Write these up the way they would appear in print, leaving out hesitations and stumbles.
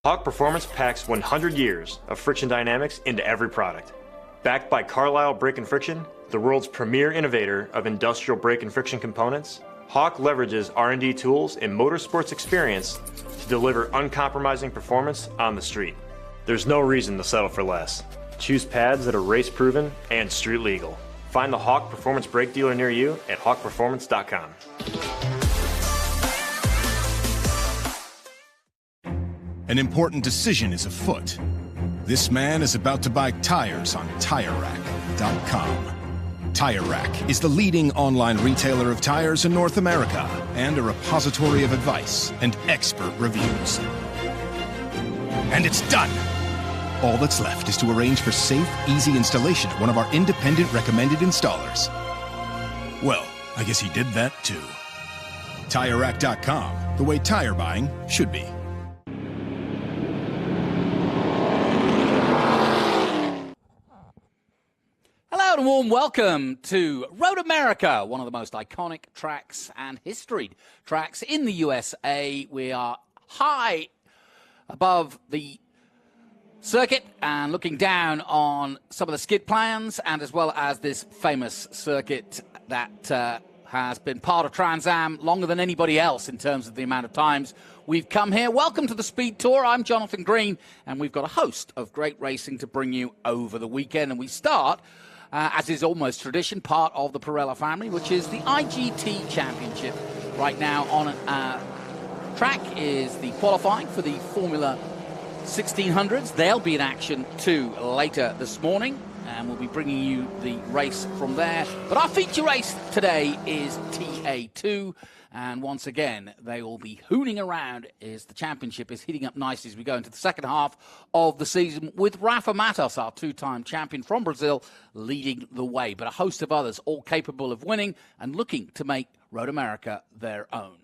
Hawk Performance packs 100 years of friction dynamics into every product. Backed by Carlisle Brake and Friction, the world's premier innovator of industrial brake and friction components, Hawk leverages R&D tools and motorsports experience to deliver uncompromising performance on the street. There's no reason to settle for less. Choose pads that are race-proven and street-legal. Find the Hawk Performance brake dealer near you at hawkperformance.com. An important decision is afoot. This man is about to buy tires on TireRack.com. Tire Rack is the leading online retailer of tires in North America and a repository of advice and expert reviews. And it's done! All that's left is to arrange for safe, easy installation at one of our independent recommended installers. Well, I guess he did that too. TireRack.com, the way tire buying should be. Hello and a warm welcome to Road America, one of the most iconic tracks and historied tracks in the USA. We are high above the circuit and looking down on some of the skid plans, and as well as this famous circuit that has been part of Trans Am longer than anybody else in terms of the amount of times we've come here. Welcome to the Speed Tour. I'm Jonathan Green, and we've got a host of great racing to bring you over the weekend. And we start, as is almost tradition, part of the Pirelli family, which is the IGT Championship. Right now on track is the qualifying for the Formula 1600s. They'll be in action too later this morning, and we'll be bringing you the race from there. But our feature race today is TA2, and once again they will be hooning around as the championship is heating up nicely as we go into the second half of the season, with Rafa Matos, our two-time champion from Brazil, leading the way, but a host of others all capable of winning and looking to make Road America their own.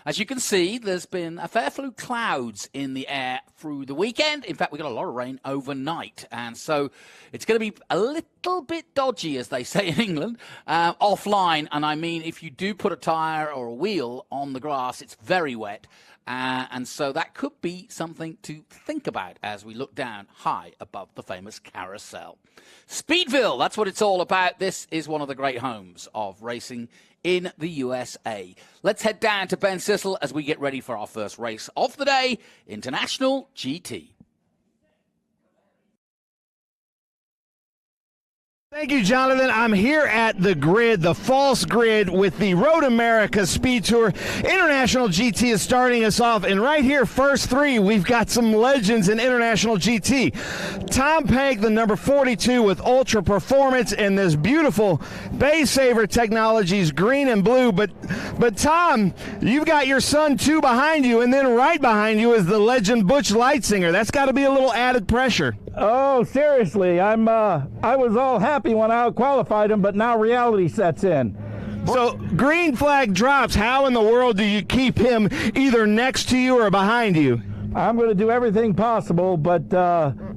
As you can see, there's been a fair few clouds in the air through the weekend. In fact, we got a lot of rain overnight. And so it's going to be a little bit dodgy, as they say in England, offline. And I mean, if you do put a tire or a wheel on the grass, it's very wet. And so that could be something to think about as we look down high above the famous carousel. Speedville, that's what it's all about. This is one of the great homes of racing in the USA. Let's head down to Ben Sissel as we get ready for our first race of the day, International GT. Thank you, Jonathan. I'm here at the grid, the false grid, with the Road America Speed Tour. International GT is starting us off, and right here, first three, we've got some legends in International GT. Tom Pank, the number 42 with Ultra Performance, and this beautiful Bay Saver Technologies green and blue. But Tom, you've got your son too behind you, and then right behind you is the legend Butch Leitzinger. That's got to be a little added pressure. Oh, seriously, I was all happy when I qualified him, but now reality sets in. So, green flag drops. How in the world do you keep him either next to you or behind you? I'm going to do everything possible, but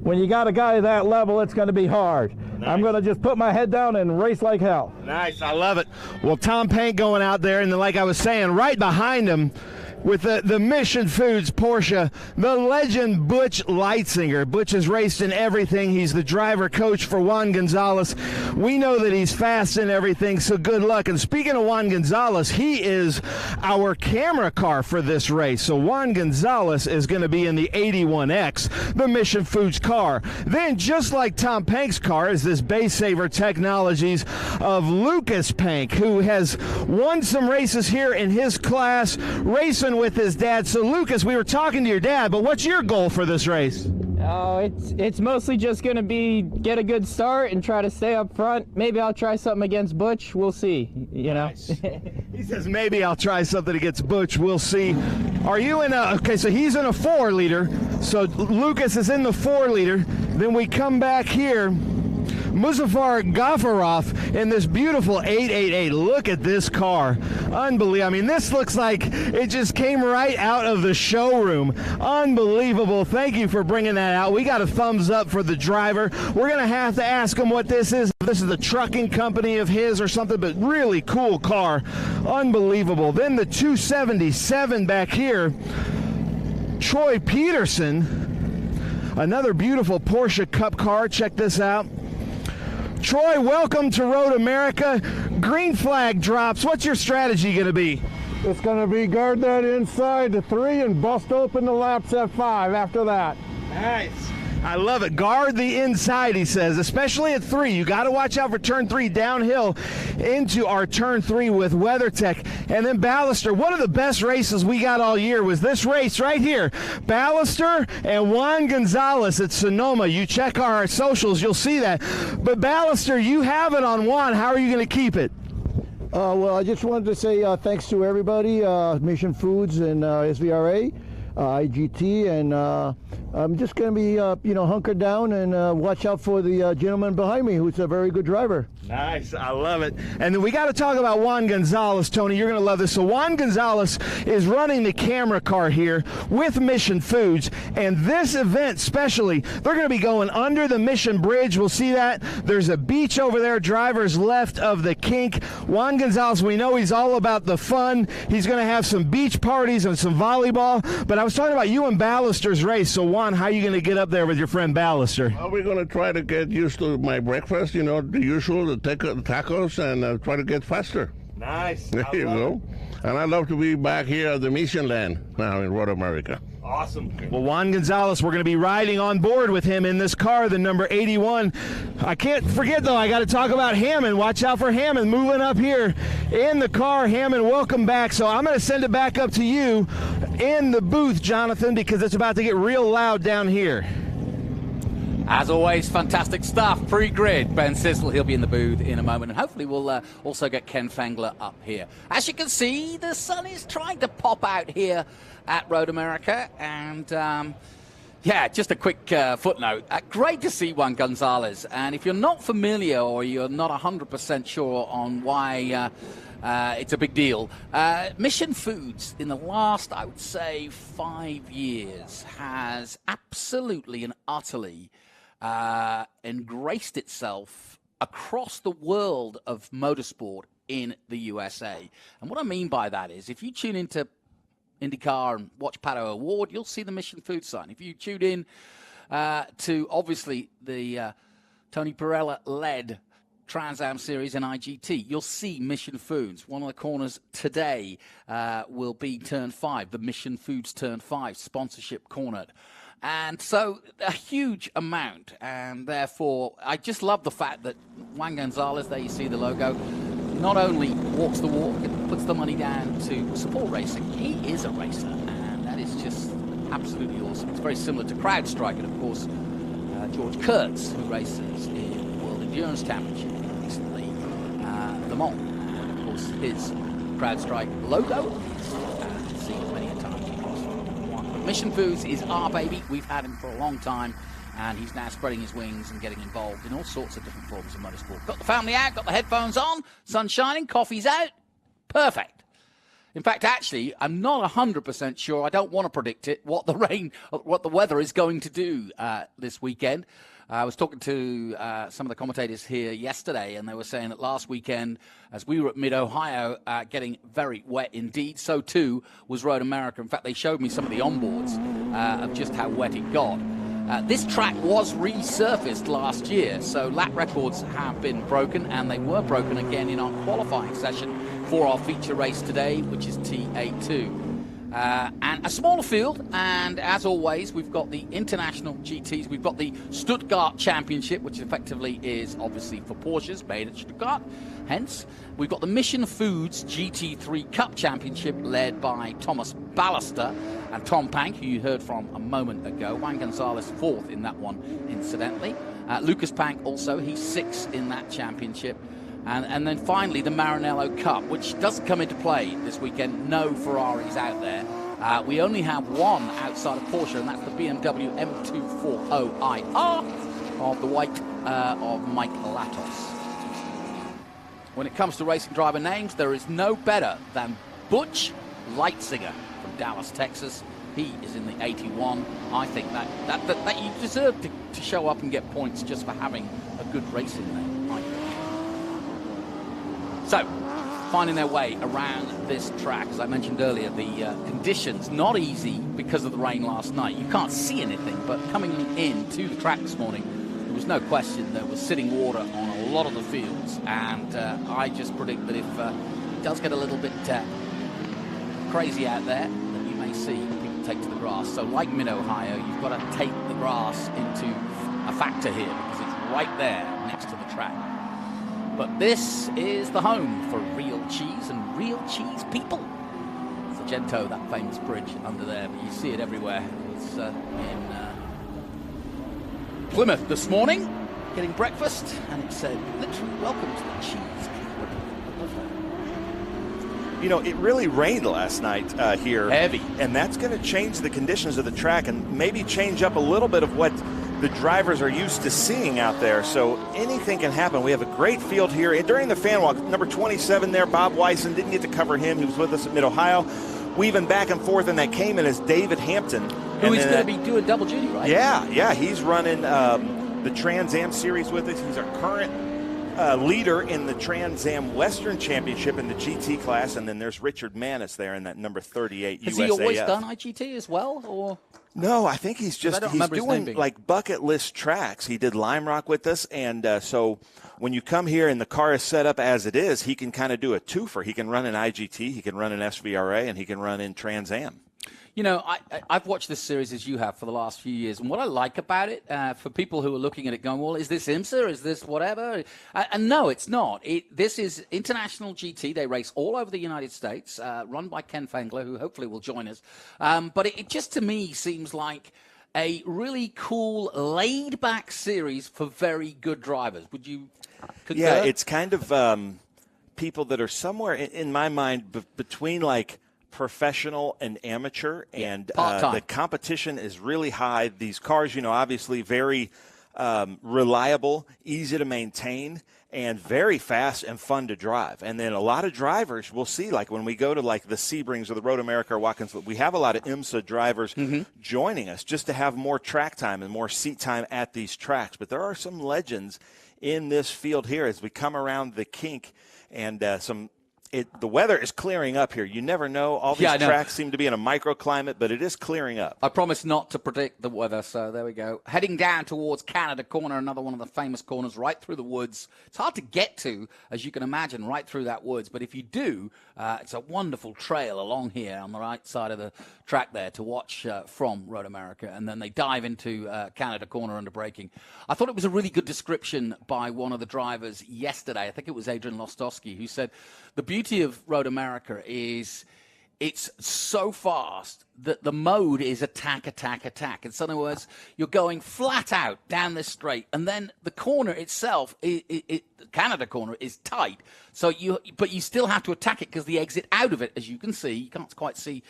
when you got a guy that level, it's going to be hard. Nice. I'm going to just put my head down and race like hell. Nice, I love it. Well, Tom Pank going out there, and then, like I was saying, right behind him, with the Mission Foods Porsche, the legend Butch Leitzinger. Butch has raced in everything. He's the driver coach for Juan Gonzalez. We know that he's fast in everything, so good luck. And speaking of Juan Gonzalez, he is our camera car for this race. So Juan Gonzalez is going to be in the 81X, the Mission Foods car. Then, just like Tom Pank's car, is this Bay Saver Technologies of Lucas Pank, who has won some races here in his class, racing with his dad. So Lucas, we were talking to your dad, but what's your goal for this race? Oh, it's mostly just going to be get a good start and try to stay up front. Maybe I'll try something against Butch. We'll see, you know. Nice. He says maybe I'll try something against Butch. We'll see. Are you in a, okay, so he's in a 4-liter. So Lucas is in the 4-liter. Then we come back here. Muzaffar Ghafarov in this beautiful 888. Look at this car. Unbelievable. I mean, this looks like it just came right out of the showroom. Unbelievable. Thank you for bringing that out. We got a thumbs up for the driver. We're going to have to ask him what this is. If this is the trucking company of his or something, but really cool car. Unbelievable. Then the 277 back here. Troy Peterson Another beautiful Porsche Cup car. Check this out. Troy, welcome to Road America. Green flag drops. What's your strategy going to be? It's going to be guard that inside to 3 and bust open the laps at 5 after that. Nice. I love it. Guard the inside, he says, especially at 3. You got to watch out for turn 3 downhill into our turn 3 with WeatherTech. And then Ballester, one of the best races we got all year was this race right here. Ballester and Juan Gonzalez at Sonoma. You check our socials, you'll see that. But Ballester, you have it on Juan. How are you going to keep it? Well, I just wanted to say thanks to everybody, Mission Foods and SVRA, IGT, and I'm just going to be, hunkered down and watch out for the gentleman behind me, who's a very good driver. Nice. I love it. And then we got to talk about Juan Gonzalez, Tony. You're going to love this. So Juan Gonzalez is running the camera car here with Mission Foods. And this event especially, they're going to be going under the Mission Bridge. We'll see that. There's a beach over there, drivers left of the kink. Juan Gonzalez, we know he's all about the fun. He's going to have some beach parties and some volleyball. But I was talking about you and Ballester's race. So Juan, how are you going to get up there with your friend Ballester? Well, we're going to try to get used to my breakfast, the usual, the tacos, and try to get faster. Nice. There you go. And I love to be back here at the Mission Land now in Road America. Awesome. Well, Juan Gonzalez, we're going to be riding on board with him in this car, the number 81. I can't forget, though, I got to talk about Hammond. Watch out for Hammond moving up here in the car. Hammond, welcome back. So I'm going to send it back up to you in the booth, Jonathan, because it's about to get real loud down here. As always, fantastic stuff. Pre-grid, Ben Sissel, he'll be in the booth in a moment. And hopefully we'll also get Ken Fengler up here. As you can see, the sun is trying to pop out here at Road America. And, yeah, just a quick footnote. Great to see Juan Gonzalez. And if you're not familiar or you're not 100% sure on why it's a big deal, Mission Foods in the last, I would say, 5 years has absolutely and utterly engraced itself across the world of motorsport in the USA. And what I mean by that is if you tune into IndyCar and watch Pato Award, you'll see the Mission Foods sign. If you tune in to, obviously, the Tony Pirelli-led Trans Am Series and IGT, you'll see Mission Foods. One of the corners today will be Turn 5, the Mission Foods Turn 5 sponsorship corner. And so a huge amount, and therefore I just love the fact that Juan Gonzalez, there you see the logo, not only walks the walk and puts the money down to support racing, he is a racer, and that is just absolutely awesome. It's very similar to CrowdStrike, and of course George Kurtz, who races in the World Endurance Championship recently, Le Mans, and of course his CrowdStrike logo is seen many a time. Mission Foods is our baby. We've had him for a long time, and he's now spreading his wings and getting involved in all sorts of different forms of motorsport. Got the family out, got the headphones on, sun shining, coffee's out. Perfect. In fact, actually, I'm not 100% sure. I don't want to predict it, what the weather is going to do this weekend. I was talking to some of the commentators here yesterday, and they were saying that last weekend, as we were at Mid-Ohio, getting very wet indeed. So, too, was Road America. In fact, they showed me some of the onboards of just how wet it got. This track was resurfaced last year, so lap records have been broken, and they were broken again in our qualifying session for our feature race today, which is TA2. And a smaller field, and as always, we've got the international GTs. We've got the Stuttgart Championship, which effectively is obviously for Porsches, made at Stuttgart. Hence, we've got the Mission Foods GT3 Cup Championship, led by Thomas Ballester and Tom Pank, who you heard from a moment ago. Juan Gonzalez fourth in that one, incidentally. Lucas Pank also, he's sixth in that championship. And then finally, the Maranello Cup, which doesn't come into play this weekend. No Ferraris out there. We only have one outside of Porsche, and that's the BMW M240IR of the white of Mike Latos. When it comes to racing driver names, there is no better than Butch Leitzinger from Dallas, Texas. He is in the 81. I think that you deserve to show up and get points just for having a good racing name. So, finding their way around this track. As I mentioned earlier, the conditions not easy because of the rain last night. You can't see anything, but coming in to the track this morning, there was no question there was sitting water on a lot of the fields, and I just predict that if it does get a little bit crazy out there, then you may see people take to the grass. So like mid-Ohio, you've got to take the grass into a factor here because it's right there next to the track. But this is the home for real cheese and real cheese people. Sargento, that famous bridge under there, but you see it everywhere. It's in Plymouth this morning, getting breakfast, and it said, literally, welcome to the cheese capital. You know, it really rained last night here. Heavy. And that's going to change the conditions of the track and maybe change up a little bit of what the drivers are used to seeing out there. So anything can happen. We have a great field here. During the fan walk, number 27 there, Bob Wyson, didn't get to cover him. He was with us at Mid-Ohio. Weaving back and forth, and that came in as David Hampton. Who is going to be doing double duty, right? Yeah. He's running the Trans Am Series with us. He's our current leader in the Trans Am Western Championship in the GT class, and then there's Richard Manis there in that number 38 USAF. Has he always done IGT as well, or? No, I think he's doing like bucket list tracks. He did Lime Rock with us, and so when you come here and the car is set up as it is, he can kind of do a twofer. He can run in IGT, he can run in SVRA, and he can run in Trans Am. You know, I've watched this series as you have for the last few years, and what I like about it, for people who are looking at it going, well, is this IMSA? Is this whatever? And no, it's not. This is International GT. They race all over the United States, run by Ken Fengler, who hopefully will join us. But it just, to me, seems like a really cool, laid-back series for very good drivers. Would you concur? Yeah, it's kind of people that are somewhere, in my mind, between, like, professional and amateur, and the competition is really high. These cars, you know, obviously very reliable, easy to maintain, and very fast and fun to drive. And then a lot of drivers, we'll see, like when we go to like the Sebrings or the Road America or Watkins, we have a lot of IMSA drivers joining us just to have more track time and more seat time at these tracks. But there are some legends in this field here as we come around the kink, and the weather is clearing up here. You never know. All these tracks seem to be in a microclimate, but it is clearing up. I promise not to predict the weather, so there we go. Heading down towards Canada Corner, another one of the famous corners, right through the woods. It's hard to get to, as you can imagine, right through that woods. But if you do, it's a wonderful trail along here on the right side of the track there to watch from Road America. And then they dive into Canada Corner under braking. I thought it was a really good description by one of the drivers yesterday. I think it was Adrian Lostowski, who said, the beauty of Road America is it's so fast that the mode is attack, attack, attack. In other words, you're going flat out down this straight, and then the corner itself, Canada Corner, is tight. But you still have to attack it because the exit out of it, as you can see, you can't quite see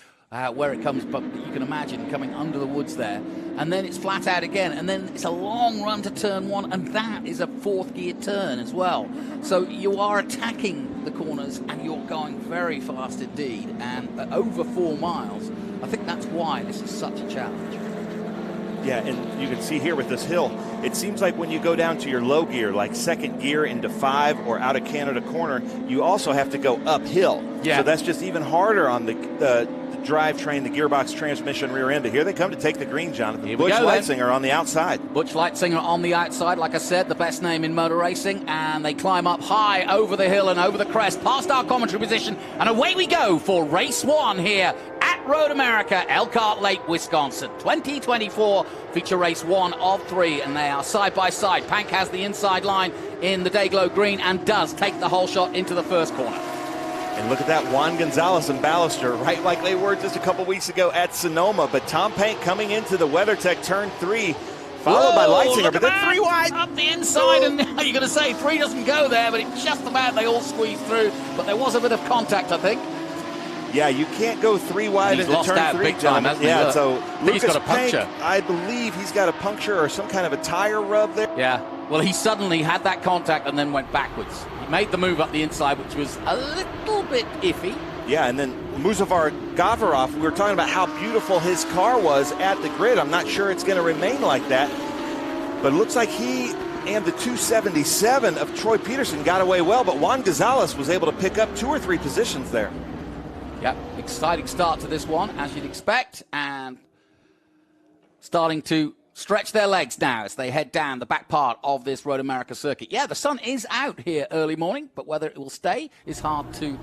where it comes, but you can imagine coming under the woods there. And then it's flat out again, and then it's a long run to turn one, and that is a fourth gear turn as well. So you are attacking the corners, and you're going very fast indeed, and over 4 miles. I think that's why this is such a challenge. Yeah, and you can see here with this hill, it seems like when you go down to your low gear, like second gear into 5 or out of Canada Corner, you also have to go uphill. Yeah. So that's just even harder on the drivetrain, the gearbox, transmission, rear end. But here they come to take the green, Jonathan. Butch Leitzinger on the outside. Butch Leitzinger on the outside, like I said, the best name in motor racing. And they climb up high over the hill and over the crest, past our commentary position. And away we go for race 1 here at Road America, Elkhart Lake, Wisconsin. 2024 feature race 1 of 3. And they are side by side. Pank has the inside line in the Dayglow green and does take the whole shot into the first corner. And look at that, Juan Gonzalez and Ballister, right like they were just a couple weeks ago at Sonoma. But Tom Pank coming into the WeatherTech turn 3, followed by Leitzinger, but then 3 wide. Up the inside, and you're going to say 3 doesn't go there, but it's just about they all squeeze through. But there was a bit of contact, I think. Yeah, you can't go 3 wide into turn 3, big time, hasn't he? Yeah, so Lucas got a puncture. Pank, I believe he's got a puncture or some kind of a tire rub there. Yeah, well, he suddenly had that contact and then went backwards. He made the move up the inside, which was a little bit iffy. Yeah, and then Muzaffar Gavarov, we were talking about how beautiful his car was at the grid. I'm not sure it's going to remain like that, but it looks like he and the 277 of Troy Peterson got away well, but Juan Gonzalez was able to pick up 2 or 3 positions there. Yep, exciting start to this one, as you'd expect, and starting to stretch their legs now as they head down the back part of this Road America circuit. Yeah, the sun is out here early morning, but whether it will stay is hard to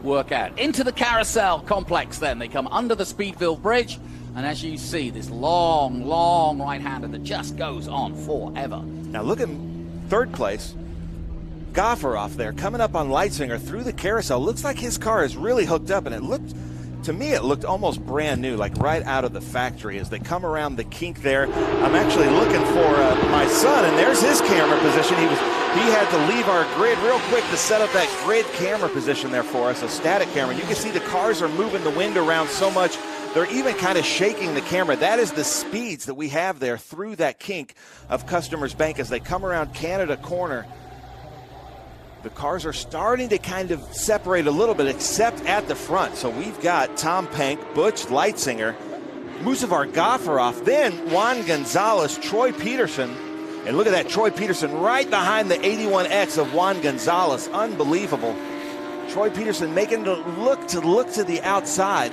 work out. Into the carousel complex then. They come under the Speedville Bridge, and as you see, this long, long right-hander that just goes on forever. Now look at third place. Gofferoff there coming up on Leitzinger through the carousel. Looks like his car is really hooked up, and it looked, to me, it looked almost brand new, like right out of the factory as they come around the kink there. I'm actually looking for my son, and there's his camera position. He had to leave our grid real quick to set up that grid camera position there for us, a static camera. You can see the cars are moving the wind around so much, they're even kind of shaking the camera. That is the speeds that we have there through that kink of Customers Bank as they come around Canada Corner. The cars are starting to kind of separate a little bit, except at the front. So we've got Tom Pank, Butch Leitzinger, Musavar Gofferoff, then Juan Gonzalez, Troy Peterson. And look at that, Troy Peterson right behind the 81X of Juan Gonzalez. Unbelievable. Troy Peterson making it look to the outside.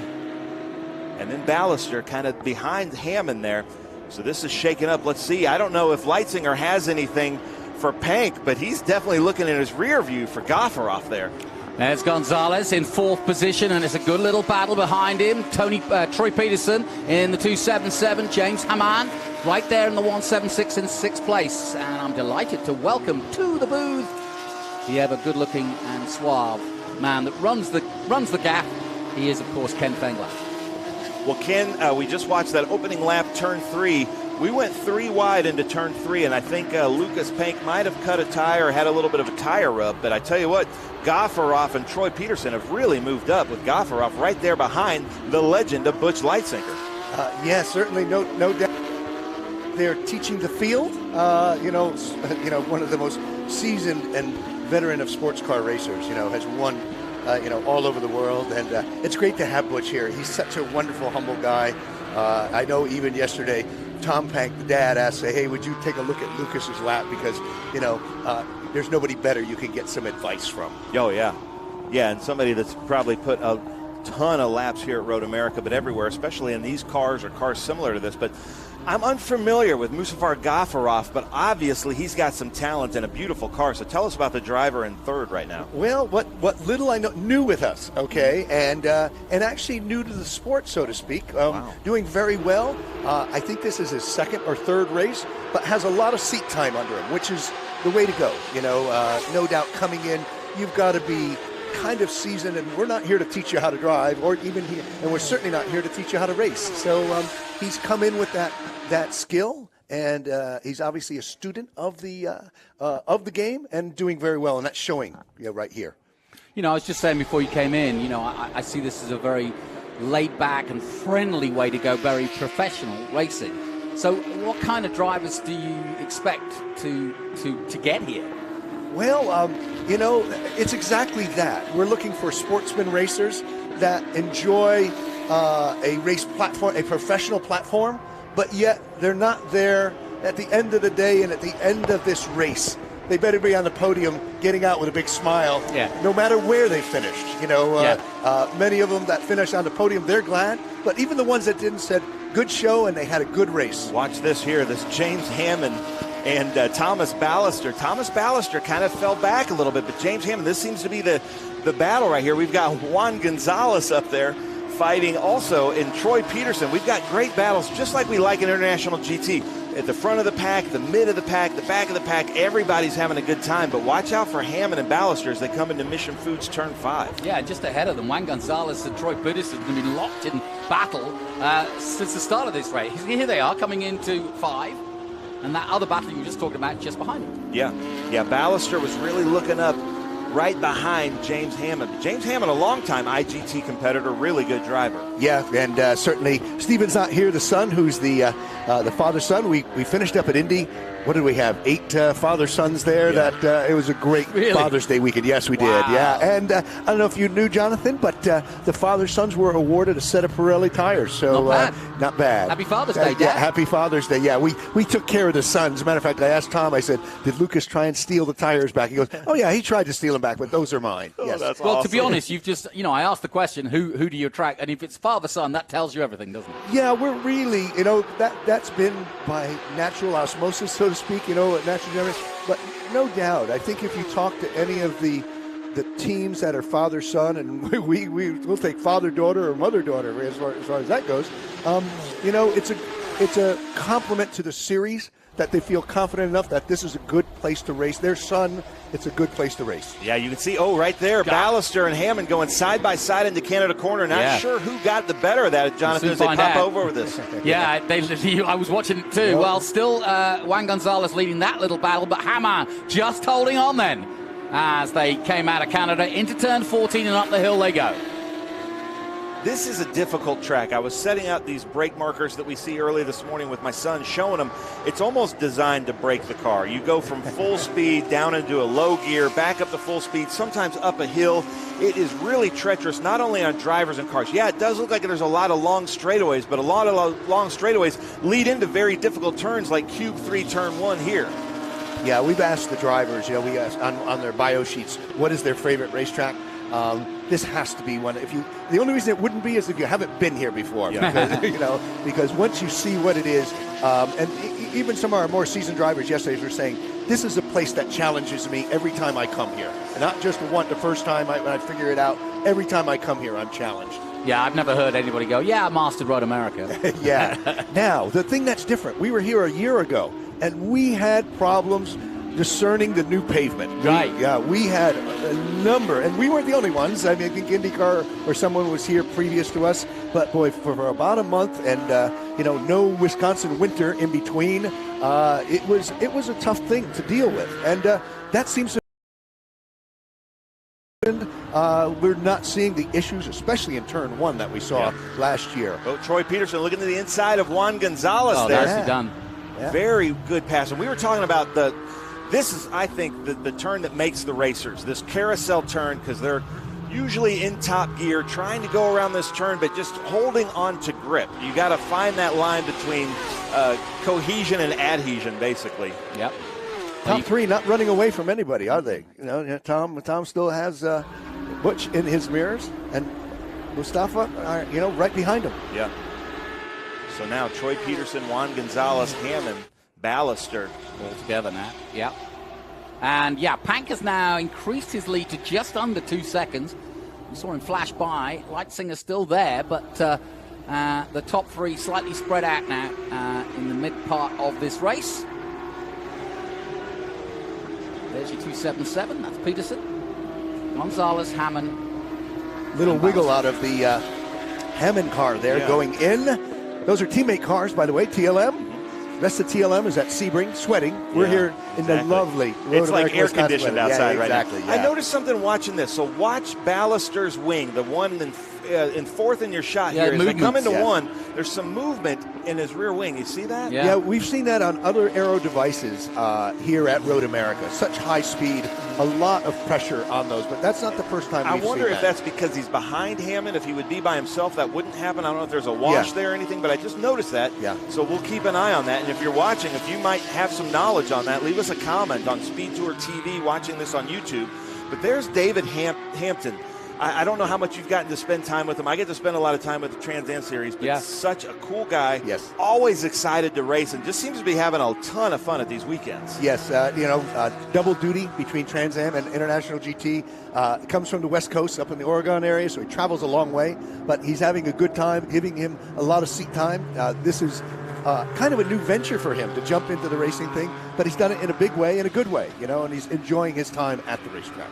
And then Ballister kind of behind Hammond there. So this is shaking up. Let's see. I don't know if Leitzinger has anything for Pank, but he's definitely looking in his rear view for Gofferoff there. There's Gonzalez in 4th position, and it's a good little battle behind him. Troy Peterson in the 277, James Hammond right there in the 176 in 6th place. And I'm delighted to welcome to the booth the ever good-looking and suave man that runs the gap. He is, of course, Ken Fengler. Well, Ken, we just watched that opening lap, turn 3. We went 3 wide into turn 3, and I think Lucas Pank might have cut a tire or had a little bit of a tire rub. But I tell you what, Gofferoff and Troy Peterson have really moved up, with Gofferoff right there behind the legend of Butch Leitzinger. Yeah, certainly, no doubt. They're teaching the field. One of the most seasoned and veteran of sports car racers. Has won. All over the world, and it's great to have Butch here. He's such a wonderful, humble guy. I know even yesterday, Tom Pank, the dad, asked, hey, would you take a look at Lucas's lap? Because, there's nobody better you can get some advice from. Oh, yeah. Yeah, and somebody that's probably put a ton of laps here at Road America, but everywhere, especially in these cars or cars similar to this. But I'm unfamiliar with Musavar Gofferoff, but obviously he's got some talent and a beautiful car. So tell us about the driver in 3rd right now. Well, what little I know, new with us, okay, and actually new to the sport, so to speak. Wow. Doing very well. I think this is his 2nd or 3rd race, but has a lot of seat time under him, which is the way to go. No doubt coming in, you've got to be kind of seasoned, and we're not here to teach you how to drive, or even here, and we're certainly not here to teach you how to race. So he's come in with that skill, and he's obviously a student of the game and doing very well, and that's showing right here. I was just saying before you came in, I see this as a very laid-back and friendly way to go, very professional racing. So what kind of drivers do you expect to get here? Well, it's exactly that. We're looking for sportsman racers that enjoy a race platform, a professional platform, but yet they're not there at the end of the day and at the end of this race. They better be on the podium getting out with a big smile, no matter where they finished. Many of them that finished on the podium, they're glad, but even the ones that didn't said, good show, and they had a good race. Watch this here, this James Hammond and Thomas Ballister. Thomas Ballister kind of fell back a little bit, but James Hammond, this seems to be the battle right here. We've got Juan Gonzalez up there fighting also in Troy Peterson. We've got great battles, just like we like in International GT. At the front of the pack, the mid of the pack, the back of the pack, everybody's having a good time. But watch out for Hammond and Ballister as they come into Mission Foods Turn 5. Yeah, just ahead of them, Juan Gonzalez and Troy Peterson have been locked in battle since the start of this race. Here they are coming into 5. And that other battle you were just talking about just behind him. Yeah, Ballister was really looking up right behind James Hammond. James Hammond, a longtime IGT competitor, really good driver. Yeah, and certainly Steven's not here, the son, who's the father's son. We finished up at Indy what did we have? 8 father-sons there. Yeah. That it was a great Father's Day weekend. Yes, we did. Yeah, and I don't know if you knew, Jonathan, but the father-sons were awarded a set of Pirelli tires. So not bad. Happy Father's Day, Dad. Yeah, happy Father's Day. Yeah, we took care of the sons. As a matter of fact, I asked Tom. I said, "Did Lucas try and steal the tires back?" He goes, "Oh yeah, he tried to steal them back, but those are mine." Yes. That's well, awesome. To be honest, you've just I asked the question, who do you attract, and if it's father-son, that tells you everything, doesn't it? Yeah, we're really that's been by natural osmosis, so to speak. Natural generation. But no doubt, I think if you talk to any of the teams that are father-son, and we'll take father-daughter or mother-daughter as far as that goes, it's a compliment to the series that they feel confident enough that this is a good place to race. Their son, it's a good place to race. Yeah, you can see, right there, Ballister and Hammond going side by side into Canada Corner. Not sure who got the better of that, Jonathan, as they pop over this. Yeah, I was watching it too. Yep. Well, still Juan Gonzalez leading that little battle, but Hammer just holding on then as they came out of Canada into turn 14 and up the hill they go. This is a difficult track. I was setting out these brake markers that we see early this morning with my son, showing him it's almost designed to break the car. You go from full speed down into a low gear, back up to full speed, sometimes up a hill. It is really treacherous, not only on drivers and cars. Yeah, it does look like there's a lot of long straightaways, but a lot of long straightaways lead into very difficult turns like Cube 3 Turn 1 here. Yeah, we've asked the drivers, we asked on their bio sheets, what is their favorite racetrack? This has to be one. The only reason it wouldn't be is if you haven't been here before, because once you see what it is, and even some of our more seasoned drivers yesterday were saying, this is a place that challenges me every time I come here. And not just the first time when I figure it out. Every time I come here, I'm challenged. Yeah, I've never heard anybody go, I mastered Road America. Yeah. Now, the thing that's different, we were here a year ago, and we had problems discerning the new pavement. We had a number, and we weren't the only ones. I mean, I think IndyCar or someone was here previous to us, but boy, for about a month, and no Wisconsin winter in between, it was a tough thing to deal with, and that seems to. We're not seeing the issues, especially in turn 1 that we saw last year. Oh, Troy Peterson looking to the inside of Juan Gonzalez there. Nicely done. Yeah. Very good pass. And we were talking about this is, I think, the turn that makes the racers, this carousel turn, because they're usually in top gear trying to go around this turn, but just holding on to grip. You got to find that line between cohesion and adhesion, basically. Yep. Top 3 not running away from anybody, are they? Tom still has Butch in his mirrors, and Mustafa, right behind him. Yeah. So now Troy Peterson, Juan Gonzalez, Hammond, Ballister all together now. Yeah. And Pank has now increased his lead to just under 2 seconds. We saw him flash by. Leitzinger's still there, but the top 3 slightly spread out now in the mid part of this race. There's your 277. That's Peterson, Gonzalez, Hammond. Little wiggle out of the Hammond car there going in. Those are teammate cars, by the way, TLM. Rest of TLM is at Sebring, sweating. We're here in the lovely Road It's like air conditioned outside right now. Yeah. I noticed something watching this. So watch Ballister's wing, the one in fourth in your shot here. As they come into one, there's some movement in his rear wing. You see that? Yeah, we've seen that on other aero devices here at Road America. Such high speed, a lot of pressure on those, but that's not the first time we've seen that. I wonder if that's because he's behind Hammond. If he would be by himself, that wouldn't happen. I don't know if there's a wash there or anything, but I just noticed that. Yeah. So we'll keep an eye on that. And if you're watching, if you might have some knowledge on that, leave us a comment on SpeedTour TV, watching this on YouTube. But there's David Hampton. I don't know how much you've gotten to spend time with him. I get to spend a lot of time with the Trans Am Series, but such a cool guy. Yes. Always excited to race and just seems to be having a ton of fun at these weekends. Yes, double duty between Trans Am and International GT. Comes from the West Coast up in the Oregon area, so he travels a long way, but he's having a good time, giving him a lot of seat time. This is kind of a new venture for him to jump into the racing thing, but he's done it in a big way, in a good way, and he's enjoying his time at the racetrack.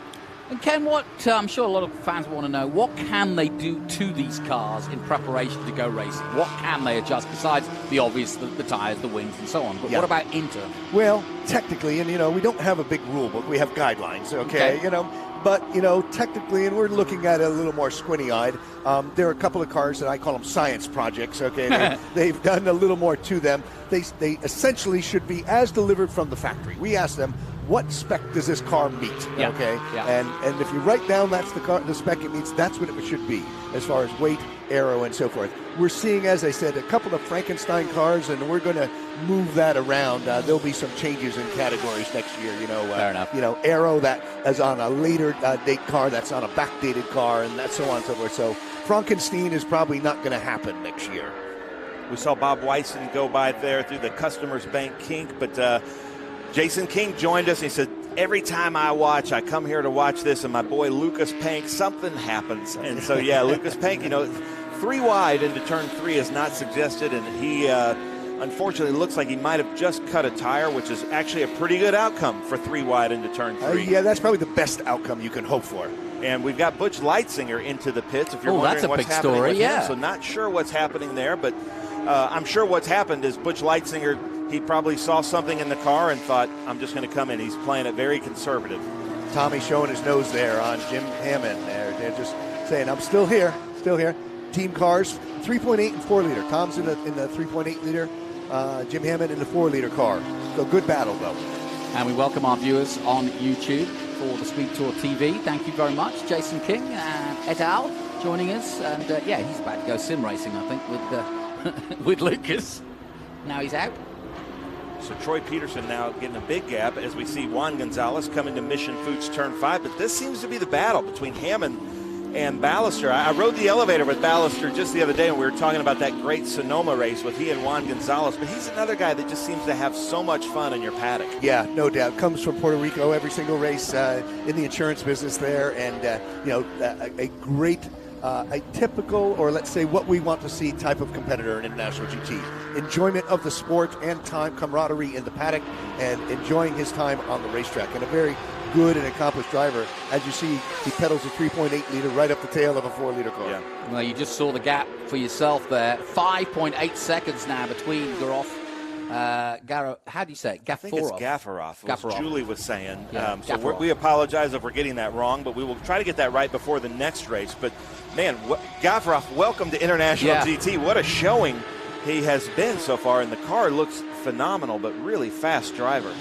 And Ken, what I'm sure a lot of fans want to know, what can they do to these cars in preparation to go racing? What can they adjust besides the obvious, the tires, the wings, and so on? But what about intern? Well, technically, and we don't have a big rule book. We have guidelines, okay? but, technically, and we're looking at it a little more squinty-eyed, there are a couple of cars that I call them science projects, okay? They've done a little more to them. They essentially should be as delivered from the factory. We asked them, what spec does this car meet? Yeah. Okay, yeah. And if you write down that's the spec it meets, that's what it should be as far as weight, aero, and so forth. We're seeing, as I said, a couple of Frankenstein cars, and we're going to move that around. There'll be some changes in categories next year. Fair enough. Aero that is on a later date car, that's on a backdated car, and that's so on and so forth. So Frankenstein is probably not going to happen next year. We saw Bob Weisen go by there through the Customers Bank kink, but Jason King joined us. He said, every time I watch, I come here to watch this, and my boy Lucas Pank, something happens. And so, yeah, Lucas Pank, 3 wide into turn 3 is not suggested, and he unfortunately looks like he might have just cut a tire, which is actually a pretty good outcome for 3 wide into turn 3. Yeah, that's probably the best outcome you can hope for. And we've got Butch Leitzinger into the pits, if you're wondering what's happening with him. So not sure what's happening there, but I'm sure what's happened is Butch Leitzinger, he probably saw something in the car and thought, I'm just going to come in. He's playing it very conservative. Tommy showing his nose there on Jim Hammond. They're just saying, I'm still here. Team cars, 3.8 and 4 liter. Tom's in the 3.8 liter. Jim Hammond in the 4 liter car. So good battle, though. And we welcome our viewers on YouTube for the SpeedTour TV. Thank you very much. Jason King and et al. joining us. And he's about to go sim racing, I think, with Lucas. Now he's out. So Troy Peterson now getting a big gap as we see Juan Gonzalez coming to Mission Foods turn 5. But this seems to be the battle between Hammond and Ballister. I rode the elevator with Ballister just the other day, and we were talking about that great Sonoma race with he and Juan Gonzalez. But he's another guy that just seems to have so much fun in your paddock. Yeah, no doubt. Comes from Puerto Rico, every single race in the insurance business there, and a great. A typical, or let's say what we want to see type of competitor in International GT. Enjoyment of the sport and time camaraderie in the paddock, and enjoying his time on the racetrack. And a very good and accomplished driver. As you see, he pedals a 3.8 liter right up the tail of a 4 liter car. Yeah. Well, you just saw the gap for yourself there. 5.8 seconds now between Garoff. How do you say it? I think it's Gaffarov, Gaffarov. Julie was saying. Yeah, so we apologize if we're getting that wrong, but we will try to get that right before the next race. But, man, Gaffarov, welcome to International GT. What a showing he has been so far, and the car looks phenomenal, but really fast driver.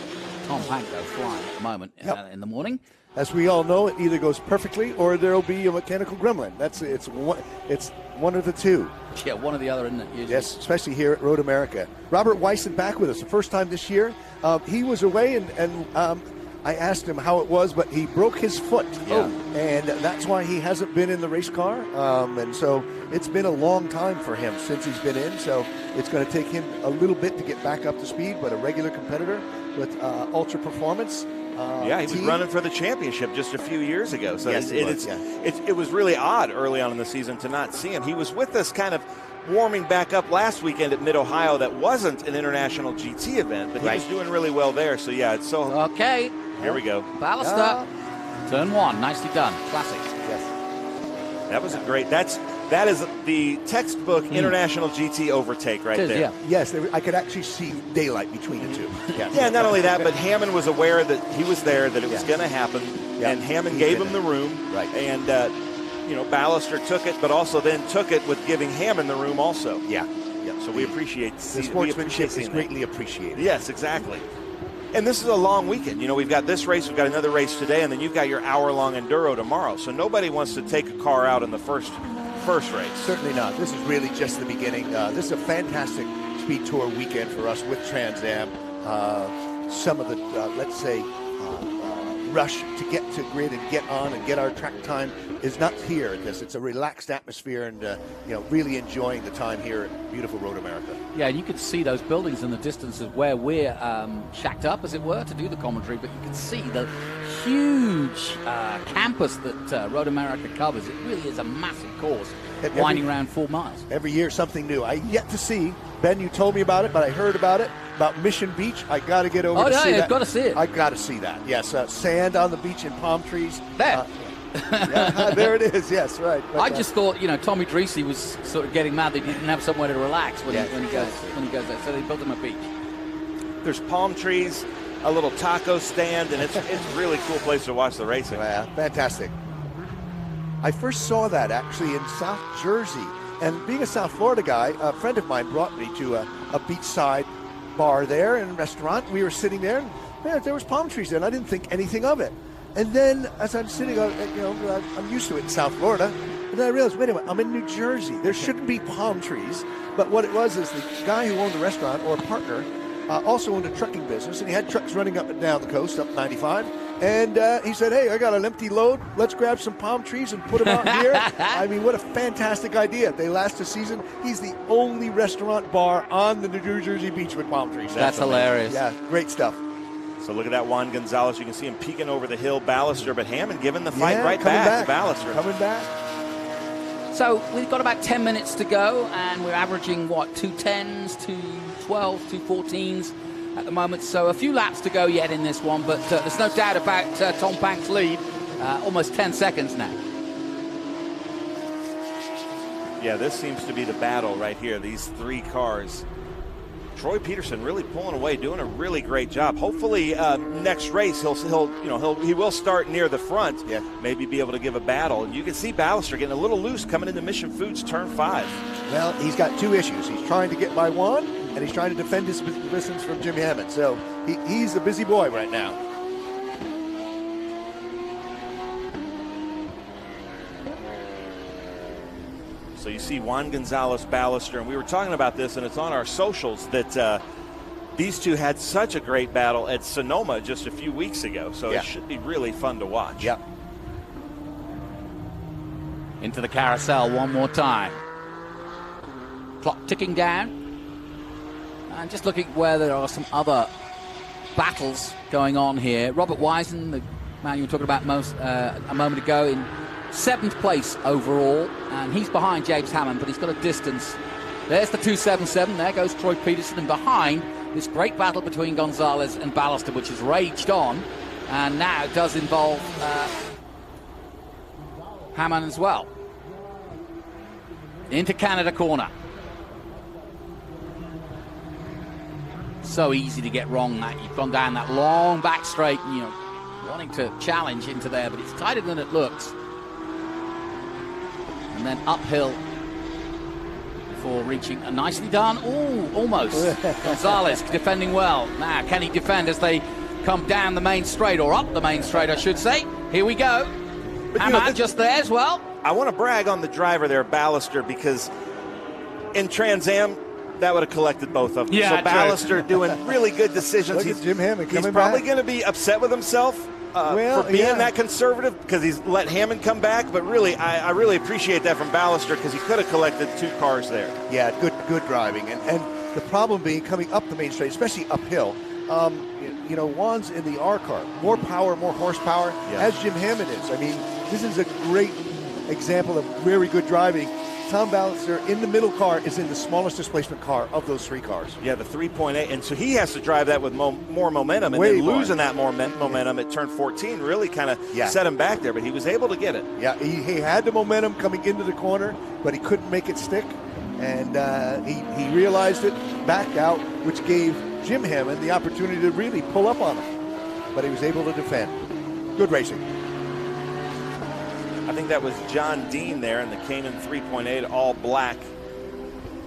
Tom Hank, though, flying at the moment in the morning. As we all know, it either goes perfectly or there'll be a mechanical gremlin. It's one of the two. Yeah, one or the other, isn't it? Usually. Yes, especially here at Road America. Robert Weisen back with us, the first time this year. He was away, and I asked him how it was, but he broke his foot. Yeah. And that's why he hasn't been in the race car. And so it's been a long time for him since he's been in. So it's going to take him a little bit to get back up to speed, but a regular competitor with Ultra Performance. He was running for the championship just a few years ago. So yes, it was really odd early on in the season to not see him. He was with us kind of warming back up last weekend at Mid-Ohio. That wasn't an International GT event, but he was doing really well there. So, it's so... Okay. Here we go. Ballister. Turn 1. Nicely done. Classic. Yes. That was a great... That is the textbook International GT overtake right there. Yeah. Yes, I could actually see daylight between the two. Yeah, not only that, but Hammond was aware that he was there, that it was going to happen, and Hammond gave him the room. Right. And, Ballister took it, but also then took it with giving Hammond the room also. Yeah. So we appreciate the sportsmanship is greatly appreciated. Yes, exactly. And this is a long weekend. We've got this race, we've got another race today, and then you've got your hour-long enduro tomorrow. So nobody wants to take a car out in the first race. Certainly not. This is really just the beginning. This is a fantastic Speed Tour weekend for us with Trans Am. Some of the, let's say, rush to get to grid and get on and get our track time is not here at this. It's a relaxed atmosphere and, really enjoying the time here at beautiful Road America. Yeah, and you can see those buildings in the distance of where we're shacked up, as it were, to do the commentary, but you can see the huge campus that Road America covers. It really is a massive course, winding around 4 miles. Every year something new. I yet to see, Ben, you told me about it, but I heard about it, about Mission Beach. I got to get over to see that. You've got to see it. I got to see that, yes. Sand on the beach and palm trees. There. There it is, yes, right. But, I just thought, Tommy Dreesy was sort of getting mad that he didn't have somewhere to relax when he goes there, so they built him a beach. There's palm trees. a little taco stand, and it's a really cool place to watch the racing. Yeah, fantastic. I first saw that actually in South Jersey. And being a South Florida guy, a friend of mine brought me to a beachside bar there and restaurant. We were sitting there, and there was palm trees there, and I didn't think anything of it. And then as I'm sitting, I'm used to it in South Florida, and then I realized, wait a minute, I'm in New Jersey. There shouldn't be palm trees. But what it was is the guy who owned the restaurant, or partner, also owned a trucking business, and he had trucks running up and down the coast, up 95. And he said, hey, I got an empty load. Let's grab some palm trees and put them out here. I mean, what a fantastic idea. They last a season. He's the only restaurant bar on the New Jersey beach with palm trees. That's hilarious. Yeah, great stuff. So look at that Juan Gonzalez. You can see him peeking over the hill, Ballister, but Hammond giving the fight right back to Ballister. Coming back. So we've got about 10 minutes to go, and we're averaging, 2:10s, 2:12s, 2:14s at the moment. So a few laps to go yet in this one, but there's no doubt about Tom Pank's lead. Almost 10 seconds now. Yeah, this seems to be the battle right here, these three cars. Troy Peterson really pulling away, doing a really great job. Hopefully, next race he will start near the front. Yeah. Maybe be able to give a battle. And you can see Ballister getting a little loose coming into Mission Foods turn 5. Well, he's got two issues. He's trying to get by Juan, and he's trying to defend his distance from Jim Hammond. So he's a busy boy right now. So you see Juan Gonzalez, Ballister, and we were talking about this, and it's on our socials, that these two had such a great battle at Sonoma just a few weeks ago. So It should be really fun to watch. Yep. Into the carousel one more time. Clock ticking down. And just looking where there are some other battles going on here. Robert Wisen, the man you were talking about a moment ago, in 7th place overall, and he's behind James Hammond, but he's got a distance. There's the 277. There goes Troy Peterson, and behind this great battle between Gonzalez and Ballister, which has raged on, and now it does involve Hammond as well. Into Canada corner. So easy to get wrong that you've gone down that long back straight, and wanting to challenge into there, but it's tighter than it looks. And then uphill before reaching a nicely done. Ooh, almost. Gonzalez defending well. Now, can he defend as they come down the main straight, or up the main straight, I should say? Here we go. Hammond just there as well. I want to brag on the driver there, Ballister, because in Trans Am, that would have collected both of them. Yeah, so Ballister doing really good decisions. Look at Jim Hammond coming He's probably back. going to be upset with himself for being that conservative, because he's let Hammond come back. But really, I really appreciate that from Ballister, because he could have collected 2 cars there. Yeah, good driving. And the problem being coming up the main straight, especially uphill, Juan's in the R car. More power, more horsepower, as Jim Hammond is. I mean, this is a great example of very good driving. Tom Ballister in the middle car is in the smallest displacement car of those 3 cars. Yeah, the 3.8, and so he has to drive that with more momentum, and then losing that more momentum at turn 14 really kind of set him back there, but he was able to get it. Yeah, he had the momentum coming into the corner, but he couldn't make it stick, and he realized it, backed out, which gave Jim Hammond the opportunity to really pull up on him, but he was able to defend. Good racing. I think that was John Dean there in the Cayman 3.8, all black.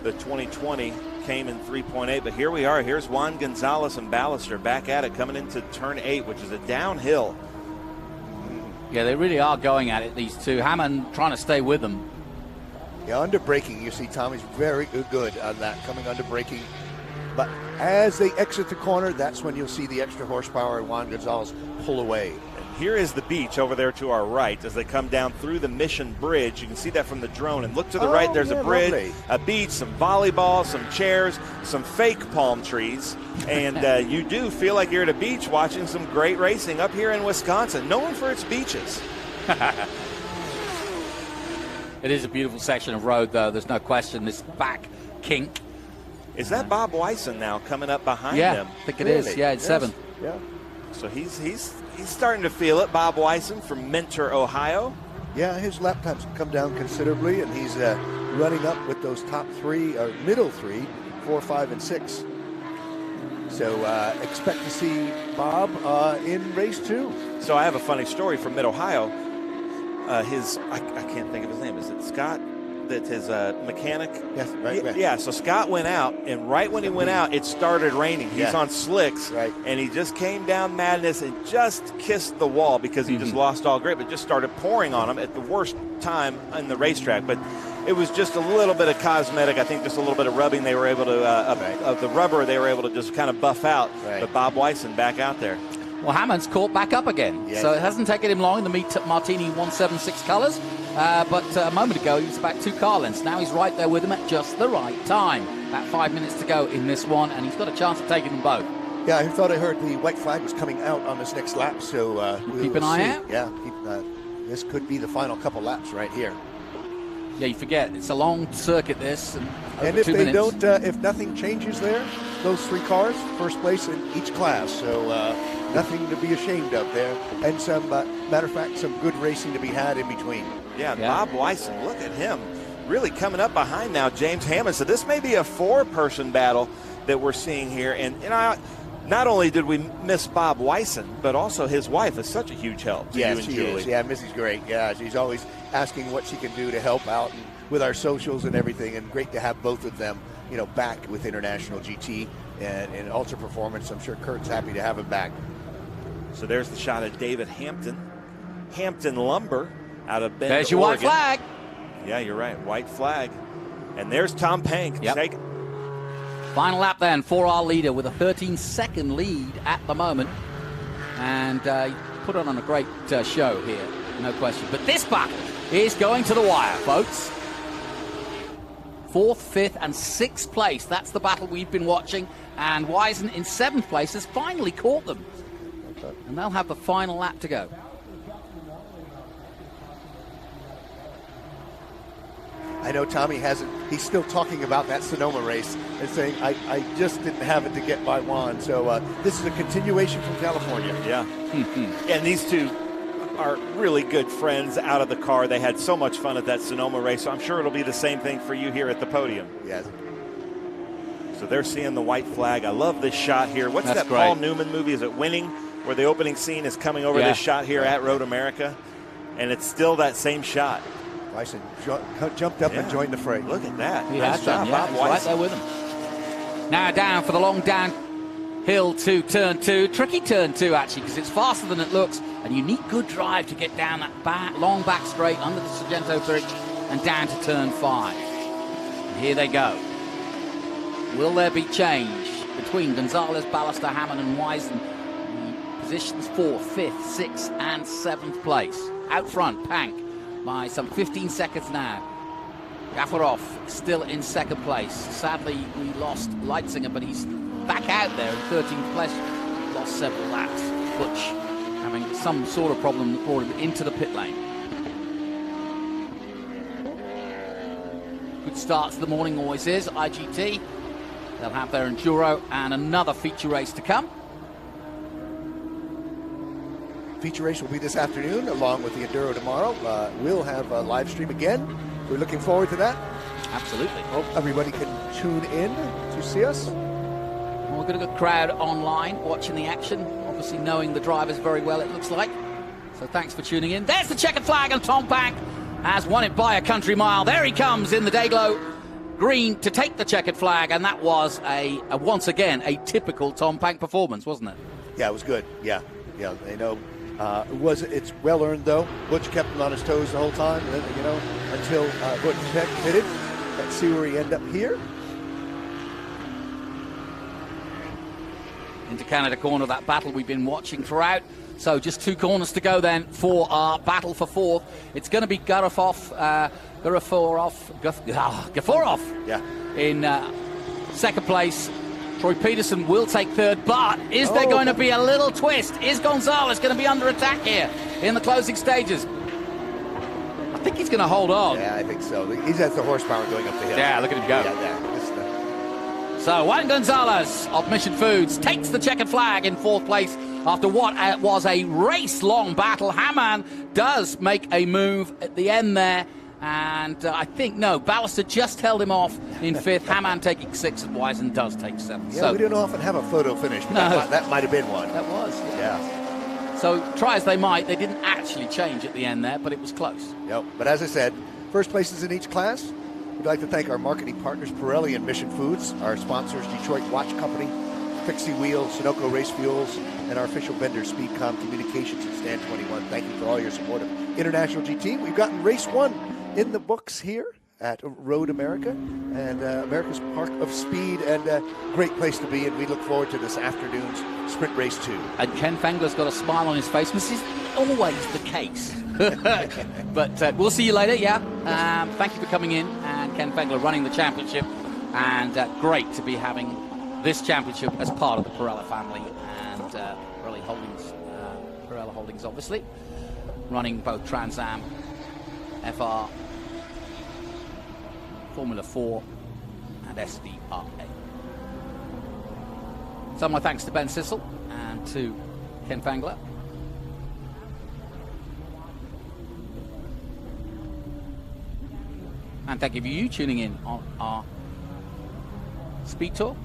The 2020 Cayman 3.8. But here we are. Here's Juan Gonzalez and Ballister back at it, coming into turn 8, which is a downhill. Yeah, they really are going at it, these two. Hammond trying to stay with them. Yeah, under braking, you see Tommy's very good on that, coming under braking. But as they exit the corner, that's when you'll see the extra horsepower and Juan Gonzalez pull away. Here is the beach over there to our right as they come down through the Mission Bridge. You can see that from the drone. And look to the right, there's a bridge, lovely. A beach, some volleyball, some chairs, some fake palm trees. And you do feel like you're at a beach watching some great racing up here in Wisconsin, known for its beaches. It is a beautiful section of road, though. There's no question. This back kink. Is that Bob Wyson now coming up behind him? I think it is. Yeah, it's 7th. Yeah. So he's starting to feel it. Bob Wyson from Mentor, Ohio. Yeah, his lap times come down considerably, and he's running up with those top 3, or middle 3, 4, 5, and 6. So expect to see Bob in race 2. So I have a funny story from Mid-Ohio. I can't think of his name. Is it Scott? That's his mechanic? Yes, right. Yeah, so Scott went out, and right when he went out, it started raining. He's on slicks, right. And he just came down Madness and just kissed the wall because he just lost all grip. It just started pouring on him at the worst time in the racetrack. But it was just a little bit of cosmetic. I think just a little bit of rubbing they were able to, of the rubber they were able to just kind of buff out. Right. But Bob Weisen back out there. Well, Hammond's caught back up again, so it hasn't taken him long in the Martini 176 colours. But a moment ago, he was about 2 car lengths. Now he's right there with him at just the right time. About 5 minutes to go in this one, and he's got a chance of taking them both. Yeah, I thought I heard the white flag was coming out on this next lap, so we'll keep an eye out. Yeah, this could be the final couple laps right here. Yeah, you forget it's a long circuit. This and if they don't, if nothing changes there, those 3 cars, first place in each class. So nothing to be ashamed of there, and some matter of fact, some good racing to be had in between. Yeah, Bob Weisen, look at him, really coming up behind now James Hammond. So this may be a 4-person battle that we're seeing here, and not only did we miss Bob Weisen, but also his wife is such a huge help to you and Julie. Is. Yeah, Missy's great. Yeah, she's always asking what she can do to help out and with our socials and everything, and great to have both of them, back with International GT and Ultra Performance. I'm sure Kurt's happy to have him back. So there's the shot of David Hampton Lumber out of Bennett, There's your Oregon. white flag. Yeah, you're right, white flag. And there's Tom Pank. Yep. Final lap then for our leader with a 13-second lead at the moment. And put on a great show here, no question. But this battle is going to the wire, folks. 4th, 5th, and 6th place. That's the battle we've been watching. And Weisen in 7th place has finally caught them. And they'll have the final lap to go. I know Tommy he's still talking about that Sonoma race and saying, I just didn't have it to get by Juan. So this is a continuation from California. Yeah. And these two are really good friends out of the car. They had so much fun at that Sonoma race, so I'm sure it'll be the same thing for you here at the podium. Yes. So they're seeing the white flag. I love this shot here. What's that great. Paul Newman movie? Is it Winning? Where the opening scene is coming over this shot here at Road America. And it's still that same shot. Weisen jumped up and joined the fray. Look at that. He nice has job, done, Bob he's Weisen. right there with him. Now down for the long downhill to turn 2. Tricky turn 2, actually, because it's faster than it looks. And you need good drive to get down that long back straight under the Sargento Bridge and down to turn 5. And here they go. Will there be change between Gonzalez, Ballester, Hammond, and Weisen? Positions 4th, 5th, 6th, and 7th place. Out front, Pank by some 15 seconds now. Gafarov still in 2nd place. Sadly, we lost Leitzinger, but he's back out there in 13th place. Lost several laps. Butch having some sort of problem that brought him into the pit lane. Good start to the morning always is. IGT, they'll have their Enduro and another feature race to come. Feature race will be this afternoon along with the Enduro tomorrow. We'll have a live stream again. We're looking forward to that. Absolutely. Hope everybody can tune in to see us. Well, we've got a good crowd online watching the action, obviously knowing the drivers very well, it looks like. So thanks for tuning in. There's the checkered flag, and Tom Pank has won it by a country mile. There he comes in the Dayglow green to take the checkered flag, and that was once again a typical Tom Pank performance, wasn't it? Yeah, it was good. Yeah, they know. It's well earned though. Butch kept him on his toes the whole time, until Butch hit it. Let's see where he end up here. Into Canada corner, that battle we've been watching throughout. So just 2 corners to go then for our battle for 4th. It's going to be Gafarov in 2nd place. Troy Peterson will take 3rd, but is there going to be a little twist? Is Gonzalez going to be under attack here in the closing stages? I think he's going to hold on. Yeah, I think so. He has the horsepower going up the hill. Yeah, look at him go. So Juan Gonzalez of Mission Foods takes the checkered flag in 4th place after what was a race-long battle. Hammond does make a move at the end there And I think, no, Ballister just held him off in 5th. Hamann taking 6th, and Wyzen does take 7th. Yeah, we don't often have a photo finish, but No. that might have been one. That was, yeah. So try as they might, they didn't actually change at the end there, but it was close. Yep. But as I said, first places in each class. We'd like to thank our marketing partners, Pirelli and Mission Foods, our sponsors, Detroit Watch Company, Fixie Wheels, Sunoco Race Fuels, and our official vendor, Speedcom Communications and Stand 21. Thank you for all your support of International GT. We've gotten race 1 in the books here at Road America and America's Park of Speed, and a great place to be, and we look forward to this afternoon's sprint race 2. And Ken Fengler's got a smile on his face, which is always the case. But we'll see you later, yeah. Thank you for coming in, and Ken Fengler running the championship, and great to be having this championship as part of the Pirelli family, and Pirelli Holdings obviously, running both Trans Am, FR, Formula 4 and SVRA. So my thanks to Ben Sissel and to Ken Fengler. And thank you for you tuning in on our Speed Tour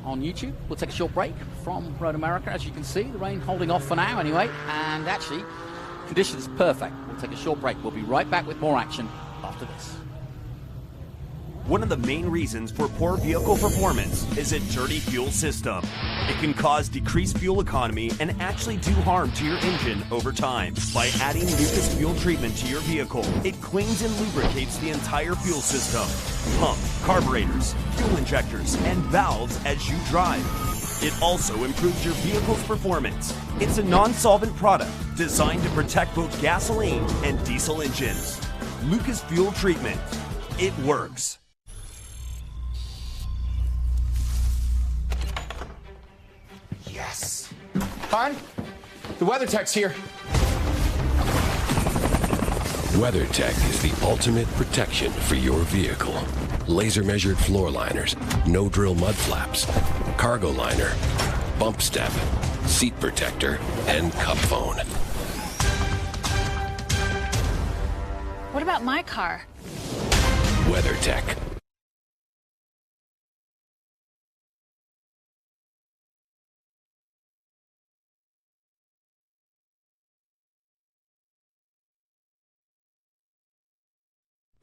on YouTube. We'll take a short break from Road America. As you can see, the rain holding off for now anyway, and actually conditions perfect. We'll take a short break. We'll be right back with more action after this. One of the main reasons for poor vehicle performance is a dirty fuel system. It can cause decreased fuel economy and actually do harm to your engine over time. By adding Lucas fuel treatment to your vehicle, it cleans and lubricates the entire fuel system. Pump, carburetors, fuel injectors, and valves as you drive. It also improves your vehicle's performance. It's a non-solvent product designed to protect both gasoline and diesel engines. Lucas fuel treatment. It works. Yes. Hon, the WeatherTech's here. WeatherTech is the ultimate protection for your vehicle. Laser measured floor liners, no drill mud flaps, cargo liner, bump step, seat protector, and cup phone. What about my car? WeatherTech.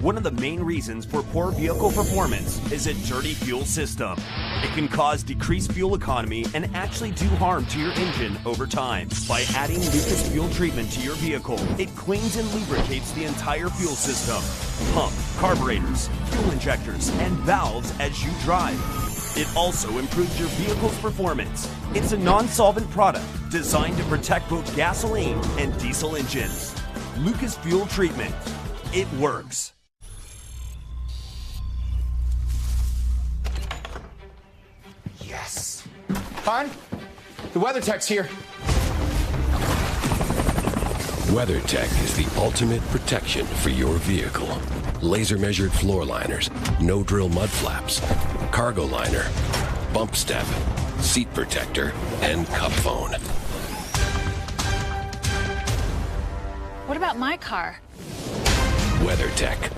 One of the main reasons for poor vehicle performance is a dirty fuel system. It can cause decreased fuel economy and actually do harm to your engine over time. By adding Lucas fuel treatment to your vehicle, it cleans and lubricates the entire fuel system. Pump, carburetors, fuel injectors, and valves as you drive. It also improves your vehicle's performance. It's a non-solvent product designed to protect both gasoline and diesel engines. Lucas fuel treatment. It works. Yes. Hon, the WeatherTech's here. WeatherTech is the ultimate protection for your vehicle. Laser measured floor liners, no drill mud flaps, cargo liner, bump step, seat protector, and cup phone. What about my car? WeatherTech.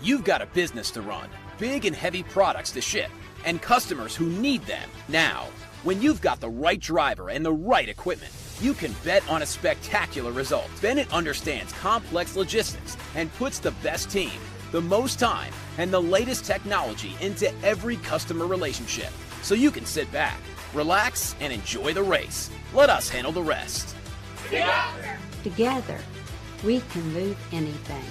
You've got a business to run, big and heavy products to ship, and customers who need them now. When you've got the right driver and the right equipment, you can bet on a spectacular result. Bennett understands complex logistics and puts the best team, the most time, and the latest technology into every customer relationship. So you can sit back, relax, and enjoy the race. Let us handle the rest. Together, we can move anything.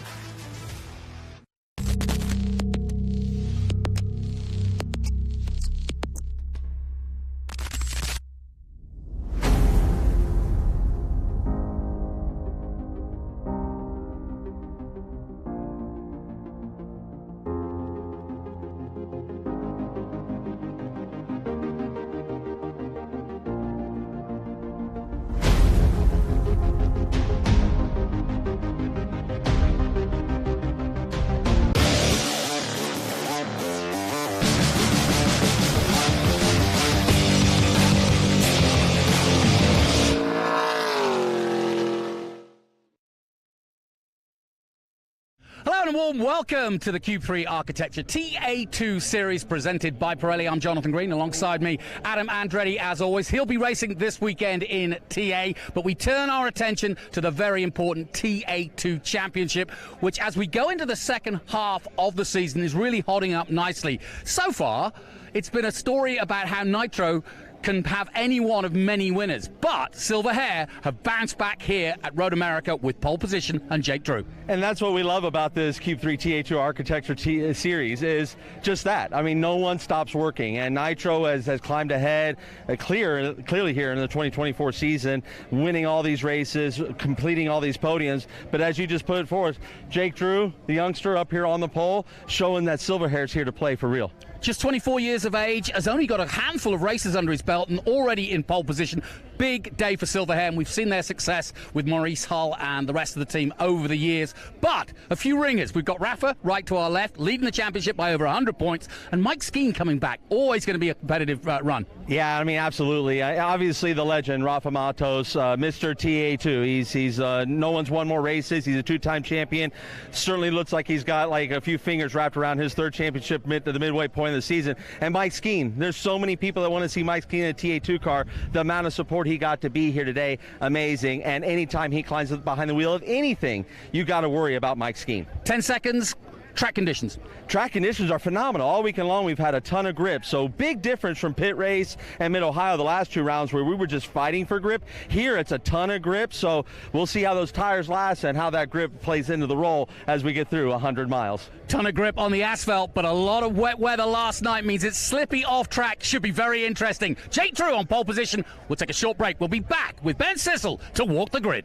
Hello and a warm welcome to the Cube 3 Architecture TA2 series presented by Pirelli. I'm Jonathan Green. Alongside me, Adam Andretti, as always. He'll be racing this weekend in TA, but we turn our attention to the very important TA2 Championship, which as we go into the second half of the season is really holding up nicely. So far, it's been a story about how Nitro can have any one of many winners, but Silver Hair have bounced back here at Road America with pole position and Jake Drew. And that's what we love about this Cube 3 TA2 Architecture series is just that. I mean, no one stops working, and Nitro has climbed ahead clearly here in the 2024 season, winning all these races, completing all these podiums. But as you just put it forth, Jake Drew, the youngster up here on the pole, showing that Silver Hair's here to play for real. Just 24 years of age, has only got a handful of races under his belt and already in pole position. Big day for Silver Hair, and we've seen their success with Maurice Hull and the rest of the team over the years. But a few ringers. We've got Rafa right to our left, leading the championship by over 100 points, and Mike Skeen coming back. Always going to be a competitive run. Yeah, I mean, absolutely. Obviously, the legend, Rafa Matos, Mr. TA2. He's no one's won more races. He's a two-time champion. Certainly looks like he's got like a few fingers wrapped around his third championship at the midway point of the season. And Mike Skeen, there's so many people that want to see Mike Skeen in a TA2 car. The amount of support he got to be here today, amazing. And anytime he climbs behind the wheel of anything, you got to worry about Mike Skeen. 10 seconds. Track conditions. Track conditions are phenomenal. All weekend long, we've had a ton of grip. So big difference from Pit Race and Mid-Ohio, the last two rounds where we were just fighting for grip. Here, it's a ton of grip. So we'll see how those tires last and how that grip plays into the role as we get through 100 miles. Ton of grip on the asphalt, but a lot of wet weather last night means it's slippy off track. Should be very interesting. Jake Drew on pole position. We'll take a short break. We'll be back with Ben Sissel to walk the grid.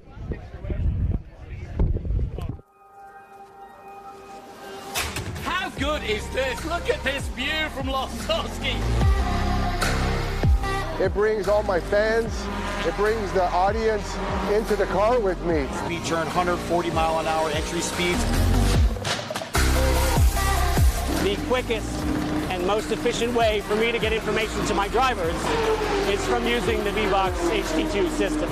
How good is this? Look at this view from Losowski. It brings all my fans, it brings the audience into the car with me. Speed turn, 140 mile an hour entry speeds. The quickest and most efficient way for me to get information to my drivers is from using the V-Box HD2 system.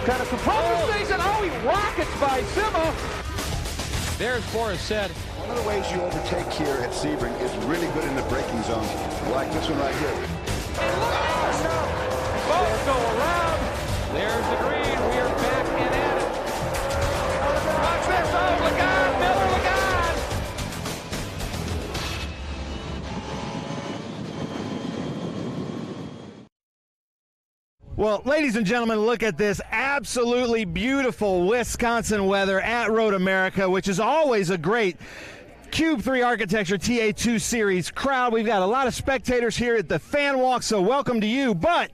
Kind of controls things, and he rockets by Sima. There's Boris said. One of the ways you overtake here at Sebring is really good in the braking zone, like this one right here. Both go around. There's the green. We Well, ladies and gentlemen, look at this absolutely beautiful Wisconsin weather at Road America, which is always a great Cube 3 Architecture TA2 Series crowd. We've got a lot of spectators here at the fan walk, so welcome to you. But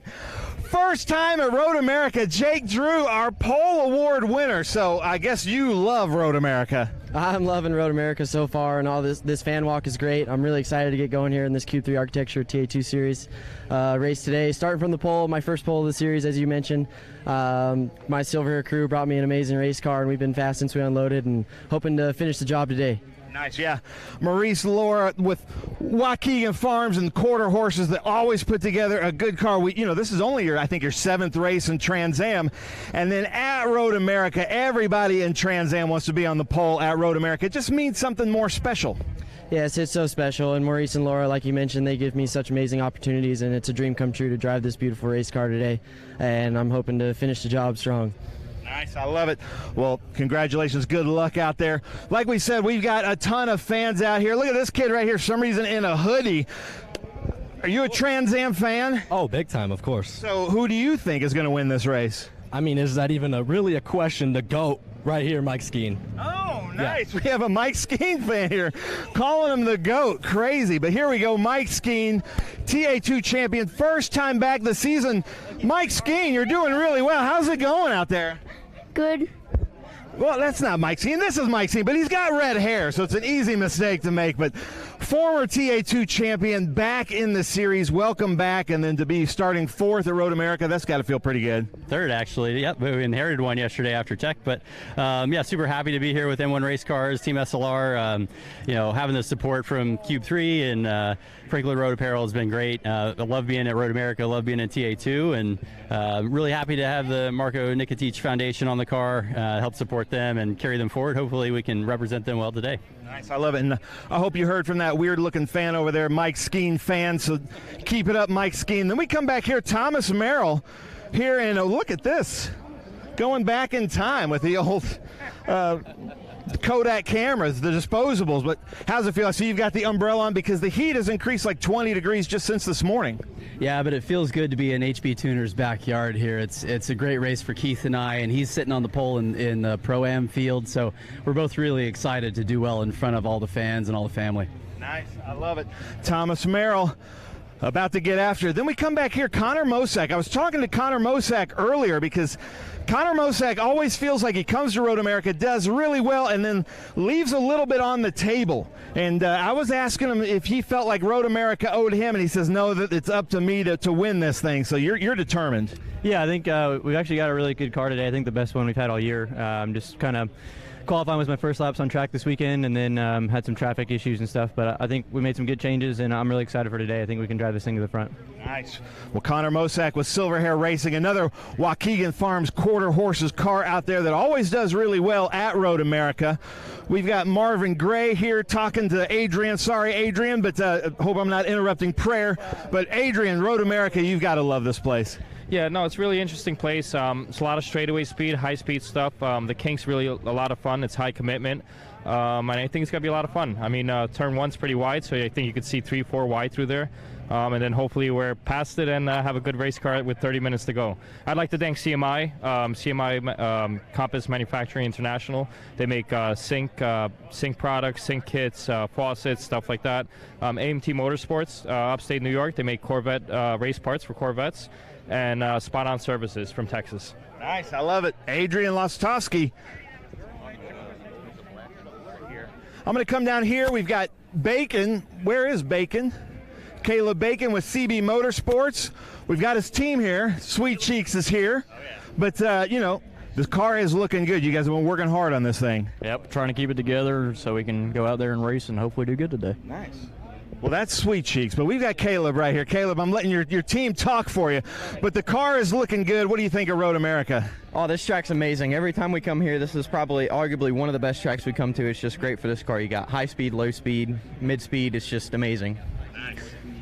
first time at Road America, Jake Drew, our pole award winner. So I guess you love Road America. I'm loving Road America so far, and all this fan walk is great. I'm really excited to get going here in this Cube 3 Architecture TA2 Series race today. Starting from the pole, my first pole of the series, as you mentioned. My Silver Hair crew brought me an amazing race car, and we've been fast since we unloaded, and hoping to finish the job today. Nice, yeah. Maurice Laura with Waukegan Farms and Quarter Horses that always put together a good car. This is only I think your 7th race in Trans Am. And then at Road America, everybody in Trans Am wants to be on the pole at Road America. It just means something more special. Yes, it's so special. And Maurice and Laura, like you mentioned, they give me such amazing opportunities, and it's a dream come true to drive this beautiful race car today. And I'm hoping to finish the job strong. Nice, I love it. Well, congratulations, good luck out there. Like we said, we've got a ton of fans out here. Look at this kid right here, for some reason in a hoodie. Are you a Trans Am fan? Oh, big time, of course. So who do you think is going to win this race? I mean, is that even really a question? The GOAT right here, Mike Skeen. Oh, nice. Yeah. We have a Mike Skeen fan here calling him the GOAT. Crazy. But here we go, Mike Skeen, TA2 champion, first time back this season. Mike Skeen, you're doing really well. How's it going out there? Good. Well, that's not Mike Skeen. This is Mike Skeen, but he's got red hair, so it's an easy mistake to make. But former TA2 champion back in the series. Welcome back, and then to be starting 4th at Road America, that's got to feel pretty good. 3rd, actually. Yep, we inherited one yesterday after Tech, but yeah, super happy to be here with M1 Race Cars, Team SLR. Having the support from Cube 3 and Franklin Road Apparel has been great. I love being at Road America, love being at TA2, and really happy to have the Marko Nikitich Foundation on the car, help support them and carry them forward. Hopefully we can represent them well today. Nice, I love it, and I hope you heard from that weird-looking fan over there, Mike Skeen fan, so keep it up, Mike Skeen. Then we come back here, Thomas Merrill here, and look at this, going back in time with the old Kodak cameras, the disposables. But how's it feel? I see you've got the umbrella on because the heat has increased like 20 degrees just since this morning. Yeah, but it feels good to be in HB Tuner's backyard here. It's a great race for Keith and I, and he's sitting on the pole in the Pro-Am field, so we're both really excited to do well in front of all the fans and all the family. Nice, I love it. Thomas Merrill about to get after it. Then we come back here, Connor Mosak. I was talking to Connor Mosak earlier because Connor Mosak always feels like he comes to Road America, does really well, and then leaves a little bit on the table. And I was asking him if he felt like Road America owed him, and he says, no, that it's up to me to win this thing. So you're determined. Yeah, I think we've actually got a really good car today. I think the best one we've had all year. Just kind of qualifying was my first laps on track this weekend, and then had some traffic issues and stuff, but I think we made some good changes, and I'm really excited for today. I think we can drive this thing to the front. Nice. Well, Connor Mosak with Silver Hair Racing, another Waukegan Farms Quarter Horses car out there that always does really well at Road America. We've got Marvin Gray here talking to Adrian. Sorry, Adrian, but hope I'm not interrupting prayer. But Adrian, Road America, you've got to love this place. Yeah, no, it's a really interesting place. It's a lot of straightaway speed, high-speed stuff. The kink's really a lot of fun. It's high commitment, and I think it's going to be a lot of fun. I mean, turn 1's pretty wide, so I think you could see 3, 4 wide through there. And then hopefully we're past it and have a good race car with 30 minutes to go. I'd like to thank CMI, Compass Manufacturing International. They make sink products, sink kits, faucets, stuff like that. AMT Motorsports, upstate New York, they make Corvette race parts for Corvettes. And Spot On Services from Texas. Nice, I love it. Adrian Lostowski. I'm going to come down here. We've got Bacon. Where is Bacon? Caleb Bacon with CB Motorsports. We've got his team here. Sweet Cheeks is here. Oh, yeah. But, this car is looking good. You guys have been working hard on this thing. Yep, trying to keep it together so we can go out there and race and hopefully do good today. Nice. Well, that's Sweet Cheeks, but we've got Caleb right here. Caleb, I'm letting your team talk for you, but the car is looking good. What do you think of Road America? Oh, this track's amazing. Every time we come here, this is probably arguably one of the best tracks we come to. It's just great for this car. You got high speed, low speed, mid speed. It's just amazing. Nice.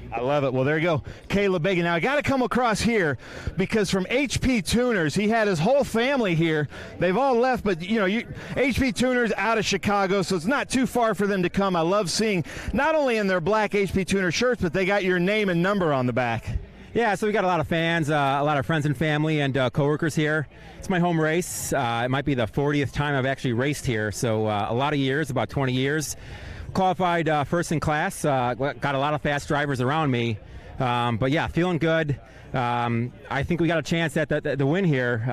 I love it. Well, there you go, Caleb Bacon. Now, I got to come across here because from HP Tuners, he had his whole family here. They've all left, but, HP Tuners out of Chicago, so it's not too far for them to come. I love seeing not only in their black HP Tuner shirts, but they got your name and number on the back. Yeah, so we got a lot of fans, a lot of friends and family and coworkers here. It's my home race. It might be the 40th time I've actually raced here, so a lot of years, about 20 years. Qualified first in class, got a lot of fast drivers around me, but yeah, feeling good. I think we got a chance at the win here.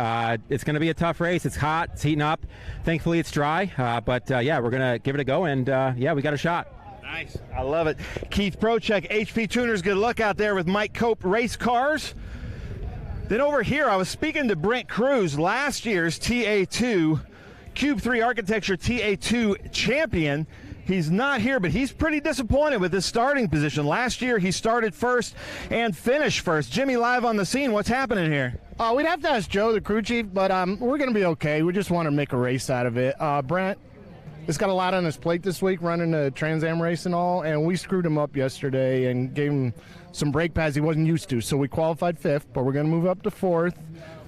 It's going to be a tough race. It's hot, it's heating up. Thankfully it's dry, but yeah, we're going to give it a go, and yeah, we got a shot. Nice. I love it. Keith Prochek, HP Tuners, good luck out there with Mike Cope Race Cars. Then over here, I was speaking to Brent Cruz, last year's TA2 Cube 3 Architecture TA2 champion. He's not here, but he's pretty disappointed with his starting position. Last year, he started first and finished first. Jimmy, live on the scene, what's happening here? We'd have to ask Joe, the crew chief, but we're going to be okay. We just want to make a race out of it. Brent has got a lot on his plate this week, running the Trans Am race and all, and we screwed him up yesterday and gave him some brake pads he wasn't used to. So we qualified 5th, but we're going to move up to 4th.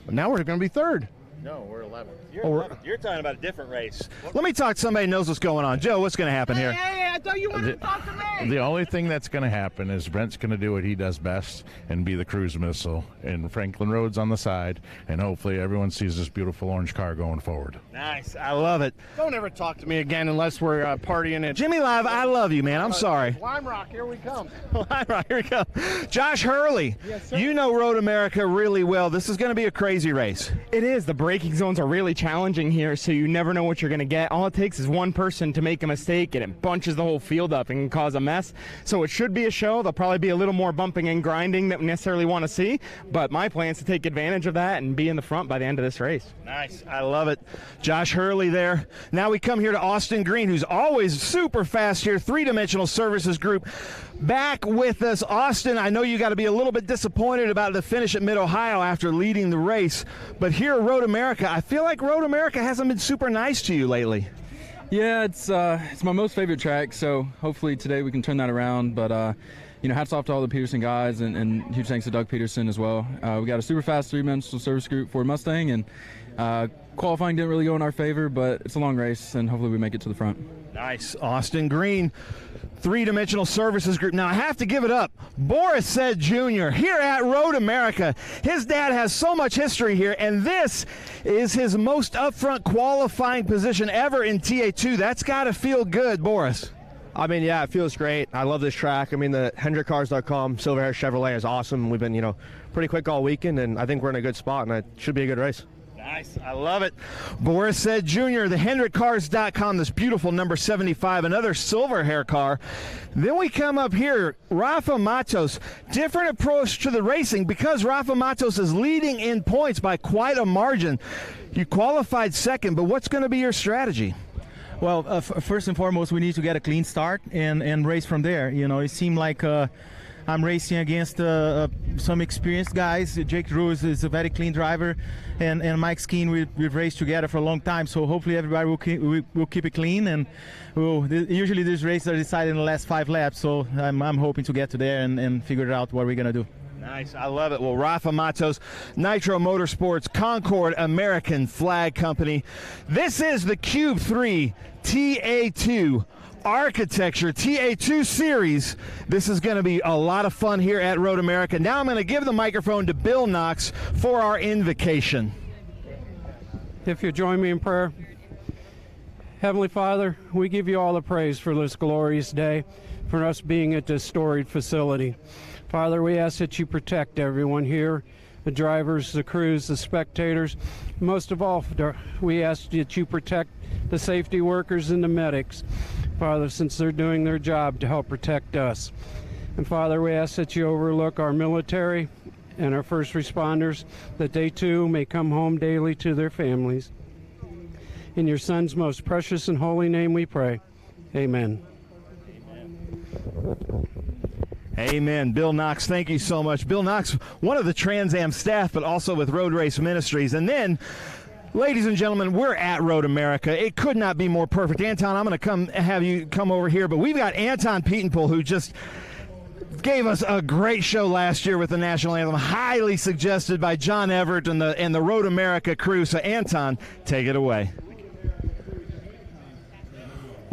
But now we're going to be 3rd. No, we're 11th. You're 11th. You're talking about a different race. Let me talk to somebody who knows what's going on. Joe, what's going to happen here? Hey, I thought you wanted to talk to me. The only thing that's going to happen is Brent's going to do what he does best and be the cruise missile, and Franklin Road's on the side, and hopefully everyone sees this beautiful orange car going forward. Nice. I love it. Don't ever talk to me again unless we're partying it. Jimmy Live, I love you, man. I'm sorry. Lime Rock, here we come. Lime Rock, here we come. Josh Hurley, yes, sir. You know Road America really well. This is going to be a crazy race. It is. The braking zones are really challenging here, so you never know what you're going to get. All it takes is one person to make a mistake, and it bunches the whole field up and can cause a mess. So it should be a show. There'll probably be a little more bumping and grinding that we necessarily want to see, but my plan is to take advantage of that and be in the front by the end of this race. Nice. I love it. Josh Hurley there. Now we come here to Austin Green, who's always super fast here, Three-Dimensional Services Group. Back with us. Austin, I know you got to be a little bit disappointed about the finish at Mid-Ohio after leading the race, but here at Road America, I feel like Road America hasn't been super nice to you lately. Yeah, it's my most favorite track, so hopefully today we can turn that around. But you know, hats off to all the Peterson guys, and huge thanks to Doug Peterson as well. We got a super fast Three-Dimensional Service Group Ford Mustang, and qualifying didn't really go in our favor, but it's a long race, and hopefully we make it to the front. Nice. Austin Green, Three-Dimensional Services Group. Now I have to give it up. Boris Said Jr. here at Road America. His dad has so much history here, and this is his most upfront qualifying position ever in TA2. That's got to feel good, Boris. I mean, yeah, it feels great. I love this track. I mean, the HendrickCars.com Silver Hair Chevrolet is awesome. We've been, pretty quick all weekend, and I think we're in a good spot, and it should be a good race. Nice. I love it. Boris Said Jr., the HendrickCars.com, this beautiful number 75, another silver hair car. Then we come up here, Rafa Matos. Different approach to the racing because Rafa Matos is leading in points by quite a margin. You qualified second, but what's going to be your strategy? Well, first and foremost, we need to get a clean start and race from there. It seemed like I'm racing against some experienced guys. Jake Drew is a very clean driver, and Mike Skeen, we've raced together for a long time, so hopefully everybody will keep it clean, and usually these races are decided in the last 5 laps, so I'm hoping to get to there and figure out what we're going to do. Nice. I love it. Well, Rafa Matos, Nitro Motorsports, Concord American Flag Company. This is the Cube 3 TA2 Architecture TA2 Series. This is going to be a lot of fun here at Road America. Now I'm going to give the microphone to Bill Knox for our invocation. If you join me in prayer. Heavenly Father, we give you all the praise for this glorious day, for us being at this storied facility. Father, we ask that you protect everyone here, the drivers, the crews, the spectators. Most of all, we ask that you protect the safety workers and the medics, Father, since they're doing their job to help protect us. And Father, we ask that you overlook our military and our first responders, that they too may come home daily to their families. In your Son's most precious and holy name we pray. Amen. Amen. Bill Knox, thank you so much. Bill Knox, one of the Trans Am staff, but also with Road Race Ministries. And then, ladies and gentlemen, we're at Road America. It could not be more perfect. Anton, I'm going to have you come over here, but we've got Anton Pietenpool, who just gave us a great show last year with the National Anthem, highly suggested by John Everett and the Road America crew. So, Anton, take it away.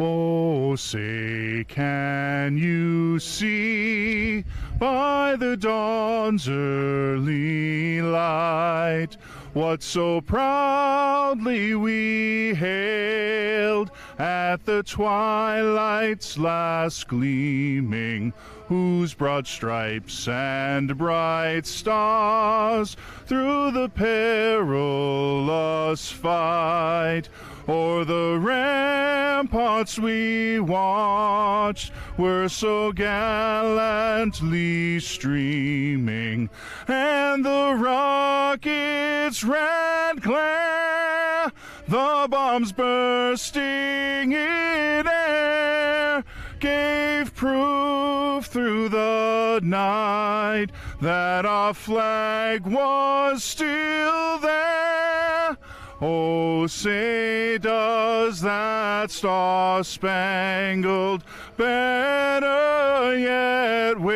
Oh, say, can you see by the dawn's early light. What so proudly we hailed at the twilight's last gleaming, whose broad stripes and bright stars through the perilous fight o'er the ramparts we watched were so gallantly streaming, and the rockets' red glare, the bombs bursting in air, gave proof through the night that our flag was still there. Oh, say does that star-spangled banner yet wave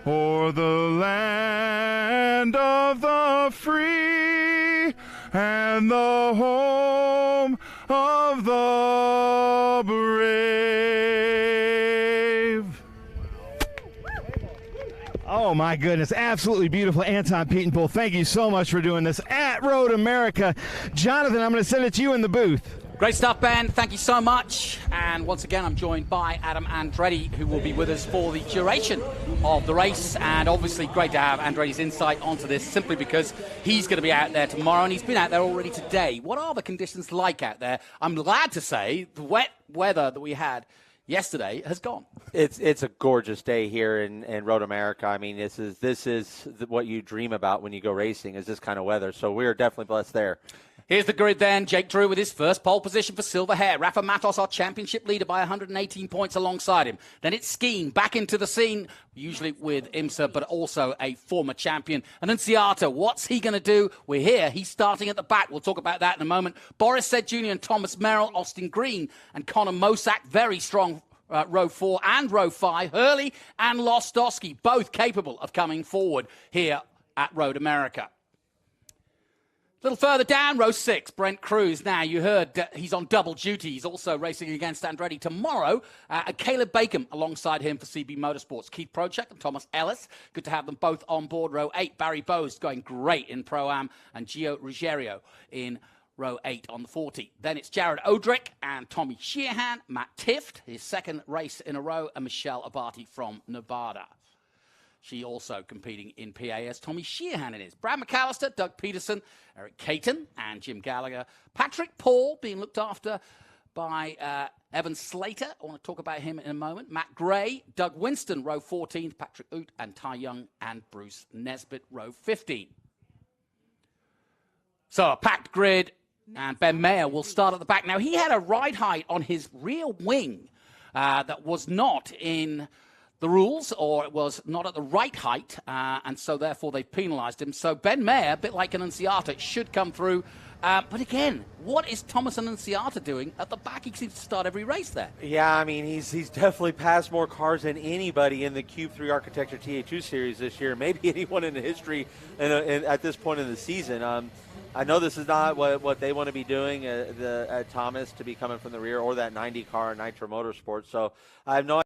o'er the land of the free and the home of the brave. Oh my goodness, absolutely beautiful. Anton Pietenpool, thank you so much for doing this at Road America. Jonathan, I'm going to send it to you in the booth. Great stuff, Ben. Thank you so much. And once again, I'm joined by Adam Andretti, who will be with us for the duration of the race. And obviously, great to have Andretti's insight onto this, simply because he's going to be out there tomorrow, and he's been out there already today. What are the conditions like out there? I'm glad to say the wet weather that we had yesterday has gone. It's a gorgeous day here in Road America. I mean, this is what you dream about when you go racing, is this kind of weather. So we're definitely blessed there. Here's the grid then. Jake Drew with his first pole position for Silver Hair. Rafa Matos, our championship leader, by 118 points alongside him. Then it's Skeen back into the scene, usually with IMSA, but also a former champion. Annunziata, what's he going to do? We're here. He's starting at the back. We'll talk about that in a moment. Boris Said Jr. and Thomas Merrill, Austin Green and Connor Mosak, very strong row 4 and row 5. Hurley and Lostowski, both capable of coming forward here at Road America. A little further down, row 6, Brent Cruz. Now, you heard he's on double duty. He's also racing against Andretti tomorrow. And Caleb Bacon alongside him for CB Motorsports. Keith Project and Thomas Ellis. Good to have them both on board. Row 8, Barry Bowes going great in Pro-Am. And Gio Ruggiero in row 8 on the 40. Then it's Jared Odrick and Tommy Sheehan. Matt Tift, his second race in a row. And Michelle Abati from Nevada. She also competing in PA as Tommy Sheehan it is. Brad McAllister, Doug Peterson, Eric Caton, and Jim Gallagher. Patrick Paul being looked after by Evan Slater. I want to talk about him in a moment. Matt Gray, Doug Winston, row 14, Patrick Oot, and Ty Young and Bruce Nesbitt, row 15. So a packed grid, and Ben Mayer will start at the back. Now, he had a ride height on his rear wing that was not in the rules, or it was not at the right height, and so therefore they penalised him. So Ben Mayer, a bit like Annunziata, should come through. But again, what is Thomas Annunziata doing at the back? He seems to start every race there. Yeah, I mean, he's definitely passed more cars than anybody in the Cube 3 Architecture TA2 series this year, maybe anyone in the history at this point in the season. I know this is not what they want to be doing at Thomas, to be coming from the rear, or that 90 car Nitro Motorsports. So I have no idea.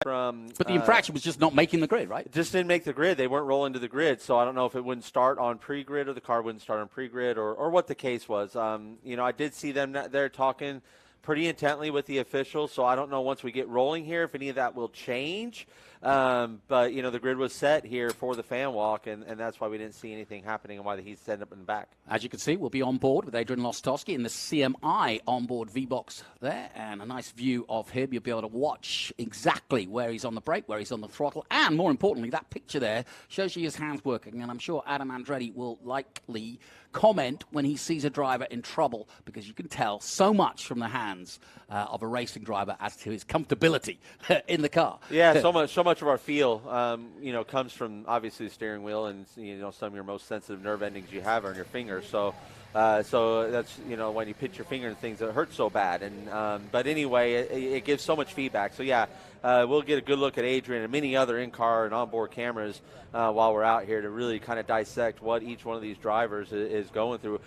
But the infraction was just not making the grid, right? It just didn't make the grid. They weren't rolling to the grid, so I don't know if it wouldn't start on pre-grid, or the car wouldn't start on pre-grid, or what the case was. I did see them there talking pretty intently with the officials, so I don't know once we get rolling here if any of that will change. But, the grid was set here for the fan walk, and that's why we didn't see anything happening, and why he's set up in the back. As you can see, we'll be on board with Adrian Lostowski in the CMI onboard V-Box there, and a nice view of him. You'll be able to watch exactly where he's on the brake, where he's on the throttle, and more importantly, that picture there shows you his hands working, and I'm sure Adam Andretti will likely comment when he sees a driver in trouble, because you can tell so much from the hands of a racing driver as to his comfortability in the car. Yeah, so much of our feel, comes from obviously the steering wheel, and some of your most sensitive nerve endings you have are in your fingers. So that's when you pinch your finger and things that hurt so bad. And but anyway, it gives so much feedback. So yeah, we'll get a good look at Adrian and many other in-car and onboard cameras while we're out here to really kind of dissect what each one of these drivers is going through.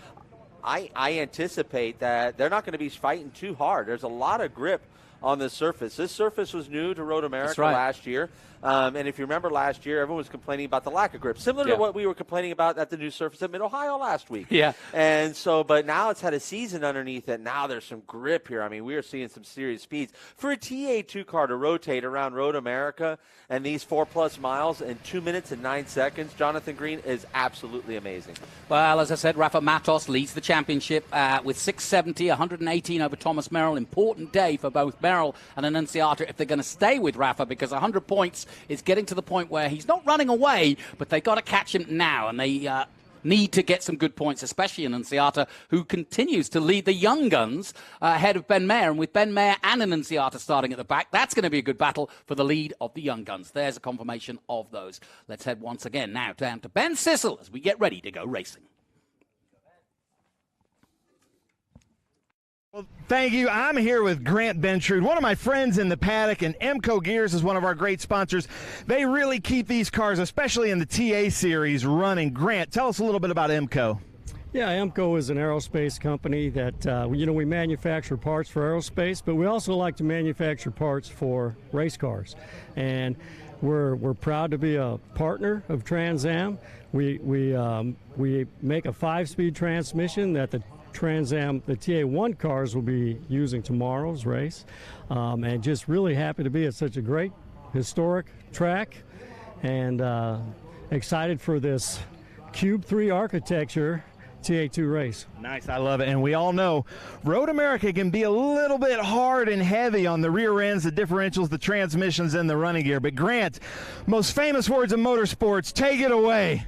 I anticipate that they're not going to be fighting too hard. There's a lot of grip on this surface. This surface was new to Road America right. last year. And if you remember last year, everyone was complaining about the lack of grip, similar to what we were complaining about at the new surface at Mid-Ohio last week. Yeah. And so, but now it's had a season underneath it. Now there's some grip here. I mean, we are seeing some serious speeds. For a TA2 car to rotate around Road America and these 4+ miles in 2 minutes and 9 seconds, Jonathan Green, is absolutely amazing. Well, as I said, Rafa Matos leads the championship with 670, 118 over Thomas Merrill. Important day for both Merrill and Annunziata if they're going to stay with Rafa, because 100 points is getting to the point where he's not running away, but they got to catch him now, and they need to get some good points, especially Annunziata, who continues to lead the young guns ahead of Ben Mayer. And with Ben Mayer and Annunziata starting at the back, that's going to be a good battle for the lead of the young guns. There's a confirmation of those. Let's head once again now down to Ben Sissel as we get ready to go racing. Well, thank you. I'm here with Grant Bentrude, one of my friends in the paddock, and Emco Gears is one of our great sponsors. They really keep these cars, especially in the TA series, running. Grant, tell us a little bit about Emco. Yeah, Emco is an aerospace company that, we manufacture parts for aerospace, but we also like to manufacture parts for race cars. And we're proud to be a partner of Trans Am. We make a 5-speed transmission that the Trans Am, the TA1 cars will be using tomorrow's race, and just really happy to be at such a great historic track, and excited for this Cube 3 architecture TA2 race. Nice, I love it. And we all know Road America can be a little bit hard and heavy on the rear ends, the differentials, the transmissions, and the running gear. But Grant, most famous words of motorsports, take it away.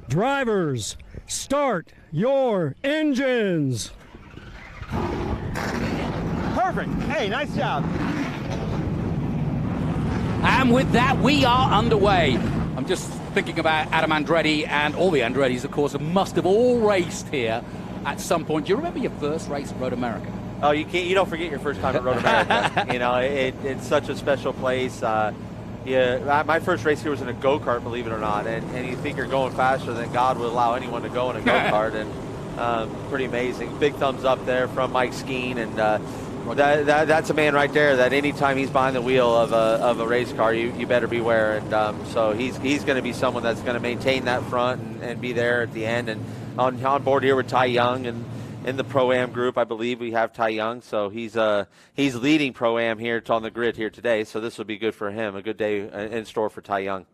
Drivers, start your engines. Perfect. Hey, nice job. And with that, we are underway. I'm just thinking about Adam Andretti, and all the Andrettis, of course, must have all raced here at some point. Do you remember your first race at Road America? Oh, you don't forget your first time at Road America. It's such a special place. My first race here was in a go-kart, believe it or not, and you think you're going faster than God would allow anyone to go in a go-kart, and pretty amazing. Big thumbs up there from Mike Skeen, and that's a man right there that anytime he's behind the wheel of a race car, you better beware. And so he's going to be someone that's going to maintain that front and be there at the end. And on board here with Ty Young, and in the Pro-Am group, I believe we have Ty Young, so he's leading Pro-Am here on the grid here today, so this will be good for him, a good day in store for Ty Young.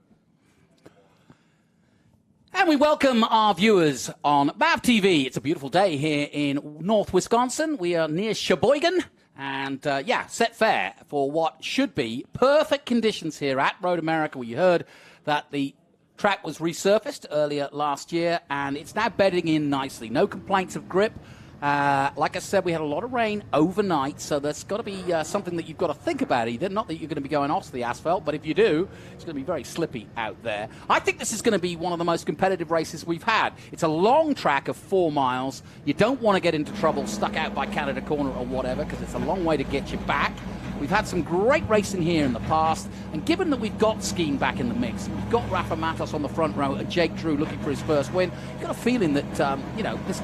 And we welcome our viewers on BAV TV. It's a beautiful day here in North Wisconsin. We are near Sheboygan, and set fair for what should be perfect conditions here at Road America. We heard that the track was resurfaced earlier last year, and it's now bedding in nicely. No complaints of grip. Like I said, we had a lot of rain overnight, so there's got to be something that you've got to think about either. Not that you're going to be going off the asphalt, but if you do, it's going to be very slippy out there. I think this is going to be one of the most competitive races we've had. It's a long track of 4 miles. You don't want to get into trouble stuck out by Canada Corner or whatever, because it's a long way to get you back. We've had some great racing here in the past, and given that we've got Skeen back in the mix, we've got Rafa Matos on the front row and Jake Drew looking for his first win, you've got a feeling that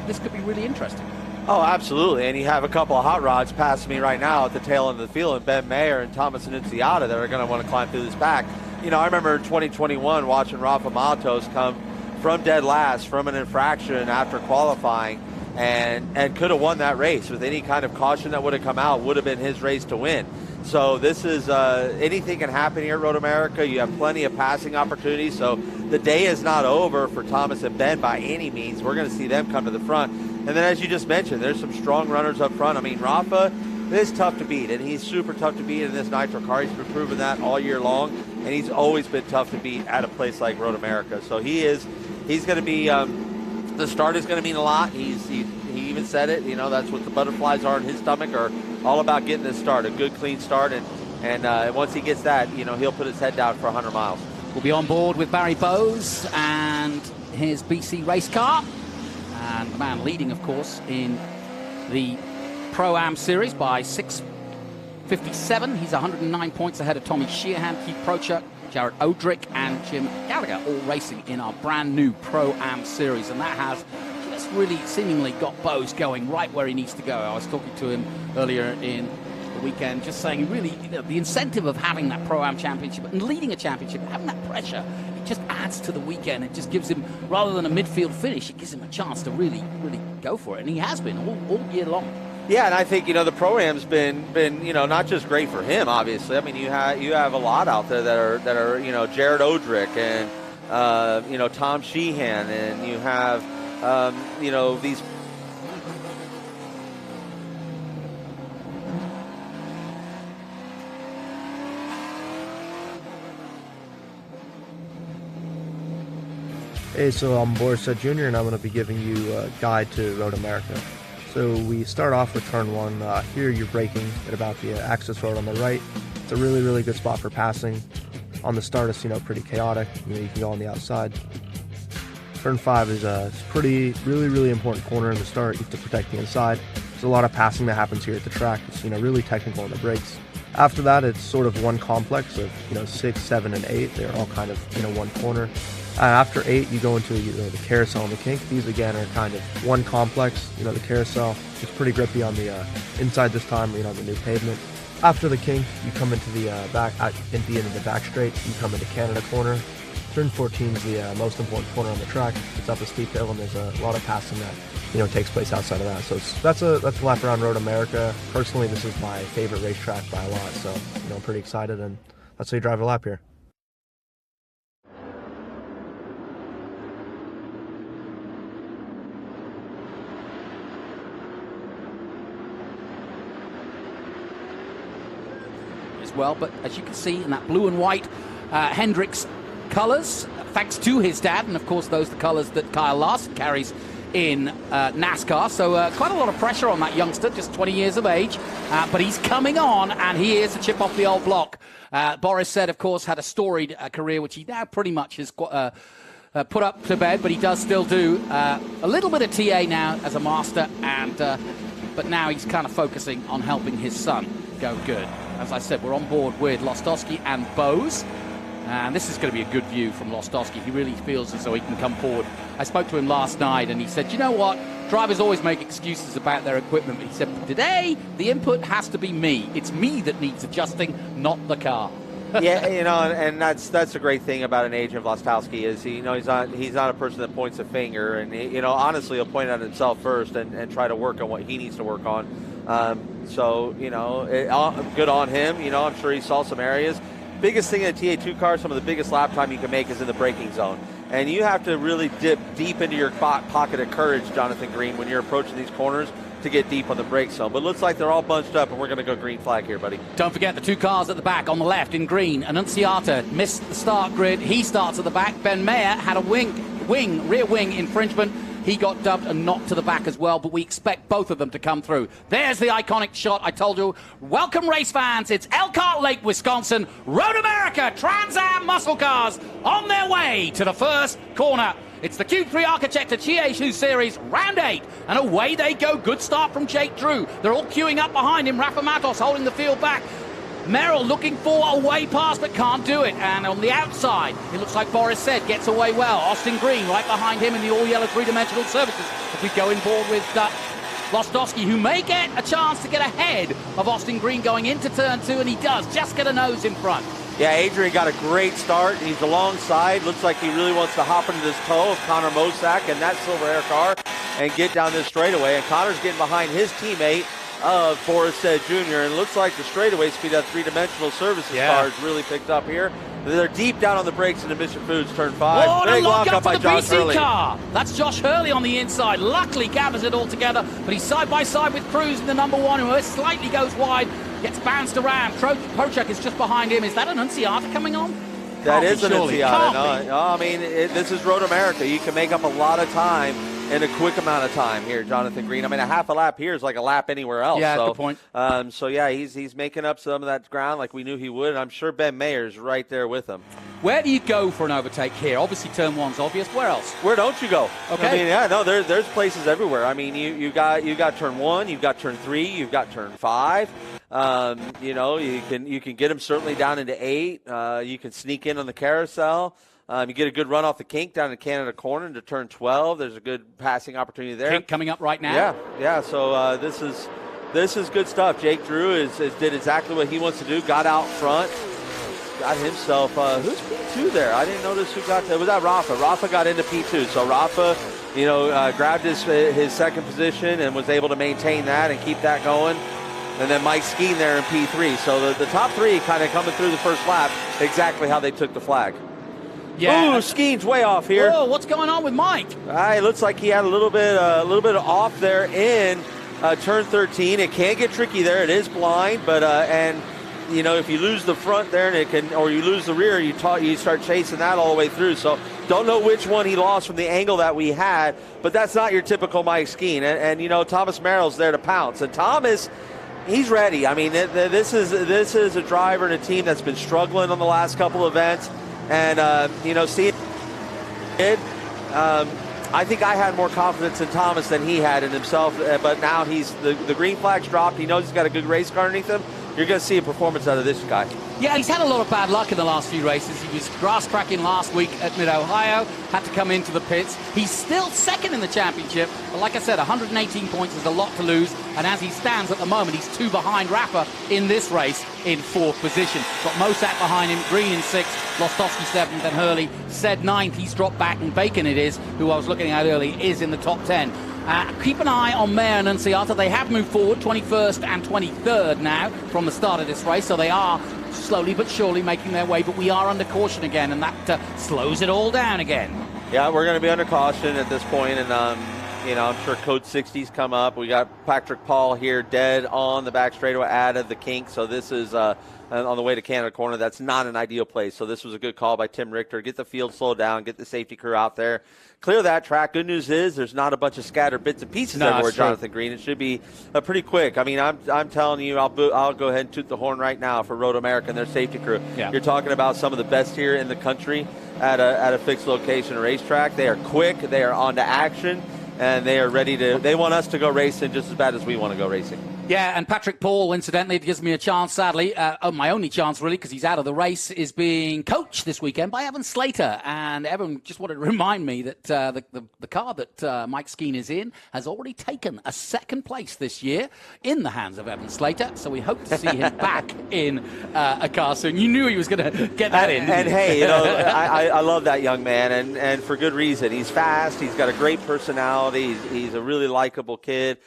this could be really interesting. Oh, absolutely, and you have a couple of hot rods passing me right now at the tail end of the field, and Ben Mayer and Thomas Annunziata that are going to want to climb through this pack. I remember in 2021 watching Rafa Matos come from dead last from an infraction after qualifying, and could have won that race with any kind of caution that would have come out, would have been his race to win. So this is anything can happen here at Road America. You have plenty of passing opportunities, so the day is not over for Thomas and Ben by any means. We're going to see them come to the front. And then, as you just mentioned, there's some strong runners up front. I mean, Rafa is tough to beat, and he's super tough to beat in this Nitro car. He's been proving that all year long, and he's always been tough to beat at a place like Road America. So he's going to be the start is going to mean a lot. He even said it. That's what the butterflies are in his stomach, are all about getting this start, a good, clean start, and once he gets that, he'll put his head down for 100 miles. We'll be on board with Barry Bowes and his BC race car. And the man leading, of course, in the Pro-Am Series by 6:57. He's 109 points ahead of Tommy Sheehan, Keith Prochuk, Jared Odrick, and Jim Gallagher, all racing in our brand new Pro-Am Series. And that has just really seemingly got Bowes going right where he needs to go. I was talking to him earlier in the weekend, just saying really, the incentive of having that Pro-Am championship and leading a championship, having that pressure, it just adds to the weekend. It just gives him, rather than a midfield finish, it gives him a chance to really go for it, and he has been all year long. Yeah, and I think, the Pro-Am's been not just great for him, obviously. I mean, you have a lot out there that are Jared Odrick and Tom Sheehan, and you have these. Hey, so I'm Boris Jr. and I'm going to be giving you a guide to Road America. So we start off with turn 1. Here you're braking at about the access road on the right. It's a really good spot for passing. On the start it's pretty chaotic. You can go on the outside. Turn 5 is a really important corner in the start. You have to protect the inside. There's a lot of passing that happens here at the track. It's really technical on the brakes. After that it's sort of one complex of 6, 7, and 8. They're all kind of one corner. After 8, you go into the carousel and the kink. These again are kind of one complex. The carousel, it's pretty grippy on the inside this time. The new pavement. After the kink, you come into the back at the end of the back straight. You come into Canada corner. Turn 14 is the most important corner on the track. It's up a steep hill, and there's a lot of passing that takes place outside of that. So that's a lap around Road America. Personally, this is my favorite racetrack by a lot. So I'm pretty excited, and that's how you drive a lap here. Well, but as you can see in that blue and white Hendricks colours, thanks to his dad, and of course those are the colours that Kyle Larson carries in NASCAR. So quite a lot of pressure on that youngster, just 20 years of age, but he's coming on, and he is a chip off the old block. Boris said, of course, had a storied career, which he now pretty much has put up to bed, but he does still do a little bit of TA now as a master, and but now he's kind of focusing on helping his son go good. As I said, we're on board with Lostowski and Bose, and this is going to be a good view from Lostowski. He really feels as though he can come forward. I spoke to him last night, and he said, you know what, drivers always make excuses about their equipment, but he said, today the input has to be me. It's me that needs adjusting, not the car. Yeah, and that's a great thing about an agent of Lostowski is he's not a person that points a finger, and honestly he'll point at himself first and try to work on what he needs to work on. So good on him. I'm sure he saw some areas. Biggest thing in a TA2 car, some of the biggest lap time you can make is in the braking zone, and you have to really dip deep into your pocket of courage, Jonathan Green, when you're approaching these corners, to get deep on the brake zone. But it looks like they're all bunched up, and we're going to go green flag here, buddy. Don't forget the two cars at the back on the left in green. Annunziata missed the start grid. He starts at the back. Ben Mayer had a rear wing infringement. He got dubbed and knocked to the back as well, but we expect both of them to come through. There's the iconic shot I told you. Welcome, race fans. It's Elkhart Lake, Wisconsin. Road America Trans Am muscle cars on their way to the first corner. It's the Q3 Architecture TA2 Series, round 8, and away they go. Good start from Jake Drew. They're all queuing up behind him. Rafa Matos holding the field back. Merrill looking for a way past, but can't do it. And on the outside, it looks like Boris said, gets away well. Austin Green right behind him in the all-yellow three-dimensional services. If we go in board with Lostowski, who may get a chance to get ahead of Austin Green going into turn 2, and he does just get a nose in front. Yeah, Adrian got a great start. He's alongside. Looks like he really wants to hop into this toe of Connor Mosack and that Silver Air car and get down this straightaway. And Connor's getting behind his teammate of Boris Said Jr. And it looks like the straightaway speed of three-dimensional services car is really picked up here. They're deep down on the brakes into Mission Foods, turn 5. Oh, big lock up by for the Josh BC Hurley. car. That's Josh Hurley on the inside. Luckily gathers it all together, but he's side by side with Cruz in the number 1, who slightly goes wide, gets bounced around. Prochek is just behind him. Is that Annunziata coming on? That is an Annunziata. No, I mean, this is Road America. You can make up a lot of time in a quick amount of time here, Jonathan Green. I mean, a half a lap here is like a lap anywhere else. Yeah, so, good point. So yeah, he's making up some of that ground like we knew he would, and I'm sure Ben Mayer's right there with him. Where do you go for an overtake here? Obviously, turn 1's obvious. Where else? Where don't you go? Okay. I mean, yeah, no, there's places everywhere. I mean, you got turn 1, you've got turn 3, you've got turn 5. You can get him certainly down into 8. You can sneak in on the carousel. You get a good run off the kink down in Canada corner into turn 12. There's a good passing opportunity there. Kink coming up right now. Yeah. So this is This is good stuff. Jake Drew did exactly what he wants to do. Got out front. Got himself, who's P2 there? I didn't notice who got there. Was that Rafa? Rafa got into P2. So Rafa, grabbed his second position and was able to maintain that and keep that going. And then Mike Skeen there in P3. So the top three kind of coming through the first lap exactly how they took the flag. Yeah. Ooh, Skeen's way off here. Whoa, what's going on with Mike? It looks like he had a little bit off there in turn 13. It can get tricky there. It is blind, but if you lose the front there or you lose the rear, you start chasing that all the way through. So don't know which one he lost from the angle that we had, but that's not your typical Mike Skeen. And Thomas Merrill's there to pounce. And Thomas, he's ready. I mean, this is a driver and a team that's been struggling on the last couple events. And, seeing it, I think I had more confidence in Thomas than he had in himself. But now the green flag's dropped. He knows he's got a good race car underneath him. You're going to see a performance out of this guy. Yeah, he's had a lot of bad luck in the last few races. He was grass cracking last week at Mid-Ohio, had to come into the pits. He's still second in the championship, but like I said, 118 points is a lot to lose, and as he stands at the moment, he's 2 behind Rafa in this race in 4th position. Got Mosak behind him, Green in 6th, Lostowski 7th, and Hurley said 9th. He's dropped back, and Bacon it is, who I was looking at early, is in the top 10. Keep an eye on Mayer and Nunziata. They have moved forward, 21st and 23rd now from the start of this race, so they are slowly but surely making their way, but we are under caution again, and that slows it all down again. Yeah, we're going to be under caution at this point, and I'm sure Code 60's come up. We got Patrick Paul here dead on the back straightaway out of the kink, so this is on the way to Canada Corner. That's not an ideal place, so this was a good call by Tim Richter. Get the field slowed down, get the safety crew out there, clear that track. Good news is there's not a bunch of scattered bits and pieces everywhere, Jonathan Green. It should be pretty quick. I mean, I'm telling you, I'll go ahead and toot the horn right now for Road America and their safety crew. Yeah. You're talking about some of the best here in the country at a fixed location racetrack. They are quick, they are on to action, and they are ready to. They want us to go racing just as bad as we want to go racing. Yeah, and Patrick Paul, incidentally, it gives me a chance, sadly, my only chance, really, because he's out of the race, is being coached this weekend by Evan Slater. And Evan just wanted to remind me that the car that Mike Skeen is in has already taken a 2nd place this year in the hands of Evan Slater. So we hope to see him back in a car soon. You knew he was going to get that in. And hey, I love that young man, and for good reason. He's fast. He's got a great personality. He's a really likable kid.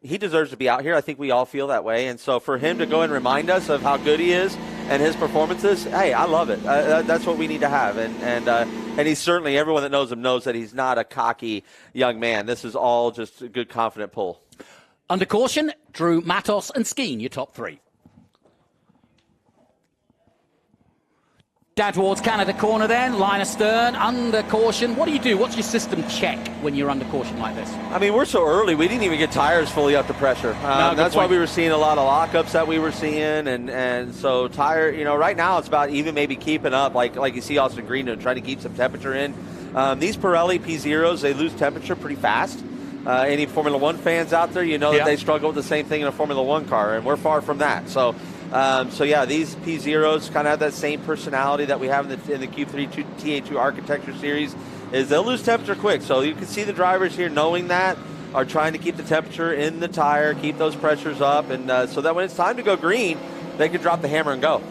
He deserves to be out here. I think we all feel that way. And so for him to go and remind us of how good he is and his performances, hey, I love it. That's what we need to have. And he's certainly, everyone that knows him knows that he's not a cocky young man. This is all just a good, confident pull. Under caution, Drew, Matos, and Skeen, your top 3. Down towards Canada Corner then, line astern, under caution. What do you do? What's your system check when you're under caution like this? I mean, we're so early, we didn't even get tires fully up to pressure. That's why we were seeing a lot of lockups that we were seeing. And so tire, right now it's about even maybe keeping up, like you see Austin Green doing, trying to keep some temperature in. These Pirelli P0s, they lose temperature pretty fast. Any Formula One fans out there, that they struggle with the same thing in a Formula One car, and we're far from that. So these P0s kind of have that same personality that we have in the Q3 TA2 Architecture Series, is they'll lose temperature quick. So you can see the drivers here knowing that are trying to keep the temperature in the tire, keep those pressures up, and so that when it's time to go green, they can drop the hammer and go.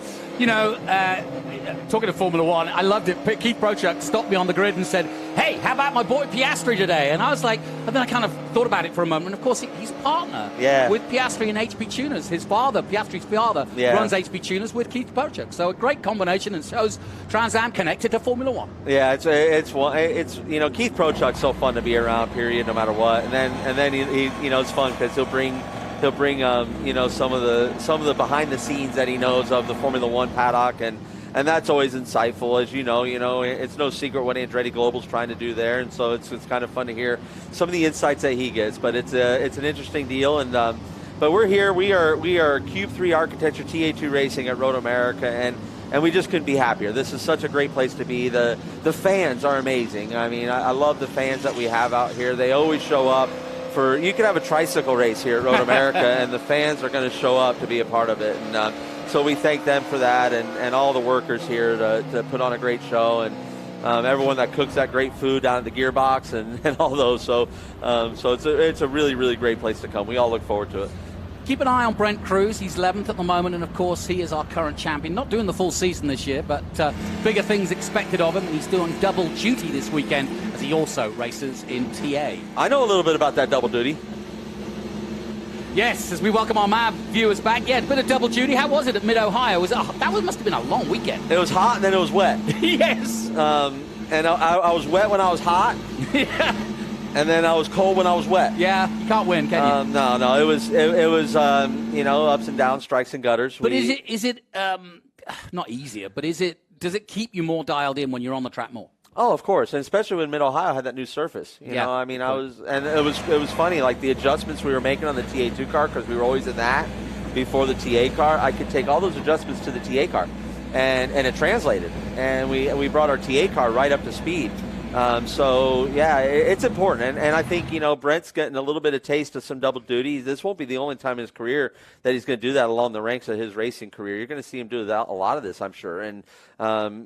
Talking to Formula One, I loved it. Keith Prochuk stopped me on the grid and said, "Hey, how about my boy Piastri today?" And I was like, and then I kind of thought about it for a moment. And of course, he's partner with Piastri and HP Tuners. His father, Piastri's father, runs HP Tuners with Keith Prochuk. So a great combination, and shows Trans Am connected to Formula One. Yeah, it's Keith Prochuk's so fun to be around. Period, no matter what. And then he it's fun because he'll bring some of the behind the scenes that he knows of the Formula One paddock, and that's always insightful. As you know, it's no secret what Andretti Global's trying to do there, and so it's kind of fun to hear some of the insights that he gets. But it's an interesting deal, and but we're here. We are Cube 3 Architecture TA2 Racing at Road America, and we just couldn't be happier. This is such a great place to be. The fans are amazing. I mean, I love the fans that we have out here. They always show up. You could have a tricycle race here at Road America, and the fans are going to show up to be a part of it. And so we thank them for that, and all the workers here to put on a great show, and everyone that cooks that great food down at the Gearbox and all those. So it's a really, really great place to come. We all look forward to it. keep an eye on Brent Cruz. He's 11th at the moment, and of course he is our current champion. Not doing the full season this year, but bigger things expected of him. He's doing double duty this weekend as he also races in TA. I know a little bit about that double duty. Yes, as we welcome our MAV viewers back. Yeah, a bit of double duty. How was it at Mid-Ohio? Must have been a long weekend. It was hot and then it was wet. Yes. And I was wet when I was hot. Yeah. And then I was cold when I was wet. Yeah, you can't win, can you? No. It was ups and downs, strikes and gutters. But is it not easier? But does it keep you more dialed in when you're on the track more? Oh, of course, and especially when Mid-Ohio had that new surface. You know, I mean, it was funny, like the adjustments we were making on the TA2 car, because we were always in that before the TA car. I could take all those adjustments to the TA car, and it translated, and we brought our TA car right up to speed. So yeah, it's important, and I think Brent's getting a little bit of taste of some double duty. This won't be the only time in his career that he's going to do that along the ranks of his racing career. You're going to see him do that, a lot of this, I'm sure. And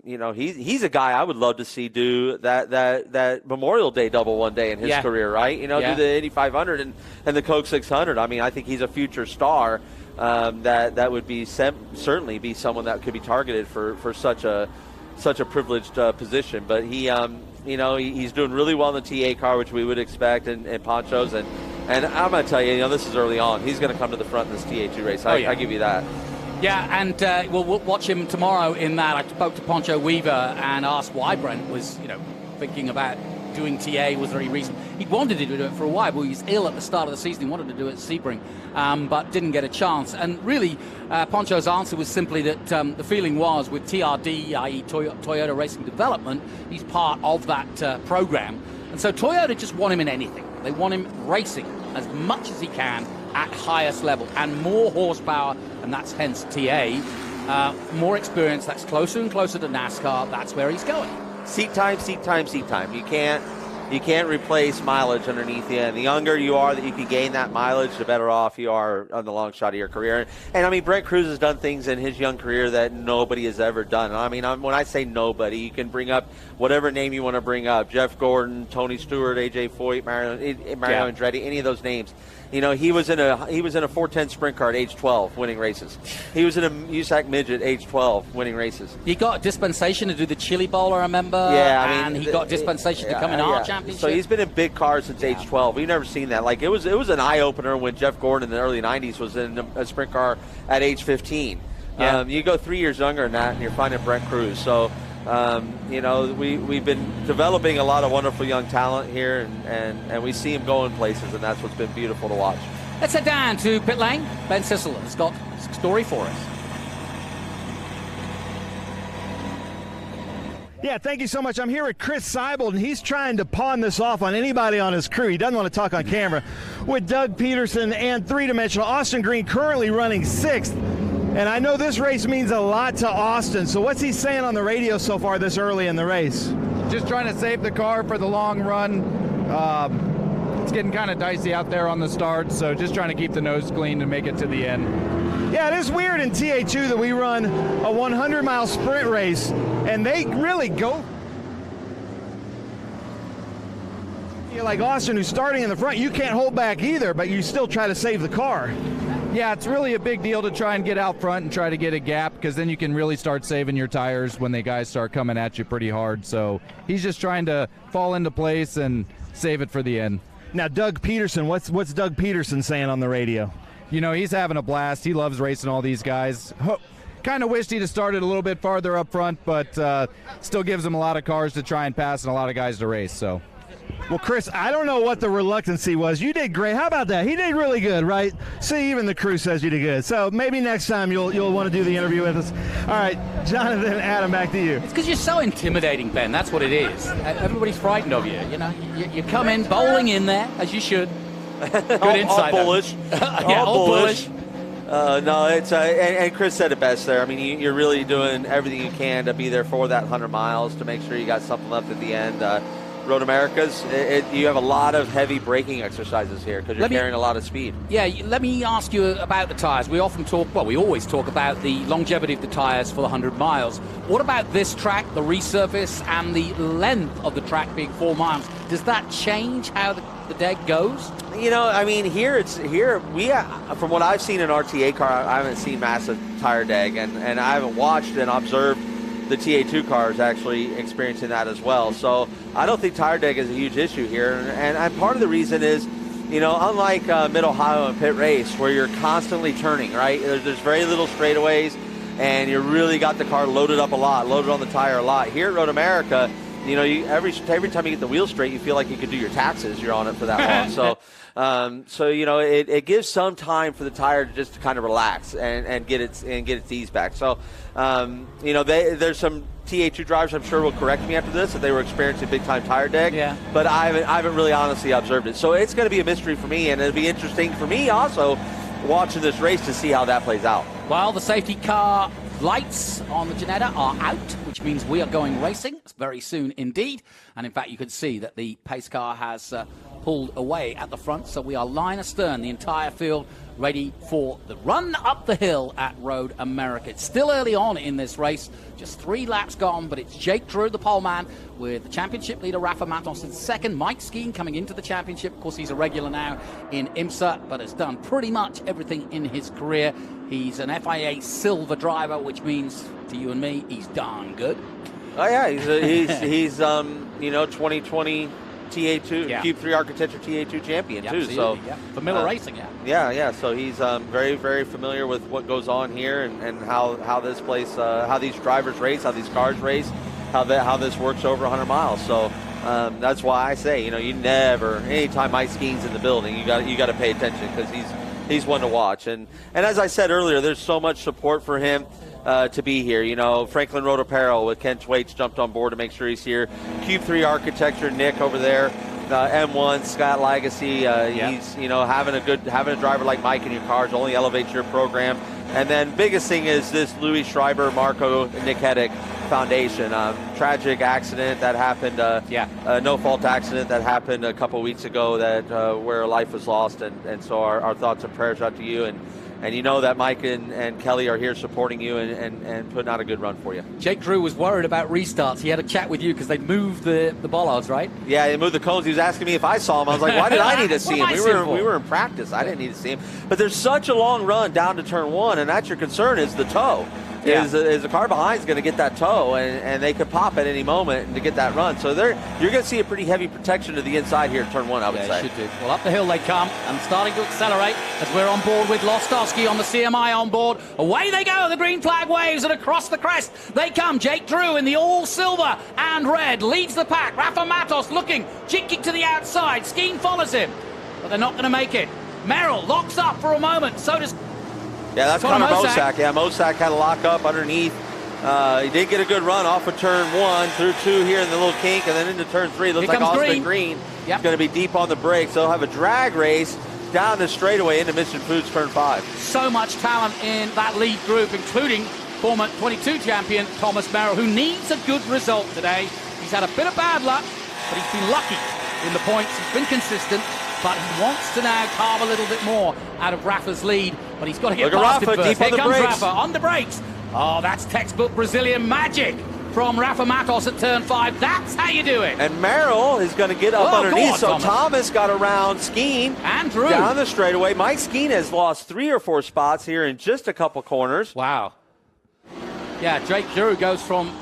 he's a guy I would love to see do that Memorial Day double one day in his career, right? Do the Indy 500 and the Coke 600. I mean, I think he's a future star. That would be certainly be someone that could be targeted for such a privileged position, but he's doing really well in the TA car, which we would expect, and ponchos, and I'm going to tell you, this is early on. He's going to come to the front in this TA2 race. I give you that. Yeah, and we'll watch him tomorrow in that. I spoke to Poncho Weaver and asked why Brent was, thinking about doing TA. Was there any reason? He'd wanted to do it for a while, but he was ill at the start of the season. He wanted to do it at Sebring, but didn't get a chance. And really, Poncho's answer was simply that the feeling was with TRD, i.e. Toyota Racing Development, he's part of that program. And so Toyota just want him in anything. They want him racing as much as he can at highest level and more horsepower, and that's hence TA. More experience, that's closer and closer to NASCAR. That's where he's going. Seat time. You can't replace mileage underneath you. And the younger you are that you can gain that mileage, the better off you are on the long shot of your career. And I mean, Brent Cruz has done things in his young career that nobody has ever done. I mean, when I say nobody, you can bring up whatever name you want to bring up: Jeff Gordon, Tony Stewart, AJ Foyt, Mario Andretti, any of those names. He was in a 410 sprint car at age 12 winning races. He was in a USAC midget at age 12 winning races. He got dispensation to do the Chili Bowl, I remember. Yeah, and he got dispensation to come in our championship. So he's been in big cars since age 12. We've never seen that. Like, it was an eye-opener when Jeff Gordon in the early 90s was in a sprint car at age 15. Yeah. You go 3 years younger than that, and you're finding Brent Cruz. So, we've been developing a lot of wonderful young talent here, and we see him going places, and that's what's been beautiful to watch. Let's head down to pit lane. Ben Sissel has got a story for us. Yeah, thank you so much. I'm here with Chris Seibel, and he's trying to pawn this off on anybody on his crew. He doesn't want to talk on camera. With Doug Peterson and three-dimensional Austin Green currently running 6th. And I know this race means a lot to Austin. So what's he saying on the radio so far this early in the race? Just trying to save the car for the long run. It's getting kind of dicey out there on the start, so just trying to keep the nose clean to make it to the end. Yeah, it is weird in TA2 that we run a 100-mile sprint race, and they really go. Like Austin, who's starting in the front, you can't hold back either, but you still try to save the car. Yeah, it's really a big deal to try and get out front and try to get a gap, because then you can really start saving your tires when the guys start coming at you pretty hard. So he's just trying to fall into place and save it for the end. Now, Doug Peterson, what's Doug Peterson saying on the radio? He's having a blast. He loves racing all these guys. Kind of wished he'd have started a little bit farther up front, but still gives him a lot of cars to try and pass and a lot of guys to race. So. Well, Chris, I don't know what the reluctancy was. You did great. How about that? He did really good, right? See, even the crew says you did good. So maybe next time you'll want to do the interview with us. All right, Jonathan, Adam, back to you. It's because you're so intimidating, Ben. That's what it is. Everybody's frightened of you. You come in bowling in there, as you should. Good insight. All bullish. Yeah, all bullish. No, it's and Chris said it best there. I mean, you're really doing everything you can to be there for that 100 miles to make sure you got something left at the end. Road Americas, you have a lot of heavy braking exercises here because you're carrying a lot of speed. Yeah, let me ask you about the tires. We always talk about the longevity of the tires for the 100 miles. What about this track, the resurface, and the length of the track being 4 miles? Does that change how the the deg goes? You know, I mean, here from what I've seen in RTA car, I haven't seen massive tire deg, and I haven't watched and observed the TA2 cars actually experiencing that as well. So I don't think tire deg is a huge issue here, and part of the reason is, you know, unlike Mid-Ohio and pit race where you're constantly turning, right? There's very little straightaways, and you really got the car loaded up a lot, loaded on the tire a lot. Here at Road America, you know, every time you get the wheel straight, you feel like you could do your taxes. You're on it for that long. So you know, it gives some time for the tire to just kind of relax and get its ease back. So you know, there's some TA2 drivers I'm sure will correct me after this if they were experiencing big time tire deg. Yeah. But I haven't really honestly observed it. So it's going to be a mystery for me, and it'll be interesting for me also watching this race to see how that plays out. Well, the safety car lights on the Ginetta are out, which means we are going racing very soon indeed. And in fact, you can see that the pace car has pulled away at the front, so we are line astern, the entire field ready for the run up the hill at Road America. It's still early on in this race, just 3 laps gone, but it's Jake Drew, the pole man, with the championship leader Rafa Matos in second. Mike Skeen coming into the championship. Of course, he's a regular now in IMSA, but has done pretty much everything in his career. He's an FIA silver driver, which means to you and me, he's darn good. Oh yeah, he's you know, 2020 TA2 Cube 3 Architecture TA2 champion too. So for Miller Racing, yeah. So he's very, very familiar with what goes on here and how this place, how these drivers race, how these cars race, how this works over 100 miles. So that's why I say, you know, you never, anytime Mike Skeen's in the building, you got to pay attention because he's one to watch. And as I said earlier, there's so much support for him to be here. You know, Franklin Road Apparel with Ken Thwaites jumped on board to make sure he's here. Cube 3 Architecture, Nick over there. M1, Scott Legacy. He's, you know, having a driver like Mike in your cars only elevates your program. And then biggest thing is this Louis Schreiber, Marco, Nick Heddick Foundation. Tragic accident that happened, no-fault accident that happened a couple weeks ago that where a life was lost. And so our thoughts and prayers out to you. And you know that Mike and Kelly are here supporting you and putting out a good run for you. Jake Drew was worried about restarts. He had a chat with you because they moved the bollards, right? Yeah, they moved the cones. He was asking me if I saw him. I was like, why did I need to see him? We were in practice. I didn't need to see him. But there's such a long run down to turn 1, and that's your concern is the toe. Is the car behind is going to get that toe, and they could pop at any moment to get that run. So you're going to see a pretty heavy protection to the inside here at turn 1, I would say. Should do. Well, up the hill they come and starting to accelerate as we're on board with Lostowski on the CMI on board. Away they go, the green flag waves, and across the crest they come. Jake Drew in the all silver and red leads the pack. Rafa Matos looking, jinking to the outside. Skeen follows him, but they're not going to make it. Merrill locks up for a moment, so does... Yeah, that's Connor Mosak. Yeah, Mosak had a lock up underneath. He did get a good run off of turn 1, through 2 here in the little kink, and then into turn 3. Looks like Austin Green is going to be deep on the brakes. They'll have a drag race down the straightaway into Mission Foods turn 5. So much talent in that lead group, including former 22 champion Thomas Merrill, who needs a good result today. He's had a bit of bad luck, but he's been lucky in the points. He's been consistent. But he wants to now carve a little bit more out of Rafa's lead. But he's got to get past him first. Here comes Rafa on the brakes. Oh, that's textbook Brazilian magic from Rafa Matos at turn 5. That's how you do it. And Merrill is going to get up underneath. So Thomas got around Skeen. And Drew. Down the straightaway. Mike Skeen has lost 3 or 4 spots here in just a couple corners. Wow. Yeah, Jake Drew goes from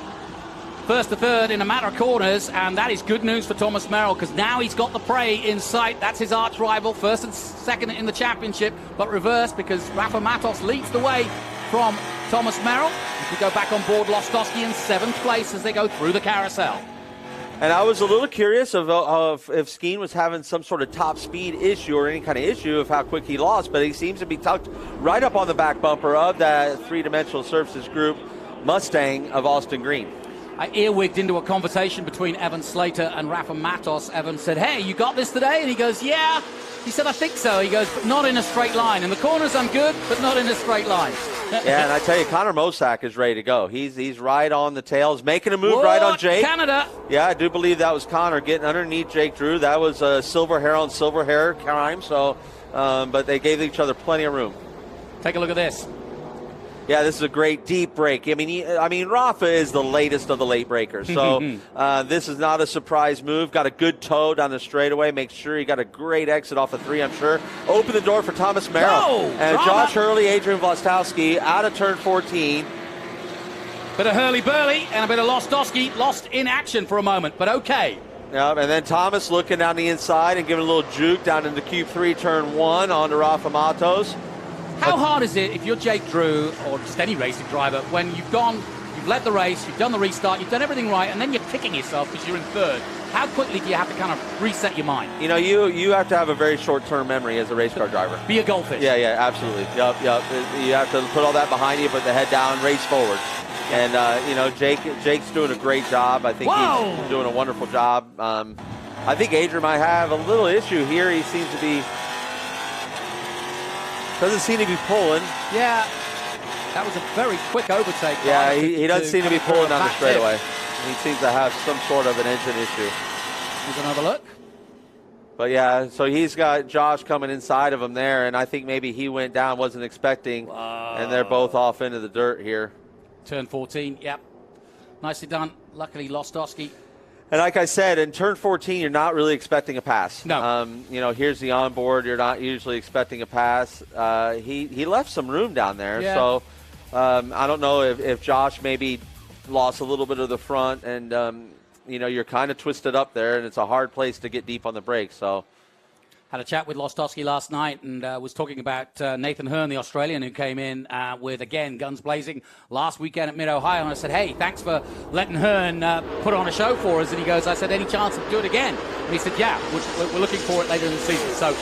first to third in a matter of corners, and that is good news for Thomas Merrill because now he's got the prey in sight. That's his arch rival, first and second in the championship, but reverse because Rafa Matos leads the way from Thomas Merrill. If we go back on board, Lostowski in 7th place as they go through the carousel. And I was a little curious of if Skeen was having some sort of top speed issue or any kind of issue of how quick he lost, but he seems to be tucked right up on the back bumper of that three-dimensional services group Mustang of Austin Green. I earwigged into a conversation between Evan Slater and Rafa Matos. Evan said, hey, you got this today? And he goes, yeah. He said, I think so. He goes, but not in a straight line. In the corners, I'm good, but not in a straight line. Yeah, and I tell you, Connor Mosak is ready to go. He's right on the tails, making a move right on Jake. Canada. Yeah, I do believe that was Connor getting underneath Jake Drew. That was a silver hair on silver hair crime. So, but they gave each other plenty of room. Take a look at this. Yeah, this is a great deep break. I mean, Rafa is the latest of the late breakers, so this is not a surprise move. Got a good toe down the straightaway. Make sure he got a great exit off of 3, I'm sure. Open the door for Thomas Merrill. And Josh Hurley, Adrian Vlastowski out of turn 14. Bit of hurly-burly and a bit of Lostowski lost in action for a moment, but okay. Yeah, and then Thomas looking down the inside and giving a little juke down into Cube 3, turn 1 onto Rafa Matos. How hard is it if you're Jake Drew or just any racing driver when you've led the race, you've done the restart, you've done everything right, and then you're kicking yourself because you're in third? How quickly do you have to kind of reset your mind? You know, you have to have a very short-term memory as a race car driver. Be a goldfish. Yeah, absolutely. Yep. You have to put all that behind you, put the head down, race forward. And, you know, Jake's doing a great job. I think he's doing a wonderful job. I think Adrian might have a little issue here. He seems to be... Doesn't seem to be pulling. Yeah, that was a very quick overtake. Yeah, he doesn't seem to be pulling down the straightaway. He seems to have some sort of an engine issue. Here's another look. But yeah, so he's got Josh coming inside of him there, and I think maybe he went down, wasn't expecting, and they're both off into the dirt here. Turn 14, yep. Nicely done. Luckily, Lostowski. And like I said, in turn 14, you're not really expecting a pass. No. You know, here's the onboard. You're not usually expecting a pass. He left some room down there. Yeah. So I don't know if Josh maybe lost a little bit of the front. And, you know, you're kind of twisted up there, and it's a hard place to get deep on the brakes. So had a chat with Lostowski last night and was talking about Nathan Hearn, the Australian, who came in with, again, guns blazing last weekend at Mid-Ohio. And I said, hey, thanks for letting Hearn put on a show for us. And he goes, I said, any chance to do it again? And he said, yeah, we're looking for it later in the season. So,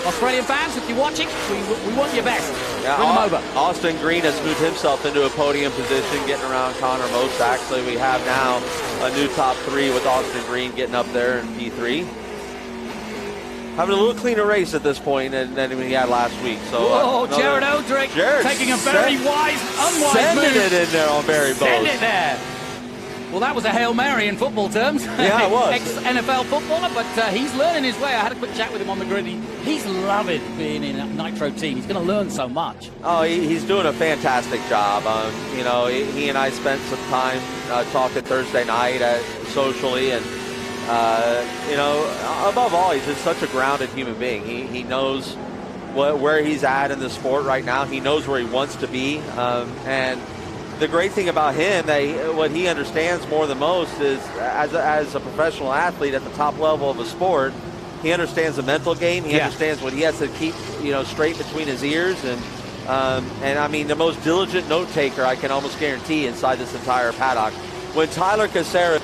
Australian fans, if you're watching, we want your best. Yeah, bring them over. Austin Green has moved himself into a podium position, getting around Connor Most. Actually, we have now a new top 3 with Austin Green getting up there in P3. Having a little cleaner race at this point than we had last week. So, Jared Odrick taking a very unwise sending move. it in there on Barry Bowes. Send it there. Well, that was a Hail Mary in football terms. Yeah, it was. Ex-NFL footballer, but he's learning his way. I had a quick chat with him on the grid. He's loving being in a Nitro team. He's going to learn so much. Oh, he's doing a fantastic job. You know, he and I spent some time talking Thursday night socially, and you know, above all, he's just such a grounded human being. He knows where he's at in the sport right now. He knows where he wants to be. And the great thing about him, what he understands more than most is, as a professional athlete at the top level of a sport, he understands the mental game. He understands what he has to keep, you know, straight between his ears. And I mean, the most diligent note taker, I can almost guarantee, inside this entire paddock. When Tyler Caceres,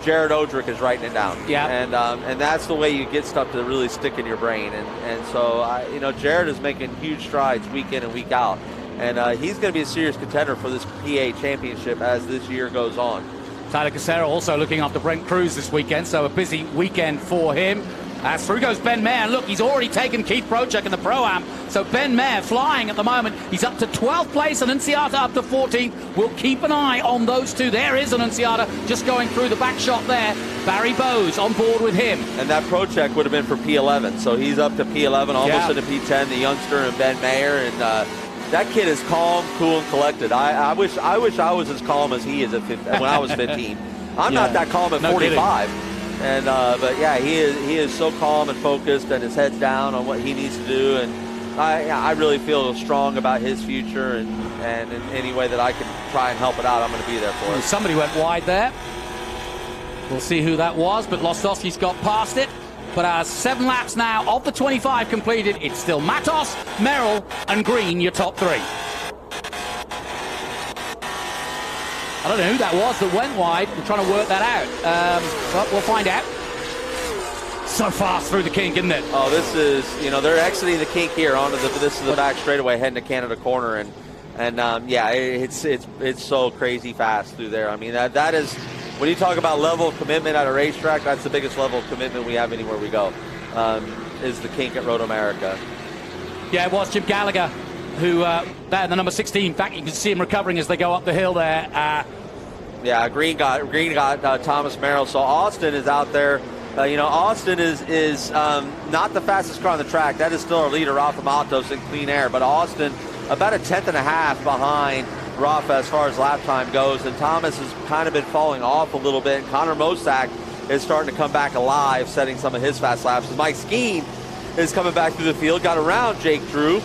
Jared Odrick is writing it down. Yeah. And that's the way you get stuff to really stick in your brain. And so, you know, Jared is making huge strides week in and week out. And he's going to be a serious contender for this PA championship as this year goes on. Tyler Caceres also looking after Brent Cruz this weekend, so a busy weekend for him. As through goes Ben Mayer. Look, he's already taken Keith Prochek in the Pro-Am. So Ben Mayer flying at the moment. He's up to 12th place and Nunziata up to 14th. We'll keep an eye on those two. There is Nunziata just going through the back shot there. Barry Bowes on board with him. And that Prochek would have been for P11. So he's up to P11, almost into P10, the youngster and Ben Mayer. And that kid is calm, cool, and collected. I wish I was as calm as he is when I was 15. I'm not that calm at 45. And but yeah, he is so calm and focused, and his head's down on what he needs to do. And I really feel strong about his future, and in any way that I can try and help it out, I'm going to be there for him. Somebody went wide there. We'll see who that was, but Lostowski's got past it. But 7 laps now of the 25 completed. It's still Matos, Merrill, and Green, your top 3. I don't know who that was that went wide. We're trying to work that out. But we'll find out. So fast through the kink, isn't it? Oh, this is, you know, they're exiting the kink here onto this is the back straightaway heading to Canada Corner, and yeah, it's so crazy fast through there. I mean, that is, when you talk about level of commitment at a racetrack, that's the biggest level of commitment we have anywhere we go, is the kink at Road America. Yeah, it was Jim Gallagher who, there, the number 16. In fact, you can see him recovering as they go up the hill there. Yeah, Green got Thomas Merrill. So Austin is out there. You know, Austin is not the fastest car on the track. That is still our leader, Rafa Matos, in clean air. But Austin about a 1/10 and a half behind Rafa as far as lap time goes, and Thomas has kind of been falling off a little bit. And Connor Mosack is starting to come back alive, setting some of his fast laps. Mike Skeen is coming back through the field, got around Jake Drew.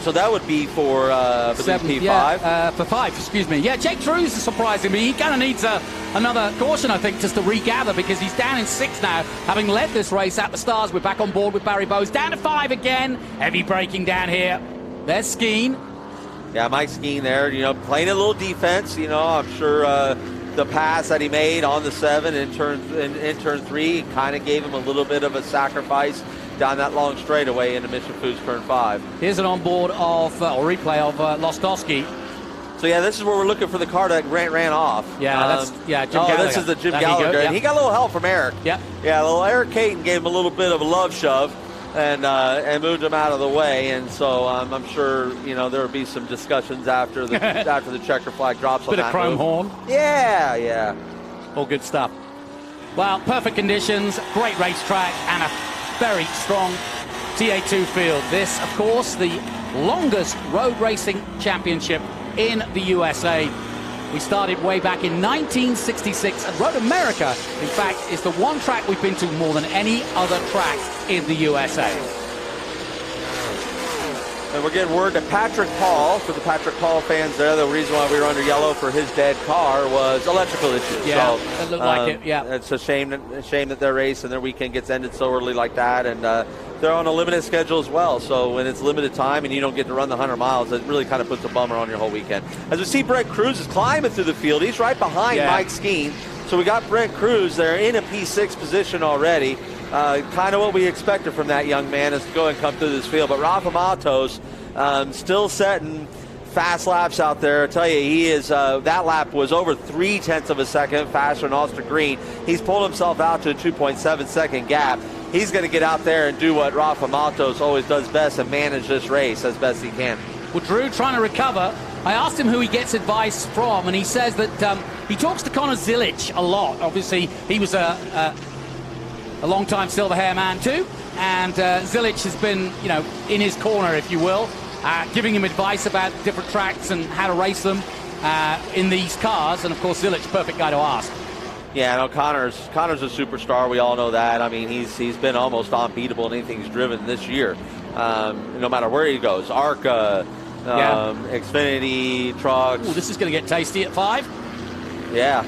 So that would be for P5. Yeah, for 5, excuse me. Yeah, Jake Drew's surprising me. He kind of needs another caution, I think, just to regather, because he's down in 6 now, having led this race at the stars. We're back on board with Barry Bowes. Down to 5 again. Heavy braking down here. There's Skeen. Yeah, Mike Skeen there, playing a little defense. I'm sure the pass that he made on the 7 in turn 3 kind of gave him a little bit of a sacrifice down that long straightaway into Mission Foods turn 5. Here's an onboard of, or replay of Lostowski. So yeah, this is where we're looking for the car that ran off. Yeah, Jim Gallagher. This is the Jim Gallagher. And he got a little help from Eric. Yeah. Yeah, little Eric Caton gave him a little bit of a love shove and moved him out of the way. And so I'm sure, there will be some discussions after the after the checker flag drops on that Bit of chrome horn. Yeah. All good stuff. Well, perfect conditions, great racetrack, and a very strong TA2 field. This, of course, the longest road racing championship in the USA. We started way back in 1966, and Road America, in fact, is the one track we've been to more than any other track in the USA. And we're getting word that Patrick Paul, for the Patrick Paul fans there, the reason why we were under yellow for his dead car was electrical issues. Yeah, so, it looked like it, yeah. It's a shame that their race and their weekend gets ended so early like that, and they're on a limited schedule as well. So when it's limited time and you don't get to run the 100 miles, it really kind of puts a bummer on your whole weekend. As we see, Brent Cruz is climbing through the field. He's right behind Mike Skeen. So we got Brent Cruz there in a P6 position already. Kind of what we expected from that young man is to go and come through this field. But Rafa Matos still setting fast laps out there. I tell you, he is. That lap was over 0.3 of a second faster than Austin Green. He's pulled himself out to a 2.7 second gap. He's going to get out there and do what Rafa Matos always does best and manage this race as best he can. Well, Drew trying to recover. I asked him who he gets advice from, and he says that he talks to Connor Zilic a lot. Obviously, he was a long-time silver hair man too, and Zilic has been, in his corner, if you will, giving him advice about different tracks and how to race them in these cars. And of course, Zilic, perfect guy to ask. Yeah, no, Connor's a superstar. We all know that. I mean, he's been almost unbeatable in anything he's driven this year. No matter where he goes, ARCA, Xfinity, trucks. Ooh, this is going to get tasty at 5. Yeah.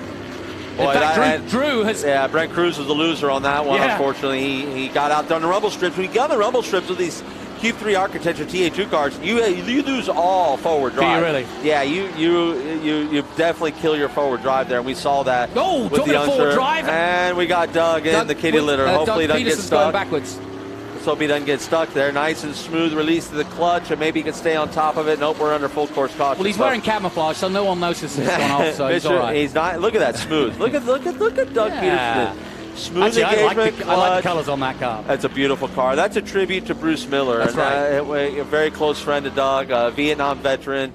In fact, Drew has... Yeah, Brent Cruz was the loser on that one, unfortunately. He got out there on the rumble strips. When you get on the rumble strips with these Q3 architecture TA2 cars, you lose all forward drive. Do you really? Yeah, you definitely kill your forward drive there, and we saw that. Oh, talking of forward drive. And we got Doug in the kitty litter. Hopefully he doesn't get stuck. Going backwards. Let's hope he doesn't get stuck there. Nice and smooth release to the clutch, and maybe he can stay on top of it. Nope, we're under full course caution. Well, he's wearing camouflage, so no one notices it's gone off, so he's all right. He's not. Look at that smooth. Look at Doug Peterson. Smooth engagement. I like the colors on that car. That's a beautiful car. That's a tribute to Bruce Miller. That's right. A very close friend of Doug, a Vietnam veteran.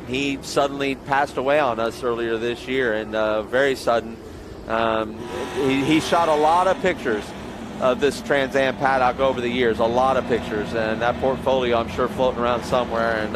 He suddenly passed away on us earlier this year, and very sudden. He shot a lot of pictures of this Trans Am paddock over the years, a lot of pictures, and that portfolio I'm sure floating around somewhere. And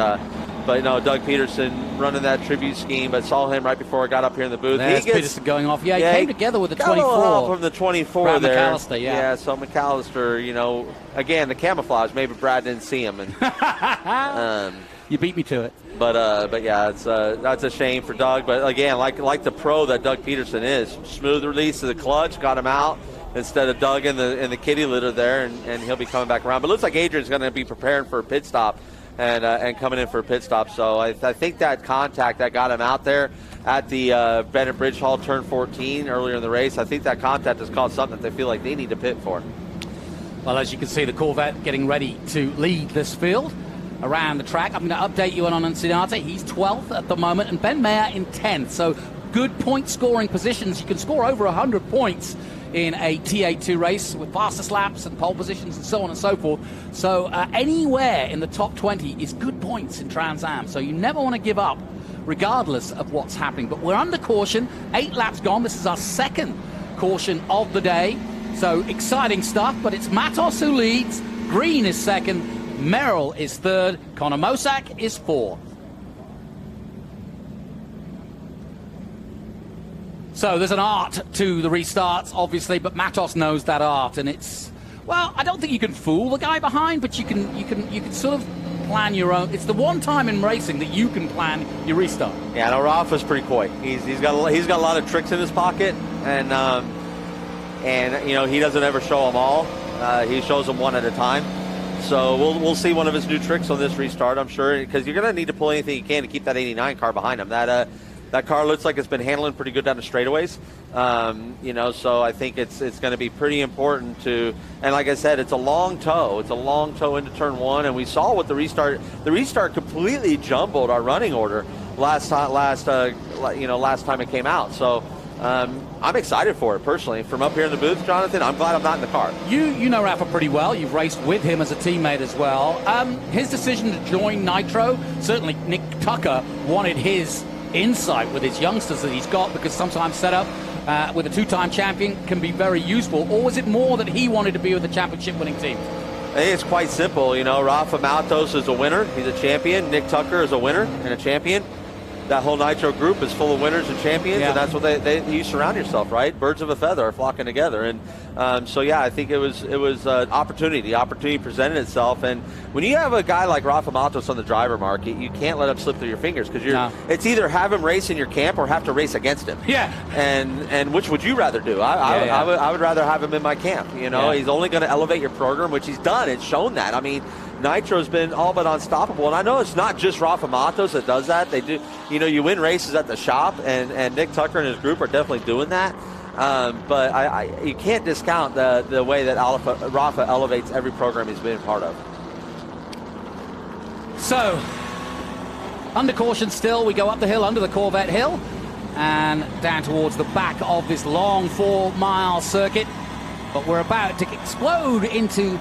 but Doug Peterson running that tribute scheme, but saw him right before I got up here in the booth. There's Peterson going off. Yeah, he came together with the 24. From the 24 Brad there. McAllister, yeah. So McAllister, again, the camouflage, maybe Brad didn't see him. And you beat me to it. But yeah, that's a shame for Doug. But again, like the pro that Doug Peterson is, smooth release of the clutch, got him out instead of Doug in the kitty litter there, and he'll be coming back around. But it looks like Adrian's going to be preparing for a pit stop and coming in for a pit stop. So I think that contact that got him out there at the Bennett Bridge Hall turn 14 earlier in the race, I think that contact has caused something that they feel like they need to pit for. Well, as you can see, the Corvette getting ready to lead this field around the track. I'm going to update you on Annunziata. He's 12th at the moment, and Ben Mayer in 10th. So good point scoring positions. You can score over 100 points in a TA2 race with fastest laps and pole positions and so on and so forth. So anywhere in the top 20 is good points in Trans Am. So you never want to give up, regardless of what's happening. But we're under caution. 8 laps gone. This is our second caution of the day. So exciting stuff. But it's Matos who leads. Green is second. Merrill is third. Connor Mosack is fourth. So there's an art to the restarts, obviously, but Matos knows that art, and it's, well, I don't think you can fool the guy behind, but you can sort of plan your own. It's the one time in racing that you can plan your restart. Yeah, no, Rafa's pretty coy. He's got a lot of tricks in his pocket, and you know, he doesn't ever show them all. He shows them one at a time. So we'll see one of his new tricks on this restart, I'm sure, because you're going to need to pull anything you can to keep that 89 car behind him. That car looks like it's been handling pretty good down the straightaways. You know, so I think it's going to be pretty important to, and like I said, it's a long tow. It's a long tow into turn one, and we saw what the restart completely jumbled our running order last time it came out. So I'm excited for it personally. From up here in the booth, Jonathan, I'm glad I'm not in the car. You know Rafa pretty well. You've raced with him as a teammate as well. His decision to join Nitro, certainly Nick Tucker wanted his insight with his youngsters that he's got, because sometimes setup with a two-time champion can be very useful. Or was it more that he wanted to be with a championship-winning team? I think it's quite simple. You know, Rafa Maltos is a winner. He's a champion. Nick Tucker is a winner and a champion. That whole Nitro group is full of winners and champions, and that's what you surround yourself, right? Birds of a feather are flocking together, and so yeah, I think it was an opportunity. The opportunity presented itself, and when you have a guy like Rafa Maltos on the driver market, you can't let him slip through your fingers, because it's either have him race in your camp or have to race against him. Yeah. And which would you rather do? I would rather have him in my camp. You know, he's only going to elevate your program, which he's done. It's shown that. I mean, Nitro's been all but unstoppable, and I know it's not just Rafa Matos that does that. They do, you know, you win races at the shop, and Nick Tucker and his group are definitely doing that. But you can't discount the way that Rafa elevates every program he's been part of. So, under caution still, we go up the hill, under the Corvette Hill, and down towards the back of this long 4-mile circuit. But we're about to explode into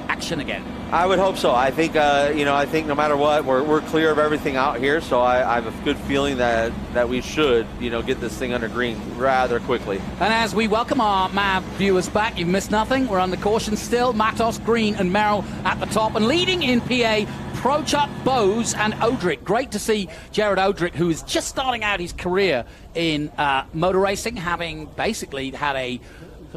action again. I would hope so. I think, I think no matter what, we're clear of everything out here. So I have a good feeling that we should, get this thing under green rather quickly. And as we welcome our MAV viewers back, you've missed nothing. We're under caution still. Matos, Green, and Merrill at the top, and leading in PA, Prochuk, Bose, and Odrick. Great to see Jared Odrick, who is just starting out his career in motor racing, having basically had a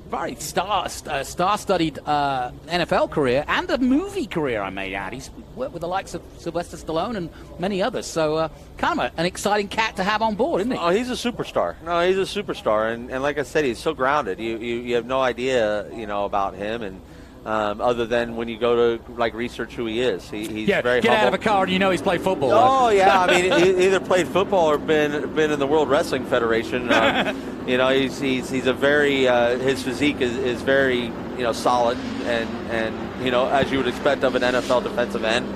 very star-studded NFL career and a movie career, I may add. He's worked with the likes of Sylvester Stallone and many others. So kind of an exciting cat to have on board, isn't he? Oh, he's a superstar. No, he's a superstar. And like I said, he's so grounded. You have no idea, about him. And other than when you go to research who he is, he's very get humble. out of a car and he's played football. Oh yeah, I mean, he either played football or been in the World Wrestling Federation. He's a very his physique is very solid and as you would expect of an NFL defensive end.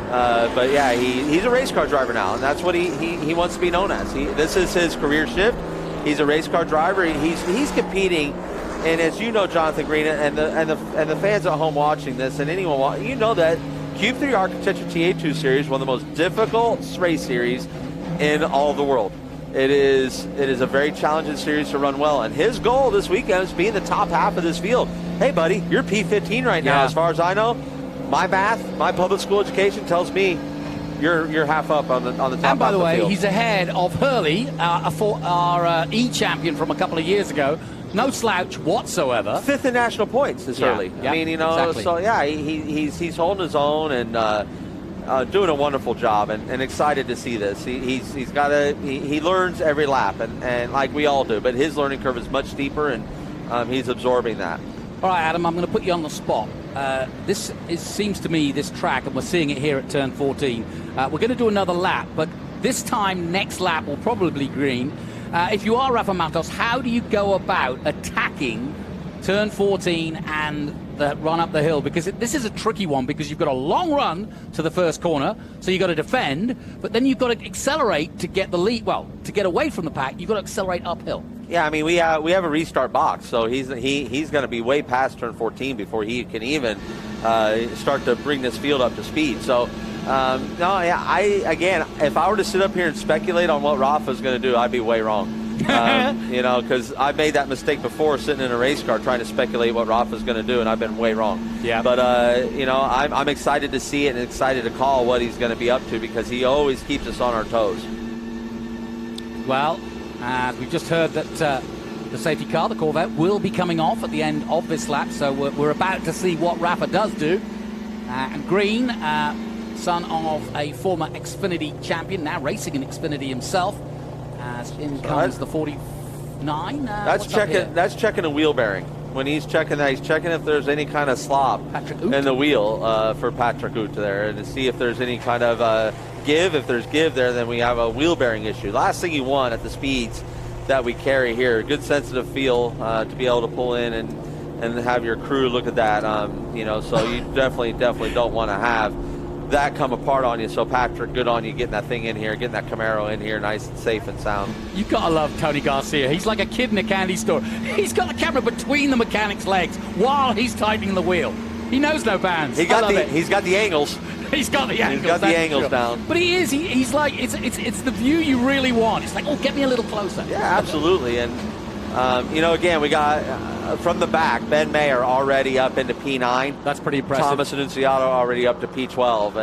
But yeah, he's a race car driver now, and that's what he wants to be known as. This is his career shift. He's a race car driver. He's competing. And as you know, Jonathan Green, and the fans at home watching this, and anyone that Cube 3 Architecture TA2 Series, one of the most difficult race series in all of the world. It is a very challenging series to run well, and his goal this weekend is to be in the top half of this field. Hey, buddy, you're P15 right now, as far as I know. My math, my public school education tells me you're half up on the top half of the field. And by the way, he's ahead of Hurley, our E champion from a couple of years ago. No slouch whatsoever. Fifth in national points is Hurley. Yeah, I mean, exactly. So yeah, he's holding his own and doing a wonderful job, and excited to see this. He learns every lap, and like we all do, but his learning curve is much steeper, and he's absorbing that. All right, Adam, I'm going to put you on the spot. Seems to me, this track, and we're seeing it here at turn 14. We're going to do another lap, but this time, next lap will probably be green. If you are Rafa Matos, how do you go about attacking turn 14 and the run up the hill? Because this is a tricky one, because you've got a long run to the first corner, so you've got to defend, but then you've got to accelerate to get the lead. Well, to get away from the pack, you've got to accelerate uphill. Yeah, I mean, we have a restart box, so he's going to be way past turn 14 before he can even start to bring this field up to speed. So. If I were to sit up here and speculate on what Rafa's going to do, I'd be way wrong. You know, because I made that mistake before sitting in a race car trying to speculate what Rafa's going to do, and I've been way wrong. Yeah. But, you know, I'm excited to see it and excited to call what he's going to be up to because he always keeps us on our toes. Well, we just heard that the safety car, the Corvette, will be coming off at the end of this lap, so we're about to see what Rafa does do. And Green, son of a former Xfinity champion, now racing in Xfinity himself, as in comes the 49. That's checking a wheel bearing. When he's checking that, he's checking if there's any kind of slop in the wheel for Patrick Oot there, and to see if there's any kind of give. If there's give there, then we have a wheel bearing issue. Last thing you want at the speeds that we carry here, good sensitive feel to be able to pull in and have your crew look at that. You know, so you definitely don't want to have that come apart on you. So Patrick, good on you getting that thing in here, getting that Camaro in here nice and safe and sound. You gotta love Tony Garcia. He's like a kid in a candy store. He's got the camera between the mechanic's legs while he's tightening the wheel. He knows no bands. He's got the angles. He's got the angles. He's got the angles down. But he's like, it's the view you really want. It's like, oh, get me a little closer. Yeah, absolutely. And, you know, again, we got from the back, Ben Mayer already up into P9. That's pretty impressive. Thomas Annunziata already up to P12.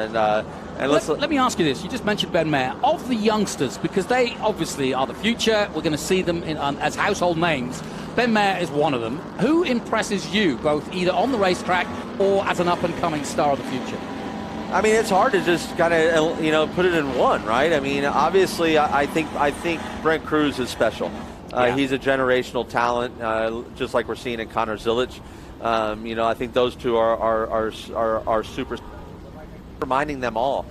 And let me ask you this. You just mentioned Ben Mayer. Of the youngsters, because they obviously are the future, we're going to see them as household names. Ben Mayer is one of them. Who impresses you, both either on the racetrack or as an up-and-coming star of the future? I mean, it's hard to just kind of, you know, put it in one, right? I mean, obviously, I think Brent Cruz is special. He's a generational talent, just like we're seeing in Connor Zilic. You know, I think those two are super. Reminding them all,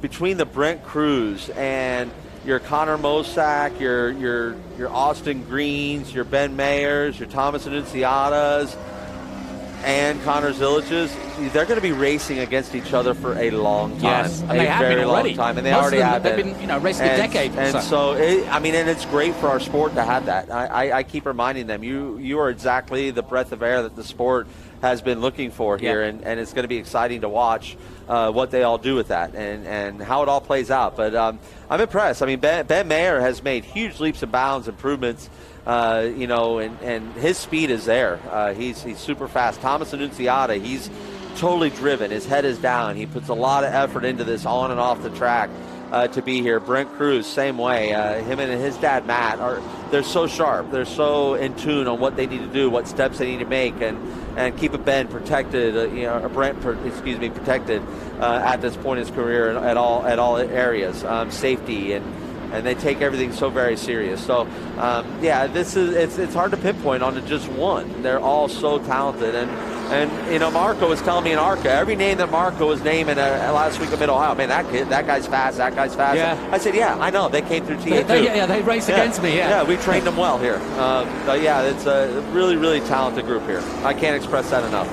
between the Brent Cruz and your Connor Mosack, your Austin Greens, your Ben Mayers, your Thomas Annunziatas, and Connor Zilic's, they're going to be racing against each other for a long time. Yes, and they have been already. And they already have been. They've been, racing a decade. And so, I mean, and it's great for our sport to have that. I keep reminding them, you are exactly the breath of air that the sport has been looking for here, and it's going to be exciting to watch what they all do with that and how it all plays out. But I'm impressed. I mean, Ben Mayer has made huge leaps and bounds, improvements. You know, and his speed is there. He's super fast. Thomas Annunziata, he's totally driven. His head is down. He puts a lot of effort into this on and off the track to be here. Brent Cruz, same way. Him and his dad, Matt, they're so sharp. They're so in tune on what they need to do, what steps they need to make, and keep a Ben protected, protected at this point in his career at all areas, safety and they take everything so very serious. So, yeah, it's hard to pinpoint onto just one. They're all so talented. And you know, Marco was telling me in ARCA, every name that Marco was naming last week in Mid-Ohio, man, that guy's fast, that guy's fast. Yeah. I said, yeah, I know. They came through TA2. They race against me, Yeah, we trained them well here. But, yeah, it's a really, really talented group here. I can't express that enough.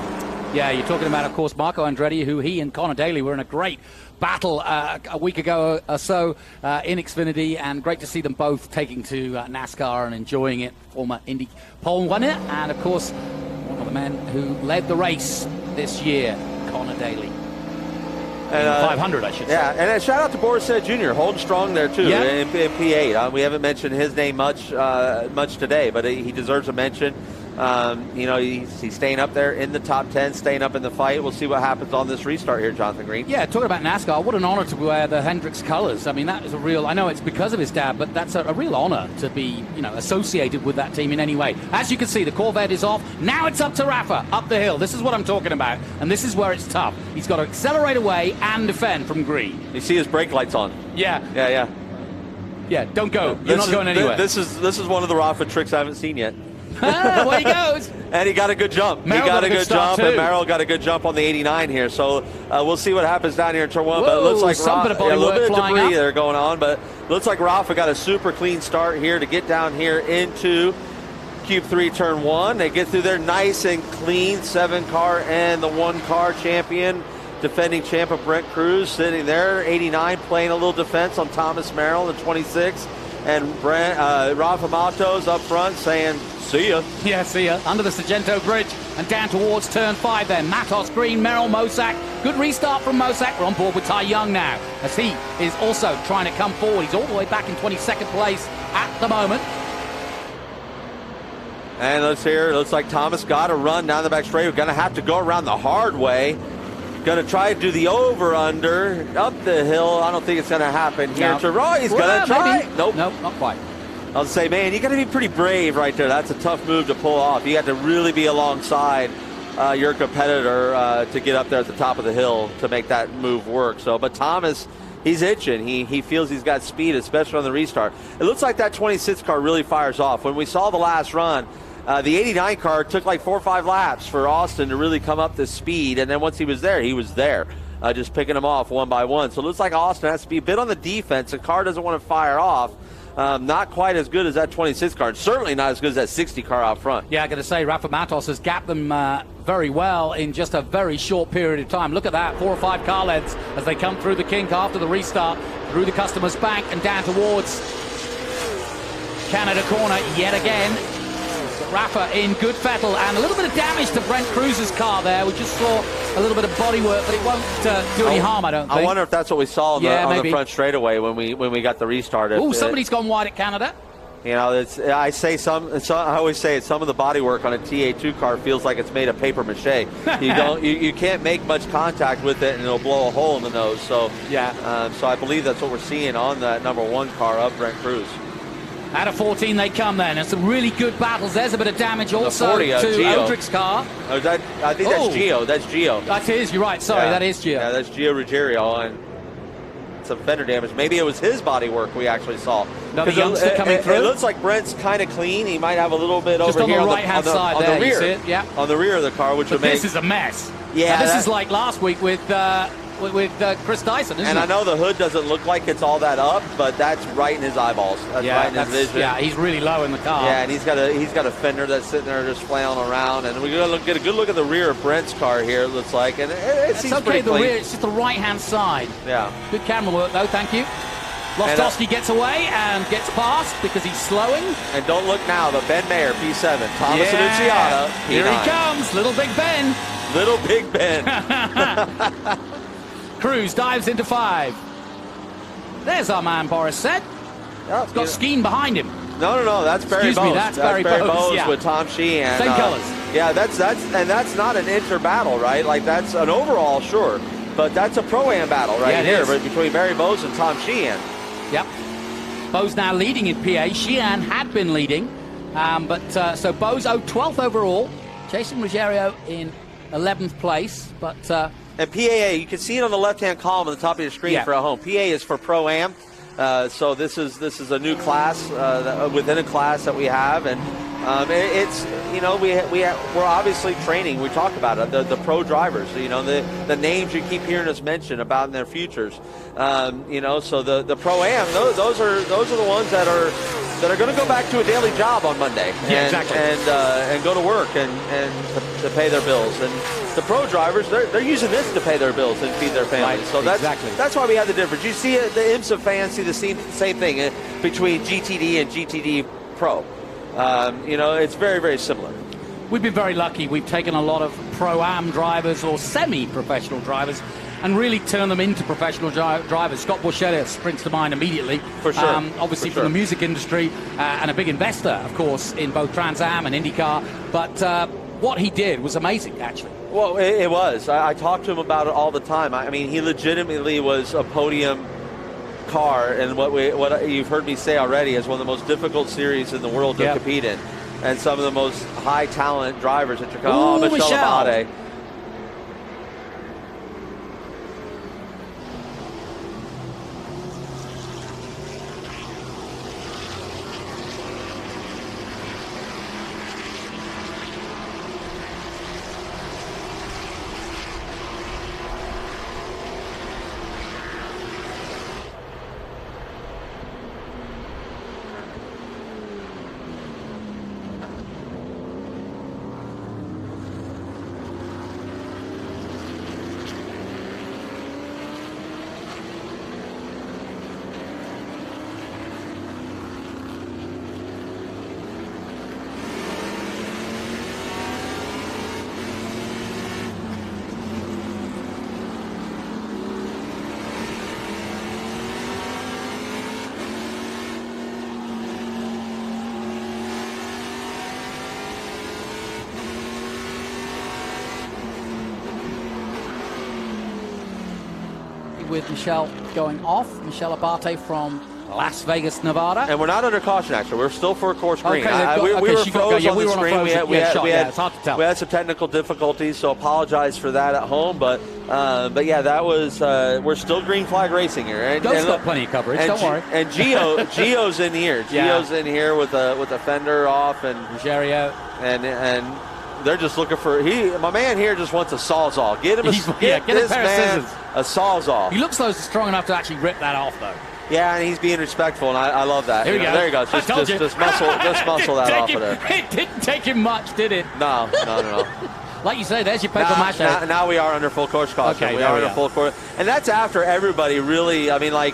Yeah, you're talking about, of course, Marco Andretti, who he and Connor Daly were in a great battle a week ago or so in Xfinity, and great to see them both taking to NASCAR and enjoying it. Former Indy pole winner, and of course one of the men who led the race this year, Connor Daly. And 500, I should say. Yeah, and a shout out to Boris Jr. holding strong there too in P8. We haven't mentioned his name much today, but he deserves a mention. You know, he's staying up there in the top 10, staying up in the fight. We'll see what happens on this restart here, Jonathan Green. Yeah, talking about NASCAR, what an honor to wear the Hendricks colors. I mean, that is a real, I know it's because of his dad, but that's a real honor to be, associated with that team in any way. As you can see, the Corvette is off. Now it's up to Rafa, up the hill. This is what I'm talking about, and this is where it's tough. He's got to accelerate away and defend from Green. You see his brake lights on. Yeah. Yeah, don't go. You're not going anywhere. This is one of the Rafa tricks I haven't seen yet. Away he goes. And he got a good jump. Merrill got a good jump, too. and Merrill got a good jump on the 89 here. So we'll see what happens down here in turn one. But it looks like a little bit of debris up there going on. But looks like Rafa got a super clean start here to get down here into Cube 3 turn 1. They get through there nice and clean. 7-car and the 1-car champion, defending champ of Brent Cruz, sitting there. 89 playing a little defense on Thomas Merrill, the 26. And Rafa Matos up front saying, see ya. Yeah, see ya. Under the Sargento Bridge and down towards turn 5 then. Matos, Green, Merrill, Mosack. Good restart from Mosack. We're on board with Ty Young now, as he is also trying to come forward. He's all the way back in 22nd place at the moment. And let's hear, it looks like Thomas got a run down the back straight. We're going to have to go around the hard way. Going to try to do the over-under up the hill. I don't think it's going to happen here. No. To Roy, he's going to try. Maybe. Nope. Nope, not quite. I'll say, man, you got to be pretty brave right there. That's a tough move to pull off. You got to really be alongside your competitor to get up there at the top of the hill to make that move work. So, but Thomas, he's itching. He feels he's got speed, especially on the restart. It looks like that 26 car really fires off. When we saw the last run, the 89 car took like 4 or 5 laps for Austin to really come up to speed, and then once he was there, just picking them off one by one. So it looks like Austin has to be a bit on the defense. The car doesn't want to fire off. Not quite as good as that 26 car, and certainly not as good as that 60 car out front. Yeah, I'm going to say Rafa Matos has gapped them very well in just a very short period of time. Look at that, 4 or 5 car lengths as they come through the kink after the restart, through the customer's bank and down towards Canada corner yet again. Rafa in good fettle, and a little bit of damage to Brent Cruz's car there. We just saw a little bit of body work, but it won't do any harm, I don't think. I wonder if that's what we saw on the front straightaway when we got the restart. Oh, somebody's gone wide at Canada. You know, I always say some of the body work on a TA2 car feels like it's made of paper mache. You can't make much contact with it, and it'll blow a hole in the nose. So yeah, so I believe that's what we're seeing on that #1 car of Brent Cruz. Out of 14 they come then. And some really good battles. There's a bit of damage also 40, to Odrick's car. Oh, I think that's Gio. That's Gio. That is, you're right. Sorry, that is Gio. Yeah, that's Gio Ruggiero, and some fender damage. Maybe it was his body work we actually saw. Another youngster coming through. It looks like Brent's kind of clean. He might have a little bit just over on here the right-hand side there, rear. you see it? Yeah. On the rear of the car, which would make... This is a mess. Yeah. Now, this is like last week with Chris Dyson, isn't it? And I know the hood doesn't look like it's all that up, but that's right in his eyeballs. That's right in his vision. Yeah, he's really low in the car. Yeah, and he's got a fender that's sitting there just flailing around. And we're going to get a good look at the rear of Brent's car here, it looks like. And it seems okay, pretty clean. Rear, it's just the right-hand side. Yeah. Good camera work, though. Thank you. Lostowski gets away and gets past because he's slowing. And don't look now, but Ben Mayer, P7. Thomas Annunziata, P9. Here he comes, Little Big Ben. Little Big Ben. Cruz dives into 5. There's our man, Boris said. He's got Skeen behind him. No, that's Barry Bowes. That's Barry Bowes, yeah. With Tom Sheehan. Same colors. Yeah, that's not an inter battle, right? Like that's an overall, sure, but that's a pro-am battle right here between Barry Bowes and Tom Sheehan. Yep. Bowes now leading in PA. Sheehan had been leading, so Bowes 12th overall. Jason Ruggiero in 11th place, but. And PAA, you can see it on the left-hand column on the top of your screen for a home. PA is for Pro-Am, so this is a new class within a class that we have, and it's we're obviously training. We talk about it, the pro drivers. You know, the names you keep hearing us mention about in their futures. So the Pro-Am, those are the ones that are going to go back to a daily job on Monday. And go to work and to pay their bills. And the pro drivers, they're using this to pay their bills and feed their families. Right, So that's why we have the difference. You see the IMSA fans see the same thing between GTD and GTD Pro. It's very, very similar. We've been very lucky. We've taken a lot of Pro-Am drivers or semi-professional drivers and really turned them into professional drivers. Scott Borchetta springs to mind immediately. For sure. Obviously from the music industry and a big investor, of course, in both Trans Am and IndyCar. But what he did was amazing, actually. Well, it was. I talk to him about it all the time. I mean, he legitimately was a podium car, and what you've heard me say already is one of the most difficult series in the world to compete in, and some of the most high talent drivers that you're coming. Oh, Michelle Abate. with Michelle going off. Michelle Abate from Las Vegas, Nevada. And we're not under caution, actually. We're still for a course green. Okay, we were froze on the screen. We it's hard to tell. We had some technical difficulties, so apologize for that at home. But yeah, that was we're still green flag racing here. And got plenty of coverage. Don't worry. And Gio's in here. Gio's in here with a fender off and Ruggiero. And they're just looking for my man here just wants a sawzall. Get him get this man a sawzall. He looks strong enough to actually rip that off, though. Yeah, and he's being respectful, and I love that. Here we go. There he goes. Just muscle that off of there. It didn't take him much, did it? No. Like you say, there's your paper mache. Now we are under full course caution. Okay, we are under full course. And that's after everybody really, I mean, like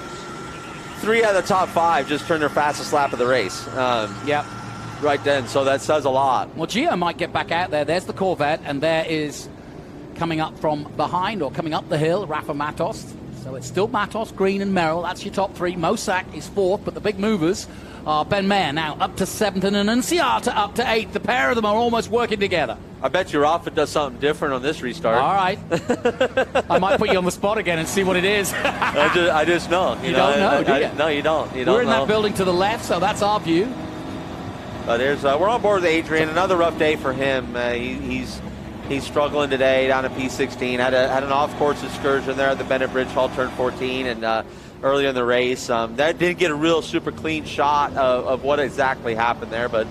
3 out of the top 5 just turned their fastest lap of the race. Yep. Right then, so that says a lot. Well, Gio might get back out there. There's the Corvette, and there is coming up from behind or coming up the hill, Rafa Matos. So it's still Matos, Green, and Merrill. That's your top 3. Mosak is 4th, but the big movers are Ben Mayer now up to 7th and Annunziata up to 8th. The pair of them are almost working together. I bet you Rafa does something different on this restart. All right. I might put you on the spot again and see what it is. I just know. You don't know, do you? No, you don't. We're in that building to the left, so that's our view. We're on board with Adrian. Another rough day for him. He's struggling today down at P16. Had an off-course excursion there at the Bennett Bridge Hall, turn 14, and earlier in the race. That didn't get a real super clean shot of what exactly happened there, but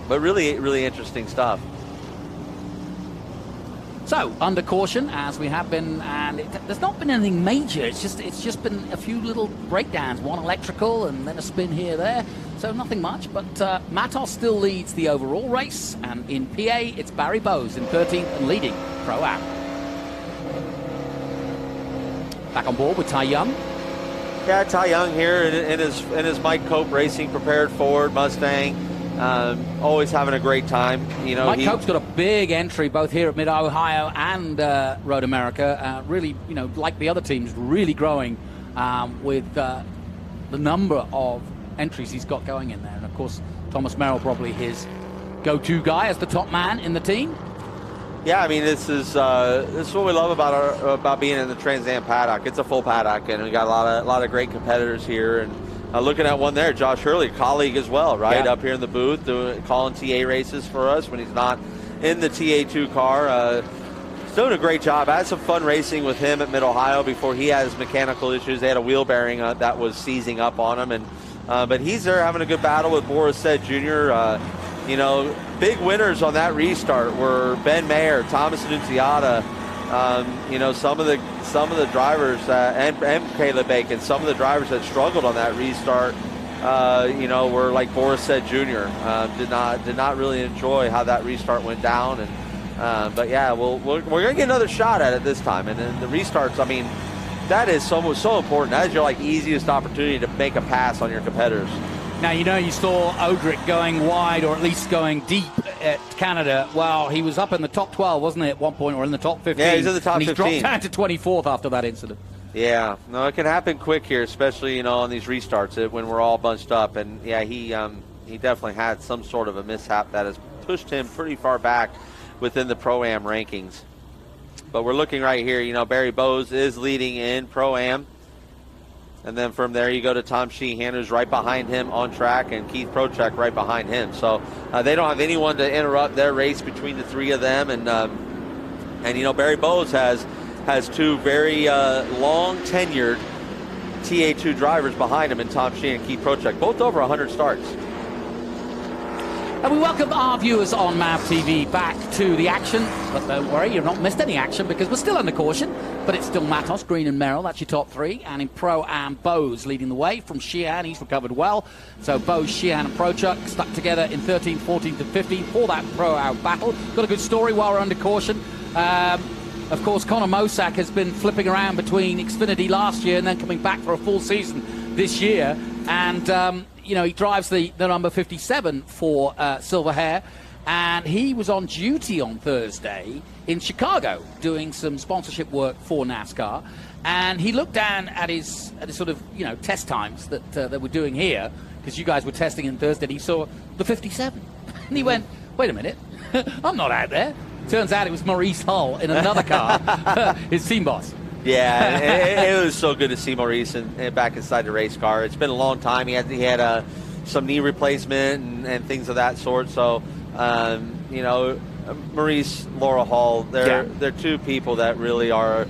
really, really interesting stuff. So, under caution, as we have been, and there's not been anything major. It's just been a few little breakdowns, one electrical and then a spin here, there. So nothing much, but Matos still leads the overall race, and in PA, it's Barry Bowes in 13th and leading Pro-Am. Back on board with Ty Young. Yeah, Ty Young here in his Mike Cope Racing prepared Ford Mustang. Always having a great time. Mike Cope's got a big entry both here at Mid-Ohio and Road America. Really, like the other teams, really growing with the number of entries he's got going in there. And of course, Thomas Merrill probably his go-to guy as the top man in the team. Yeah, I mean, this is what we love about being in the Trans Am paddock. It's a full paddock, and we got a lot of great competitors here. And looking at one there, Josh Hurley, colleague as well, right? Yeah. Up here in the booth, calling TA races for us when he's not in the TA2 car. He's doing a great job. I had some fun racing with him at Mid-Ohio before he had his mechanical issues. They had a wheel bearing that was seizing up on him, but he's there having a good battle with Boris Said Jr. Big winners on that restart were Ben Mayer, Thomas Annunziata. Some of the drivers and Caleb Bacon. Some of the drivers that struggled on that restart, were like Boris Said Jr. Did not really enjoy how that restart went down. But yeah, we're gonna get another shot at it this time. And then the restarts, I mean, that is so important. That is your easiest opportunity to make a pass on your competitors. Now, you saw Odrick going wide, or at least going deep at Canada. Well, he was up in the top 12, wasn't he, at one point, or in the top 15? Yeah, he's in the top 15. He's dropped down to 24th after that incident. Yeah, no, it can happen quick here, especially, on these restarts when we're all bunched up. And, yeah, he definitely had some sort of a mishap that has pushed him pretty far back within the Pro-Am rankings. But we're looking right here, Barry Bowes is leading in Pro-Am. And then from there, you go to Tom Sheehan, who's right behind him on track, and Keith Prochek right behind him. So they don't have anyone to interrupt their race between the three of them. And Barry Bowes has 2 very long-tenured TA2 drivers behind him, and Tom Sheehan and Keith Prochek, both over 100 starts. And we welcome our viewers on MAV TV back to the action. But don't worry, you've not missed any action because we're still under caution. But it's still Matos, Green, and Merrill. That's your top 3. And in Pro-Am, Bowes leading the way from Sheehan. He's recovered well. So Bowes, Sheehan, and Prochuk stuck together in 13th, 14th, and 15th for that Pro-Am battle. Got a good story while we're under caution. Of course, Connor Mosak has been flipping around between Xfinity last year and then coming back for a full season this year. And he drives the number 57 for Silver Hair, and he was on duty on Thursday in Chicago doing some sponsorship work for NASCAR, and he looked down at his sort of test times that they were doing here, because you guys were testing on Thursday, and he saw the 57, and he went, wait a minute, I'm not out there. Turns out it was Maurice Hull in another car, his team boss. Yeah, it was so good to see Maurice back inside the race car. It's been a long time. He had some knee replacement and things of that sort. So, you know, Maurice, Laura Hall, they're two people that really are.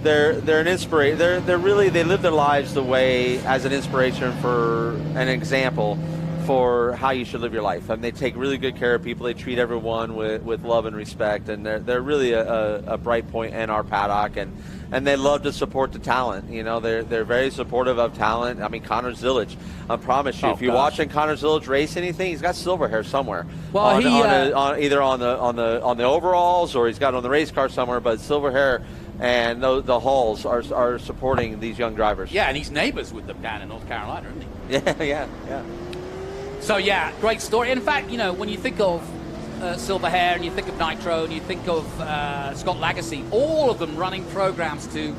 They're an inspiration. They live their lives the way as an inspiration for an example for how you should live your life. And they take really good care of people. They treat everyone with love and respect, and they're really a bright point in our paddock. And they love to support the talent. You know, they're very supportive of talent. I mean, Connor Zillage, I promise you, if you're watching Connor Zillage race anything, he's got silver hair somewhere. Well, either on the overalls or he's got on the race car somewhere, but silver hair. And the Halls are supporting these young drivers. Yeah, and he's neighbors with them down in North Carolina, isn't he? Yeah. So, yeah, great story. In fact, you know, when you think of Silver Hair and you think of Nitro and you think of Scott Lagacy, all of them running programs to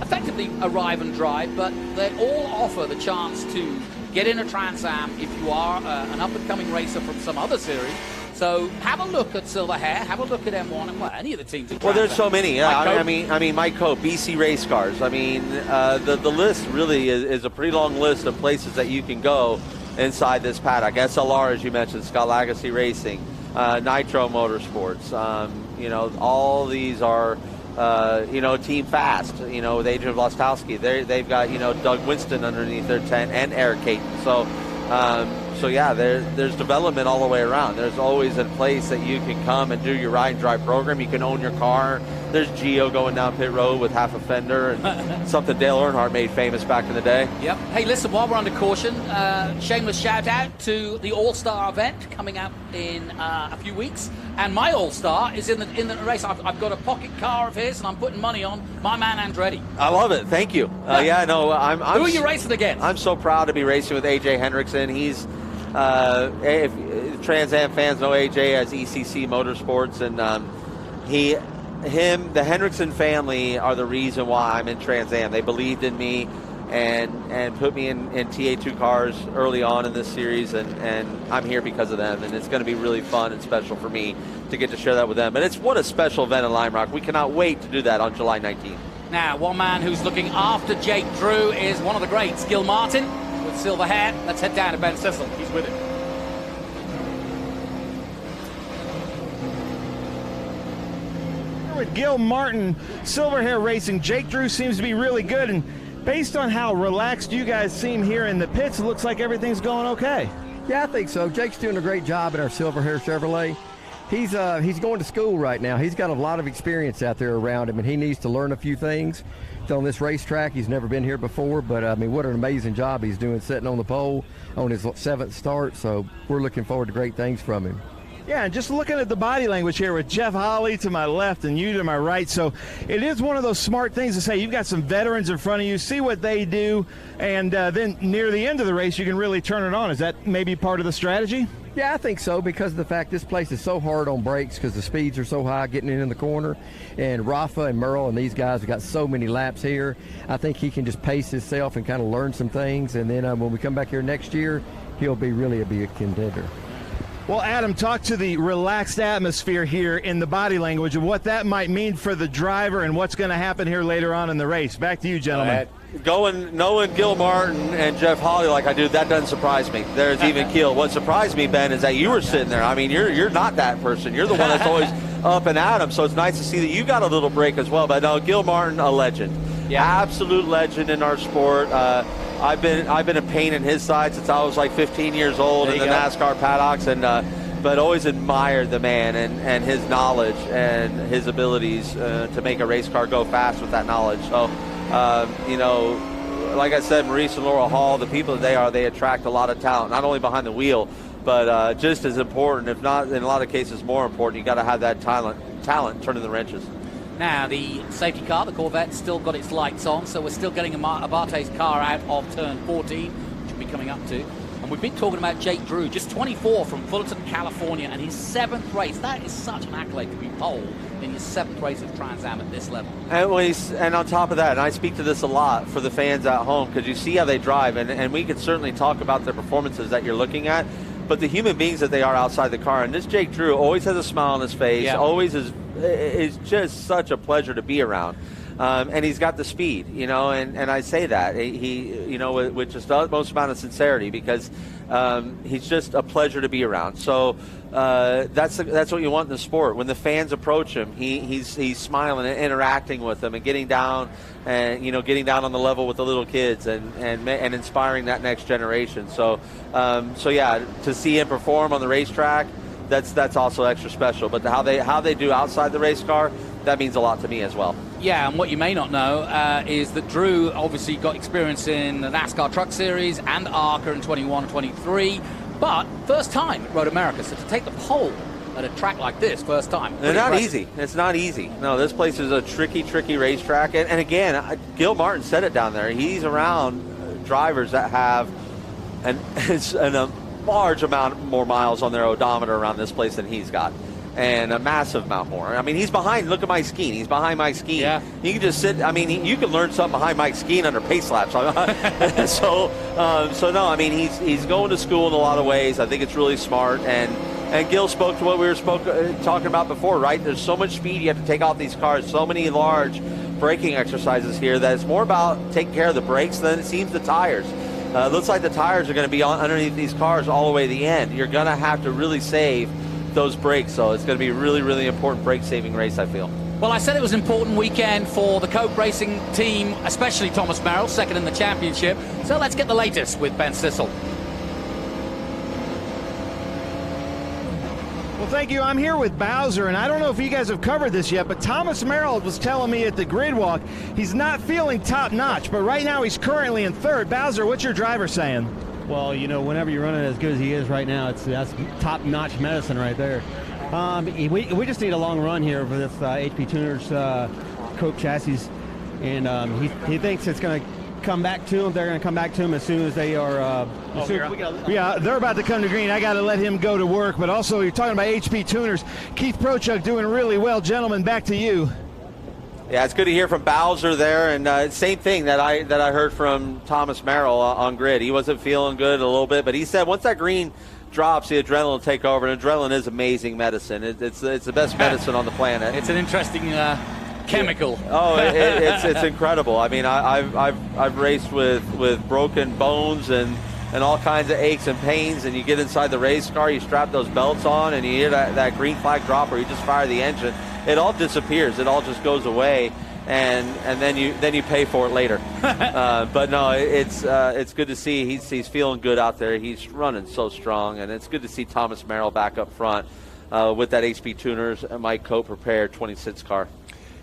effectively arrive and drive, but they all offer the chance to get in a Trans Am if you are an up-and-coming racer from some other series. So have a look at Silver Hair, have a look at M1, and any of the teams. Well, there's so many. Yeah, I mean, Mike Cope, BC Race Cars. I mean, the list really is a pretty long list of places that you can go inside this paddock. SLR, as you mentioned, Scott Lagacy Racing, Nitro Motorsports. You know, all these are, you know, Team Fast. You know, with Adrian Vlastowski, they've got, you know, Doug Winston underneath their tent and Eric Caton. So yeah, there's development all the way around. There's always a place that you can come and do your ride and drive program. You can own your car. There's Gio going down pit road with half a fender, and something Dale Earnhardt made famous back in the day. Yep. Hey, listen, while we're under caution, shameless shout out to the All-Star event coming up in a few weeks. And my All-Star is in the race. I've got a pocket car of his, and I'm putting money on my man Andretti. I love it. Thank you. Yeah, no, I'm Who are you racing against? I'm so proud to be racing with AJ Hendrickson. He's if Trans Am fans know AJ as ECC Motorsports, and the Hendrickson family are the reason why I'm in Trans Am. They believed in me and put me in TA2 cars early on in this series, and I'm here because of them, and it's going to be really fun and special for me to get to share that with them. And what a special event in Lime Rock. We cannot wait to do that on July 19th. Now, one man who's looking after Jake Drew is one of the greats, Gil Martin, with silver hair. Let's head down to Ben Sissel. He's with him. With Gil Martin, Silver Hair Racing, Jake Drew seems to be really good, and based on how relaxed you guys seem here in the pits, it looks like everything's going okay. Yeah, I think so. Jake's doing a great job in our Silver Hair Chevrolet. He's going to school right now. He's got a lot of experience out there around him, and he needs to learn a few things. He's on this racetrack. He's never been here before, but I mean, what an amazing job he's doing sitting on the pole on his 7th start. So we're looking forward to great things from him. Yeah, and just looking at the body language here with Jeff Holly to my left and you to my right, so it is one of those smart things to say you've got some veterans in front of you, see what they do, and then near the end of the race you can really turn it on. Is that maybe part of the strategy? Yeah, I think so, because of the fact this place is so hard on brakes because the speeds are so high getting in the corner. And Rafa and Merle and these guys have got so many laps here. I think he can just pace himself and kind of learn some things. And then when we come back here next year, he'll be really be a contender. Well, Adam, talk to the relaxed atmosphere here in the body language and what that might mean for the driver and what's going to happen here later on in the race. Back to you, gentlemen. Knowing Gil Martin and Jeff Holly like I do, that doesn't surprise me. There's even keel. What surprised me, Ben, is that you were sitting there. I mean, you're not that person. You're the one that's always up and at him. So it's nice to see that you got a little break as well. But no, Gil Martin, a legend. Yeah. Absolute legend in our sport. I've been a pain in his side since I was like 15 years old in the NASCAR paddocks, and but always admired the man and his knowledge and his abilities to make a race car go fast with that knowledge. So, you know, like I said, Maurice and Laura Hall, the people that they attract a lot of talent, not only behind the wheel, but just as important, if not in a lot of cases more important, you got to have that talent turning the wrenches. Now, the safety car, the Corvette's still got its lights on, so we're still getting Abarte's car out of turn 14, which we'll be coming up to. And we've been talking about Jake Drew, just 24 from Fullerton, California, and his 7th race. That is such an accolade to be pole in his 7th race of Trans Am at this level. And on top of that, and I speak to this a lot for the fans at home, because you see how they drive, and we can certainly talk about the performances that you're looking at, but the human beings that they are outside the car. And this Jake Drew always has a smile on his face, always is just such a pleasure to be around. And he's got the speed, and I say that with just the utmost amount of sincerity, because he's just a pleasure to be around. So that's what you want in the sport. When the fans approach him, he's smiling and interacting with them and getting down on the level with the little kids and inspiring that next generation. So yeah, to see him perform on the racetrack, that's also extra special. But how they do outside the race car, that means a lot to me as well. Yeah, and what you may not know is that Drew obviously got experience in the NASCAR Truck Series and ARCA in 21 and 23, but first time at Road America. So to take the pole at a track like this, first time. It's not easy. It's not easy. No, this place is a tricky racetrack. And again, Gil Martin said it down there. He's around drivers that have a large amount more miles on their odometer around this place than he's got. And a massive amount more. I mean, he's behind. Look at Mike Skeen. He's behind Mike Skeen. Yeah. You can just sit. I mean, you can learn something behind Mike Skeen under pace laps. So no. I mean, he's going to school in a lot of ways. I think it's really smart. And Gil spoke to what we were talking about before, right? There's so much speed you have to take off these cars. So many large braking exercises here that it's more about taking care of the brakes than it seems the tires. Looks like the tires are going to be underneath these cars all the way to the end. You're going to have to really save those brakes, so it's going to be a really, really important brake-saving race, I feel. Well, I said it was an important weekend for the Coke Racing team, especially Thomas Merrill, second in the championship. So let's get the latest with Ben Sissel. Well, thank you. I'm here with Bowser, and I don't know if you guys have covered this yet, but Thomas Merrill was telling me at the grid walk he's not feeling top-notch, but right now he's currently in third. Bowser, what's your driver saying? Well, whenever you're running as good as he is right now, that's top-notch medicine right there. We just need a long run here for this HP Tuners Coke chassis, and he thinks it's going to come back to him. They're going to come back to him as soon as they are. Yeah, they're about to come to green. I got to let him go to work. But also, you're talking about HP Tuners. Keith Prochuk doing really well. Gentlemen, back to you. Yeah, it's good to hear from Bowser there, and same thing that I heard from Thomas Merrill on grid. He wasn't feeling good a little bit, but he said once that green drops, the adrenaline will take over, and adrenaline is amazing medicine. It's the best medicine on the planet. It's an interesting chemical. Oh, it's incredible. I mean, I've raced with broken bones and all kinds of aches and pains, and you get inside the race car, you strap those belts on, and you hear that green flag drop, or you just fire the engine. It all disappears. It all just goes away, and then you pay for it later. But no, it's good to see he's feeling good out there. He's running so strong, and it's good to see Thomas Merrill back up front with that HP Tuners Mike Cope prepared 26 car.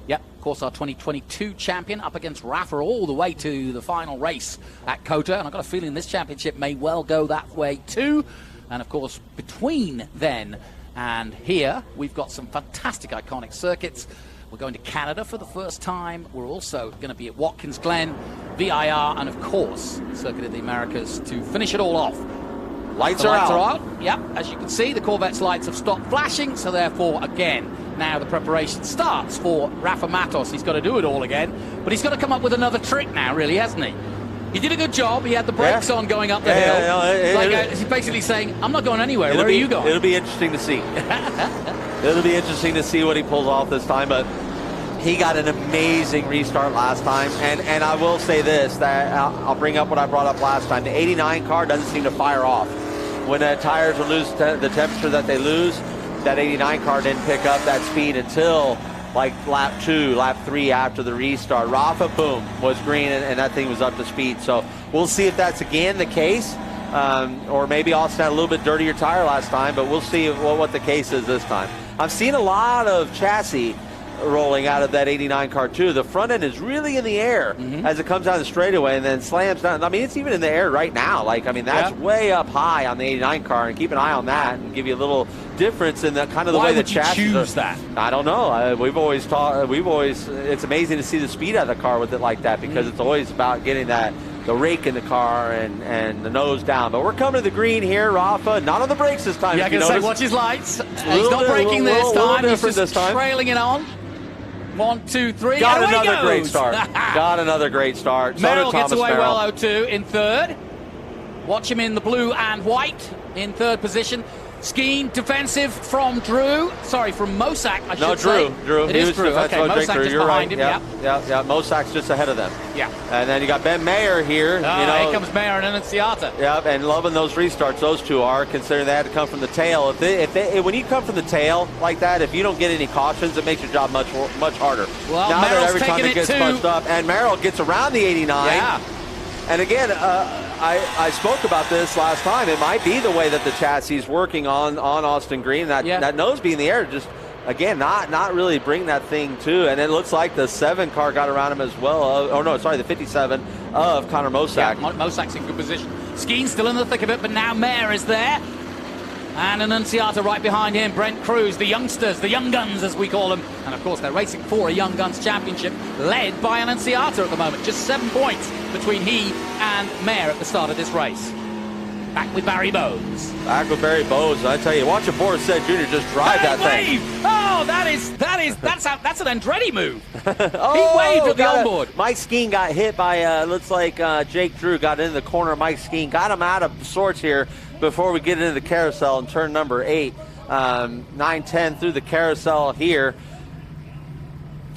Yep, of course, our 2022 champion up against Rafa all the way to the final race at COTA, and I've got a feeling this championship may well go that way too. And of course, between then and here, we've got some fantastic iconic circuits. We're going to Canada for the first time. We're also going to be at Watkins Glen, VIR, and of course, Circuit of the Americas to finish it all off. Lights are out. Yep, as you can see, the Corvette's lights have stopped flashing, so therefore, again, now the preparation starts for Rafa Matos. He's got to do it all again, but he's got to come up with another trick now, really, hasn't he? He did a good job. He had the brakes on going up the hill. He's basically saying, I'm not going anywhere. Where are you going? It'll be interesting to see. It'll be interesting to see what he pulls off this time, but he got an amazing restart last time. And I will say this, that I'll bring up what I brought up last time. The 89 car doesn't seem to fire off. When the tires will lose the temperature that they lose, that 89 car didn't pick up that speed until like lap 2, lap 3 after the restart. Rafa, boom, was green, and that thing was up to speed. So we'll see if that's again the case, or maybe Austin had a little bit dirtier tire last time, but we'll see what the case is this time. I've seen a lot of chassis rolling out of that 89 car too. The front end is really in the air as it comes down the straightaway and then slams down. I mean, it's even in the air right now. That's way up high on the 89 car, and keep an eye on that and give you a little difference in the kind of the way the chassis choose that? I don't know. We've always it's amazing to see the speed out of the car with it like that, because it's always about getting the rake in the car and the nose down. But we're coming to the green here. Rafa, not on the brakes this time. Yeah, I can say, watch his lights. He's not braking this time. He's just trailing it on. 1, 2, 3. Got another great start. Got another great start. Merrill gets away well, though, too, in third. Watch him in the blue and white in third position. Skeen defensive from Drew. Sorry, from Mosak, I should say. No, Drew. It He is was Drew. defensive Okay, on Jake Mosak Drew. just You're behind right. him. Yeah. Mosak's just ahead of them. Yeah. And then you got Ben Mayer here. Here comes Mayer and Annunziata. Yeah, and loving those restarts. Those two are, considering they had to come from the tail. When you come from the tail like that, if you don't get any cautions, it makes your job much harder. Well, now Merrill's that every time taking it gets too. punched up, and Merrill gets around the 89. Yeah. And again, I spoke about this last time. It might be the way that the chassis is working on Austin Green. That nose being in the air, just again not really bring that thing to. And it looks like the 7 car got around him as well. The 57 of Connor Mosak. Yeah, Mosak's in good position. Skeen still in the thick of it, but now Mayer is there. And Annunziata right behind him. Brent Cruz, the youngsters, the young guns as we call them. And of course they're racing for a Young Guns Championship led by Annunziata at the moment. Just 7 points between he and Mayer at the start of this race. Back with Barry Bowes. Back with Barry Bowes. I tell you, watch a Boris Said Jr. just drive that thing. Oh, that's an Andretti move. He waved at the onboard. Mike Skeen got hit by, looks like Jake Drew got into the corner of Mike Skeen. Got him out of sorts here before we get into the carousel in turn number 8. 9-10 through the carousel here.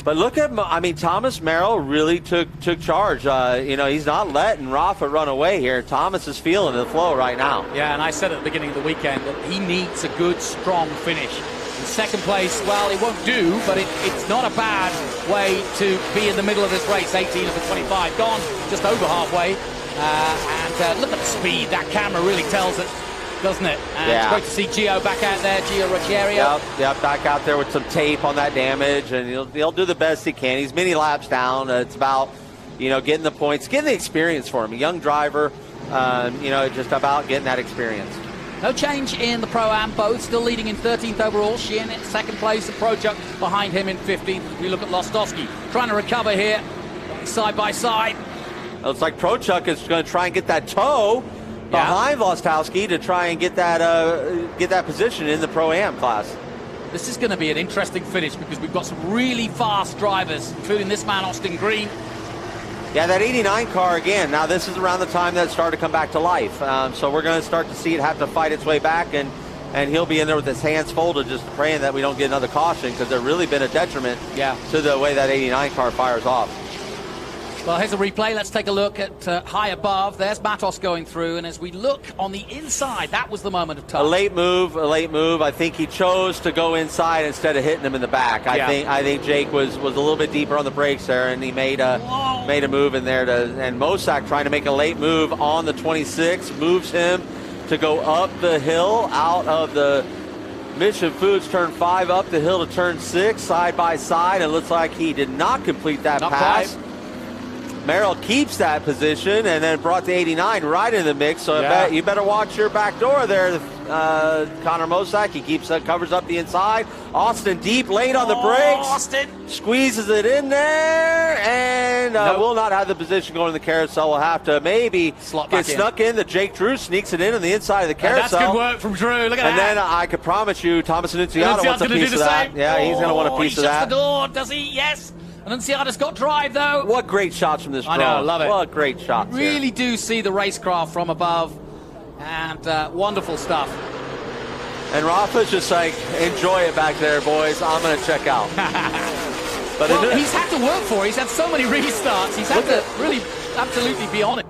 But look at, Thomas Merrill really took charge. He's not letting Rafa run away here. Thomas is feeling the flow right now. Yeah, and I said at the beginning of the weekend that he needs a good, strong finish. In second place, well, it won't do, but it's not a bad way to be in the middle of this race. 18 of the 25 gone, just over halfway. And look at the speed. That camera really tells it, doesn't it? And it's great to see Gio back out there, Gio Ruggiero. Yep, back out there with some tape on that damage, and he'll do the best he can. He's many laps down. It's about, getting the points, getting the experience for him. A young driver, just about getting that experience. No change in the Pro-Am, both still leading in 13th overall. Sheehan in second place, and Prochuk behind him in 15th. We look at Lostowski trying to recover here, side by side. Looks like Prochuk is going to try and get that toe behind Lostowski to try and get that position in the Pro-Am class. This is going to be an interesting finish because we've got some really fast drivers, including this man, Austin Green. Yeah, that 89 car again. Now, this is around the time that it started to come back to life. So we're going to start to see it have to fight its way back, and he'll be in there with his hands folded just praying that we don't get another caution because there's really been a detriment to the way that 89 car fires off. Well, here's a replay. Let's take a look at high above. There's Matos going through, and as we look on the inside, that was the moment of touch. A late move. I think he chose to go inside instead of hitting him in the back. I think Jake was a little bit deeper on the brakes there, and he made a move in there. And Mosak trying to make a late move on the 26, moves him to go up the hill out of the Mission Foods turn 5 up the hill to turn 6, side by side. It looks like he did not complete that pass. Merrill keeps that position and then brought the 89 right in the mix. So you better watch your back door there, Connor Mosak. He covers up the inside. Austin deep, late on the brakes. Austin squeezes it in there and will not have the position going in the carousel. Will have to maybe get snuck in. The Jake Drew sneaks it in on the inside of the carousel. That's good work from Drew. Look at that. And then I could promise you, Thomas Annunziata wants a piece of that. Yeah, he's going to want a piece of that. He shuts the door, does he? Yes. Annunziata's got drive, though. What great shots from this drone. I know, love it. What great shots. Really do see the racecraft from above. And wonderful stuff. And Rafa's just like, enjoy it back there, boys. I'm going to check out. But he's had to work for it. He's had so many restarts. He's had to really absolutely be on it.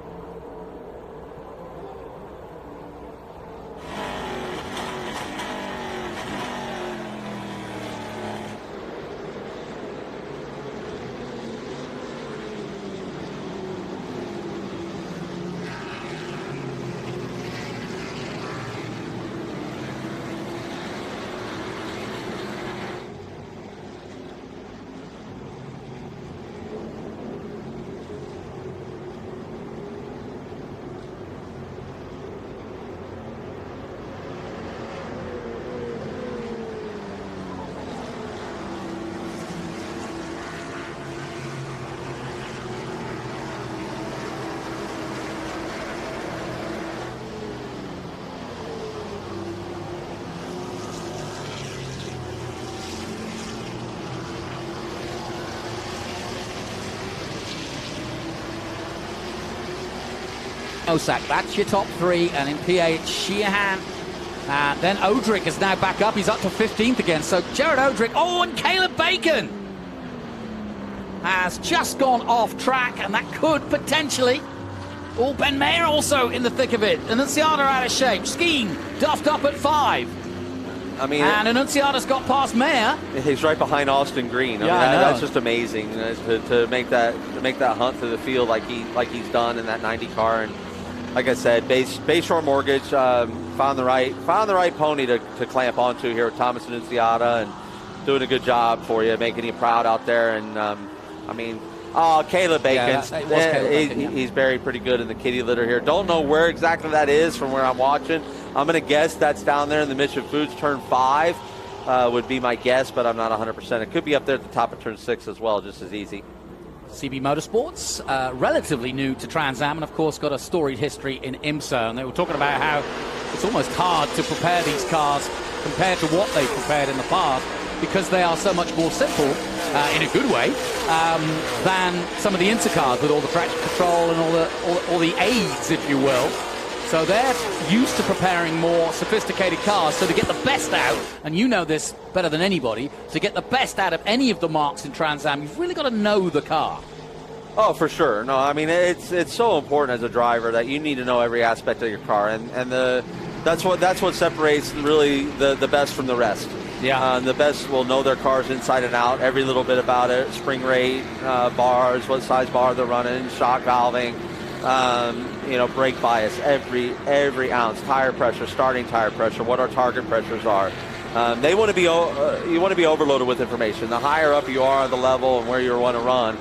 Mosak, that's your top three, and in PA it's Sheehan And then Odrick is now back up. He's up to 15th again. So Jared Odrick, and Caleb Bacon has just gone off track, and that could potentially... Ben Mayer also in the thick of it. Annunziata out of shape. Skeen duffed up at 5. I mean, and Annunziata's got past Mayer. He's right behind Austin Green. I mean, that's just amazing to make that hunt through the field like he's done in that 90 car. And like I said, Bayshore Mortgage found the right pony to clamp onto here with Thomas Annunziata, and doing a good job for you, making you proud out there. And I mean, Caleb Bacon. He's buried pretty good in the kitty litter here. Don't know where exactly that is from where I'm watching. I'm going to guess that's down there in the Mission Foods turn 5 would be my guess, but I'm not 100%. It could be up there at the top of turn 6 as well, just as easy. CB Motorsports, relatively new to Trans Am, and of course got a storied history in IMSA. And they were talking about how it's almost hard to prepare these cars compared to what they've prepared in the past, because they are so much more simple, in a good way, than some of the IMSA cars with all the traction control and all the aids, if you will. So they're used to preparing more sophisticated cars. So to get the best out, and you know this better than anybody, to get the best out of any of the marks in Trans Am, you've really got to know the car. Oh, for sure. No, I mean, it's so important as a driver that you need to know every aspect of your car, and that's what separates really the best from the rest. Yeah. The best will know their cars inside and out, every little bit about it, spring rate, bars, what size bar they're running, shock valving, brake bias, every ounce, tire pressure, starting tire pressure, what our target pressures are. You want to be overloaded with information. The higher up you are on the level and where you want to run,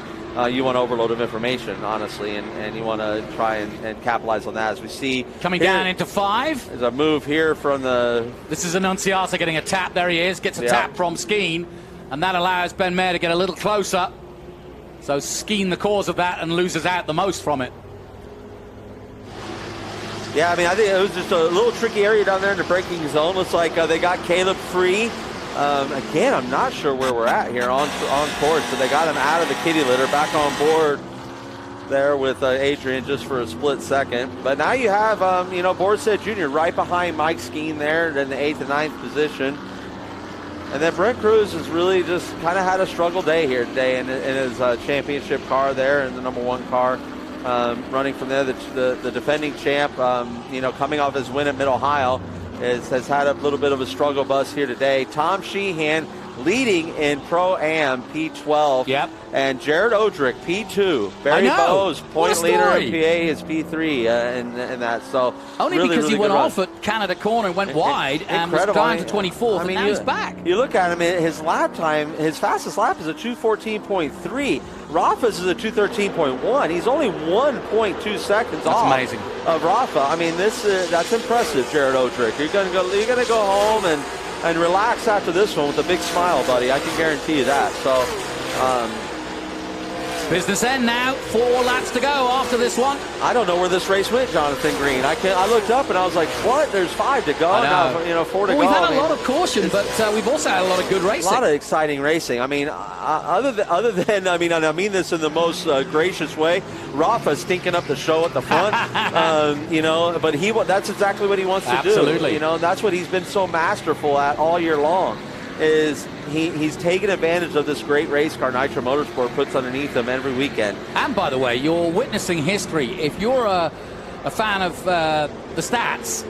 you want overload of information, honestly, and you want to try and capitalize on that. As we see coming down into 5. There's a move here from the... This is Annunziata getting a tap. There he is, gets a tap from Skeen, and that allows Ben Mayer to get a little closer. So Skeen the cause of that and loses out the most from it. Yeah, I mean, I think it was just a little tricky area down there in the braking zone. Looks like they got Caleb free. Again, I'm not sure where we're at here on course, but they got him out of the kitty litter, back on board there with Adrian just for a split second. But now you have, Borstead Jr. right behind Mike Skeen there in the 8th and 9th position. And then Brent Cruz has really just kind of had a struggle day here today in his championship car there in the number 1 car. Running from there, the defending champ, coming off his win at Mid-Ohio, has had a little bit of a struggle bus here today. Tom Sheehan leading in Pro-Am P12. Yep. And Jared Odrick, P2. Barry Bowes, point leader in PA, is P3 in that. So only really, because really he went run. off at Canada Corner and went wide and was down to 24th, and now he's back. You look at him, his lap time, his fastest lap is a 2:14.3. Rafa's is a 2:13.1. He's only 1.2 seconds off. That's amazing. Of Rafa. I mean, that's impressive, Jared Odrick. You're gonna go home and relax after this one with a big smile, buddy. I can guarantee you that. So. Business end now. 4 laps to go after this one. I don't know where this race went, Jonathan Green. I looked up and I was like, what? There's 5 to go. Now, 4 to go. We've had a lot of caution, but we've also had a lot of good racing. A lot of exciting racing. I mean, other than I mean, and I mean this in the most gracious way, Rafa stinking up the show at the front. But that's exactly what he wants to do. Absolutely. That's what he's been so masterful at all year long. Is he's taken advantage of this great race car Nitro Motorsport puts underneath him every weekend. And by the way, you're witnessing history. If you're a fan of the stats,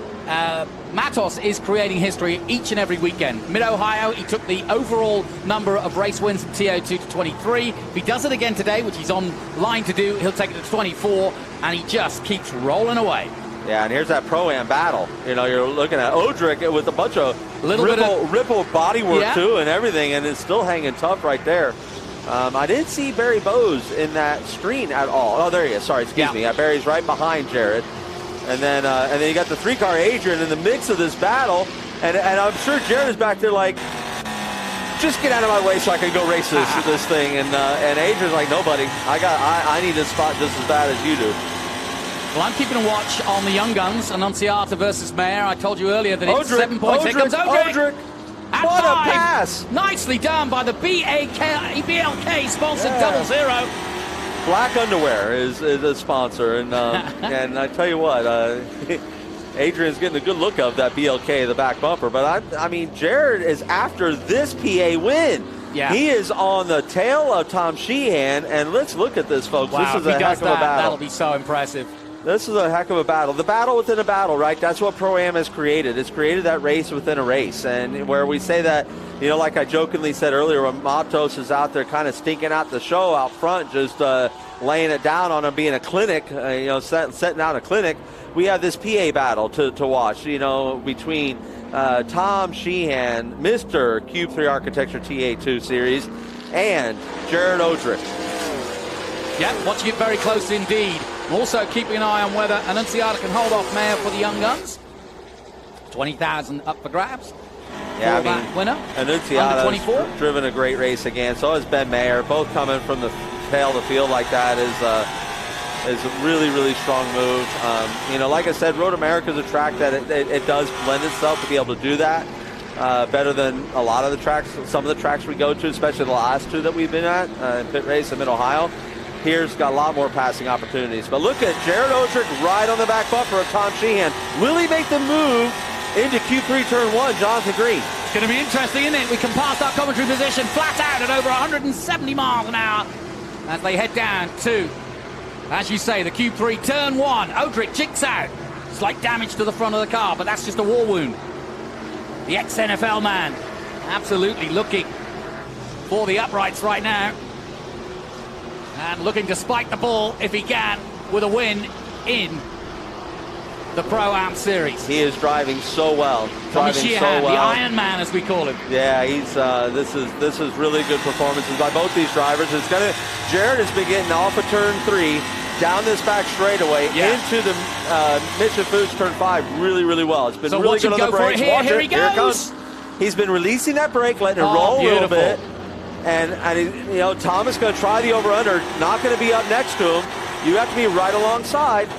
Matos is creating history each and every weekend. Mid-Ohio, he took the overall number of race wins in TO2 to 23. If he does it again today, which he's on line to do, he'll take it to 24, and he just keeps rolling away. Yeah, and here's that Pro-Am battle. You're looking at Odrick with a bunch of ripple bodywork too and everything, and it's still hanging tough right there. I didn't see Barry Bowes in that screen at all. Oh, there he is. Sorry, excuse me. Barry's right behind Jared. And then you got the 3-car Adrian in the mix of this battle, and I'm sure Jared is back there like, just get out of my way so I can go race this thing. And Adrian's like, no, buddy, I need this spot just as bad as you do. Well, I'm keeping a watch on the young guns, Annunziata versus Mayer. I told you earlier that it's 7 points. Here comes Odrick. What a pass! Nicely done by the BLK-sponsored 00. Black Underwear is a sponsor, and and I tell you what, Adrian's getting a good look of that BLK, the back bumper. But, I mean, Jared is after this PA win. Yeah. He is on the tail of Tom Sheehan, and let's look at this, folks. Wow, this is if a he heck does of a that, battle. that'll be so impressive. This is a heck of a battle. The battle within a battle, right? That's what Pro-Am has created. It's created that race within a race. And where we say that, you know, like I jokingly said earlier, when Matos is out there kind of stinking out the show out front, just laying it down on him being a clinic, you know, setting out a clinic, we have this PA battle to watch, you know, between Tom Sheehan, Mr. Cube 3 Architecture TA2 Series, and Jared Odrick. Yeah, watching it very close indeed. Also keeping an eye on whether Annunziata can hold off Mayer for the Young Guns. 20,000 up for grabs. Yeah, for that winner. Annunziata's driven a great race again. So has Ben Mayer. Both coming from the tail of the field like that is a really, really strong move. You know, like I said, Road America is a track that it does lend itself to be able to do that better than a lot of the tracks. Some of the tracks we go to, especially the last two that we've been at in pit race in Mid-Ohio. Here's got a lot more passing opportunities. But look at Jared Odrick right on the back bumper of Tom Sheehan. Will he make the move into Q3 turn 1, Jonathan Green? It's going to be interesting, isn't it? We can pass our commentary position flat out at over 170 miles an hour as they head down to, as you say, the Q3 turn 1. Odrick jigs out. Slight damage to the front of the car, but that's just a war wound. The ex-NFL man absolutely looking for the uprights right now. And looking to spike the ball, if he can, with a win in the Pro-Am Series. He is driving so well. Tommy Sheehan, the Iron Man, as we call him. Yeah, he's this is really good performances by both these drivers. Jared has been getting off of turn 3, down this back straightaway, into the Mission Foods turn 5 really, really well. It's been so really good on the brakes. Here he goes. Here it comes. He's been releasing that brake, letting it roll a little bit. And you know, Thomas going to try the over-under, not going to be up next to him. You have to be right alongside.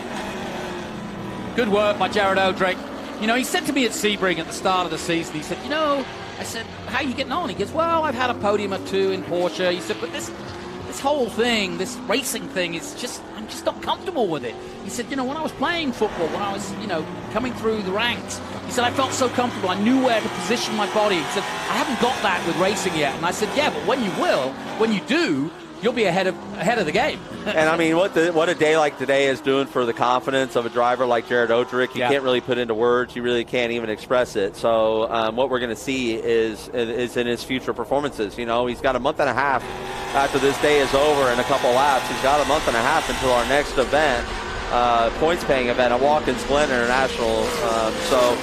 Good work by Jared Odrick. You know, he said to me at Sebring at the start of the season, he said, you know, I said, how are you getting on? He goes, well, I've had a podium or 2 in Porsche. He said, but this whole thing, this racing thing, is just, I'm just not comfortable with it. He said, you know, when I was playing football, when I was, you know, coming through the ranks, he said, I felt so comfortable. I knew where to position my body. He said, I haven't got that with racing yet. And I said, yeah, but when you will, when you do, you'll be ahead of the game. And I mean, what a day like today is doing for the confidence of a driver like Jared Odrick. You can't really put into words. You really can't even express it. So what we're going to see is in his future performances. You know, he's got a month and a half after this day is over and a couple laps. He's got a month and a half until our next event, points-paying event at Watkins Glen International. So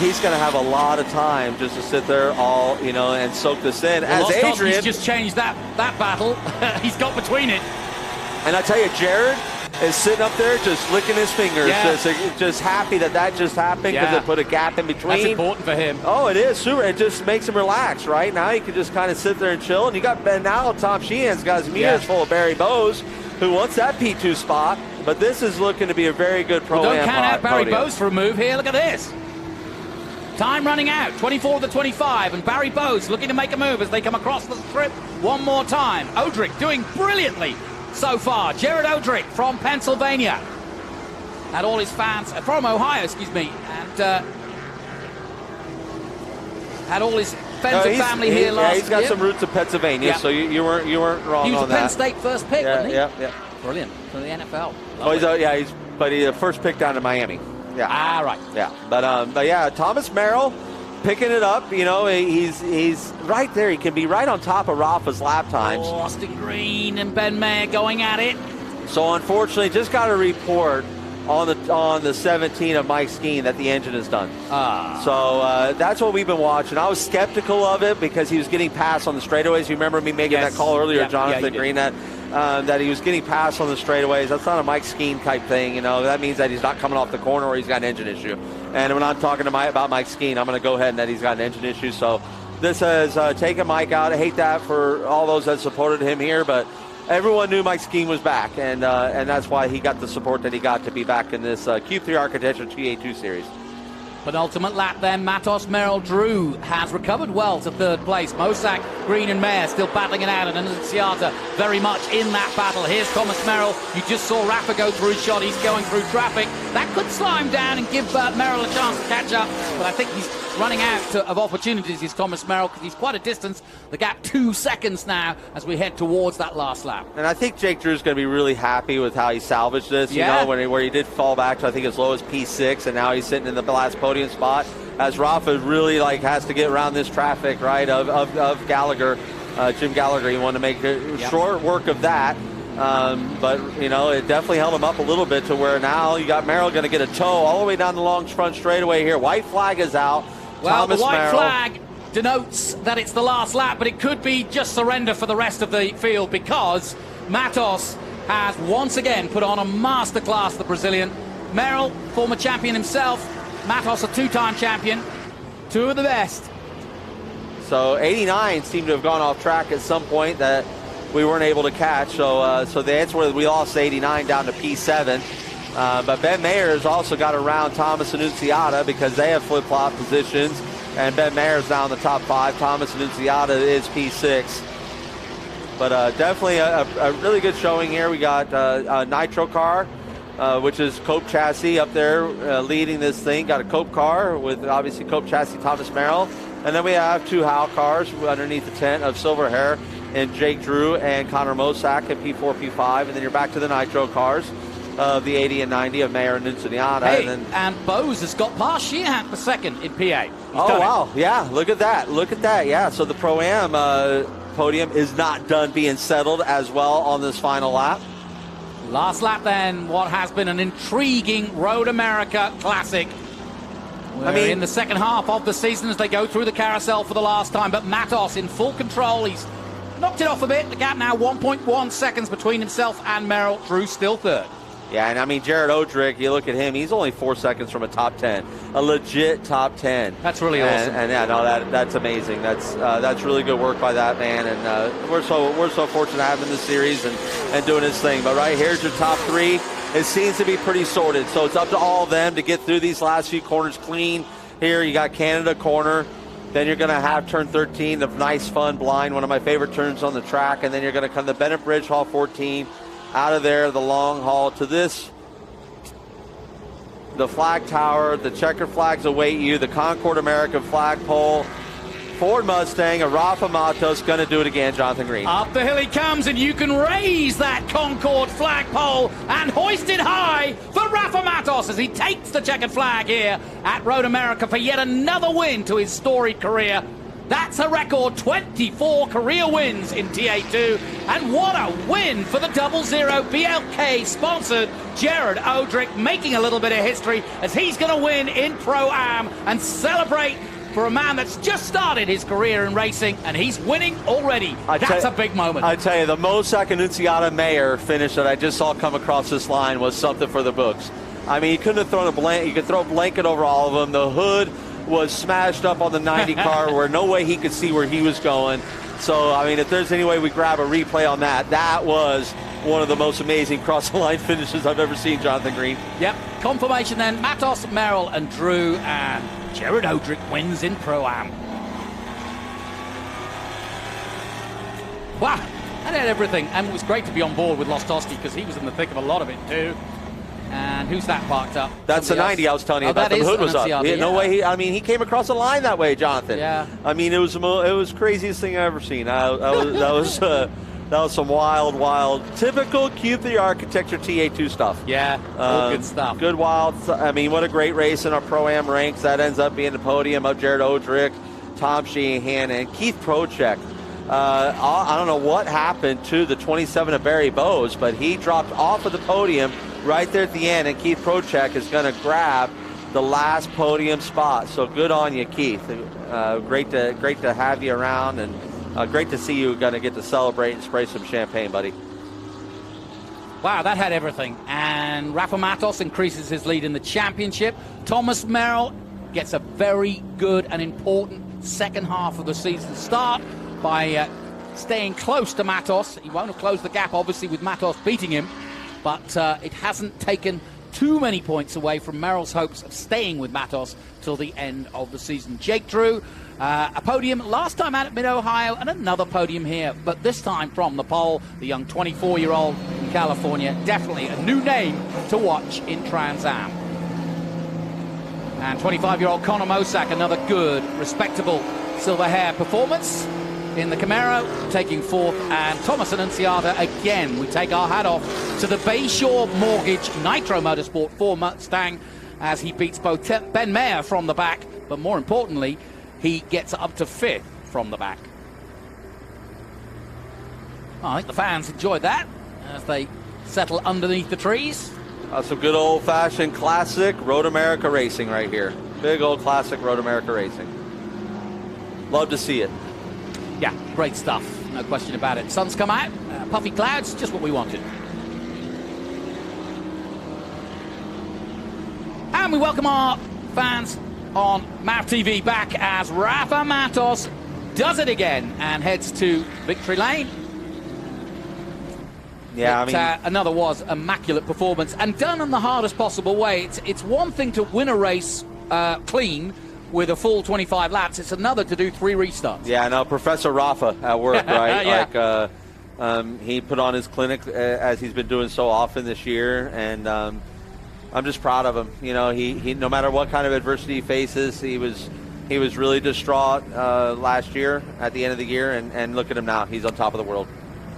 he's going to have a lot of time just to sit there and soak this in. Well, as Adrian, he's just changed that battle. He's got between it. And I tell you, Jared is sitting up there just licking his fingers, just happy that just happened because it put a gap in between. That's important for him. Oh, it is. Super. It just makes him relax, right? Now he can just kind of sit there and chill. And you got Tom Sheehan's got his meters full of Barry Bowes, who wants that P2 spot. But this is looking to be a very good Pro-Am Don't count out Barry podium. Bowes for a move here. Look at this. Time running out, 24 to 25, and Barry Bowes looking to make a move as they come across the strip one more time. Odrick doing brilliantly so far. Jared Odrick from Pennsylvania. Had all his fans, from Ohio, excuse me, and had all his friends and family here last year. Yeah, he's got some roots in Pennsylvania, so you weren't wrong on that. He was a Penn State first pick, wasn't he? Yeah. Brilliant, for the NFL. Oh, he's the first pick down to Miami. Yeah. Right. Yeah. But yeah, Thomas Merrill picking it up. You know, he's right there. He can be right on top of Rafa's lap times. Oh, Austin Green and Ben Mayer going at it. So unfortunately, just got a report on the 17 of Mike Skeen that the engine is done. So that's what we've been watching. I was skeptical of it because he was getting passed on the straightaways. You remember me making that call earlier, Jonathan Green, that he was getting passed on the straightaways. That's not a Mike Skeen type thing. You know, that means that he's not coming off the corner or he's got an engine issue. And when I'm talking about Mike Skeen, I'm going to go ahead and that he's got an engine issue. So this has taken Mike out. I hate that for all those that supported him here, but everyone knew Mike Skeen was back, and that's why he got the support that he got to be back in this Q3 Architecture TA2 series. Penultimate lap then, Matos Merrill Drew has recovered well to third place. Mosak, Green and Mayer still battling it out, and Annunziata very much in that battle. Here's Thomas Merrill. You just saw Rafa go through his shot. He's going through traffic. That could slow him down and give Merrill a chance to catch up, but I think he's running out of opportunities, is Thomas Merrill, because he's quite a distance. The gap 2 seconds now as we head towards that last lap. And I think Jake Drew's going to be really happy with how he salvaged this, you know, where he did fall back to, I think, as low as P6, and now he's sitting in the last podium spot, as Rafa really, like, has to get around this traffic, right, of Gallagher, Jim Gallagher. He wanted to make short work of that. But, you know, it definitely held him up a little bit to where now you got Merrill going to get a tow all the way down the long front straightaway here. White flag is out. Well, Thomas the white Merrill. flag denotes that it's the last lap, but it could be just surrender for the rest of the field, because Matos has once again put on a masterclass, the Brazilian. Merrill, former champion himself. Matos, a two-time champion. Two of the best. So 89 seemed to have gone off track at some point that we weren't able to catch. So that's where we lost 89 down to P7. But Ben Mayer has also got around Thomas and Annunziata because they have flip-flop positions. And Ben Mayer's now in the top 5. Thomas and Annunziata is P6. But definitely a really good showing here. We got a Nitro car, which is Cope Chassis up there leading this thing. Got a Cope car with obviously Cope Chassis Thomas Merrill. And then we have 2 Howe cars underneath the tent of Silver Hair and Jake Drew and Connor Mosack at P4, P5. And then you're back to the Nitro cars of the 80 and 90 of Mayer and Annunziata. Hey, and Bose has got past Sheehan for second in PA. He's wow. Yeah, look at that. Look at that. Yeah, so the Pro-Am podium is not done being settled as well on this final lap. Last lap then, what has been an intriguing Road America Classic. We're in the second half of the season as they go through the carousel for the last time, but Matos in full control. He's knocked it off a bit. The gap now 1.1 seconds between himself and Merrill. Drew still third. Yeah, and I mean, Jared Odrick, you look at him, he's only 4 seconds from a top 10, a legit top 10. That's really awesome. And yeah, no, that's amazing. That's really good work by that man, and we're so fortunate to have him in this series and doing his thing. But right here's your top 3. It seems to be pretty sorted, so it's up to all of them to get through these last few corners clean. Here you got Canada corner, then you're going to have turn 13, the nice fun blind, one of my favorite turns on the track, and then you're going to come to Bennett Bridge Hall 14. Out of there, the long haul to this, the flag tower, the checker flags await you, the Concord American flagpole, Ford Mustang, a Rafa Matos, going to do it again, Jonathan Green. Up the hill he comes, and you can raise that Concord flagpole and hoist it high for Rafa Matos as he takes the checkered flag here at Road America for yet another win to his storied career. That's a record 24 career wins in TA2. And what a win for the 00 BLK sponsored Jared Odrick, making a little bit of history as he's going to win in Pro-Am and celebrate for a man that's just started his career in racing, and he's winning already. That's a big moment. I tell you, the Mosack and Annunziata Mayer finish that I just saw come across this line was something for the books. I mean, you couldn't have thrown a blanket. You could throw a blanket over all of them. The hood was smashed up on the 90 car where no way he could see where he was going. So, I mean, if there's any way we grab a replay on that, that was one of the most amazing cross-the-line finishes I've ever seen, Jonathan Green. Yep, confirmation then. Matos, Merrill, and Drew, and Jared Odrick wins in Pro-Am. Wow, that had everything, and it was great to be on board with Lostowski because he was in the thick of a lot of it too. And who's that parked up? That's the 90 I was telling you about. The hood was up. No way. He came across the line that way, Jonathan. Yeah. I mean, it was craziest thing I've ever seen. That was some wild, typical Q3 architecture TA2 stuff. Yeah, all good stuff. Good wild. I mean, what a great race in our Pro-Am ranks. That ends up being the podium of Jared Odrick, Tom Sheehan, and Keith Prochek. I don't know what happened to the 27 of Barry Bowes, but he dropped off of the podium right there at the end, and Keith Prochek is going to grab the last podium spot. So good on you, Keith. Great to have you around, and great to see you going to get to celebrate and spray some champagne, buddy. Wow, that had everything. And Rafa Matos increases his lead in the championship. Thomas Merrill gets a very good and important second half of the season start by staying close to Matos. He won't have closed the gap, obviously, with Matos beating him, but it hasn't taken too many points away from Merrill's hopes of staying with Matos till the end of the season. Jake Drew, a podium last time out at Mid-Ohio, and another podium here, but this time from the pole, the young 24-year-old from California. Definitely a new name to watch in Trans Am. And 25-year-old Conor Mosak, another good, respectable silver hair performance in the Camaro, taking fourth. And Thomas Annunziata, again, we take our hat off to the Bayshore Mortgage Nitro Motorsport 4 Mustang as he beats both Ben Mayer from the back, but more importantly, he gets up to fifth from the back. I think the fans enjoyed that as they settle underneath the trees. Some good old-fashioned classic Road America racing right here. Big old classic Road America racing. Love to see it. Yeah, great stuff. No question about it. Sun's come out. Puffy clouds, just what we wanted. And we welcome our fans on MAV TV back as Rafa Matos does it again and heads to victory lane. Yeah, I mean, another was immaculate performance and done in the hardest possible way. It's one thing to win a race clean with a full 25 laps. It's another to do 3 restarts. Yeah, no, Professor Rafa at work, right? Yeah. Like, he put on his clinic as he's been doing so often this year, and I'm just proud of him. You know, he no matter what kind of adversity he faces, he was really distraught last year at the end of the year, and look at him now. He's on top of the world.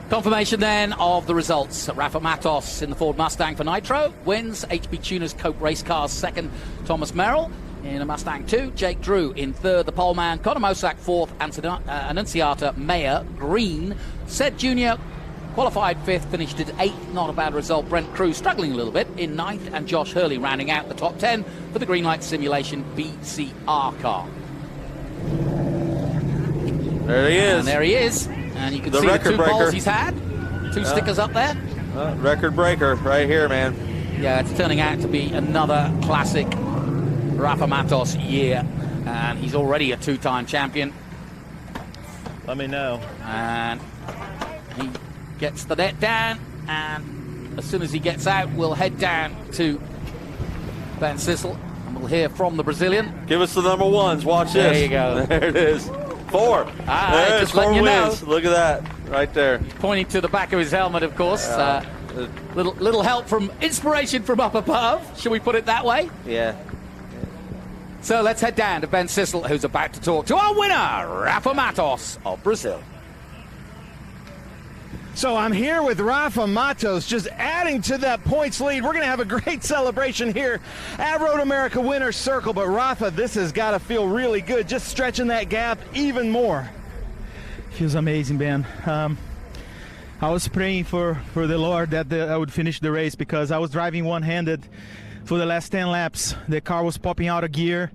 Confirmation then of the results. Rafa Matos in the Ford Mustang for Nitro wins. HB Tuner's Cope Race Cars second. Thomas Merrill in a Mustang 2. Jake Drew in third. The pole man. Conor Mosak fourth. Annunziata Mayer Green. Ced Jr. qualified fifth. Finished at eighth. Not a bad result. Brent Cruz struggling a little bit in ninth. And Josh Hurley rounding out the top 10 for the Greenlight Simulation BCR car. There he is. And there he is. And you can see the 2 poles he's had. 2 stickers up there. Record breaker right here, man. Yeah, it's turning out to be another classic Rafa Matos year. And he's already a 2-time champion. Let me know. And he gets the net down. And as soon as he gets out, we'll head down to Ben Sissel. And we'll hear from the Brazilian. Give us the number ones. Watch this. There you go. There it is. 4. There just 4 letting wins. you know. Look at that right there. Pointing to the back of his helmet, of course. Little help from inspiration from up above. Shall we put it that way? Yeah. So let's head down to Ben Sissel, who's about to talk to our winner, Rafa Matos of Brazil. So I'm here with Rafa Matos, just adding to that points lead. We're going to have a great celebration here at Road America Winner's Circle. But Rafa, this has got to feel really good, just stretching that gap even more. Feels amazing, Ben. I was praying for the Lord that I would finish the race because I was driving one-handed for the last 10 laps. The car was popping out of gear,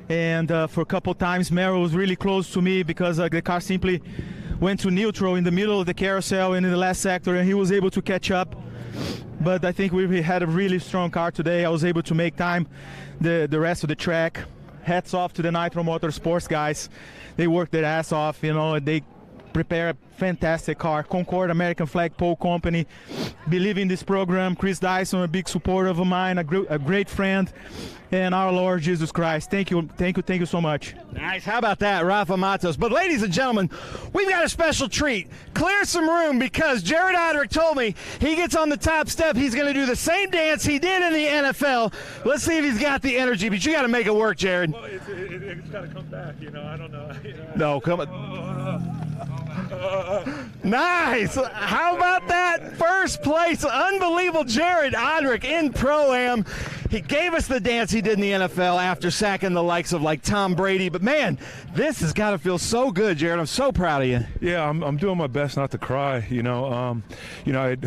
and for a couple times Merrill was really close to me because the car simply went to neutral in the middle of the carousel and in the last sector, and he was able to catch up. But I think we had a really strong car today. I was able to make time the rest of the track. Hats off to the Nitro Motorsports guys. They worked their ass off, you know, they prepare a fantastic car. Concord American Flag Pole Company believe in this program. Chris Dyson, a big supporter of mine, a great friend, and our Lord Jesus Christ. Thank you so much. Nice. How about that, Rafa Matos? But ladies and gentlemen, we've got a special treat. Clear some room because Jared Odrick told me he gets on the top step. He's going to do the same dance he did in the NFL. Let's see if he's got the energy, but you got to make it work, Jared. Well, it's got to come back, you know. I don't know. No, come on. Nice. How about that? First place, unbelievable Jared Odrick in Pro-Am. He gave us the dance he did in the NFL after sacking the likes of like Tom Brady. But man, this has got to feel so good, Jared. I'm so proud of you. Yeah, I'm doing my best not to cry. I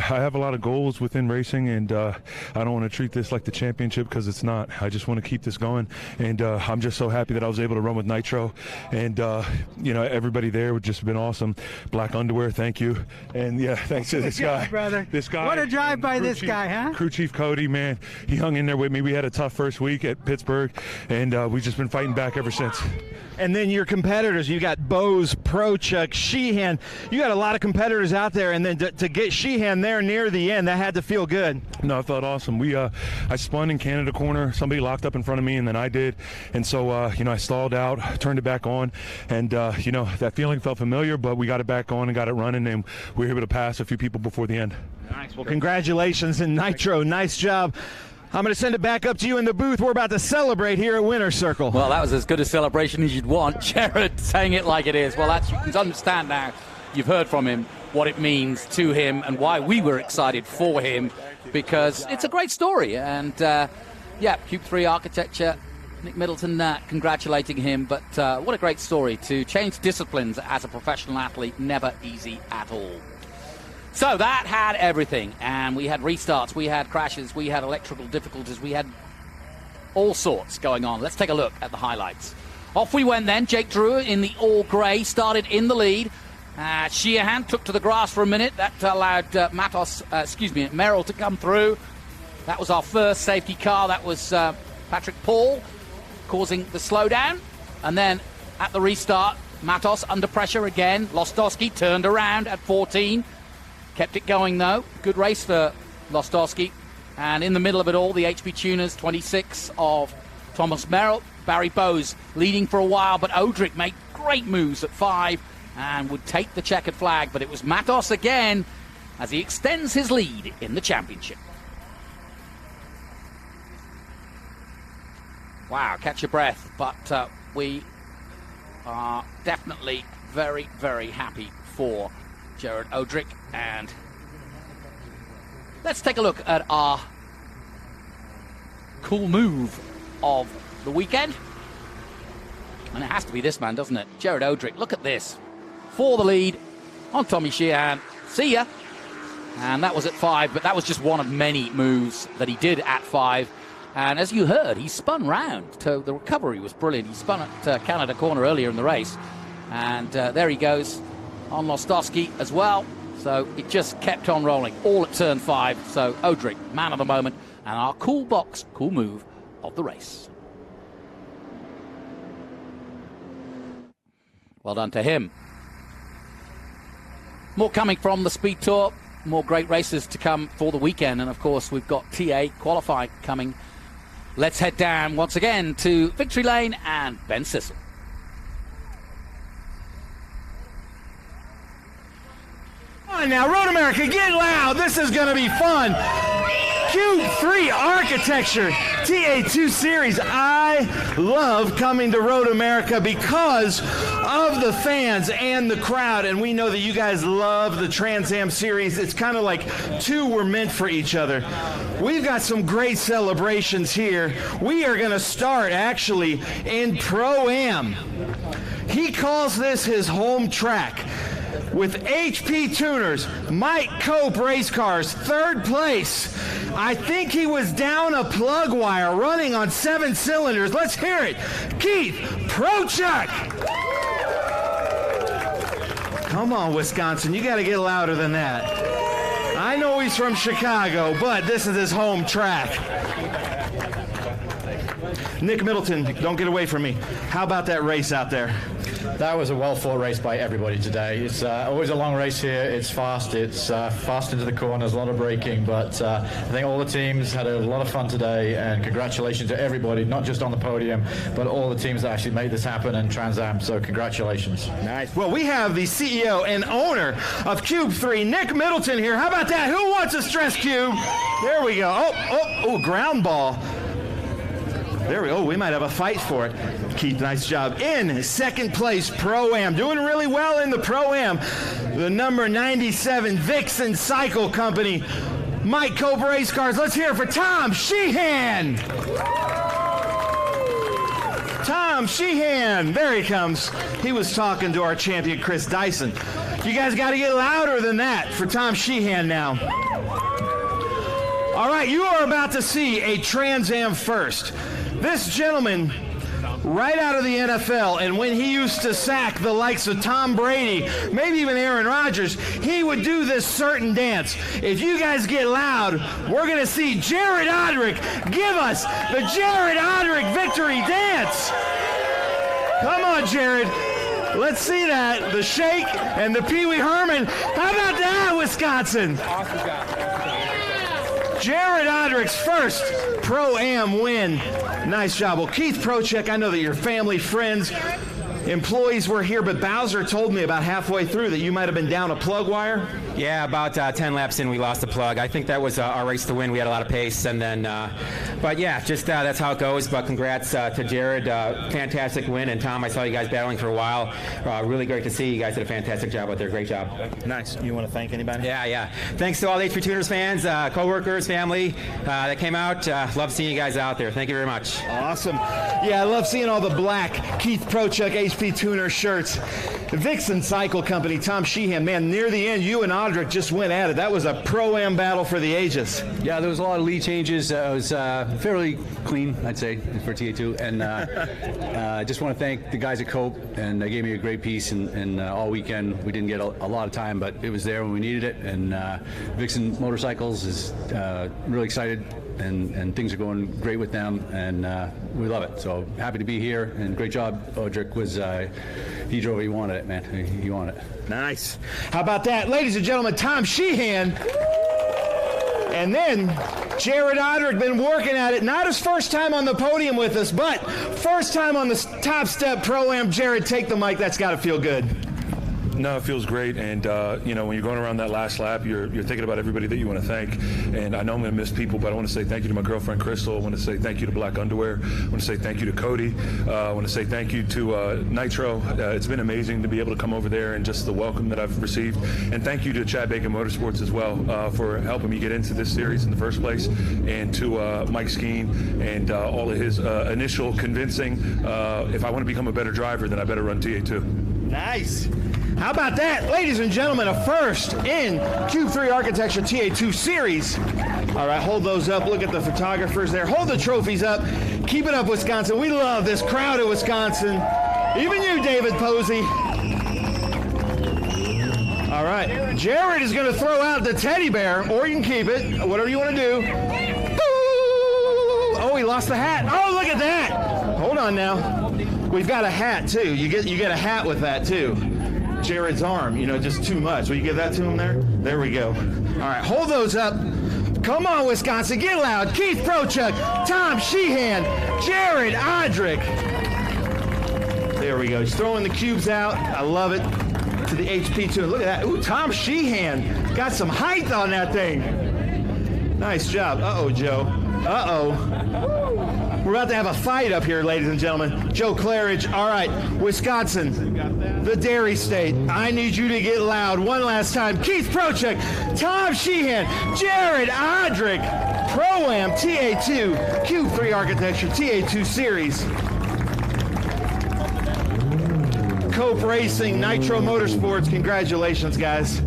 have a lot of goals within racing, and I don't want to treat this like the championship because it's not. I just want to keep this going, and I'm just so happy that I was able to run with Nitro, and everybody there would just been awesome. Black underwear, thank you, and yeah, thanks to this guy, brother. This guy. What a drive by this guy, huh? Crew Chief Cody, man, he hung in there with me. We had a tough first week at Pittsburgh, and we've just been fighting back ever since. And then your competitors, you got Bose, Prochuk, Sheehan. You got a lot of competitors out there, and then to get Sheehan there near the end, that had to feel good. No, it felt awesome. I spun in Canada corner. Somebody locked up in front of me, and then I did. And so, I stalled out, turned it back on, and, that feeling felt familiar, but we got it back on and got it running, and we were able to pass a few people before the end. Nice. Well, congratulations in Nitro. Nice job. I'm going to send it back up to you in the booth. We're about to celebrate here at Winner's Circle. Well, that was as good a celebration as you'd want. Jared saying it like it is. Well, that's, you can understand now. You've heard from him what it means to him and why we were excited for him, because it's a great story. And, yeah, Cube 3 architecture, Nick Middleton congratulating him. But what a great story to change disciplines as a professional athlete. Never easy at all. So that had everything, and we had restarts, we had crashes, we had electrical difficulties, we had all sorts going on. Let's take a look at the highlights. Off we went then. Jake Drew in the all-grey started in the lead. Sheehan took to the grass for a minute. That allowed Merrill to come through. That was our first safety car. That was Patrick Paul causing the slowdown. And then at the restart, Matos under pressure again. Lostowski turned around at 14. Kept it going, though. Good race for Lostowski. And in the middle of it all, the HP Tuners, 26 of Thomas Merrill. Barry Bowes leading for a while, but Odrick made great moves at 5 and would take the checkered flag. But it was Matos again as he extends his lead in the championship. Wow, catch your breath. But we are definitely very, very happy for Jared Odrick. And let's take a look at our cool move of the weekend. And it has to be this man, doesn't it? Jared Odrick, look at this. For the lead on Tommy Sheehan. See ya. And that was at 5, but that was just one of many moves that he did at 5. And as you heard, he spun round. So the recovery was brilliant. He spun at Canada Corner earlier in the race. And there he goes on Lostowski as well. So it just kept on rolling, all at turn 5. So Odrick, man of the moment, and our cool move of the race. Well done to him. More coming from the Speed Tour, more great races to come for the weekend. And of course, we've got TA qualifying coming. Let's head down once again to Victory Lane and Ben Sissel. Come on now, Road America, get loud. This is going to be fun. Cube 3 architecture, TA2 series. I love coming to Road America because of the fans and the crowd. And we know that you guys love the Trans Am series. It's kind of like two were meant for each other. We've got some great celebrations here. We are going to start actually in Pro-Am. He calls this his home track. With HP Tuners, Mike Cope race cars, 3rd place. I think he was down a plug wire running on 7 cylinders. Let's hear it. Keith Prochuk. Come on, Wisconsin. You got to get louder than that. I know he's from Chicago, but this is his home track. Nick Middleton, don't get away from me. How about that race out there? That was a well-fought race by everybody today. It's always a long race here. It's fast. It's fast into the corners, a lot of braking. But I think all the teams had a lot of fun today. And congratulations to everybody, not just on the podium, but all the teams that actually made this happen and Trans Am. So congratulations. Nice. Well, we have the CEO and owner of Cube 3, Nick Middleton here. How about that? Who wants a stress cube? There we go. Oh, ground ball. There we go. We might have a fight for it. Keith, nice job. In 2nd place, Pro-Am. Doing really well in the Pro-Am. The number 97 Vixen Cycle Company. Mike Cope race cars. Let's hear it for Tom Sheehan. Tom Sheehan. There he comes. He was talking to our champion, Chris Dyson. You guys got to get louder than that for Tom Sheehan now. All right, you are about to see a Trans Am first. This gentleman, right out of the NFL, and when he used to sack the likes of Tom Brady, maybe even Aaron Rodgers, he would do this certain dance. If you guys get loud, we're going to see Jared Odrick give us the Jared Odrick victory dance. Come on, Jared. Let's see that. The shake and the Pee Wee Herman. How about that, Wisconsin? Jared Odrick's first Pro-Am win. Nice job. Well, Keith Prochuk, I know that your family, friends, employees were here, but Bowser told me about halfway through that you might have been down a plug wire. Yeah, about 10 laps in, we lost the plug. I think that was our race to win. We had a lot of pace, and then, but yeah, just that's how it goes. But congrats to Jared, fantastic win, and Tom, I saw you guys battling for a while. Really great to see. You guys did a fantastic job out there. Great job. Nice. You want to thank anybody? Yeah. Thanks to all the HP Tuners fans, co-workers, family that came out. Love seeing you guys out there. Thank you very much. Awesome. Yeah, I love seeing all the black Keith Prochuk HP Tuner shirts. Vixen Cycle Company, Tom Sheehan, man, near the end, you and Audric just went at it. That was a pro-am battle for the ages. Yeah, there was a lot of lead changes. It was fairly clean, I'd say, for TA2. And I just want to thank the guys at Cope, and they gave me a great piece. And all weekend, we didn't get a lot of time, but it was there when we needed it. And Vixen Motorcycles is really excited. And things are going great with them, and we love it. So happy to be here, and great job. Audric was, he drove it, he wanted it, man. He wanted it. Nice. How about that? Ladies and gentlemen, Tom Sheehan. And then Jared Audric been working at it. Not his first time on the podium with us, but first time on the Top Step Pro-Am. Jared, take the mic. That's got to feel good. No, it feels great, and when you're going around that last lap, you're thinking about everybody that you want to thank. And I know I'm going to miss people, but I want to say thank you to my girlfriend Crystal. I want to say thank you to Black Underwear. I want to say thank you to Cody. I want to say thank you to Nitro. It's been amazing to be able to come over there and just the welcome that I've received. And thank you to Chad Bacon Motorsports as well for helping me get into this series in the first place, and to Mike Skeen and all of his initial convincing. If I want to become a better driver, then I better run TA2. Nice. How about that? Ladies and gentlemen, a first in Cube 3 Architecture TA2 Series. All right, hold those up. Look at the photographers there. Hold the trophies up. Keep it up, Wisconsin. We love this crowd of Wisconsin. Even you, David Posey. All right, Jared is going to throw out the teddy bear, or you can keep it, whatever you want to do. Oh, he lost the hat. Oh, look at that. Hold on now. We've got a hat, too. You get a hat with that, too. Jared's arm, just too much. Will you give that to him there? There we go. All right, hold those up. Come on, Wisconsin, get loud. Keith Prochuk, Tom Sheehan, Jared Audric. There we go. He's throwing the cubes out. I love it. To the HP Tuner. Look at that. Ooh, Tom Sheehan got some height on that thing. Nice job. Uh-oh, Joe. Uh-oh. We're about to have a fight up here, ladies and gentlemen. Joe Claridge. All right, Wisconsin, the Dairy State. I need you to get loud one last time. Keith Prochuk, Tom Sheehan, Jared Audric, Pro-Am TA2, Cube 3 Architecture TA2 Series. Cope Racing, Nitro Motorsports. Congratulations, guys.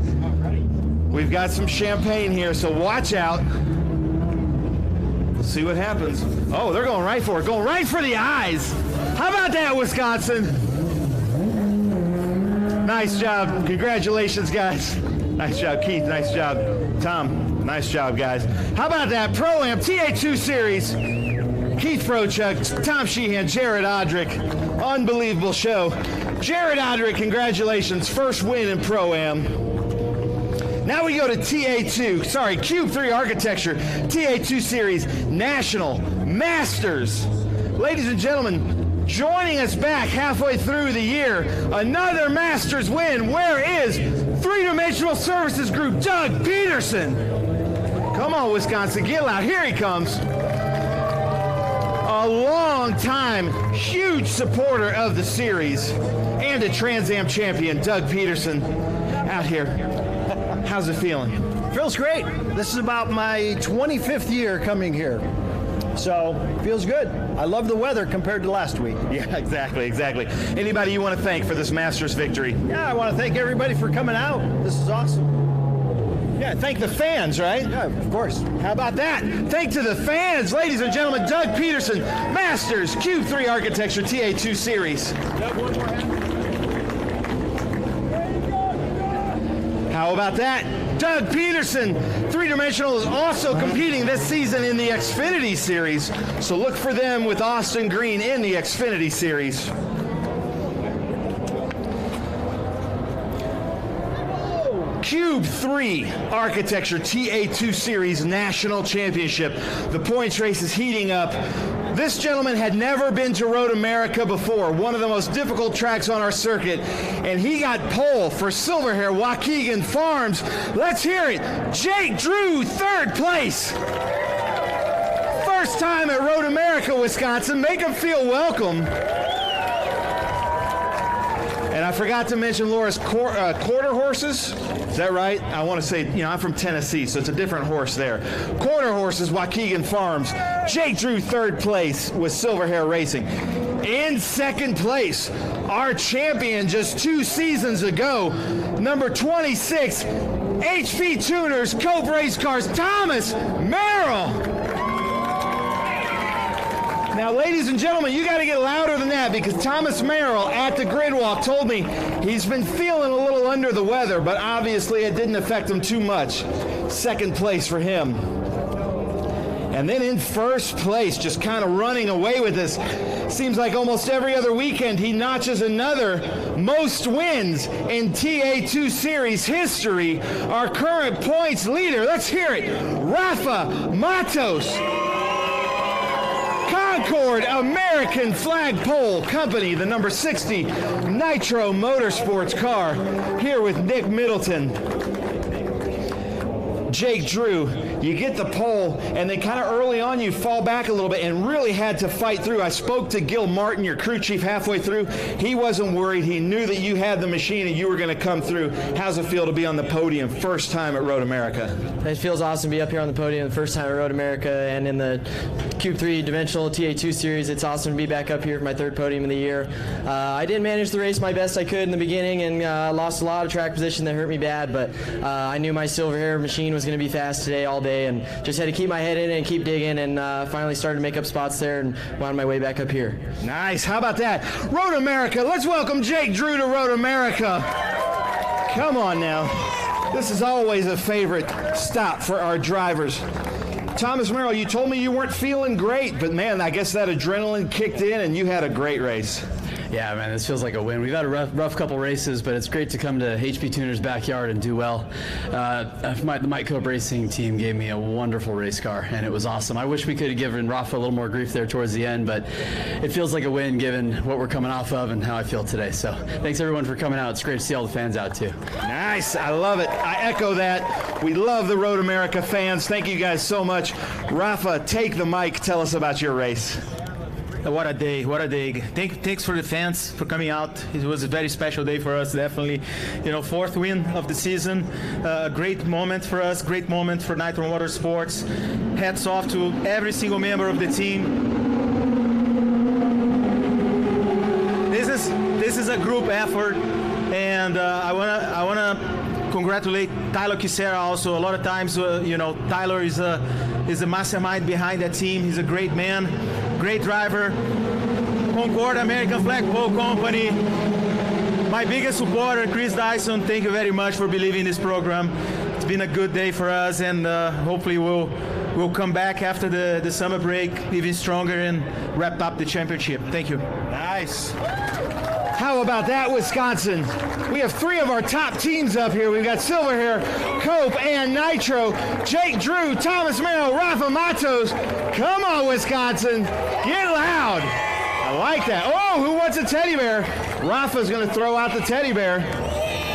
We've got some champagne here, so watch out. We'll see what happens. Oh, they're going right for it. Going right for the eyes. How about that, Wisconsin? Nice job. Congratulations, guys. Nice job, Keith. Nice job, Tom. Nice job, guys. How about that? Pro-Am TA2 Series. Keith Prochuk, Tom Sheehan, Jared Audric. Unbelievable show. Jared Audric, congratulations. First win in Pro-Am. Now we go to Cube 3 Architecture, TA2 Series, National Masters. Ladies and gentlemen, joining us back halfway through the year, another Masters win. Where is Three-Dimensional Services Group, Doug Peterson? Come on, Wisconsin, get loud. Here he comes. A long-time, huge supporter of the series and a Trans Am champion, Doug Peterson, out here. How's it feeling? Feels great. This is about my 25th year coming here. So, feels good. I love the weather compared to last week. Yeah, exactly. Anybody you want to thank for this Masters victory? Yeah, I want to thank everybody for coming out. This is awesome. Yeah, thank the fans, right? Yeah, of course. How about that? Thank to the fans, ladies and gentlemen, Doug Peterson, Masters, Cube 3 Architecture, TA2 Series. How about that? Doug Peterson, Three-Dimensional, is also competing this season in the Xfinity Series. So look for them with Austin Green in the Xfinity Series. Cube 3 Architecture TA2 Series National Championship. The points race is heating up. This gentleman had never been to Road America before, one of the most difficult tracks on our circuit, and he got pole for Silverhair Waukegan Farms. Let's hear it. Jake Drew, 3rd place. First time at Road America, Wisconsin. Make him feel welcome. And I forgot to mention Laura's quarter horses. Is that right? I want to say, I'm from Tennessee, so it's a different horse there. Quarter horses, Waukegan Farms. Jake Drew, 3rd place with Silverhair Racing. In 2nd place, our champion just 2 seasons ago, number 26, HP Tuners, Cope Race Cars, Thomas Merrill. Now, ladies and gentlemen, you got to get louder than that because Thomas Merrill at the grid walk told me he's been feeling a little under the weather, but obviously it didn't affect him too much. 2nd place for him. And then in 1st place, just kind of running away with this. Seems like almost every other weekend he notches another most wins in TA2 Series history. Our current points leader, let's hear it, Rafa Matos. Concord American Flagpole Company, the number 60 Nitro Motorsports car, here with Nick Middleton. Jake Drew, you get the pole, and then kind of early on you fall back a little bit and really had to fight through. I spoke to Gil Martin, your crew chief, halfway through. He wasn't worried. He knew that you had the machine and you were going to come through. How's it feel to be on the podium first time at Road America? It feels awesome to be up here on the podium the first time at Road America and in the Cube 3 Dimensional TA2 Series. It's awesome to be back up here for my 3rd podium of the year. I did manage the race my best I could in the beginning and lost a lot of track position that hurt me bad, but I knew my Silverhair machine was going to be fast today all day and just had to keep my head in and keep digging and finally started to make up spots there and wound my way back up here. Nice. How about that? Road America. Let's welcome Jake Drew to Road America. Come on now. This is always a favorite stop for our drivers. Thomas Merrill, you told me you weren't feeling great, but man, I guess that adrenaline kicked in and you had a great race. Yeah, man, this feels like a win. We've had a rough couple races, but it's great to come to HP Tuner's backyard and do well. The Mike Cope Racing team gave me a wonderful race car, and it was awesome. I wish we could have given Rafa a little more grief there towards the end, but it feels like a win given what we're coming off of and how I feel today. So thanks, everyone, for coming out. It's great to see all the fans out, too. Nice. I love it. I echo that. We love the Road America fans. Thank you guys so much. Rafa, take the mic. Tell us about your race. What a day, what a day. Thanks for the fans for coming out. It was a very special day for us, definitely. 4th win of the season. Great moment for us, great moment for Nitro Motorsports. Hats off to every single member of the team. This is a group effort, and I wanna congratulate Tyler Kisera also. A lot of times, Tyler is the mastermind behind that team. He's a great man, great driver. Concord American Flagpole Company, my biggest supporter, Chris Dyson. Thank you very much for believing in this program. It's been a good day for us, and hopefully we'll come back after the summer break even stronger and wrap up the championship. Thank you. Nice. How about that, Wisconsin? We have 3 of our top teams up here. We've got Silverhair, Cope, and Nitro. Jake Drew, Thomas Merrill, Rafa Matos. Come on, Wisconsin. Get loud. I like that. Oh, who wants a teddy bear? Rafa's going to throw out the teddy bear.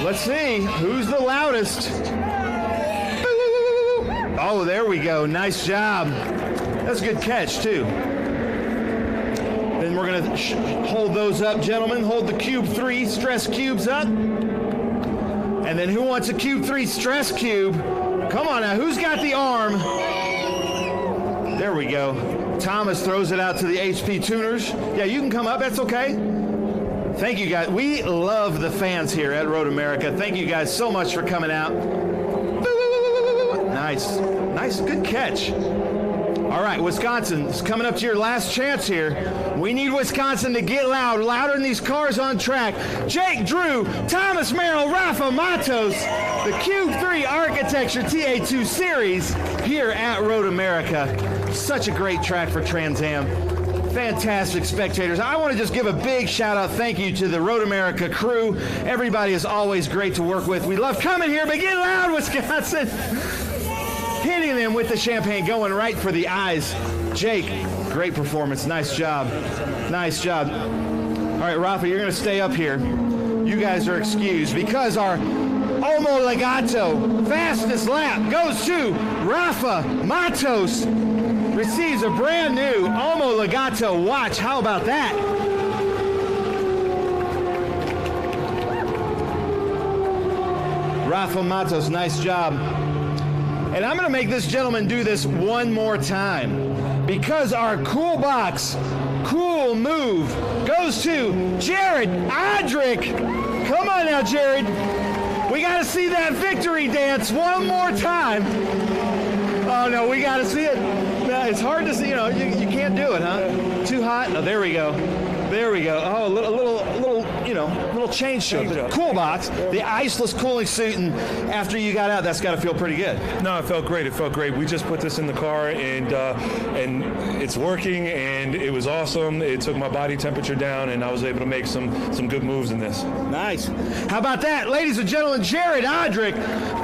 Let's see who's the loudest. Oh, there we go. Nice job. That's a good catch, too. Then we're going to hold those up, gentlemen. Hold the Cube 3 stress cubes up. And then who wants a Cube 3 stress cube? Come on now. Who's got the arm? There we go. Thomas throws it out to the HP Tuners. Yeah, you can come up. That's okay. Thank you, guys. We love the fans here at Road America. Thank you guys so much for coming out. Nice. Nice. Good catch. All right, Wisconsin, it's coming up to your last chance here. We need Wisconsin to get loud, louder than these cars on track. Jake Drew, Thomas Merrill, Rafa Matos, the Cube 3 Architecture TA2 Series here at Road America. Such a great track for Trans Am. Fantastic spectators. I want to just give a big shout out, thank you to the Road America crew. Everybody is always great to work with. We love coming here, but get loud, Wisconsin. Hitting them with the champagne, going right for the eyes. Jake, great performance. Nice job. Nice job. All right, Rafa, you're going to stay up here. You guys are excused because our Omo Legato fastest lap goes to Rafa Matos. Receives a brand new Omo Legato watch. How about that? Rafa Matos, nice job. And I'm going to make this gentleman do this one more time because our cool box, cool move goes to Jared Odrick. Come on now, Jared. We got to see that victory dance one more time. Oh, no, we got to see it. No, it's hard to see. You know, you can't do it, huh? Too hot? Oh, there we go. There we go. Oh, a little change to it. Cool box, the iceless cooling suit, and after you got out, that's got to feel pretty good. No, it felt great. It felt great. We just put this in the car, and it's working, and it was awesome. It took my body temperature down, and I was able to make some good moves in this. Nice. How about that, ladies and gentlemen? Jared Odrick,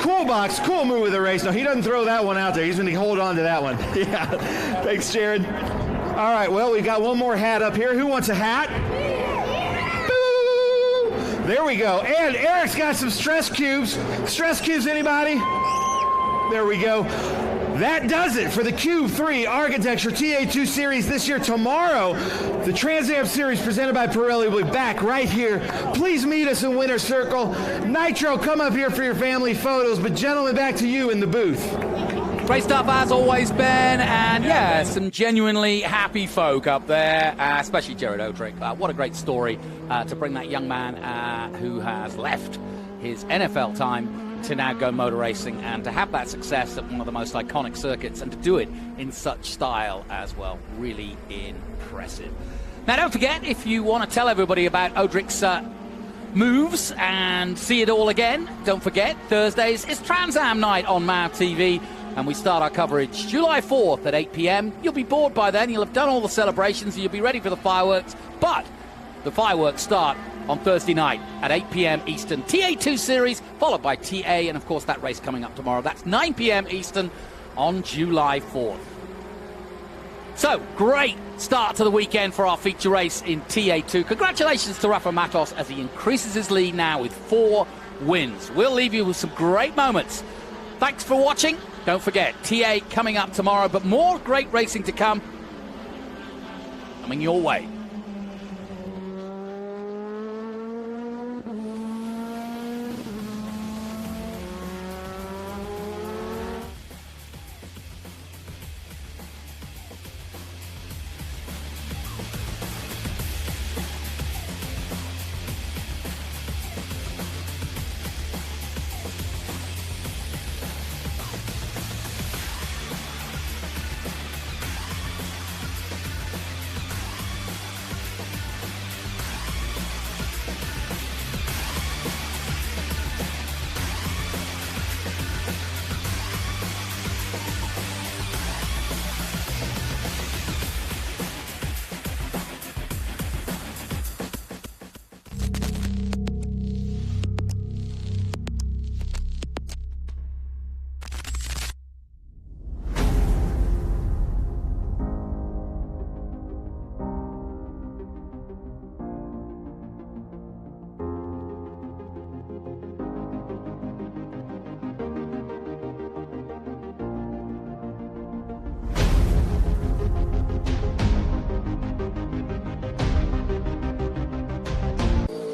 cool box, cool move of the race. No, he doesn't throw that one out there. He's going to hold on to that one. Yeah. Thanks, Jared. All right, well, we've got one more hat up here. Who wants a hat? Boo! There we go. And Eric's got some stress cubes. Stress cubes, anybody? There we go. That does it for the Cube 3 Architecture TA2 Series this year. Tomorrow, the Trans Am Series presented by Pirelli will be back right here. Please meet us in Winner's Circle. Nitro, come up here for your family photos. But gentlemen, back to you in the booth. Great stuff as always, Ben, and yeah, some genuinely happy folk up there, especially Jared Odrick. What a great story to bring that young man who has left his NFL time to now go motor racing and to have that success at one of the most iconic circuits and to do it in such style as well. Really impressive. Now, don't forget, if you want to tell everybody about Odrick's moves and see it all again, don't forget, Thursdays is Trans Am night on MAV TV. And we start our coverage July 4th at 8 p.m. You'll be bored by then. You'll have done all the celebrations. And you'll be ready for the fireworks. But the fireworks start on Thursday night at 8 p.m. Eastern. TA2 Series, followed by TA. And, of course, that race coming up tomorrow. That's 9 p.m. Eastern on July 4th. So, great start to the weekend for our feature race in TA2. Congratulations to Rafa Matos as he increases his lead now with 4 wins. We'll leave you with some great moments. Thanks for watching. Don't forget, TA coming up tomorrow, but more great racing to come coming your way.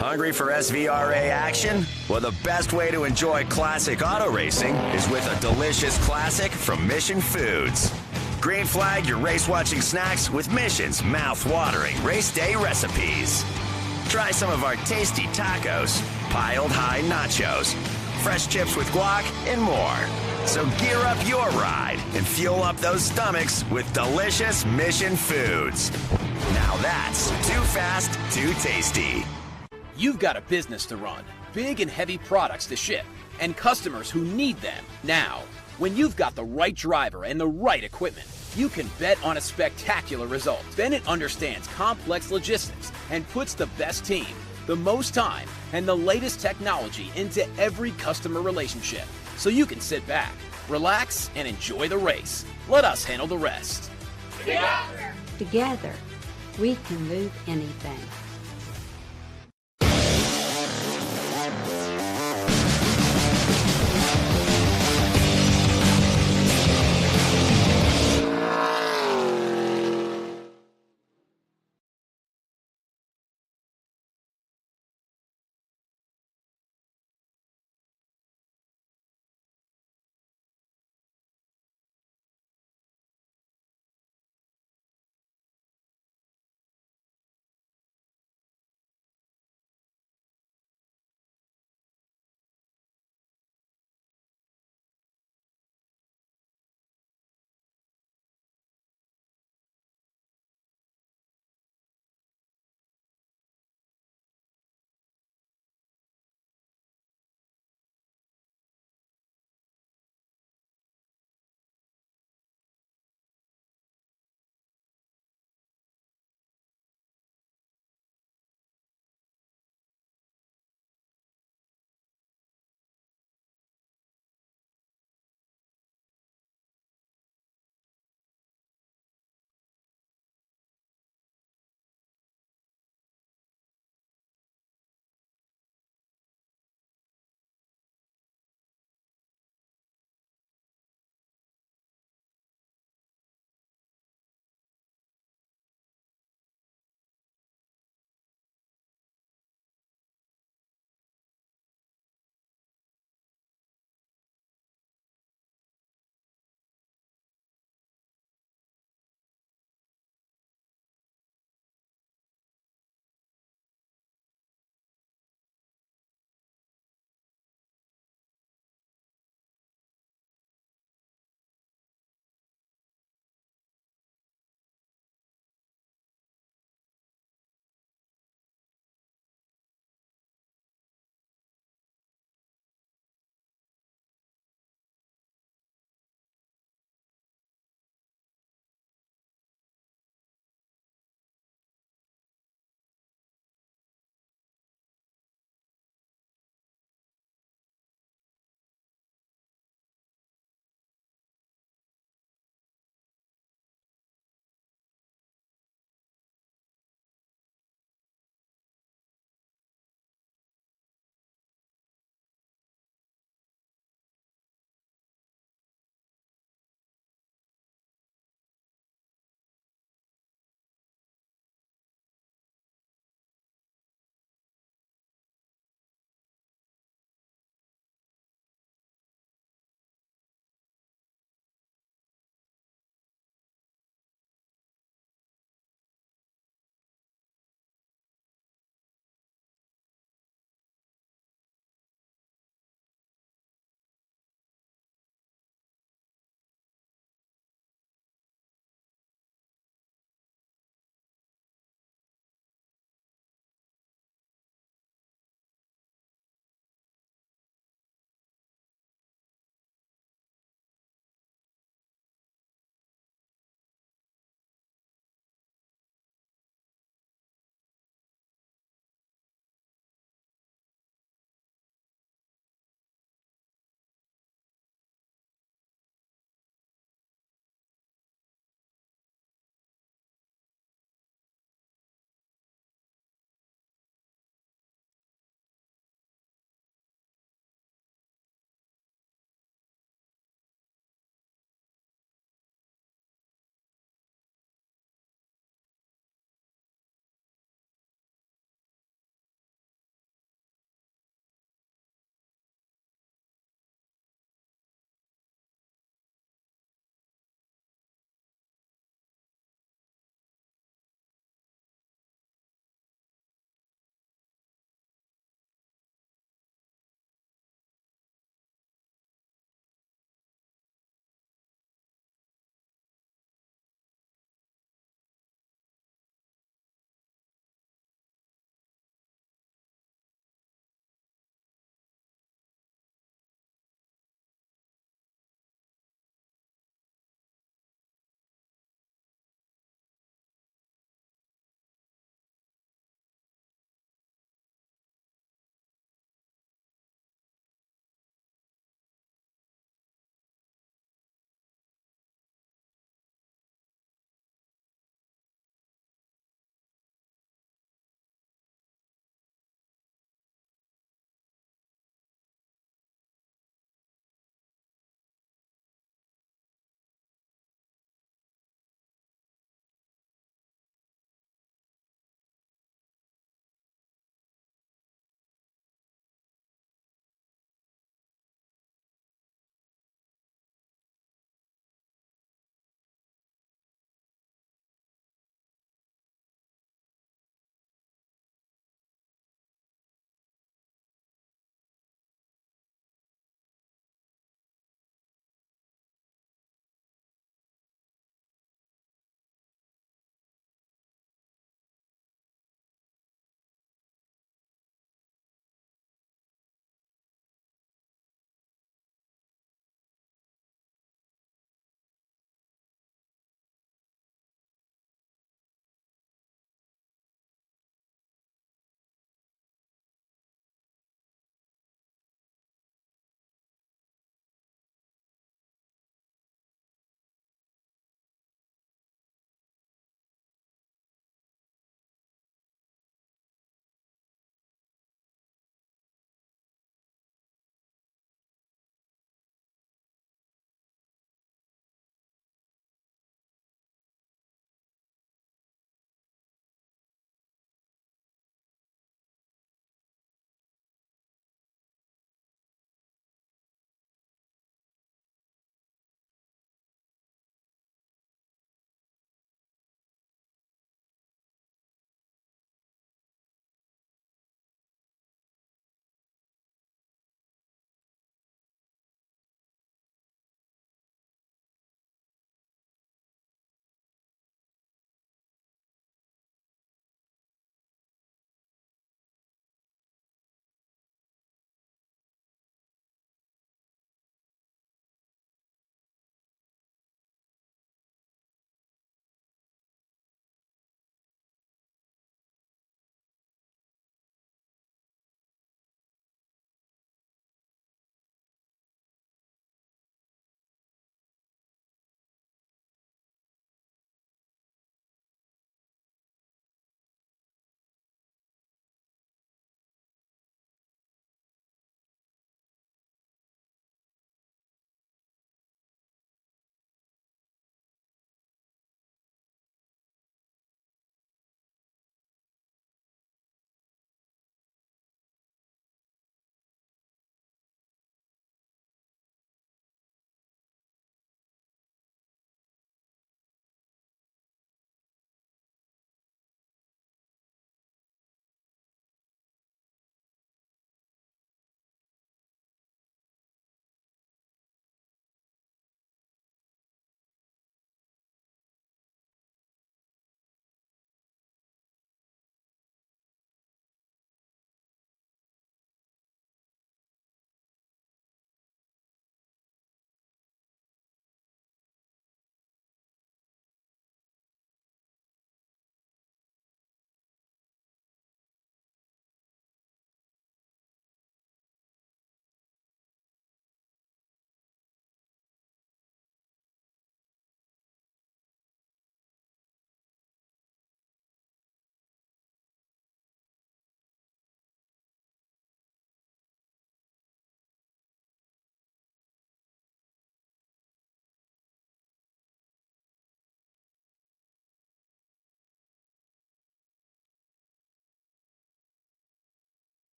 Hungry for SVRA action? Well, the best way to enjoy classic auto racing is with a delicious classic from Mission Foods. Green flag your race-watching snacks with Mission's mouth-watering race day recipes. Try some of our tasty tacos, piled high nachos, fresh chips with guac, and more. So gear up your ride and fuel up those stomachs with delicious Mission Foods. Now that's too fast, too tasty. You've got a business to run, big and heavy products to ship, and customers who need them now. When you've got the right driver and the right equipment, you can bet on a spectacular result. Bennett understands complex logistics and puts the best team, the most time, and the latest technology into every customer relationship. So you can sit back, relax, and enjoy the race. Let us handle the rest. Together, we can move anything.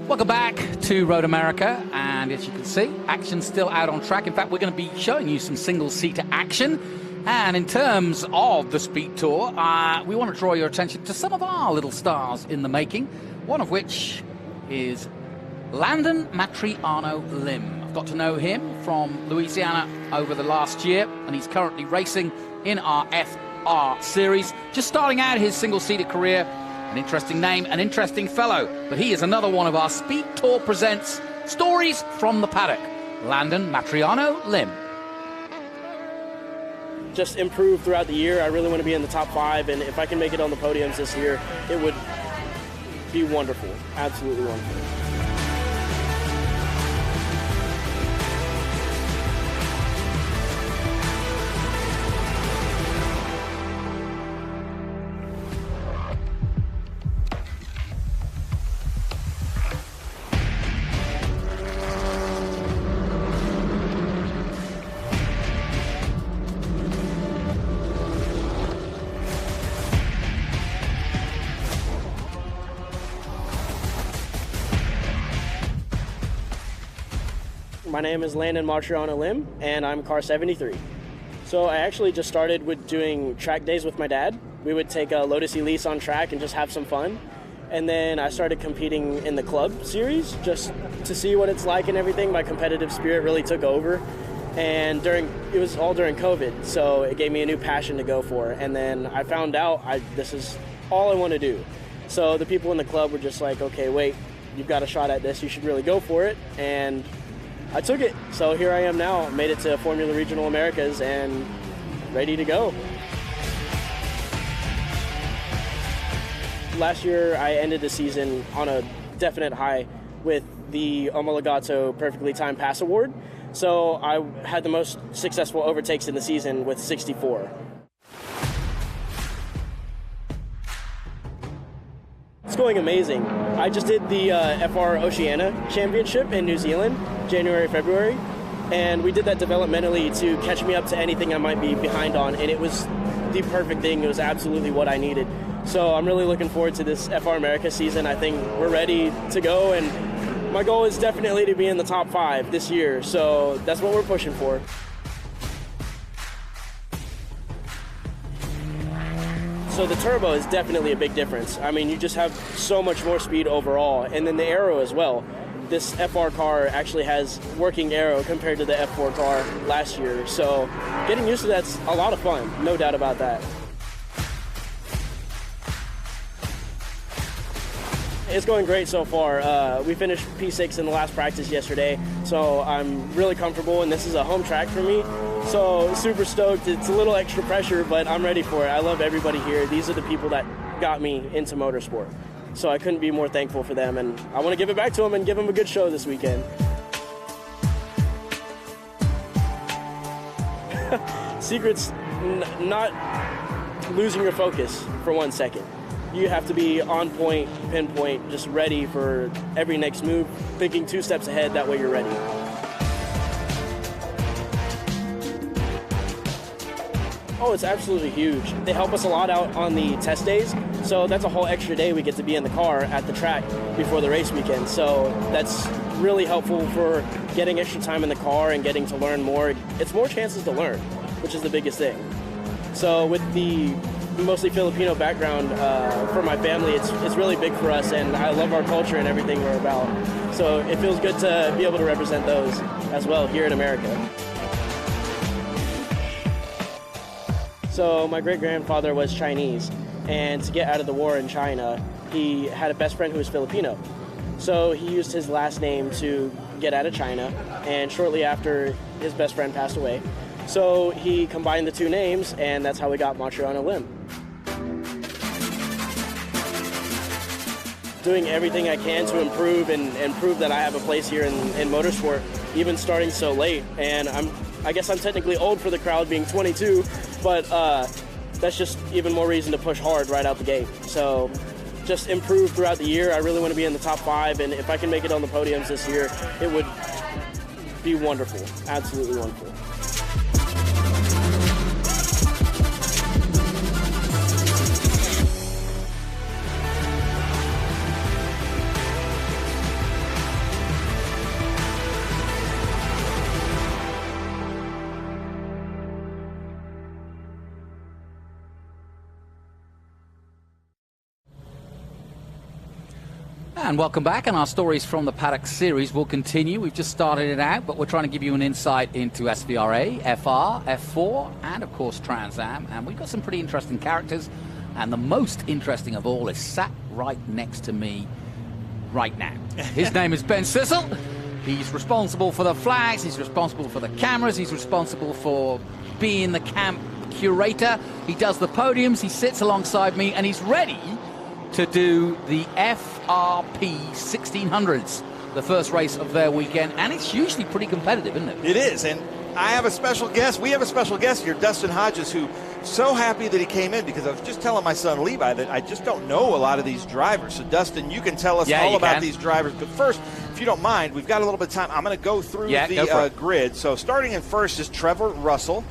Welcome back to Road America, and as you can see, action's still out on track. In fact, we're going to be showing you some single-seater action. And in terms of the Speed Tour, we want to draw your attention to some of our little stars in the making, one of which is Landon Matriano Lim. I've got to know him from Louisiana over the last year, and he's currently racing in our FR series, just starting out his single-seater career. An interesting name, an interesting fellow, but he is another one of our Speed Tour Presents Stories from the Paddock. Landon Matriano Lim. Just improve throughout the year. I really want to be in the top 5, and if I can make it on the podiums this year, it would be wonderful, absolutely wonderful. My name is Landon Matriano Lim, and I'm car 73. So I actually just started with doing track days with my dad. We would take a Lotus Elise on track and just have some fun. And then I started competing in the club series just to see what it's like and everything. My competitive spirit really took over. And it was all during COVID, so it gave me a new passion to go for. And then I found out this is all I want to do. So the people in the club were just like, okay, wait, you've got a shot at this, you should really go for it. And I took it, so here I am now. Made it to Formula Regional Americas and ready to go. Last year, I ended the season on a definite high with the Omologato Perfectly Timed Pass Award. So I had the most successful overtakes in the season with 64. It's going amazing. I just did the FR Oceania Championship in New Zealand, January, February, and we did that developmentally to catch me up to anything I might be behind on, and it was the perfect thing. It was absolutely what I needed. So I'm really looking forward to this FR America season. I think we're ready to go, and my goal is definitely to be in the top 5 this year, so that's what we're pushing for. So the turbo is definitely a big difference. I mean, you just have so much more speed overall, and then the aero as well. This FR car actually has working aero compared to the F4 car last year, so getting used to that's a lot of fun, no doubt about that. It's going great so far. We finished P6 in the last practice yesterday, so I'm really comfortable, and this is a home track for me. So super stoked. It's a little extra pressure, but I'm ready for it. I love everybody here. These are the people that got me into motorsport. So I couldn't be more thankful for them, and I want to give it back to them and give them a good show this weekend. Secret's not losing your focus for 1 second. You have to be on point, pinpoint, just ready for every next move, thinking 2 steps ahead, that way you're ready. Oh, it's absolutely huge. They help us a lot out on the test days, so that's a whole extra day we get to be in the car at the track before the race weekend. So that's really helpful for getting extra time in the car and getting to learn more. It's more chances to learn, which is the biggest thing. So with the mostly Filipino background for my family, it's really big for us, and I love our culture and everything we're about. So it feels good to be able to represent those as well here in America. So my great-grandfather was Chinese, and to get out of the war in China, he had a best friend who was Filipino. So he used his last name to get out of China, and shortly after, his best friend passed away. So he combined the 2 names, and that's how we got Matriano Lim. Doing everything I can to improve and prove that I have a place here in motorsport, even starting so late. And I guess I'm technically old for the crowd, being 22, but that's just even more reason to push hard right out the gate. So just improve throughout the year. I really want to be in the top 5, and if I can make it on the podiums this year, it would be wonderful, absolutely wonderful. And welcome back, and our stories from the Paddock Series will continue. We've just started it out, but we're trying to give you an insight into SVRA, FR, F4, and of course Trans Am. And we've got some pretty interesting characters, and the most interesting of all is sat right next to me right now. His name is Ben Sissel. He's responsible for the flags, he's responsible for the cameras, he's responsible for being the camp curator. He does the podiums, he sits alongside me, and he's ready to do the FRP 1600s, the first race of their weekend, and it's usually pretty competitive, isn't it? It is, and I have a special guest. We have a special guest here, Dustin Hodges, who so happy that he came in, because I was just telling my son Levi that I just don't know a lot of these drivers. So Dustin, you can tell us all about these drivers, but first, if you don't mind, we've got a little bit of time. I'm going to go through the grid. So starting in first is Trevor Russell.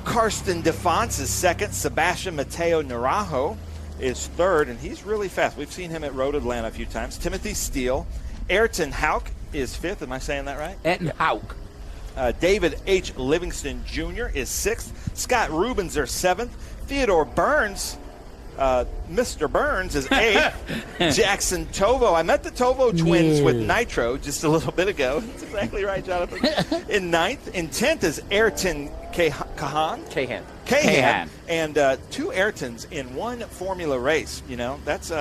Karsten DeFonts is second. Sebastian Mateo Naranjo is third, and he's really fast. We've seen him at Road Atlanta a few times. Timothy Steele. Ayrton Hauk is fifth. Am I saying that right? Ayrton Hauk. David H. Livingston Jr. is sixth. Scott Rubens are seventh. Theodore Burns, Mr. Burns, is eighth. Jackson Tovo. I met the Tovo twins with Nitro just a little bit ago. That's exactly right, Jonathan. In ninth. In 10th is Ayrton Kahan. And two Ayrtons in one Formula race. You know, that's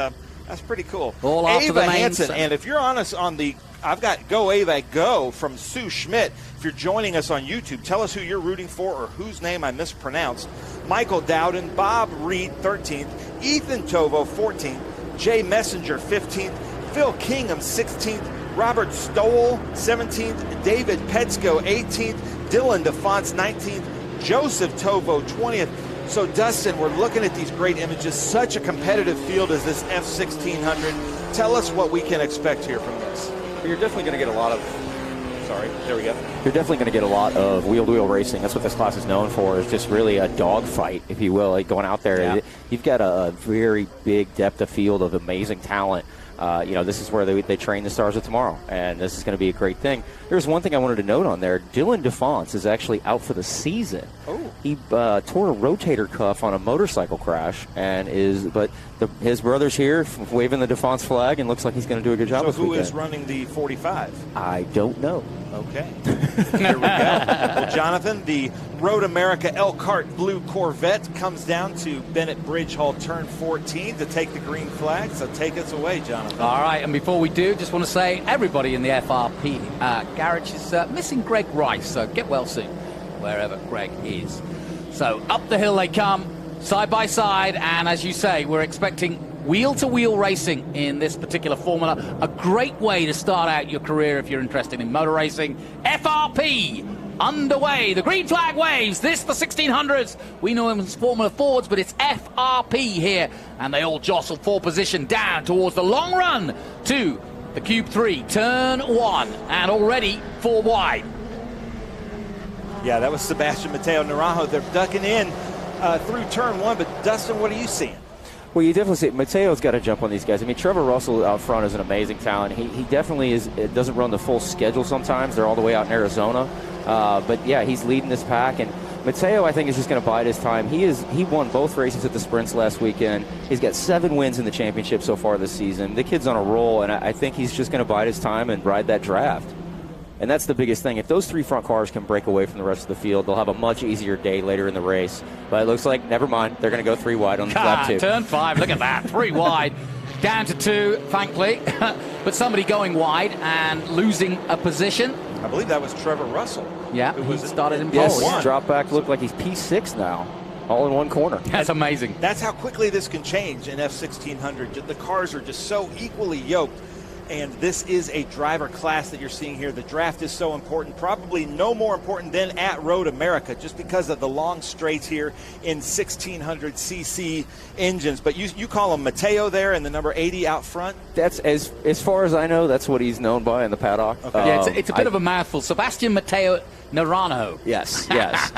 pretty cool. All after Ava the Hansen. And if you're honest on the, I've got Go Ava Go from Sue Schmidt. If you're joining us on YouTube, tell us who you're rooting for or whose name I mispronounced. Michael Dowden, Bob Reed, 13th. Ethan Tovo, 14th. Jay Messenger, 15th. Phil Kingham, 16th. Robert Stoll, 17th. David Petsko, 18th. Dylan DeFonts, 19th. Joseph Tovo, 20th. So, Dustin, we're looking at these great images. Such a competitive field as this F1600. Tell us what we can expect here from this. You're definitely going to get a lot of, there we go. You're definitely going to get a lot of wheel-to-wheel racing. That's what this class is known for, is just really a dogfight, if you will, like going out there. Yeah. You've got a very big depth of field of amazing talent. You know, this is where they train the stars of tomorrow, and this is going to be a great thing. There's one thing I wanted to note on there. Dylan DeFonts is actually out for the season. Oh. He tore a rotator cuff on a motorcycle crash, and his brother's here waving the DeFonts flag, and looks like he's going to do a good job this weekend. So who is running the 45? I don't know. Okay. There we go. Well, Jonathan, the Road America Elkhart Blue Corvette comes down to Bennett Bridge Hall turn 14 to take the green flag. So take us away, Jonathan. All right, and before we do, just want to say everybody in the FRP garage is missing Greg Rice, so get well soon, wherever Greg is. So up the hill they come, side by side, and as you say, we're expecting wheel-to-wheel racing in this particular formula. A great way to start out your career if you're interested in motor racing. FRP underway. The green flag waves. This, the 1600s. We know them as Formula Fords, but it's FRP here. And they all jostle for position down towards the long run to the Cube 3, turn 1, and already 4 wide. Yeah, that was Sebastian Mateo Naranjo. They're ducking in through turn 1, but Dustin, what are you seeing? Well, you definitely see Mateo's got to jump on these guys. I mean, Trevor Russell out front is an amazing talent. He definitely is. It doesn't run the full schedule sometimes. They're all the way out in Arizona. But, yeah, he's leading this pack. And Mateo, I think, is just going to bide his time. He won both races at the sprints last weekend. He's got 7 wins in the championship so far this season. The kid's on a roll, and I think he's just going to bide his time and ride that draft. And that's the biggest thing. If those 3 front cars can break away from the rest of the field, they'll have a much easier day later in the race. But it looks like, never mind, they're going to go 3 wide on lap 2. Turn 5, look at that, 3 wide. Down to 2, thankfully. But somebody going wide and losing a position. I believe that was Trevor Russell. Yeah, who started in pole. Yes, drop back, look like he's P6 now. All in one corner. That's amazing. That's how quickly this can change in F1600. The cars are just so equally yoked. And this is a driver class that you're seeing here. The draft is so important, probably no more important than at Road America, just because of the long straights here in 1600cc engines. But you call him Mateo there and the number 80 out front? That's, as far as I know, that's what he's known by in the paddock. Okay. Yeah, it's a bit of a mouthful. Sebastian Mateo Naranjo. Yes.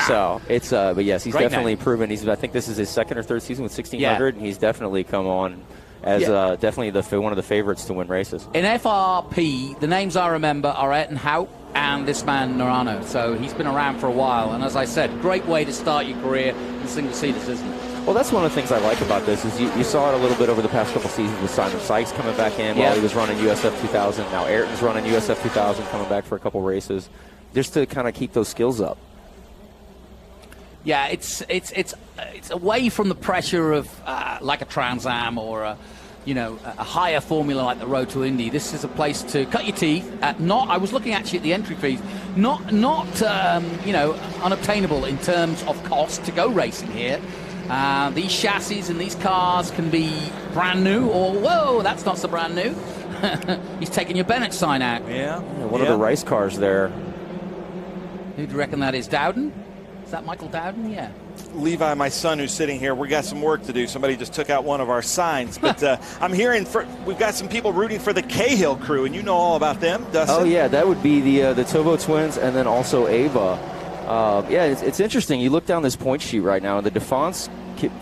So it's, but yes, he's definitely proven. I think this is his 2nd or 3rd season with 1600, and he's definitely come on as definitely one of the favorites to win races. In FRP, the names I remember are Ayrton Hauk and this man Naranjo. So he's been around for a while. And as I said, great way to start your career in single-seaters, isn't it? Well, that's one of the things I like about this is you saw it a little bit over the past couple seasons with Simon Sykes coming back in while he was running USF 2000. Now Ayrton's running USF 2000, coming back for a couple races, just to kind of keep those skills up. Yeah, it's away from the pressure of like a Trans Am or a higher formula like the Road to Indy. This is a place to cut your teeth. I was looking actually at the entry fees, not unobtainable in terms of cost to go racing here. These chassis and these cars can be brand new, or whoa, that's not so brand new. He's taking your Bennett sign out. Yeah, one of the race cars there. Who do you reckon that is? Dowden? Is that Michael Dowden? Yeah. Levi, my son, who's sitting here, we got some work to do. Somebody just took out one of our signs, but I'm hearing we've got some people rooting for the Cahill crew, and you know all about them, Dustin. Oh yeah, that would be the Tovo twins, and then also Ava. Yeah, it's interesting. You look down this point sheet right now, and the DeFonce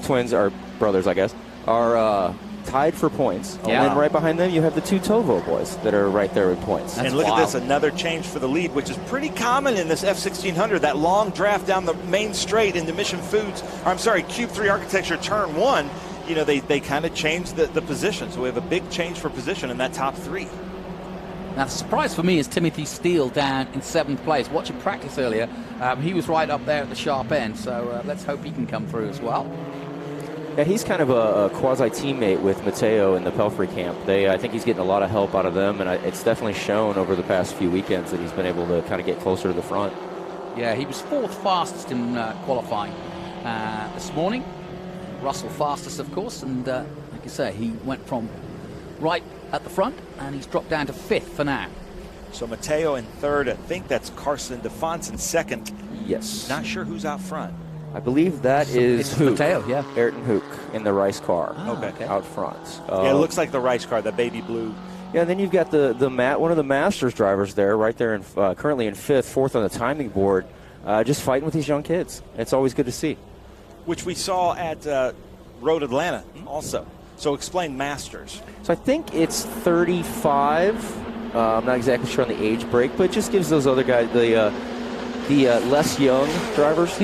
twins, are brothers, I guess, are tied for points. Yeah. And then right behind them, you have the two Tovo boys that are right there with points. And look at this, another change for the lead, which is pretty common in this F1600, that long draft down the main straight into Mission Foods, Cube 3 Architecture Turn 1. You know, they kind of changed the position, so we have a big change for position in that top three. Now, the surprise for me is Timothy Steele down in 7th place. Watching practice earlier, he was right up there at the sharp end, so let's hope he can come through as well. Yeah, he's kind of a quasi-teammate with Mateo in the Pelfrey camp. I think he's getting a lot of help out of them, and it's definitely shown over the past few weekends that he's been able to kind of get closer to the front. Yeah, he was 4th fastest in qualifying this morning. Russell fastest, of course, and like I say, he went from right at the front, and he's dropped down to 5th for now. So Mateo in 3rd. I think that's Carson DeFonce in 2nd. Yes. Not sure who's out front. I believe that is Hook. Mateo, yeah. Ayrton Hook in the Rice car. Okay. Out front. Yeah, it looks like the Rice car, the baby blue. Yeah, and then you've got one of the Masters drivers there, right there, currently in 5th, 4th on the timing board, just fighting with these young kids. It's always good to see. Which we saw at Road Atlanta also. So explain Masters. So I think it's 35. I'm not exactly sure on the age break, but it just gives those other guys, the less young drivers.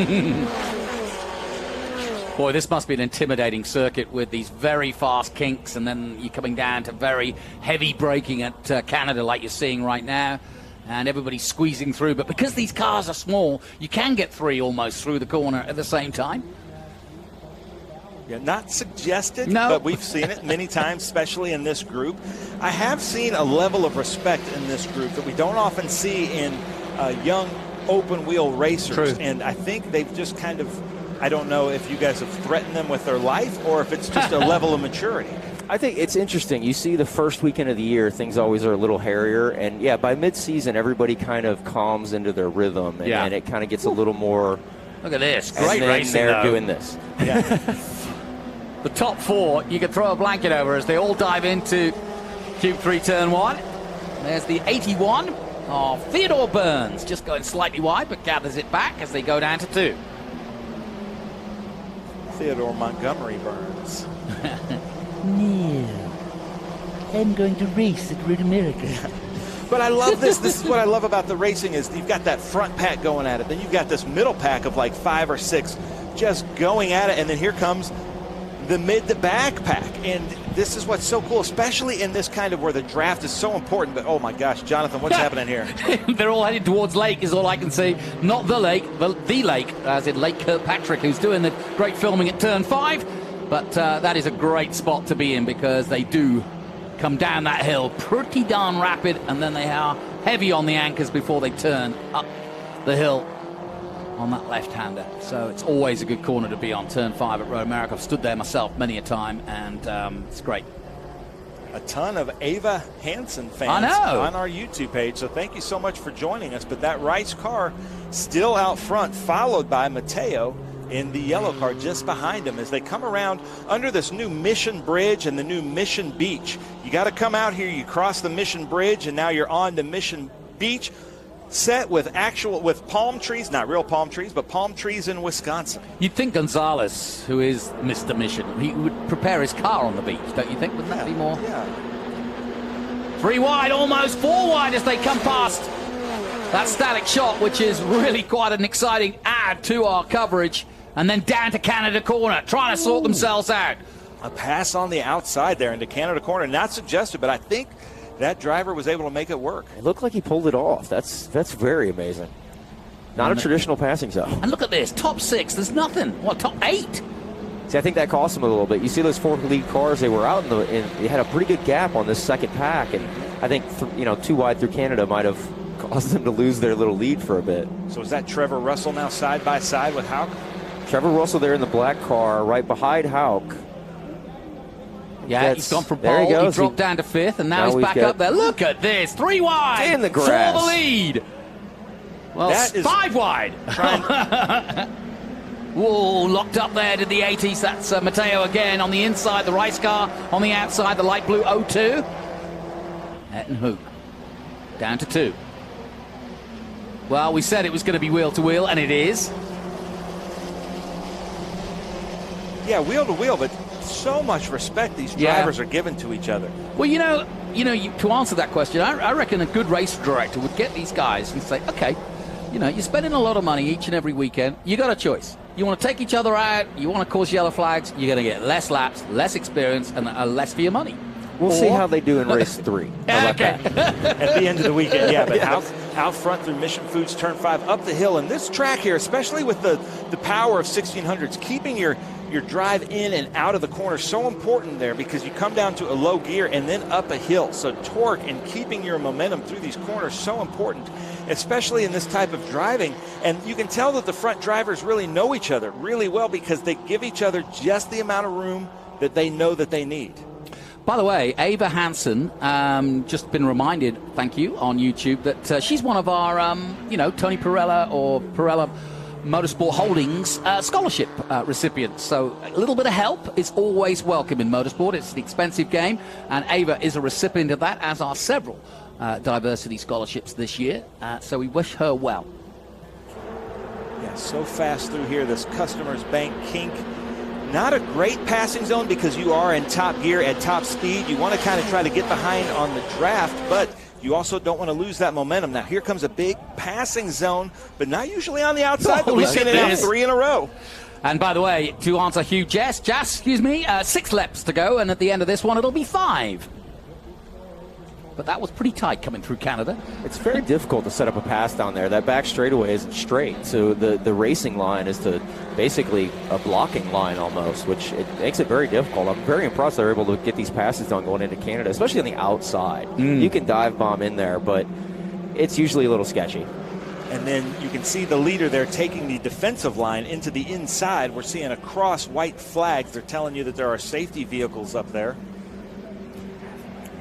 Boy, this must be an intimidating circuit with these very fast kinks, and then you're coming down to very heavy braking at Canada like you're seeing right now, and everybody's squeezing through. But because these cars are small, you can get 3 almost through the corner at the same time. Yeah, not suggested, no. But we've seen it many times, especially in this group. I have seen a level of respect in this group that we don't often see in young open-wheel racers. True. And I think they've just kind of, I don't know if you guys have threatened them with their life or if it's just a level of maturity. I think it's interesting. You see the first weekend of the year, things always are a little hairier. And, yeah, by mid-season, everybody kind of calms into their rhythm. And, and it kind of gets a little more... Look at this. And Great then racing, they're though. doing this. Yeah. The top 4, you could throw a blanket over as they all dive into Cube 3 Turn 1. There's the 81 of Theodore Burns, just going slightly wide, but gathers it back as they go down to 2. Theodore Montgomery Burns. No, I'm going to race at Road America. But I love this. This is what I love about the racing is you've got that front pack going at it. Then you've got this middle pack of like 5 or 6 just going at it. And then here comes the mid to back pack. And this is what's so cool, especially in this kind of where the draft is so important. But oh my gosh, Jonathan, what's happening here? They're all headed towards Lake is all I can see. Not the Lake, the Lake, as in Lake Kirkpatrick, who's doing the great filming at Turn 5. But that is a great spot to be in because they do come down that hill pretty darn rapid, and then they are heavy on the anchors before they turn up the hill on that left-hander. So it's always a good corner to be on, Turn 5 at Road America. I've stood there myself many a time, and it's great. A ton of Ava Hansen fans on our YouTube page, so thank you so much for joining us. But that Rice car still out front, followed by Mateo in the yellow car just behind him as they come around under this new Mission Bridge and the new Mission Beach. You got to come out here, you cross the Mission Bridge, and now you're on to Mission Beach, set with palm trees, not real palm trees, but palm trees in Wisconsin. You'd think Gonzalez, who is Mr. Mission, he would prepare his car on the beach, don't you think? Wouldn't that be more? Yeah. 3 wide, almost 4 wide as they come past that static shot, which is really quite an exciting add to our coverage And then down to Canada corner, trying to sort themselves out. A pass on the outside there into Canada corner. Not suggested, but I think that driver was able to make it work. It looked like he pulled it off. That's very amazing. Not a traditional passing zone. And look at this, top 6, there's nothing. What, top 8? See, I think that cost them a little bit. You see those 4 lead cars, they were out they had a pretty good gap on this second pack, and I think too wide through Canada might have caused them to lose their little lead for a bit. So is that Trevor Russell now side by side with Houck? Trevor Russell there in the black car, right behind Houck. Yeah, he's gone from pole, he dropped down to 5th, and now he's back up there. Look at this, 3 wide in the grass for the lead. Well, that is 5 wide. Whoa, locked up there to the 80s. That's Matteo again on the inside, the race car on the outside, the light blue 02. And Hoop down to 2. Well, we said it was going to be wheel to wheel, and it is. Yeah, wheel to wheel, but so much respect these drivers are given to each other. Well, to answer that question, I reckon a good race director would get these guys and say, okay, you're spending a lot of money each and every weekend. You got a choice. You want to take each other out, you want to cause yellow flags, you're going to get less laps, less experience, and less for your money. We'll see how they do in race 3. Okay. At the end of the weekend, yeah, but out front through Mission Foods Turn 5 up the hill. And this track here, especially with the power of 1600s, keeping your drive in and out of the corner so important there, because you come down to a low gear and then up a hill. So torque and keeping your momentum through these corners so important, especially in this type of driving. And you can tell that the front drivers really know each other really well, because they give each other just the amount of room that they know that they need. By the way, Ava Hansen, just been reminded, thank you, on YouTube, that she's one of our, Tony Pirella or Pirella Motorsport Holdings scholarship recipients. So a little bit of help is always welcome in motorsport. It's an expensive game, and Ava is a recipient of that, as are several diversity scholarships this year. So we wish her well. Yeah, so fast through here, this Customers Bank kink. Not a great passing zone because you are in top gear at top speed. You want to kind of try to get behind on the draft, but you also don't want to lose that momentum. Now, here comes a big passing zone, but not usually on the outside, but we've seen it out 3 in a row. And by the way, to answer Hugh Jess, 6 laps to go, and at the end of this one, it'll be 5. But that was pretty tight coming through Canada. It's very difficult to set up a pass down there. That back straightaway isn't straight, so the racing line is basically a blocking line almost, which it makes it very difficult. I'm very impressed they're able to get these passes done going into Canada, especially on the outside. You can dive bomb in there, but it's usually a little sketchy. And then you can see the leader there taking the defensive line into the inside. We're seeing across white flags. They're telling you that there are safety vehicles up there.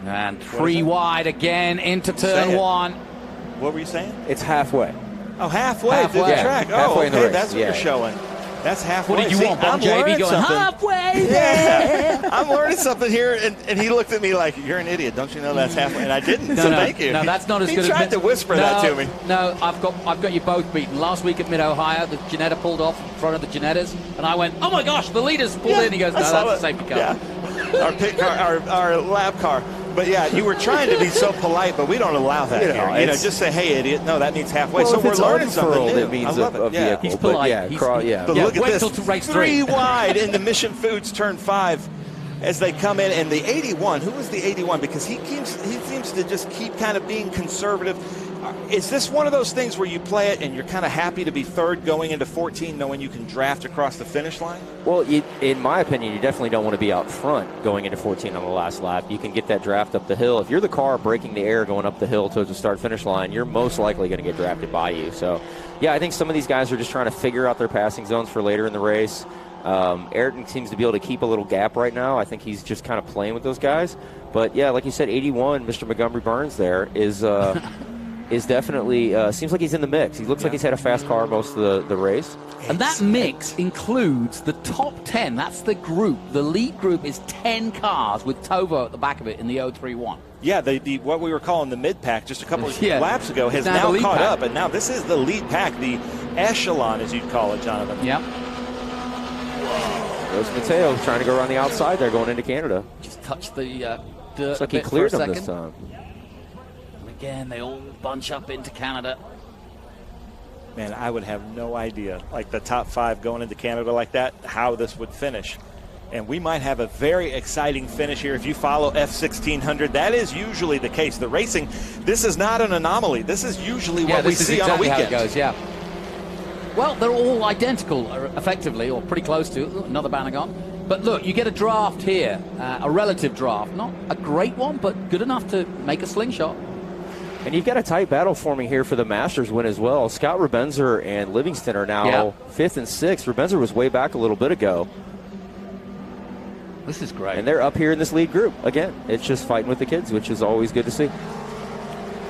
And 3 wide again into turn 1. What were you saying? It's halfway. Oh, halfway through the track. Halfway in the race. That's what you're showing. That's halfway. What did you want, Bon JB, going halfway there? Yeah. I'm learning something here, and he looked at me like, you're an idiot. Don't you know that's halfway? And I didn't, thank you. No, that's not as good as... He tried to whisper that to me. No, I've got you both beaten. Last week at Mid-Ohio, the Ginetta pulled off in front of the Ginettas, and I went, oh my gosh, the leader's pulled in. He goes, no, that's a safety car. Yeah. Our lap car. But yeah, you were trying to be so polite, but we don't allow that here. Just say, hey, idiot. No, that means halfway. Well, so we're learning something new. It means I love a vehicle. He's polite. But look at this. 3 wide into Mission Foods Turn 5 as they come in. And the 81, who was the 81? Because he seems to just keep kind of being conservative. Is this one of those things where you play it and you're kind of happy to be third going into 14, knowing you can draft across the finish line? Well, in my opinion, you definitely don't want to be out front going into 14 on the last lap. You can get that draft up the hill. If you're the car breaking the air going up the hill towards the start-finish line, you're most likely going to get drafted by you. So, yeah, I think some of these guys are just trying to figure out their passing zones for later in the race. Ayrton seems to be able to keep a little gap right now. I think he's just kind of playing with those guys. But, yeah, like you said, 81, Mr. Montgomery Burns there is definitely seems like he's in the mix. He looks like he's had a fast car most of the race. And that mix includes the top 10. That's the group. The lead group is 10 cars with Tovo at the back of it in the 031. Yeah, the what we were calling the mid-pack just a couple of laps ago has now caught up. And now this is the lead pack, the echelon, as you'd call it, Jonathan. Yep. There's Matteo trying to go around the outside there going into Canada. Just touched the dirt. Looks like he cleared him this time. Again, they all bunch up into Canada. man, I would have no idea, like the top 5 going into Canada like that, how this would finish. And we might have a very exciting finish here. If you follow F1600, that is usually the case. The racing, this is not an anomaly. This is usually what we see on a weekend. How it goes, yeah. Well, they're all identical, effectively, or pretty close to. Ooh, another banner gone. But look, you get a draft here, a relative draft. Not a great one, but good enough to make a slingshot. And you've got a tight battle forming here for the Masters win as well. Scott Rubenzer and Livingston are now 5th and 6th. Rubenzer was way back a little bit ago. This is great. And they're up here in this lead group. Again, it's just fighting with the kids, which is always good to see.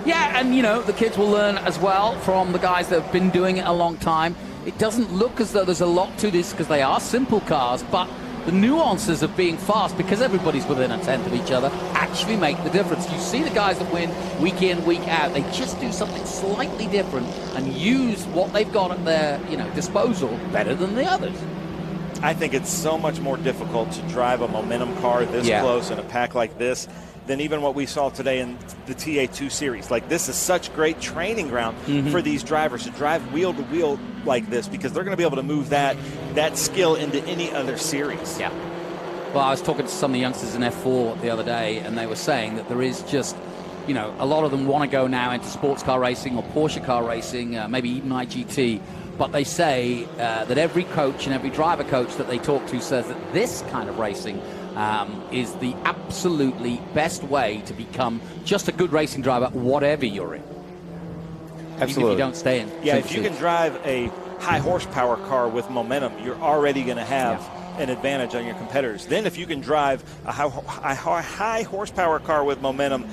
Yeah, and, you know, the kids will learn as well from the guys that have been doing it a long time. It doesn't look as though there's a lot to this because they are simple cars, but the nuances of being fast, because everybody's within a tenth of each other, actually make the difference. You see the guys that win week in, week out, they just do something slightly different and use what they've got at their, you know, disposal better than the others. I think it's so much more difficult to drive a momentum car this close in a pack like this than even what we saw today in the TA2 series. Like, this is such great training ground for these drivers to drive wheel to wheel like this, because they're going to be able to move that skill into any other series. Yeah. Well, I was talking to some of the youngsters in F4 the other day, and they were saying that there is just, you know, a lot of them want to go now into sports car racing or Porsche car racing, maybe even IGT. But they say that every coach and every driver coach that they talk to says that this kind of racing is the absolutely best way to become just a good racing driver, whatever you're in. Absolutely. Even if you don't stay in. Yeah, if you can drive a high horsepower car with momentum, you're already going to have an advantage on your competitors. Then if you can drive a high horsepower car with momentum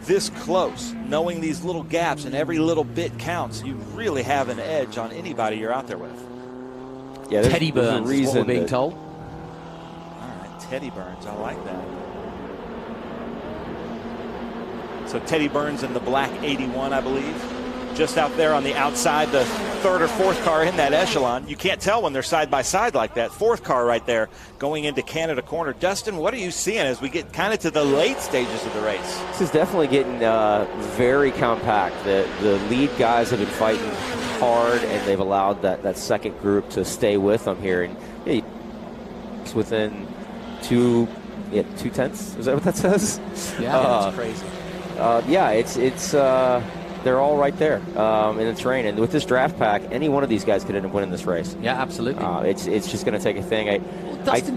this close, knowing these little gaps and every little bit counts, you really have an edge on anybody you're out there with. Yeah, Teddy Burns is what we're being told. All right, Teddy Burns, I like that. So Teddy Burns in the black 81, I believe. Just out there on the outside, the third or fourth car in that echelon. You can't tell when they're side by side like that. Fourth car right there going into Canada corner. Dustin, what are you seeing as we get kind of to the late stages of the race? This is definitely getting very compact. The lead guys have been fighting hard, and they've allowed that second group to stay with them here. And it's within 2/10. Is that what that says? Yeah, that's crazy. It's they're all right there in the train, and with this draft pack, any one of these guys could end up winning this race. Yeah, absolutely. It's just going to take a thing.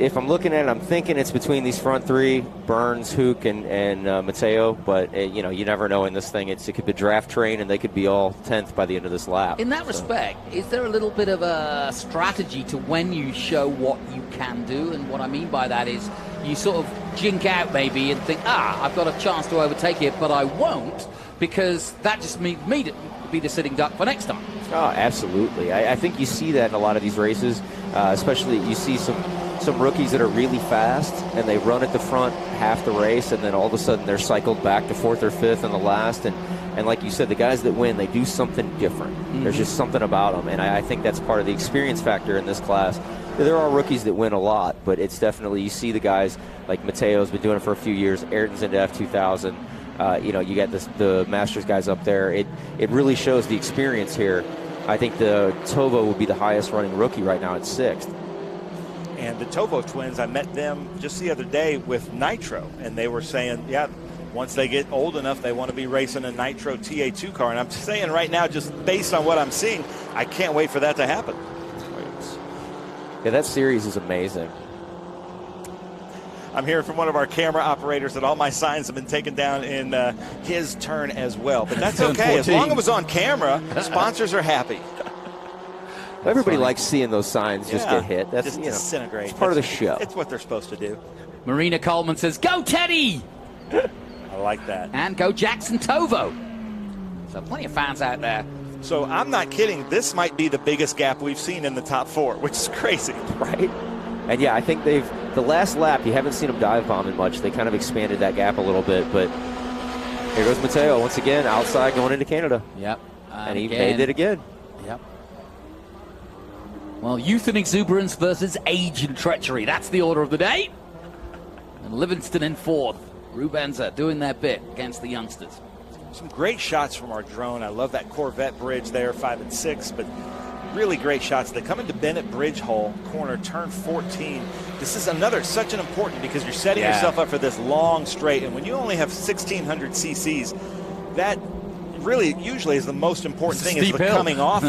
If I'm looking at it, I'm thinking it's between these front three: Burns, Hook, and Mateo. But you know, you never know in this thing. It could be draft train, and they could be all 10th by the end of this lap. In that respect, is there a little bit of a strategy to when you show what you can do? And what I mean by that is you sort of jink out maybe and think, I've got a chance to overtake it, but I won't, because that just means me to be the sitting duck for next time. Oh, absolutely. I think you see that in a lot of these races, especially you see some rookies that are really fast, and they run at the front half the race, and then all of a sudden they're cycled back to 4th or 5th in the last. And like you said, the guys that win, they do something different. There's just something about them, and I think that's part of the experience factor in this class. There are rookies that win a lot, but it's definitely, you see the guys like Mateo's been doing it for a few years, Ayrton's into F2000. You know, you got the Masters guys up there. It really shows the experience here. I think the Tovo would be the highest running rookie right now at 6th. And the Tovo twins, I met them just the other day with Nitro, and they were saying, once they get old enough, they want to be racing a Nitro TA2 car. And I'm saying right now, just based on what I'm seeing, I can't wait for that to happen. Yeah, that series is amazing. I'm hearing from one of our camera operators that all my signs have been taken down in his turn as well. But that's okay. As long as it was on camera, sponsors are happy. Everybody likes seeing those signs just get hit. That's just disintegrate. It's part of the show. It's what they're supposed to do. Marina Coleman says, "Go Teddy!" I like that. And go Jackson Tovo. So plenty of fans out there. So I'm not kidding. This might be the biggest gap we've seen in the top 4, which is crazy. Right. And yeah, I think the last lap, you haven't seen them dive bombing much. They kind of expanded that gap a little bit, but here goes Mateo once again, outside going into Canada. Yep. And he made it again. Yep. Well, youth and exuberance versus age and treachery. That's the order of the day. And Livingston in 4th. Rubenzer doing their bit against the youngsters. Some great shots from our drone. I love that Corvette bridge there, 5 and 6, but really great shots. They come into Bennett Bridge Hole corner, turn 14. This is such an important, because you're setting yourself up for this long straight, and when you only have 1,600 cc's, that really usually is the most important thing, is the coming off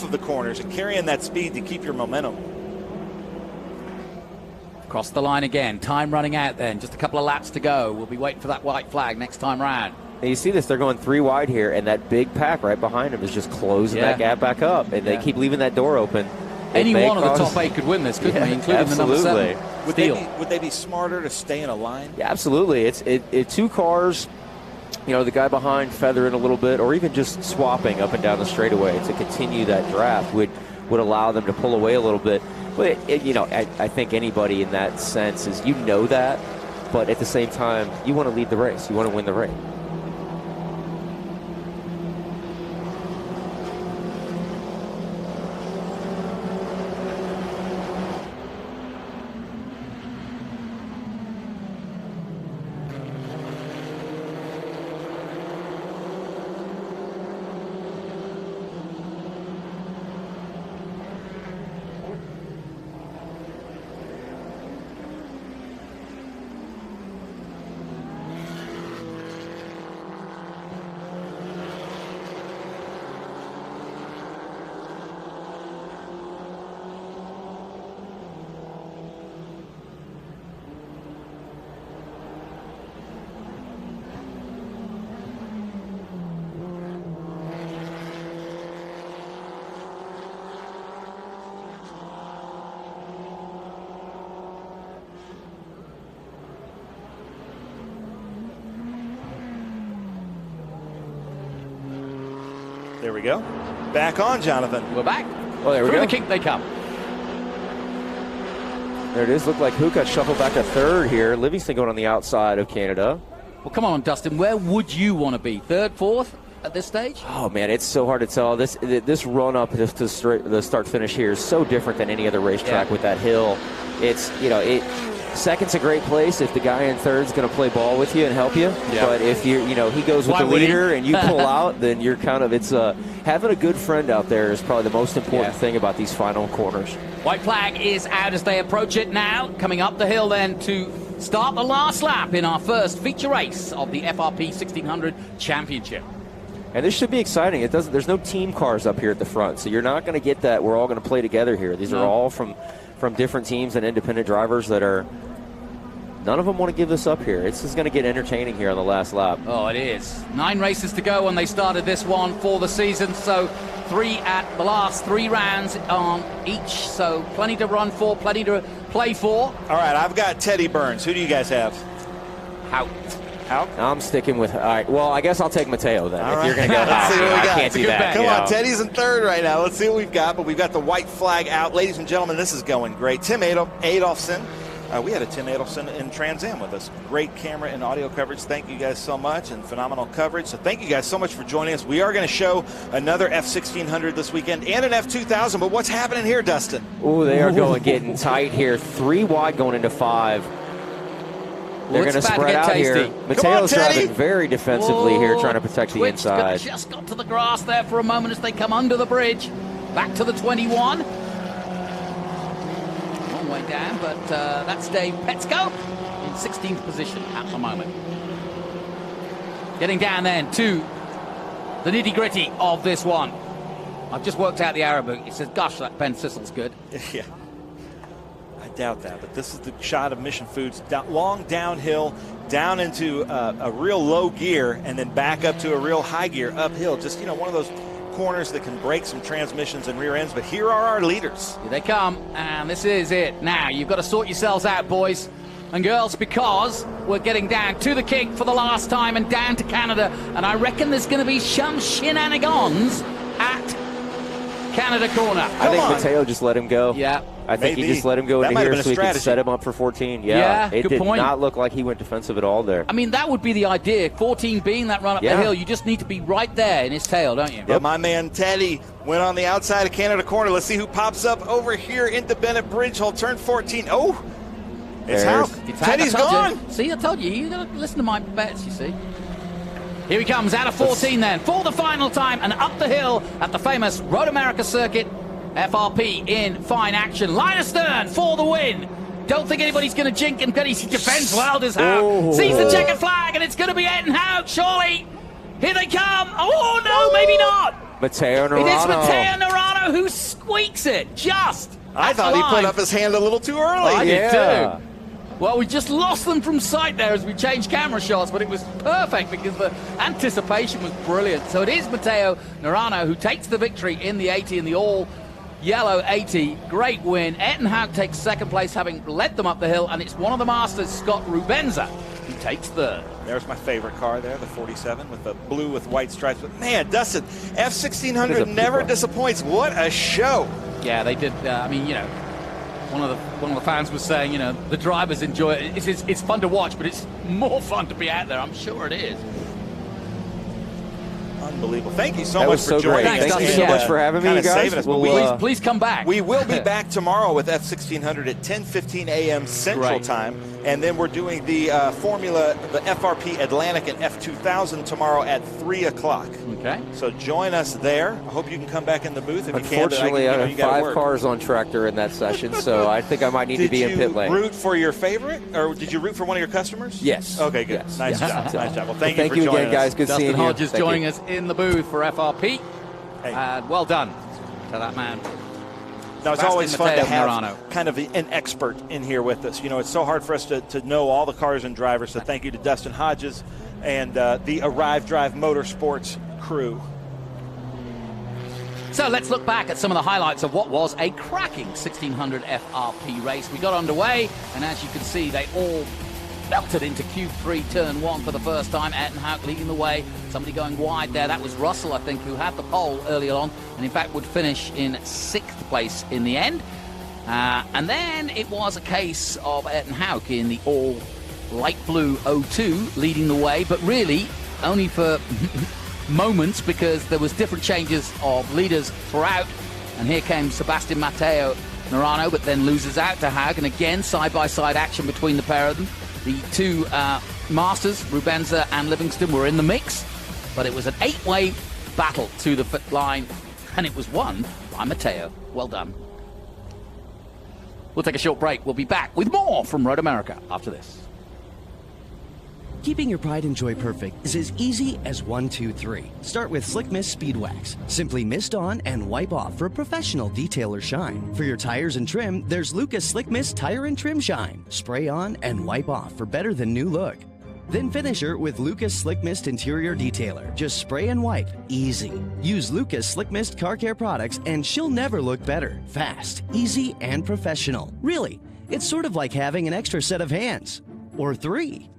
of the corners and carrying that speed to keep your momentum. Cross the line again. Time running out then. Just a couple of laps to go. We'll be waiting for that white flag next time round. And you see this, they're going 3 wide here, and that big pack right behind them is just closing that gap back up, and they keep leaving that door open. Any one of the top 8 could win this, couldn't they? Including the number 7. Would they be smarter to stay in a line? Yeah, absolutely. It's 2 cars, the guy behind feathering a little bit, or even just swapping up and down the straightaway to continue that draft would allow them to pull away a little bit. But, I think anybody in that sense is, that, but at the same time, you want to lead the race. You want to win the race. There we go. Back on, Jonathan. We're back. Oh, there we go. Through the kink they come. There it is. Looked like Hook got shuffled back to 3rd here. Livingston going on the outside of Canada. Well, come on, Dustin. Where would you want to be? 3rd, 4th at this stage? Oh, man, it's so hard to tell. This run-up to the start-finish here is so different than any other racetrack with that hill. It's, second's a great place if the guy in 3rd's going to play ball with you and help you. Yeah. But if he goes with the leader and you pull out, then you're having a good friend out there is probably the most important thing about these final corners. White flag is out as they approach it now. Coming up the hill then to start the last lap in our first feature race of the FRP 1600 Championship. And this should be exciting. There's no team cars up here at the front, so you're not going to get that we're all going to play together here. These are all from different teams and independent drivers that are. None of them want to give this up here. It's just going to get entertaining here on the last lap. Oh, it is. 9 races to go when they started this one for the season. So 3 at the last 3 rounds on each. So plenty to run for, plenty to play for. All right, I've got Teddy Burns. Who do you guys have? Out. I'm sticking with. All right. Well, I guess I'll take Mateo then. All if right. you're going to go, let's see what we got. I can't do that. Come on, Teddy's in 3rd right now. Let's see what we've got. But we've got the white flag out, ladies and gentlemen. This is going great. Tim Adolfson. We had a Tim Adelson in Trans Am with us. Great camera and audio coverage. Thank you guys so much, and phenomenal coverage. So thank you guys so much for joining us. We are going to show another F1600 this weekend and an F2000. But what's happening here, Dustin? Oh, they are getting tight here. 3 wide going into 5. They're going to spread out here. Mateo's driving very defensively here, trying to protect the inside. Just got to the grass there for a moment as they come under the bridge. Back to the 21. Way down, but that's Dave Petsko in 16th position at the moment. Getting down then to the nitty-gritty of this one. I've just worked out the arrow book. It says, gosh, that Ben Sissel's good. Yeah, I doubt that, but this is the shot of Mission Foods. Long downhill, down into a real low gear, and then back up to a real high gear uphill. Just, one of those corners that can break some transmissions and rear ends, but here are our leaders. Here they come, and this is it. Now, you've got to sort yourselves out, boys and girls, because we're getting down to the kink for the last time and down to Canada, and I reckon there's going to be some shenanigans at Canada corner. I think Mateo just let him go. Yeah. I think he just let him go into here so he could set him up for 14. Yeah, it did not look like he went defensive at all there. I mean, that would be the idea. 14 being that run up the hill, you just need to be right there in his tail, don't you? Yeah, my man Teddy went on the outside of Canada corner. Let's see who pops up over here into Bennett Bridge Hole, turn 14. Oh, it's Houck. Teddy's gone. See, I told you. You got to listen to my bets, you see. Here he comes out of 14 then, for the final time, and up the hill at the famous Road America circuit. FRP in fine action. Line astern for the win. Don't think anybody's going to jink him because he defends well, does Haug. Sees the checkered flag, and it's going to be Ed and Haug, surely. Here they come. Oh, no, maybe not. Matteo Nerano. It is Matteo Nerano who squeaks it just. I thought he put up his hand a little too early. I did too. Well, we just lost them from sight there as we changed camera shots, but it was perfect because the anticipation was brilliant. So it is Matteo Nerano who takes the victory in the 80 in the all-yellow 80. Great win. Ed and Haug takes second place, having led them up the hill, and it's one of the masters, Scott Rubenza, who takes third. There's my favorite car there, the 47 with the blue with white stripes. But man, Dustin, F1600 never disappoints. What a show! Yeah, they did. I mean, you know, one of the fans was saying, you know, the drivers enjoy it. It's fun to watch, but it's more fun to be out there. I'm sure it is. Unbelievable. Thank you so much for Great. joining us. Thank you so much for having me, you guys. Please come back. We will be back tomorrow with F1600 at 10:15 a.m. Central Time. And then we're doing the Formula, the FRP Atlantic and F2000 tomorrow at 3 o'clock. Okay. So join us there. I hope you can come back in the booth if you can. Unfortunately, I have 5 cars on track during that session, so I think I might need to be in pit lane. Did you root for your favorite, or did you root for one of your customers? Yes. Okay, good. Yes. Nice job. Nice job. Well, thank you for joining again, guys. Good Dustin seeing you. Hodges joining us in the booth for FRP. And well done to that man. Now, it's always fun to have Nerano. kind of an expert in here with us. You know, it's so hard for us to know all the cars and drivers, so thank you to Dustin Hodges and the Arrive Drive Motorsports crew. So let's look back at some of the highlights of what was a cracking 1600 FRP race. We got underway, and as you can see, they all belted into Q3 turn 1 for the first time. Ed and Haug leading the way. Somebody going wide there. That was Russell, I think, who had the pole early on, and in fact would finish in 6th place in the end. And then it was a case of Ed and Haug in the all light blue 02 leading the way, but really only for moments because there was different changes of leaders throughout. And here came Sebastian Matteo Nerano, but then loses out to Haug, and again side-by-side action between the pair of them. The two masters, Rubenza and Livingston, were in the mix, but it was an 8-way battle to the fit line, and it was won by Matteo. Well done. We'll take a short break. We'll be back with more from Road America after this. Keeping your pride and joy perfect is as easy as 1, 2, 3. Start with Slick Mist Speed Wax. Simply mist on and wipe off for a professional detailer shine. For your tires and trim, there's Lucas Slick Mist Tire and Trim Shine. Spray on and wipe off for better than new look. Then finish her with Lucas Slick Mist Interior Detailer. Just spray and wipe. Easy. Use Lucas Slick Mist Car Care products and she'll never look better. Fast, easy, and professional. Really, it's sort of like having an extra set of hands. Or 3.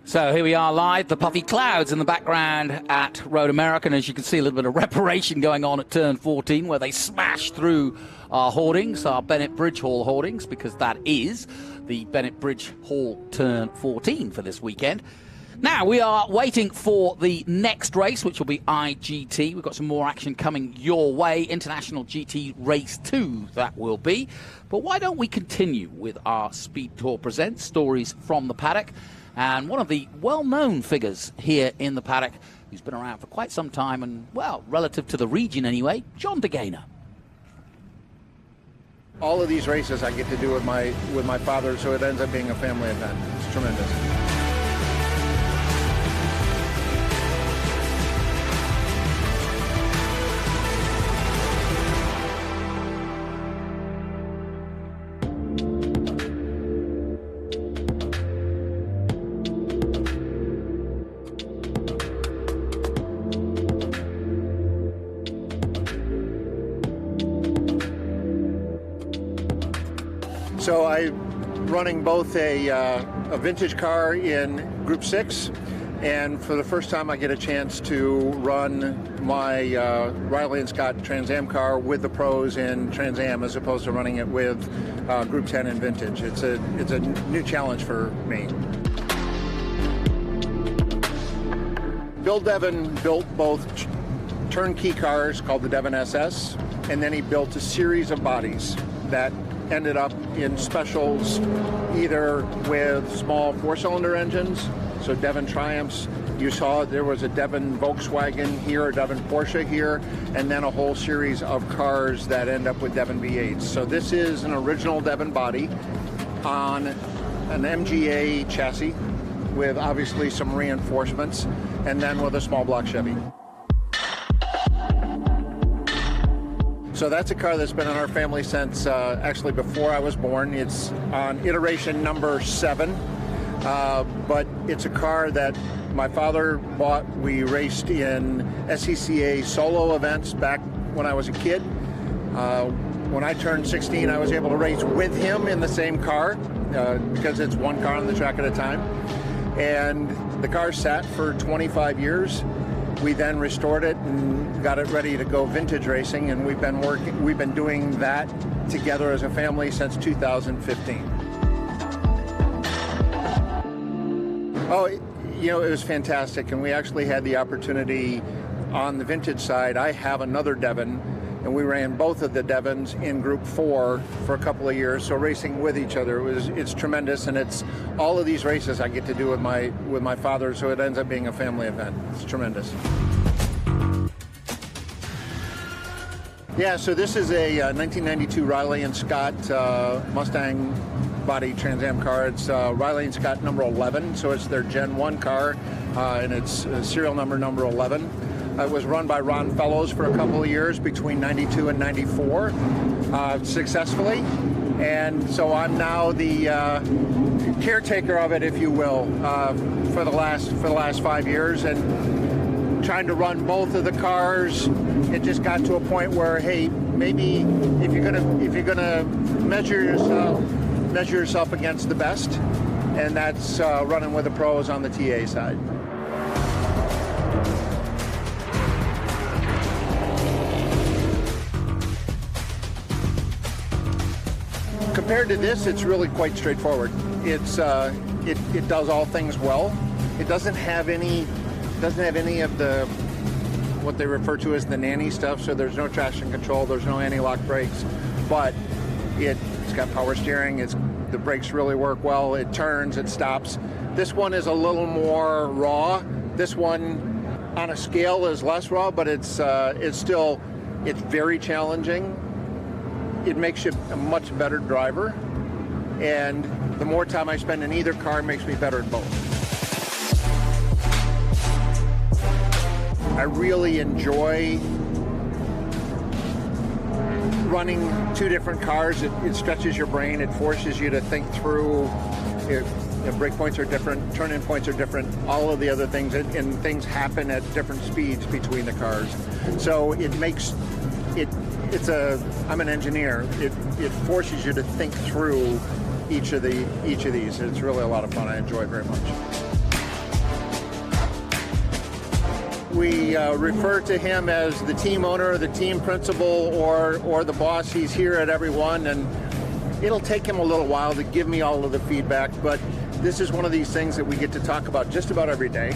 So here we are live, the puffy clouds in the background at Road America, and as you can see, a little bit of reparation going on at turn 14 where they smashed through our hoardings, our Bennett Bridge Hall hoardings, because that is the Bennett Bridge Hall turn 14 for this weekend. Now, we are waiting for the next race, which will be IGT. We've got some more action coming your way. International GT Race 2, that will be. But why don't we continue with our Speed Tour Presents Stories from the Paddock. And one of the well-known figures here in the paddock, who's been around for quite some time and, well, relative to the region anyway, John DeGainer. All of these races I get to do with my father, so it ends up being a family event. It's tremendous. So I'm running both a vintage car in Group 6, and for the first time I get a chance to run my Riley and Scott Trans Am car with the pros in Trans Am as opposed to running it with Group 10 in vintage. It's a new challenge for me. Bill Devon built both turnkey cars called the Devon SS, and then he built a series of bodies that ended up in specials, either with small four-cylinder engines, so Devon Triumphs. You saw there was a Devon Volkswagen here, a Devon Porsche here, and then a whole series of cars that end up with Devon V8s. So this is an original Devon body on an MGA chassis with obviously some reinforcements, and then with a small block Chevy. So that's a car that's been in our family since actually before I was born. It's on iteration number 7, but it's a car that my father bought. We raced in SCCA solo events back when I was a kid. When I turned 16, I was able to race with him in the same car because it's one car on the track at a time. And the car sat for 25 years. We then restored it and got it ready to go vintage racing, and we've been doing that together as a family since 2015. Oh, you know, it was fantastic, and we actually had the opportunity on the vintage side. I have another Devon, and we ran both of the Devons in Group 4 for a couple of years, so racing with each other it's tremendous, and it's all of these races I get to do with my father, so it ends up being a family event. It's tremendous. Yeah, so this is a 1992 Riley and Scott Mustang body Trans Am car. It's Riley and Scott number 11, so it's their Gen 1 car, and it's serial number 11. It was run by Ron Fellows for a couple of years between 92 and 94 successfully, and so I'm now the caretaker of it, if you will, for the last 5 years, and trying to run both of the cars. It just got to a point where, hey, maybe if you're gonna measure yourself against the best, and that's running with the pros on the TA side. Compared to this, it's really quite straightforward. It's it does all things well. It doesn't have any of the what they refer to as the nanny stuff. So there's no traction control, there's no anti-lock brakes, but it's got power steering. The brakes really work well. It turns, it stops. This one is a little more raw. This one, on a scale, is less raw, but it's very challenging. It makes you a much better driver, and the more time I spend in either car makes me better at both. I really enjoy running two different cars. It stretches your brain. It forces you to think through. Brake points are different, turn-in points are different, all of the other things, and things happen at different speeds between the cars. So it makes it. I'm an engineer. It forces you to think through each of these. It's really a lot of fun. I enjoy it very much. We refer to him as the team owner, the team principal, or the boss. He's here at every one, and it'll take him a little while to give me all of the feedback, but this is one of these things that we get to talk about just about every day.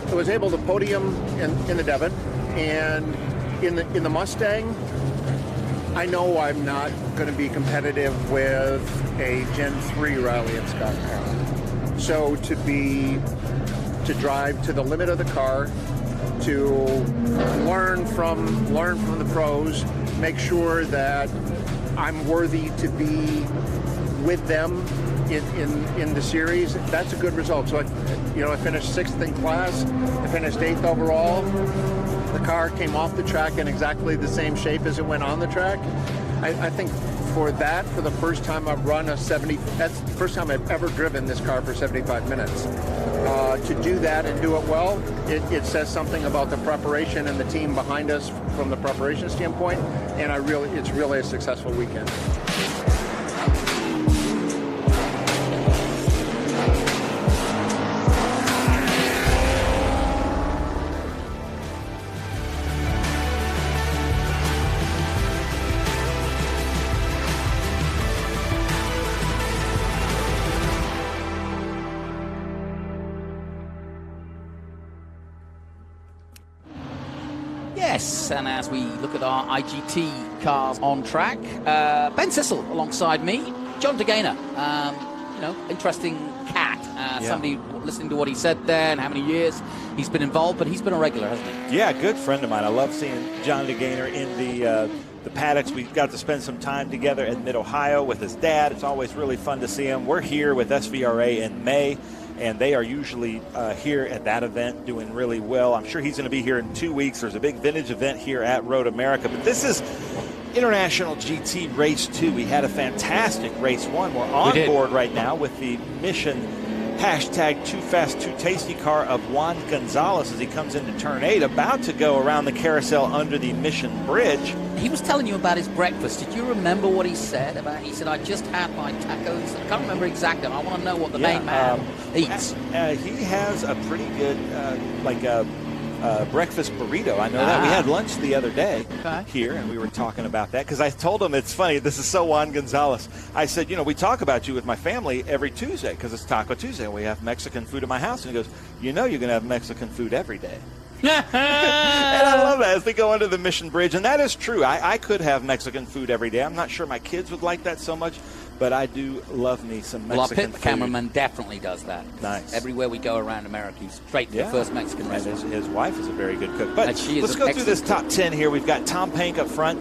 I was able to podium in the Devon, and in the Mustang, I know I'm not going to be competitive with a Gen 3 Riley and Scott car. So to drive to the limit of the car, to learn from the pros, make sure that I'm worthy to be with them in the series, that's a good result. So I finished 6th in class, I finished 8th overall. The car came off the track in exactly the same shape as it went on the track. I think for the first time I've run that's the first time I've ever driven this car for 75 minutes. To do that and do it well, it says something about the preparation and the team behind us from the preparation standpoint, and it's really a successful weekend. Yes, and as we look at our IGT cars on track, Ben Sissel alongside me, John DeGainer, interesting cat. Somebody listening to what he said there and how many years he's been involved, but he's been a regular, hasn't he? Yeah, good friend of mine. I love seeing John DeGainer in the paddocks. We got to spend some time together in Mid-Ohio with his dad. It's always really fun to see him. We're here with SVRA in May, and they are usually here at that event doing really well. I'm sure he's going to be here in 2 weeks. There's a big vintage event here at Road America, but this is International GT Race 2. We had a fantastic Race 1. We're on board right now with the Mission #TooFastTooTasty car of Juan Gonzalez as he comes into turn 8, about to go around the carousel under the Mission Bridge. He was telling you about his breakfast. Did you remember what he said about? He said, "I just had my tacos." I can't remember exactly. I want to know what the main man eats. He has a pretty good breakfast burrito. I know that. We had lunch the other day here, and we were talking about that because I told him, it's funny, this is so Juan Gonzalez. I said, we talk about you with my family every Tuesday because it's Taco Tuesday, and we have Mexican food at my house. And he goes, you're going to have Mexican food every day. And I love that as they go under the Mission Bridge. And that is true. I could have Mexican food every day. I'm not sure my kids would like that so much, but I do love me some Mexican food. The cameraman definitely does that. Nice. Everywhere we go around America, he's straight to the first Mexican restaurant. His wife is a very good cook. But let's go through this top 10 here. We've got Tom Pank up front.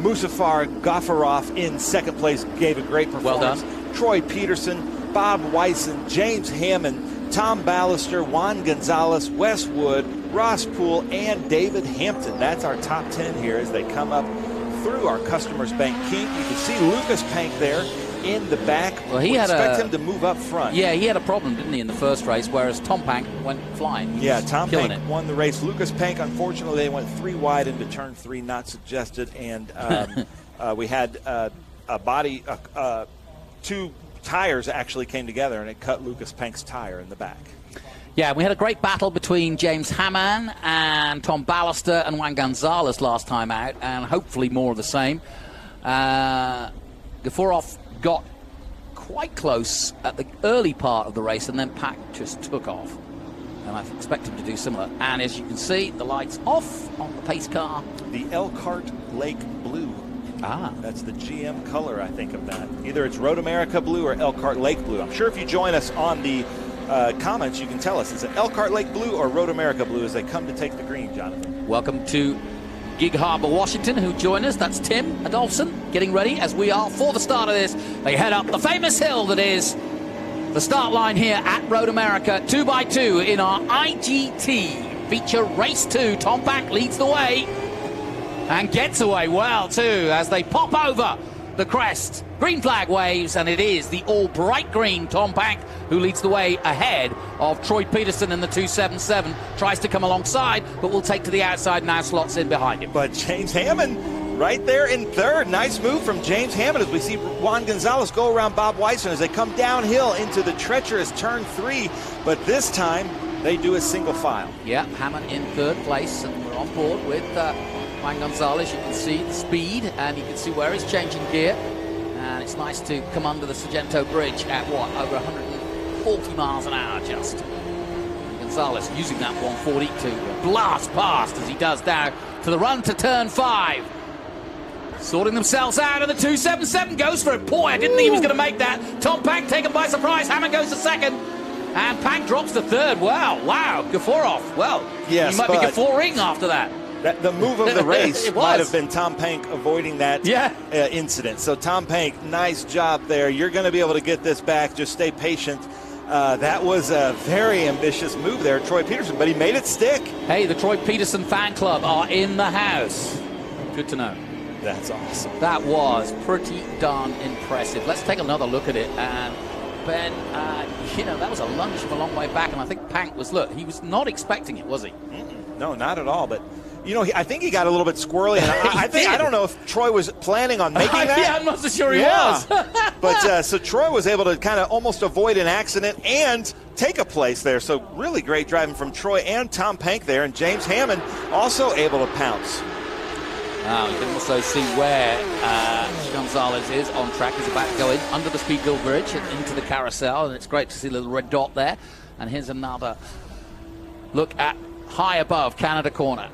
Musafar Ghafarov in second place, gave a great performance. Well done. Troy Peterson, Bob Wyson, James Hammond, Tom Ballister, Juan Gonzalez, Wes Wood, Ross Poole, and David Hampton. That's our top 10 here as they come up through our Customers Bank kink. You can see Lucas Pank there in the back. Well, he expect him to move up front. Yeah, he had a problem, didn't he, in the first race, whereas Tom Pank went flying. Tom Pank won the race. Lucas Pank, unfortunately, they went 3 wide into turn 3, not suggested, and we had a body, 2 tires actually came together, and it cut Lucas Pank's tire in the back. Yeah, we had a great battle between James Hammond and Tom Ballister and Juan Gonzalez last time out, and hopefully more of the same. Ghafarov got quite close at the early part of the race, and then Pack just took off. And I expect him to do similar. And as you can see, the lights off on the pace car. The Elkhart Lake Blue. That's the GM color, I think, of that. Either it's Road America Blue or Elkhart Lake Blue. I'm sure if you join us on the comments, you can tell us, is it Elkhart Lake Blue or Road America Blue as they come to take the green, Jonathan? Welcome to Gig Harbor, Washington, who join us. That's Tim Adolphson getting ready, as we are for the start of this. They head up the famous hill that is the start line here at Road America, 2x2 in our IGT feature Race 2. Tom Pank leads the way and gets away well too as they pop over the crest. Green flag waves, and it is the all bright green Tom Pank who leads the way ahead of Troy Peterson in the 277. Tries to come alongside, but will take to the outside now, slots in behind him. But James Hammond right there in third. Nice move from James Hammond as we see Juan Gonzalez go around Bob Wyson as they come downhill into the treacherous turn 3. But this time they do a single file. Yeah, Hammond in third place, and we're on board with Juan Gonzalez. You can see the speed, and you can see where he's changing gear. And it's nice to come under the Sargento Bridge at what, over 140 miles an hour just. And Gonzalez using that 140 to blast past as he does now to the run to turn 5. Sorting themselves out, and the 277 goes for it. Boy, I didn't think he was going to make that. Tom Pank taken by surprise. Hammond goes to second. And Pank drops to third. Wow. Gaforov. Well, yes, he might be Gaforing after that. The move of the race might have been Tom Pank avoiding that incident. So Tom Pank, nice job there. You're going to be able to get this back. Just stay patient. That was a very ambitious move there, Troy Peterson, but he made it stick. Hey, the Troy Peterson fan club are in the house. Good to know. That's awesome. That was pretty darn impressive. Let's take another look at it. And Ben, that was a lunge from a long way back, and I think Pank was, he was not expecting it, was he? No, not at all, but I think he got a little bit squirrely, and I don't know if Troy was planning on making that. Yeah, I'm not so sure he was. But so Troy was able to kind of almost avoid an accident and take a place there. So really great driving from Troy and Tom Pank there, and James Hammond also able to pounce. Now you can also see where Gonzalez is on track. He's about to go in under the Speedville Bridge and into the carousel, and it's great to see a little red dot there. And here's another look at high above Canada Corner.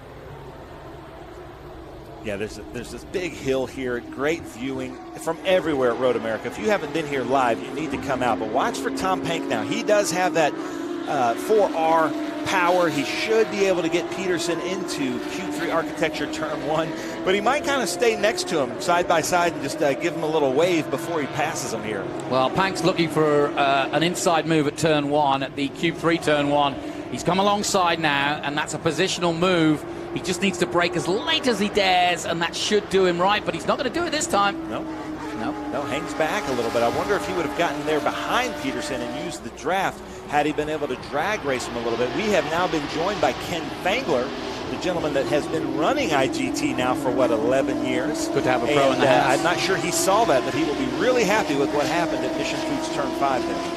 Yeah, there's this big hill here. Great viewing from everywhere at Road America. If you haven't been here live, you need to come out. But watch for Tom Pank now. He does have that 4R power. He should be able to get Peterson into Q3 Architecture Turn 1. But he might kind of stay next to him side by side and just give him a little wave before he passes him here. Well, Pank's looking for an inside move at Turn 1, at the Q3 Turn 1. He's come alongside now, and that's a positional move. He just needs to brake as late as he dares, and that should do him right, but he's not going to do it this time. No, hangs back a little bit. I wonder if he would have gotten there behind Peterson and used the draft had he been able to drag race him a little bit. We have now been joined by Ken Fangler, the gentleman that has been running IGT now for, 11 years. Good to have a pro in the house. I'm not sure he saw that, but he will be really happy with what happened at Mission Foods Turn 5 there.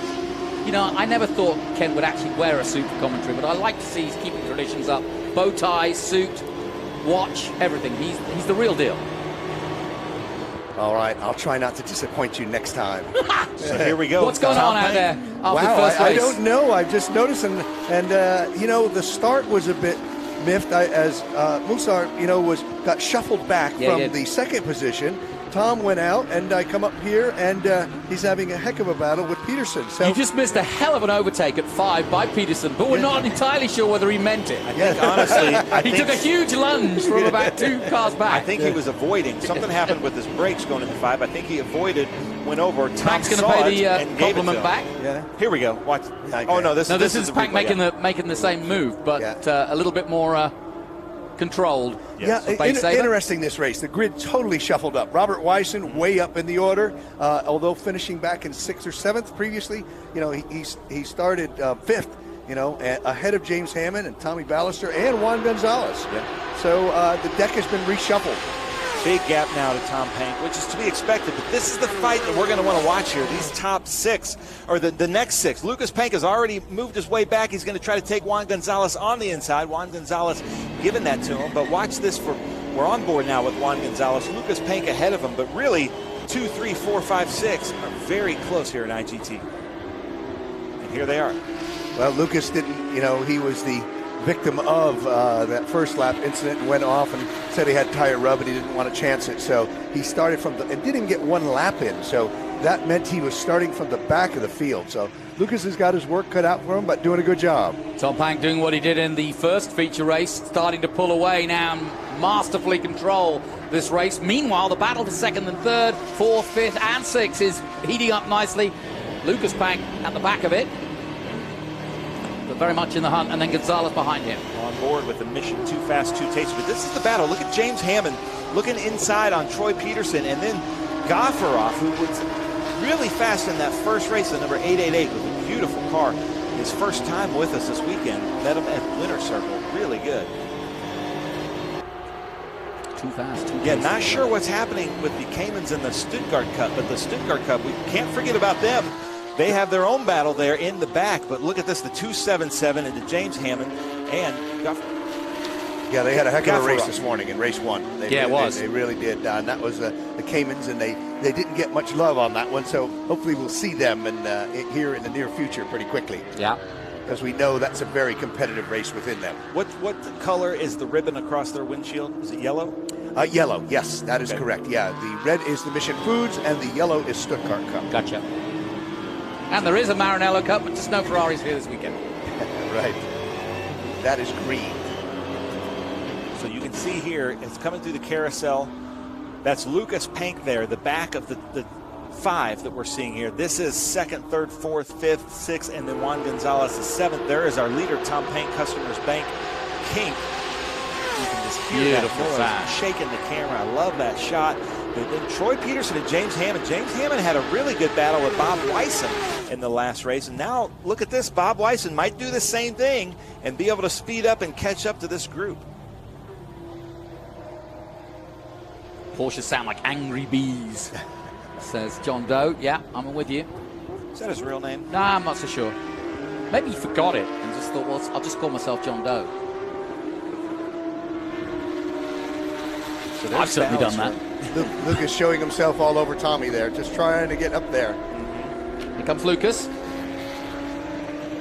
I never thought Ken would actually wear a suit for commentary, but I like to see he's keeping traditions up. Bow tie, suit, watch, everything. He's the real deal. All right, I'll try not to disappoint you next time. So here we go. What's going on out there after the first race? I don't know. I just noticed, and the start was a bit miffed as Musar, got shuffled back from the second position. Tom went out, and I come up here, and he's having a heck of a battle with Peterson. So you just missed a hell of an overtake at 5 by Peterson, but we're not entirely sure whether he meant it. I think, honestly, he took a huge lunge from about 2 cars back. I think he was avoiding. Something happened with his brakes going into 5. I think he avoided, went over. Tom going to pay the compliment back. Yeah. Here we go. Watch. Okay. Oh no, this is Pank making the same move, but a little bit more controlled. Yes. Yeah, interesting this race. The grid totally shuffled up. Robert Weisen way up in the order, although finishing back in 6th or 7th previously. He started 5th. Ahead of James Hammond and Tommy Ballister and Juan Gonzalez. Yeah. So the deck has been reshuffled. Big gap now to Tom Pank, which is to be expected. But this is the fight that we're going to want to watch here. These top 6, or the next 6. Lucas Pank has already moved his way back. He's going to try to take Juan Gonzalez on the inside. Juan Gonzalez giving that to him. But watch this. We're on board now with Juan Gonzalez. Lucas Pank ahead of him. But really, 2, 3, 4, 5, 6 are very close here in IGT. And here they are. Well, Lucas didn't, he was the victim of that first lap incident and went off and said he had tire rub and he didn't want to chance it. So he started and didn't get one lap in. So that meant he was starting from the back of the field. So Lucas has got his work cut out for him, but doing a good job. Tom Pank doing what he did in the first feature race, starting to pull away now and masterfully control this race. Meanwhile, the battle for 2nd and 3rd, 4th, 5th and 6th is heating up nicely. Lucas Pank at the back of it, but very much in the hunt, and then Gonzalez behind him. On board with the Mission Too Fast, Too Tasty. But this is the battle. Look at James Hammond looking inside on Troy Peterson, and then Gafarov, who was really fast in that first race, the number 888, with a beautiful car. His first time with us this weekend. Met him at Winter Circle. Really good. Too fast, too Yeah, not sure what's happening with the Caymans in the Stuttgart Cup, but the Stuttgart Cup, we can't forget about them. They have their own battle there in the back, but look at this, the 277 into James Hammond and Yeah, they had a heck of a race this morning in race 1. It was. They really did. And that was the Caymans, and they didn't get much love on that one. So hopefully we'll see them here in the near future pretty quickly. Yeah. Because we know that's a very competitive race within them. What color is the ribbon across their windshield? Is it yellow? Yellow, yes, that is correct. Yeah, the red is the Mission Foods, and the yellow is Stuttgart Cup. Gotcha. And there is a Maranello Cup, but just no Ferraris here this weekend. Right. That is green. So you can see here, it's coming through the carousel. That's Lucas Pank there, the back of the 5 that we're seeing here. This is 2nd, 3rd, 4th, 5th, 6th, and then Juan Gonzalez is 7th. There is our leader, Tom Pank, Customers Bank, Kink. You can just hear Beautiful that noise shaking the camera. I love that shot. But then Troy Peterson and James Hammond. James Hammond had a really good battle with Bob Wyson in the last race. And now, look at this. Bob Wyson might do the same thing and be able to speed up and catch up to this group. Porsche sound like angry bees, says John Doe. Yeah, I'm with you. Is that his real name? Nah, I'm not so sure. Maybe he forgot it and just thought, well, I'll just call myself John Doe. So I've certainly done that. Lucas showing himself all over Tommy there, just trying to get up there. Here comes Lucas.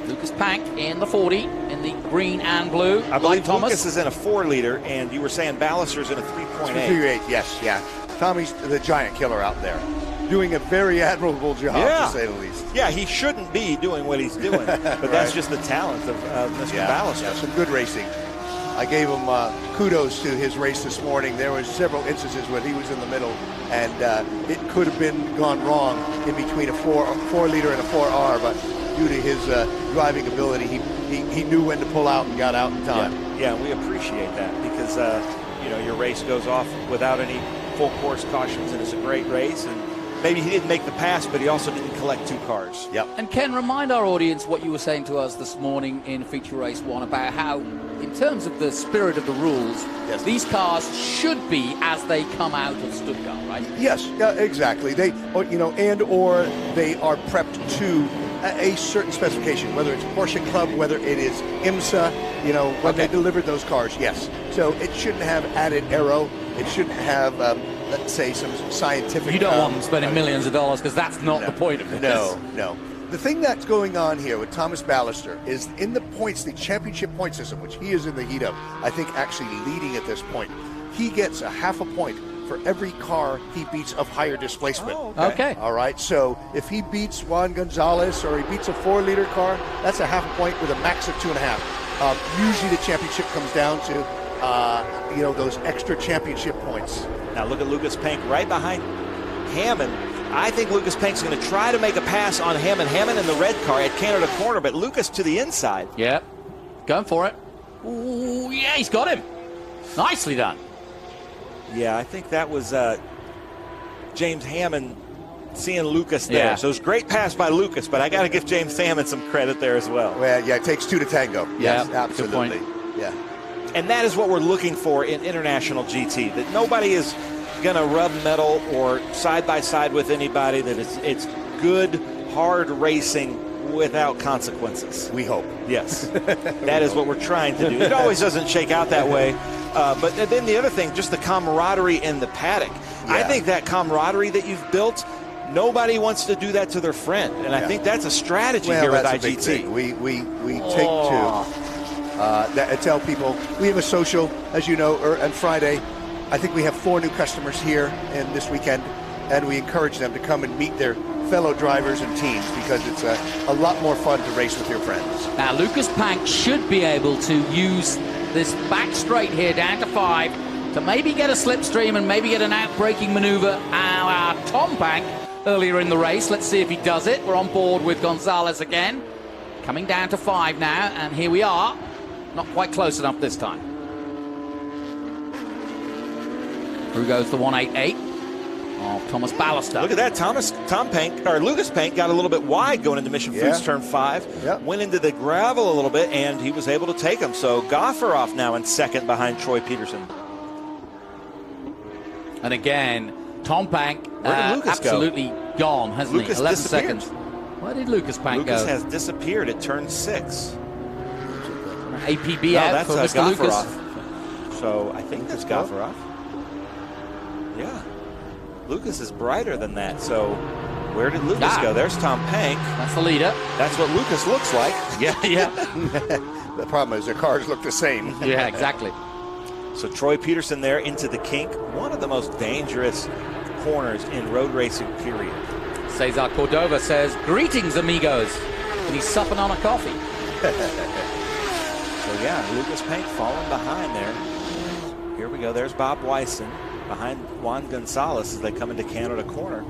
Lucas Pank in the 40 in the green and blue. I believe Lucas is in a 4-liter, and you were saying Ballister's in a 3.8. 3.8, yes, yeah. Tommy's the giant killer out there, doing a very admirable job, to say the least. Yeah, he shouldn't be doing what he's doing, but that's just the talent of Mr. Ballister. Yeah, some good racing. I gave him kudos to his race this morning. There was several instances when he was in the middle, and it could have been gone wrong in between a 4-liter and a 4R, but due to his driving ability, he knew when to pull out and got out in time. Yeah, we appreciate that because your race goes off without any full course cautions, and it's a great race. And maybe he didn't make the pass, but he also didn't collect 2 cars. Yep. And Ken, remind our audience what you were saying to us this morning in Feature Race 1 about how, in terms of the spirit of the rules, these cars should be as they come out of Stuttgart, right? Yes, exactly. They, or they are prepped to a certain specification, whether it's Porsche Club, whether it is IMSA, when they delivered those cars, yes. So it shouldn't have added aero. It shouldn't have, let's say, some scientific... You don't want them spending millions of dollars because that's not the point of this. No. The thing that's going on here with Thomas Ballister is in the points, the championship point system, which he is in the heat of, I think actually leading at this point, he gets a half a point for every car he beats of higher displacement. Oh, okay. All right, so if he beats Juan Gonzalez or he beats a 4-liter car, that's a half a point with a max of 2.5. Usually the championship comes down to those extra championship points. Now look at Lucas Pank right behind Hammond. I think Lucas Pank's going to try to make a pass on Hammond. Hammond in the red car at Canada corner, but Lucas to the inside. Yeah, going for it. Ooh, yeah, he's got him. Nicely done. Yeah, I think that was James Hammond seeing Lucas there. Yeah. So it was a great pass by Lucas, but I got to give James Hammond some credit there as well. Well, yeah, it takes 2 to tango. Yes, Yeah, absolutely. good point. Yeah. And that is what we're looking for in international GT, that nobody is going to rub metal or side by side with anybody, that it's good, hard racing without consequences. We hope. Yes. That is what we're trying to do. It always doesn't shake out that way. But then the other thing, just the camaraderie in the paddock. Yeah. I think that camaraderie that you've built, nobody wants to do that to their friend. And I think that's a strategy here with IGT. Big thing. We take to tell people, we have a social, as you know, on Friday. I think we have 4 new customers here in this weekend, and we encourage them to come and meet their fellow drivers and teams because it's a lot more fun to race with your friends. Now, Lucas Pank should be able to use this back straight here down to 5 to maybe get a slipstream and maybe get an out-braking maneuver a la Tom Pank earlier in the race. Let's see if he does it. We're on board with Gonzalez again. Coming down to 5 now, and here we are. Not quite close enough this time. Through goes the 188 of Thomas Ballister. Look at that. Lucas Pank got a little bit wide going into Mission Foods turn 5. Yep. Went into the gravel a little bit, and he was able to take him. So Gofferoff now in second behind Troy Peterson. And again, Tom Pank absolutely gone, hasn't Lucas he? 11 disappeared. seconds. Where did Lucas Pank go? Lucas has disappeared at turn 6. APB out for Mr. Lucas. So I think it's Gaffarov. Yeah. Lucas is brighter than that. So where did Lucas go? There's Tom Pank. That's the leader. That's what Lucas looks like. Yeah, yeah. The problem is their cars look the same. Yeah, exactly. So Troy Peterson there into the kink. One of the most dangerous corners in road racing, period. Cesar Cordova says, "Greetings, amigos." And he's supping on a coffee. So yeah, Lucas Pank falling behind there. Here we go. There's Bob Weisen behind Juan Gonzalez as they come into Canada corner.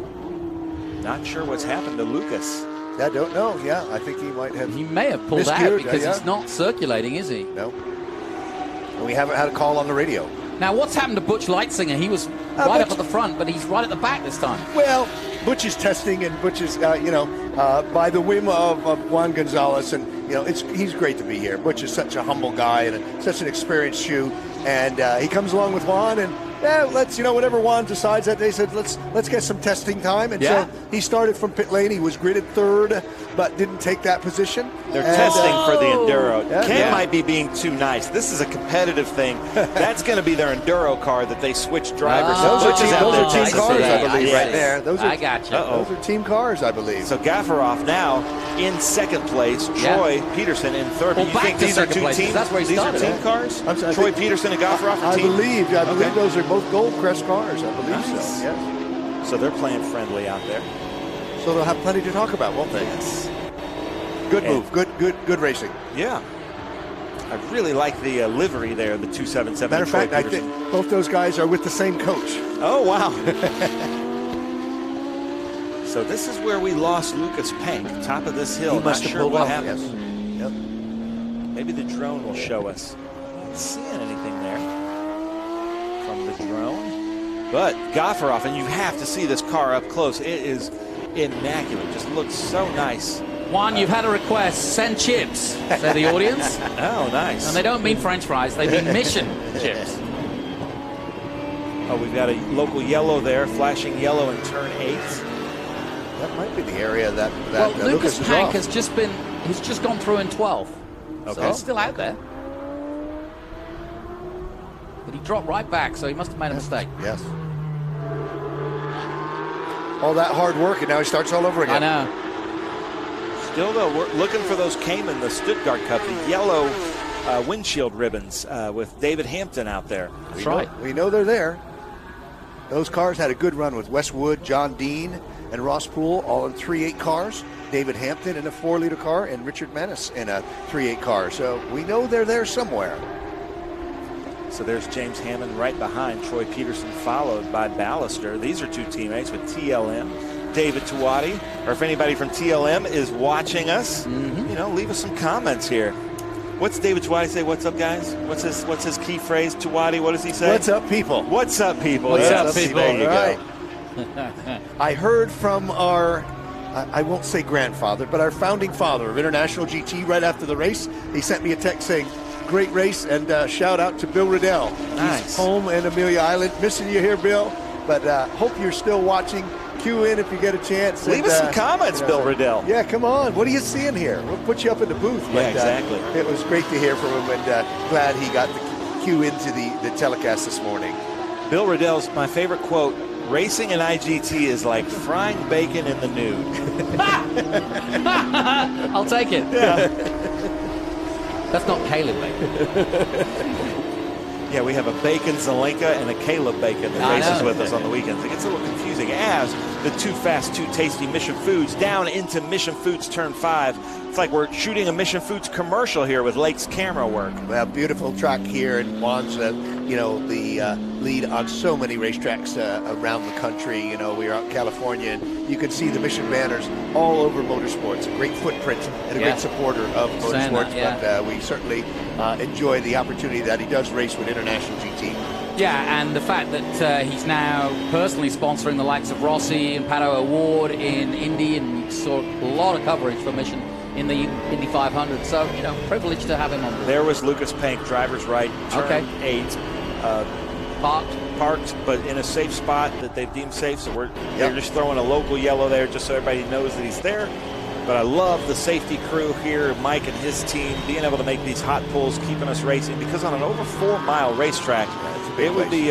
Not sure what's happened to Lucas. I don't know. Yeah, I think he might have. He may have pulled out because he's not circulating, is he? No. And we haven't had a call on the radio. Now, what's happened to Butch Leitzinger? He was right up at the front, but he's right at the back this time. Well, Butch is testing, and Butch is, by the whim of Juan Gonzalez, and he's great to be here. Butch is such a humble guy and such an experienced shoe, and he comes along with Juan, and let's whatever Juan decides that day, said let's get some testing time, and so he started from pit lane. He was gridded third, but didn't take that position. They're testing for the Enduro. Ken might be being too nice. This is a competitive thing. That's going to be their Enduro car that they switch drivers. Those are team cars, I believe, right there. I got you. Those are team cars, I believe. So Gaffarov now in second place. Troy Peterson in third. Well, you think these are two teams? That's where he these started. are team cars? Troy Peterson and Gaffarov are team? I believe those are both Goldcrest cars. I believe so. Yes. So they're playing friendly out there. So they'll have plenty to talk about, won't they? Yes. Good move. Good racing. Yeah. I really like the livery there, the 277. Matter of fact, I think both those guys are with the same coach. Oh, wow. So this is where we lost Lucas Pank, top of this hill. He must Not have sure pulled what off. happened. Yes. Yep. Maybe the drone will show us. Not seeing anything there from the drone. But Gaffarov, and you have to see this car up close. It is immaculate. Just looks so nice. Juan, you've had a request. Send chips, said the audience. Oh, nice. And they don't mean French fries. They mean Mission chips. Oh, we've got a local yellow there, flashing yellow in turn 8. That might be the area that Lucas Pank is has just gone through in 12th. Okay. So he's still out there. But he dropped right back, so he must have made a mistake. Yes. All that hard work, and now he starts all over again. I know. Still, though, we're looking for those Cayman, the Stuttgart Cup, the yellow windshield ribbons with David Hampton out there. That's right. We know they're there. Those cars had a good run with Wes Wood, John Dean, and Ross Poole, all in 3.8 cars. David Hampton in a 4-liter car, and Richard Menace in a 3.8 car. So we know they're there somewhere. So there's James Hammond right behind Troy Peterson, followed by Ballister. These are two teammates with TLM. David Tuwati, or if anybody from TLM is watching us, leave us some comments here. What's David Tuwati say? What's up, guys? What's his key phrase? Tuwati, what does he say? What's up, people? What's up, people? What's up, people? There you go. I heard from our, I won't say grandfather, but our founding father of International GT right after the race. He sent me a text saying, great race, and shout out to Bill Riddell. Nice. He's home in Amelia Island. Missing you here, Bill, but hope you're still watching. Cue in if you get a chance. Leave us some comments, Bill Riddell. Yeah, come on. What are you seeing here? We'll put you up in the booth. Yeah, exactly. It was great to hear from him, and glad he got the cue into the telecast this morning. Bill Riddell's my favorite quote. Racing in IGT is like frying bacon in the nude. I'll take it. Yeah. That's not Caleb bacon. Yeah, we have a Bacon Zelenka and a Caleb Bacon that races with us on the weekends. It gets a little confusing as the Too Fast, Too Tasty Mission Foods down into Mission Foods Turn 5. It's like we're shooting a Mission Foods commercial here with Lake's camera work. Well, beautiful track here in Juan's, the lead on so many racetracks around the country. We're out in California, and you can see the Mission banners all over motorsports. A great footprint and a great supporter of motorsports. But we certainly enjoy the opportunity that he does race with International GT. Yeah, and the fact that he's now personally sponsoring the likes of Rossi and Pato Award in Indy, and you saw a lot of coverage for Mission in the Indy 500. So, privileged to have him on board. There was Lucas Pank, driver's right, turn 8. Parked, but in a safe spot that they've deemed safe. So they're just throwing a local yellow there just so everybody knows that he's there. But I love the safety crew here, Mike and his team, being able to make these hot pulls, keeping us racing. Because on an over 4-mile racetrack, it would be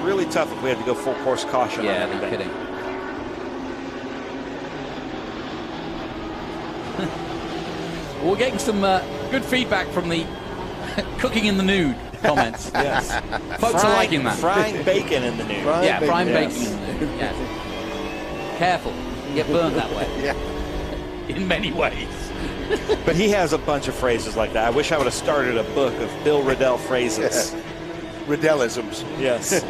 really tough if we had to go full course caution. Yeah, on everything. no kidding. We're getting some good feedback from the cooking in the nude comments. Yes. Folks are liking that. Frying bacon in the nude. Frying bacon in the nude. Yes. Careful. You get burnt that way. Yeah. In many ways. But he has a bunch of phrases like that. I wish I would have started a book of Bill Riddell phrases. Riddellisms. Yes.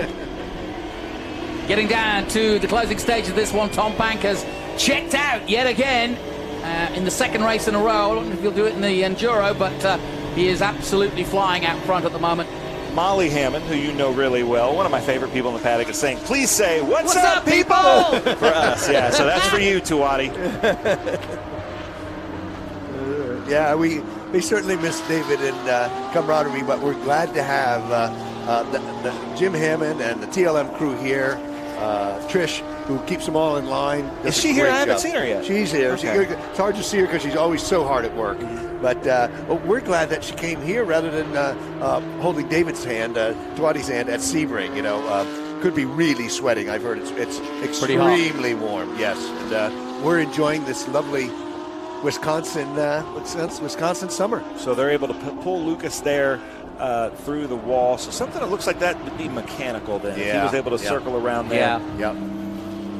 Getting down to the closing stage of this one, Tom Pank has checked out yet again in the second race in a row. I don't know if he'll do it in the Enduro, but he is absolutely flying out front at the moment. Molly Hammond, who you know really well, one of my favorite people in the paddock, is saying, please say, what's up, people? For us, yeah. So that's for you, Tuwati. Yeah, we certainly miss David and camaraderie, but we're glad to have the Jim Hammond and the TLM crew here. Trish, who keeps them all in line. Is she here? I haven't seen her yet. She's here. Okay. It's hard to see her because she's always so hard at work. But we're glad that she came here rather than holding David's hand, Tuwati's hand at Sebring. You know, could be really sweating. I've heard it's extremely warm. Yes, and we're enjoying this lovely Wisconsin summer. So they're able to pull Lucas there through the wall. So something that looks like that would be mechanical then. Yeah. If he was able to circle around there. Yeah. Yep.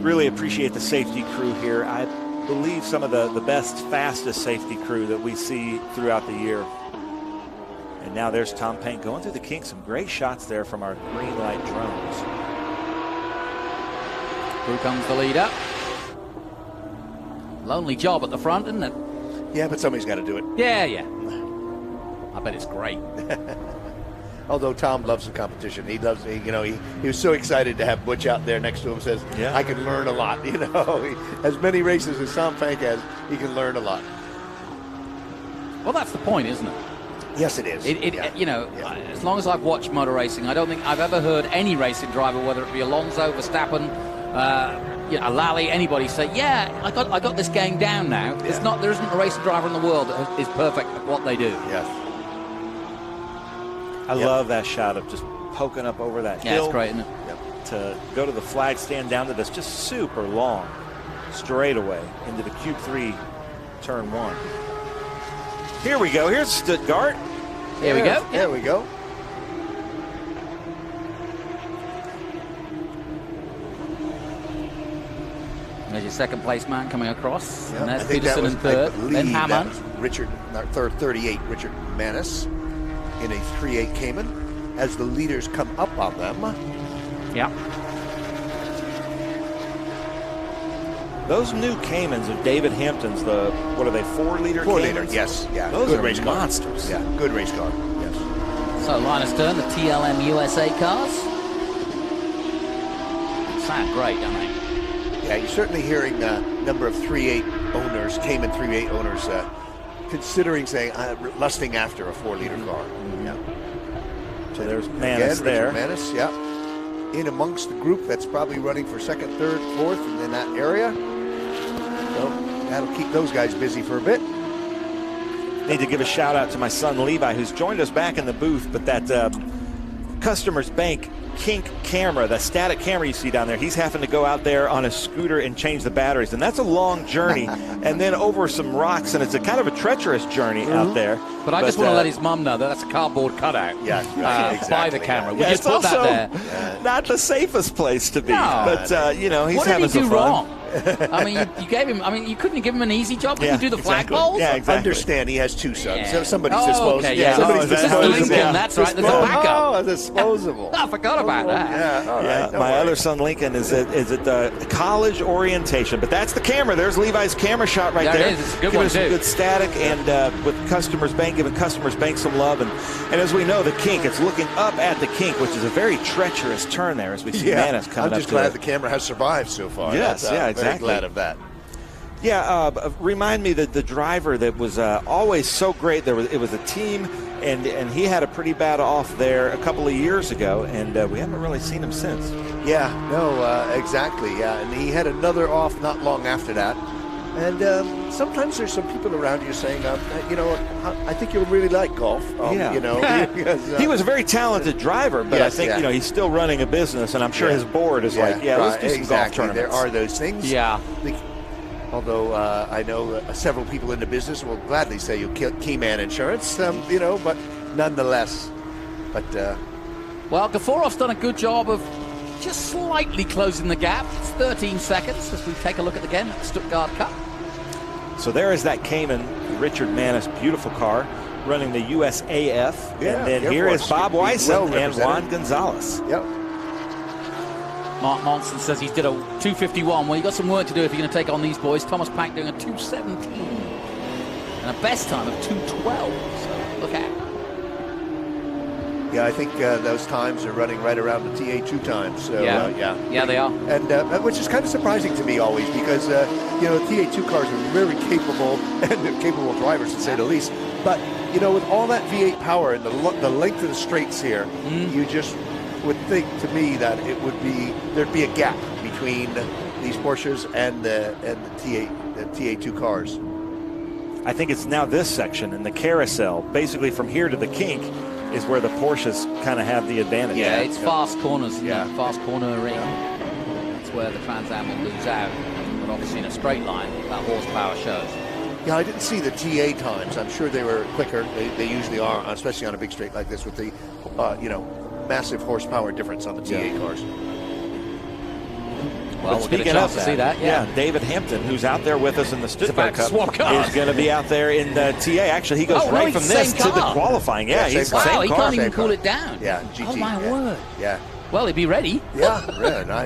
Really appreciate the safety crew here. I believe some of the best, fastest safety crew that we see throughout the year. And now there's Tom Pank going through the kinks. Some great shots there from our green light drones. Through comes the leader. Lonely job at the front, isn't it? Yeah, but somebody's got to do it. Yeah. I bet it's great. Although Tom loves the competition. He loves, he was so excited to have Butch out there next to him. Says, yeah. I can learn a lot. As many races as Tom Pank has, he can learn a lot. Well, that's the point, isn't it? Yes, it is. As long as I've watched motor racing, I don't think I've ever heard any racing driver, whether it be Alonso, Verstappen, Lally, anybody say, "Yeah, I got this game down now." Yeah. There isn't a racing driver in the world that is perfect at what they do. Yes. I love that shot of just poking up over that hill. Yeah, it's great, isn't it? To go to the flag stand down to this just super long straightaway into the Q3 turn 1. Here we go. Here's Stuttgart. Here we go. There we go. There's your second place man coming across. Yeah, And there's Peterson in third. Then Hammond. Richard, 38, Richard Manis in a 3.8 Cayman as the leaders come up on them. Yeah. Those new Caymans of David Hampton's, what are they, 4-liter 4-liter, Caymans? yes. Yeah, Those good are race car. monsters. Yeah, good race car, yes. So Linus Stern, the TLM USA cars. Sound great, don't they? Yeah, you're certainly hearing a number of 3.8 owners, Cayman 3.8 owners, considering saying, lusting after a 4-liter car. Yeah. So there's Manis there. Manis, yeah. In amongst the group that's probably running for second, third, fourth, and in that area. So that'll keep those guys busy for a bit. Need to give a shout out to my son Levi, who's joined us back in the booth, but that Customer's Bank Kink camera, that static camera you see down there, he's having to go out there on a scooter and change the batteries, and that's a long journey, and then over some rocks, and it's a kind of a treacherous journey out there. But I just want to let his mum know that that's a cardboard cutout. Yeah, right, exactly, by the camera. We Yeah, just it's put also that there. not the safest place to be, No. but he's What did having he some do fun. wrong? I mean, you gave him. I mean, you couldn't give him an easy job. Couldn't you do the flagpoles? Yeah, exactly. Understand he has two sons. Yeah. So somebody's Oh, disposable. okay, yeah. Somebody's disposable. Lincoln, that's right. There's a backup. Oh, disposable. I forgot about that. Yeah, all right. My other son Lincoln is at college orientation, but that's the camera. There's Levi's camera shot right There there. it is. It's a good Giving one, us some too. good static, and with Customers Bank, giving Customers Bank some love, and as we know, the kink, it's looking up at the kink, which is a very treacherous turn there as we see Manis coming up. I'm just glad the camera has survived so far. Yes, That's, yeah, very exactly. glad of that. Yeah, remind me that the driver that was always so great. It was a team, and he had a pretty bad off there a couple of years ago, and we haven't really seen him since. Yeah, no, exactly. Yeah, and he had another off not long after that. And sometimes there's some people around you saying, you know, I think you'll really like golf. You know, because, he was a very talented driver, but I think you know he's still running a business, and I'm sure his board is like, let's do some golf tournaments. There are those things. Yeah. Although I know several people in the business will gladly say you key man insurance, you know, but nonetheless. But well, Gaforov's done a good job of just slightly closing the gap. It's 13 seconds as we take a look at the Stuttgart Cup. So there is that Cayman Richard Manis, beautiful car, running the USAF. And then here is Bob Wyson and Juan Gonzalez. Yep. Mark Monson says he's did a 251. Well, you've got some work to do if you're going to take on these boys. Thomas Pank doing a 217 and a best time of 212. So look out. Yeah, I think those times are running right around the TA2 times. So, yeah, they are. And which is kind of surprising to me always because, you know, TA2 cars are very capable and capable drivers, to say the least. But, you know, with all that V8 power and the length of the straights here, you just would think to me that it would be, there'd be a gap between these Porsches and the TA2 cars. I think it's now this section in the carousel, basically from here to the kink, is where the Porsches kind of have the advantage. Yeah, it's fast corners, fast cornering. That's where the Trans Am will lose out. But obviously in a straight line, that horsepower shows. Yeah, I didn't see the TA times. I'm sure they were quicker. They usually are, especially on a big straight like this with the, you know, massive horsepower difference on the TA cars. Well, we'll get a chance to see that. Yeah, David Hampton, who's out there with us in the Stuttgart Cup, is going to be out there in the TA. Actually, he goes right from this to the qualifying. Yeah, he's the same car. He can't even cool it down. Yeah, GT. Oh, my word. Yeah. Well, he'd be ready. Yeah,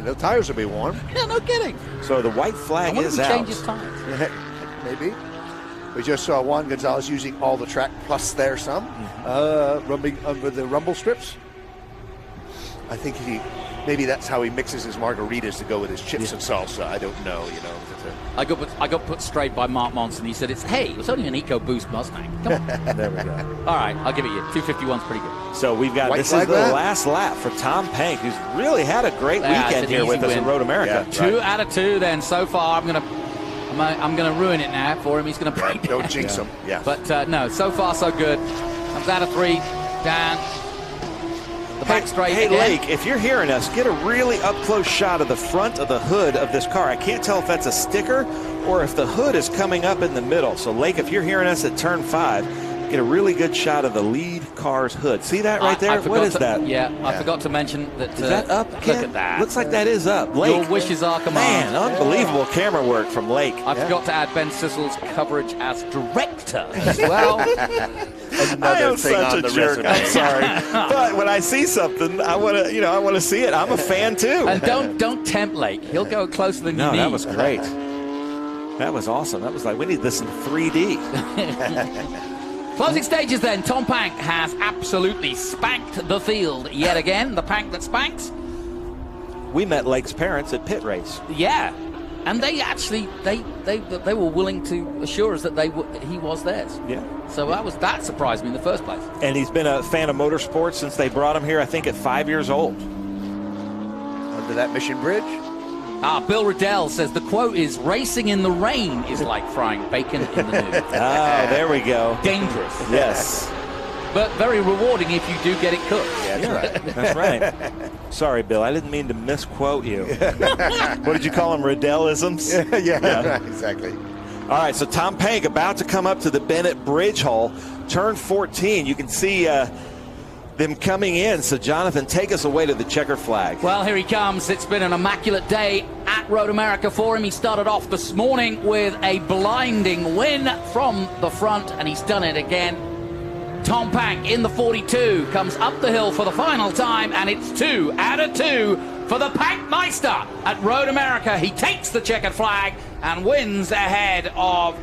the tires will be warm. Yeah, no kidding. So the white flag is out. Change his tires. Maybe. We just saw Juan Gonzalez using all the track plus there some, rubbing under the rumble strips. I think maybe that's how he mixes his margaritas to go with his chips and salsa. I don't know, you know. I got put straight by Mark Monson. He said, it was only an EcoBoost Mustang. Come on. There we go. All right, I'll give it you. 251's pretty good. So we've got, this is the last lap for Tom Pank, who's really had a great weekend here with us at Road America. 2 out of 2 then so far. I'm gonna ruin it now for him. He's gonna break it. Don't jinx him. Yeah. But no, so far so good. Comes out of 3, down. The back straight Hey, again. Lake, if you're hearing us, get a really up-close shot of the front of the hood of this car. I can't tell if that's a sticker or if the hood is coming up in the middle. So, Lake, if you're hearing us at turn 5, get a really good shot of the lead car's hood. See that right there? What is that? Yeah, I forgot to mention that. Is that up? Look at that. Looks like that is up. Lake. Your wishes are command. Man, unbelievable camera work from Lake. I forgot to add Ben Sissel's coverage as director as well. I am such a jerk. I'm sorry, but when I see something, I want to see it. I'm a fan too. And don't tempt Lake. He'll go closer than you need. No, that was great. That was awesome. That was like, we need this in 3D. Closing stages then. Tom Pank has absolutely spanked the field yet again. The Pank that spanks. We met Lake's parents at pit race. Yeah, and they actually they were willing to assure us that he was theirs. Yeah. So that surprised me in the first place. And he's been a fan of motorsports since they brought him here, I think, at 5 years old. Under that Mission Bridge. Bill Riddell says the quote is, "Racing in the rain is like frying bacon in the noon." There we go. Dangerous. Yes. But very rewarding if you do get it cooked. Yeah, that's right. That's right. Sorry, Bill. I didn't mean to misquote you. What did you call them? Riddellisms? Yeah, exactly. All right, so Tom Pank about to come up to the Bennett Bridge Hole. Turn 14. You can see them coming in. So, Jonathan, take us away to the checker flag. Well, here he comes. It's been an immaculate day at Road America for him. He started off this morning with a blinding win from the front, and he's done it again. Tom Pank in the 42 comes up the hill for the final time, and it's 2 out of 2 for the Pankmeister at Road America. He takes the checkered flag and wins ahead of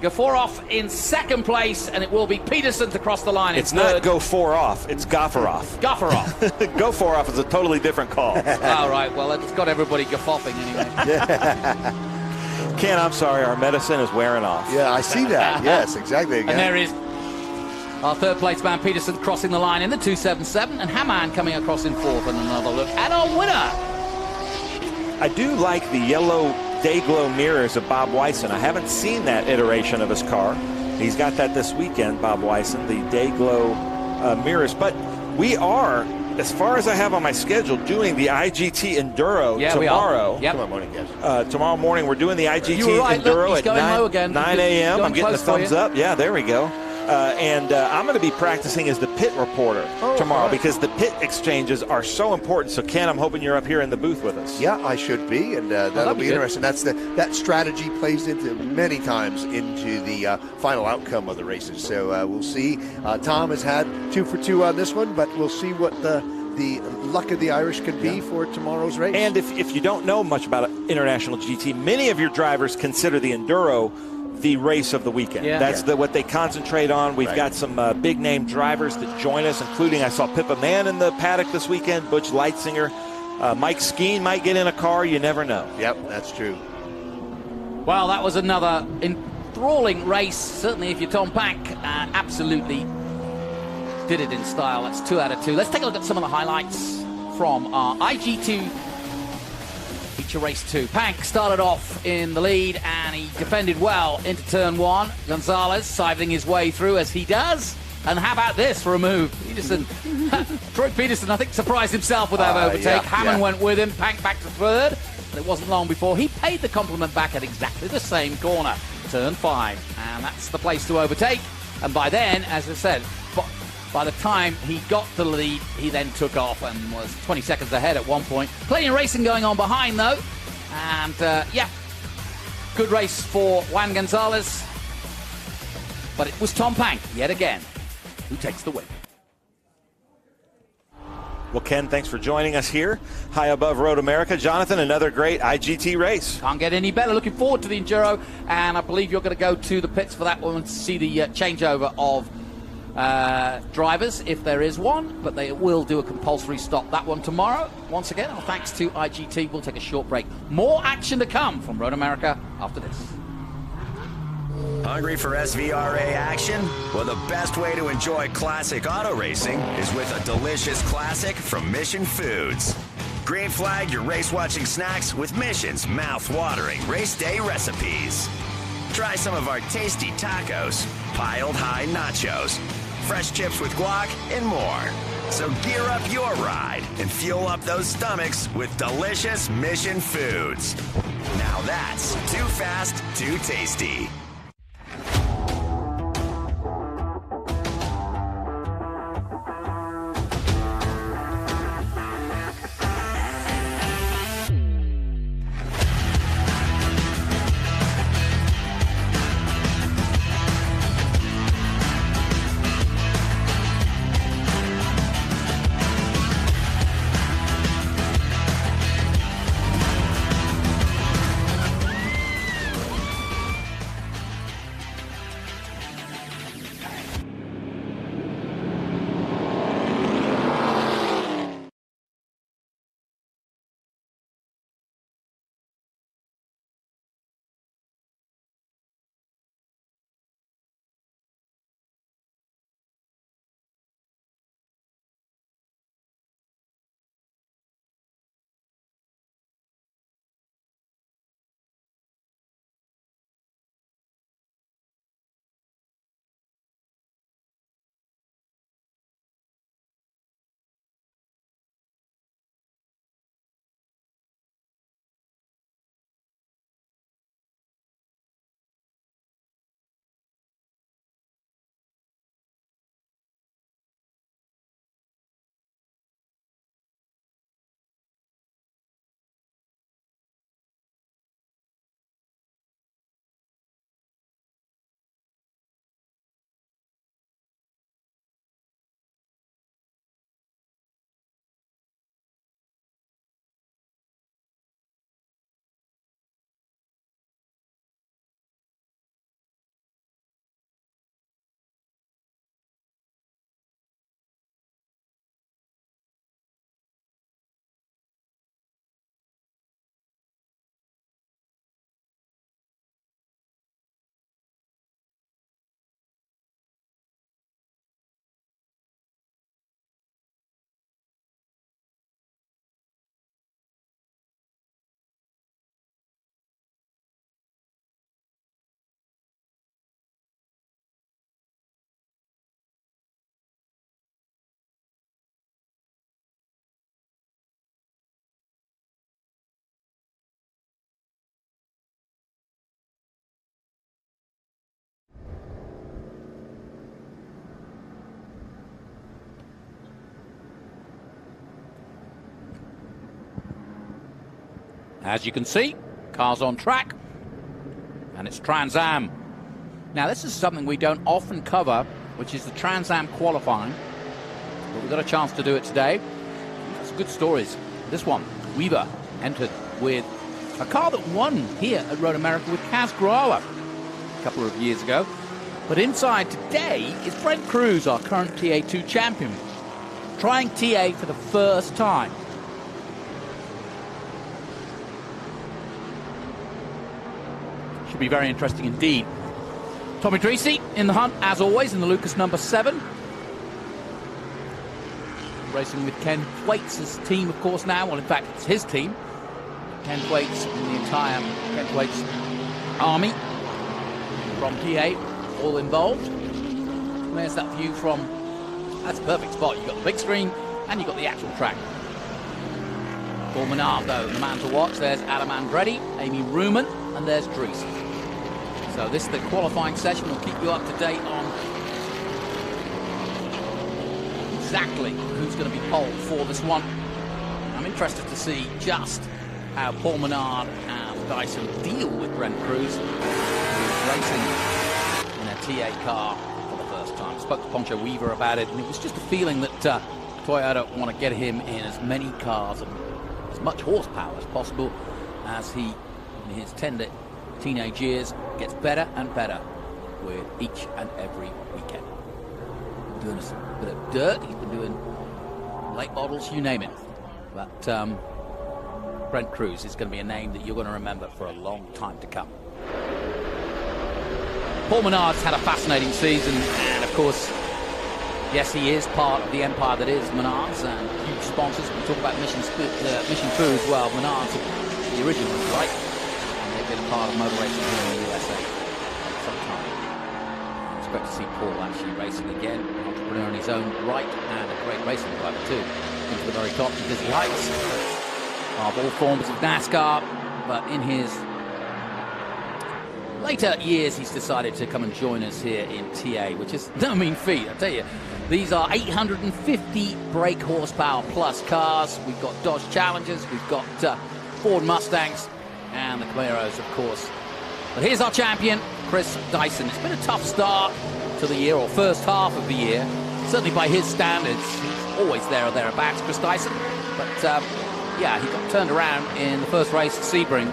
Gaforov in second place, and it will be Peterson to cross the line. It's not Goforov, it's Gaffarov. Gaffarov. Goforov is a totally different call. All right, well, it's got everybody gaffoffing anyway. Ken, I'm sorry, our medicine is wearing off. Yeah, I see that. Yes, exactly. And there is our third place man Peterson crossing the line in the 277, and Hamann coming across in fourth. And another look at our winner. I do like the yellow day-glow mirrors of Bob Wyson. I haven't seen that iteration of his car. He's got that this weekend, Bob Wyson, the day-glow mirrors. But we are, as far as I have on my schedule, doing the IGT Enduro tomorrow. Yep. Tomorrow morning, yes. Tomorrow morning, we're doing the IGT You were right, Enduro look, he's going low again. 9 a.m. I'm getting the close for thumbs you. up. Yeah, there we go. And I'm going to be practicing as the pit reporter tomorrow because the pit exchanges are so important. So, Ken, I'm hoping you're up here in the booth with us. Yeah, I should be, and that'll be interesting. That strategy plays into many times into the final outcome of the races. So we'll see. Tom has had 2 for 2 on this one, but we'll see what the luck of the Irish could be for tomorrow's race. And if you don't know much about International GT, many of your drivers consider the Enduro the race of the weekend. Yeah. That's what they concentrate on. We've got some big name drivers that join us, including I saw Pippa Mann in the paddock this weekend, Butch Leitzinger, Mike Skeen might get in a car. You never know. Yep, that's true. Well, that was another enthralling race. Certainly, if you're Tom Pack, absolutely did it in style. That's 2 out of 2. Let's take a look at some of the highlights from our IG2 Feature Race 2. Pank started off in the lead and he defended well into turn 1. Gonzalez siphoning his way through as he does. And how about this for a move? Troy Peterson, I think, surprised himself with that overtake. Hammond went with him. Pank back to 3rd. And it wasn't long before he paid the compliment back at exactly the same corner. Turn 5. And that's the place to overtake. And by then, as I said, by the time he got the lead, he then took off and was 20 seconds ahead at one point. Plenty of racing going on behind, though. And, good race for Juan Gonzalez. But it was Tom Pank, yet again, who takes the win. Well, Ken, thanks for joining us here, high above Road America. Jonathan, another great IGT race. Can't get any better. Looking forward to the Enduro. And I believe you're going to go to the pits for that one to see the changeover of drivers, if there is one, but they will do a compulsory stop that one tomorrow. Once again, our thanks to IGT. We'll take a short break. More action to come from Road America after this. Hungry for SVRA action? Well, the best way to enjoy classic auto racing is with a delicious classic from Mission Foods. Green flag your race-watching snacks with Mission's mouth-watering race day recipes. Try some of our tasty tacos, piled high nachos, fresh chips with guac, and more. So gear up your ride and fuel up those stomachs with delicious Mission Foods. Now that's too fast, too tasty. As you can see, cars on track, and it's Trans Am. Now, this is something we don't often cover, which is the Trans Am qualifying, but we got a chance to do it today. Some good stories. This one, Weaver entered with a car that won here at Road America with Kaz Grauer a couple of years ago. But inside today is Brent Cruz, our current TA2 champion, trying TA for the first time. Should be very interesting indeed. Tommy Dreesy in the hunt, as always, in the Lucas number 7. Racing with Ken Thwaites' team, of course, now. Well, in fact, it's his team. Ken Thwaites and the entire Ken Thwaites army from TA, all involved. And there's that view from, that's a perfect spot. You've got the big screen and you've got the actual track. For Menard, though, the man to watch, there's Adam Andretti, Amy Ruman, and there's Dreesy. So this is the qualifying session. We'll keep you up to date on exactly who's going to be pole for this one. I'm interested to see just how Paul Menard and Dyson deal with Brent Cruz, who's racing in a TA car for the first time. I spoke to Poncho Weaver about it, and it was just a feeling that Toyota want to get him in as many cars and as much horsepower as possible as he, in his tender teenage years, gets better and better with each and every weekend. Doing a bit of dirt, he's been doing late models, you name it. But Brent Cruz is going to be a name that you're going to remember for a long time to come. Paul Menard's had a fascinating season, and of course, yes, he is part of the empire that is Menard's, and huge sponsors. We talk about Mission Foods. Well, Menard's the original, right? And they've been a part of motor racing here in the USA for some time. It's great to see Paul actually racing again, an entrepreneur in his own right, and a great racing driver too. Into the very top because he likes of all forms of NASCAR, but in his later years he's decided to come and join us here in TA, which is no mean feat, I tell you. These are 850 brake horsepower plus cars. We've got Dodge Challengers, we've got Ford Mustangs, and the Camaros, of course. But here's our champion, Chris Dyson. It's been a tough start to the year, or first half of the year. Certainly by his standards, he's always there or thereabouts, Chris Dyson. But yeah, he got turned around in the first race at Sebring,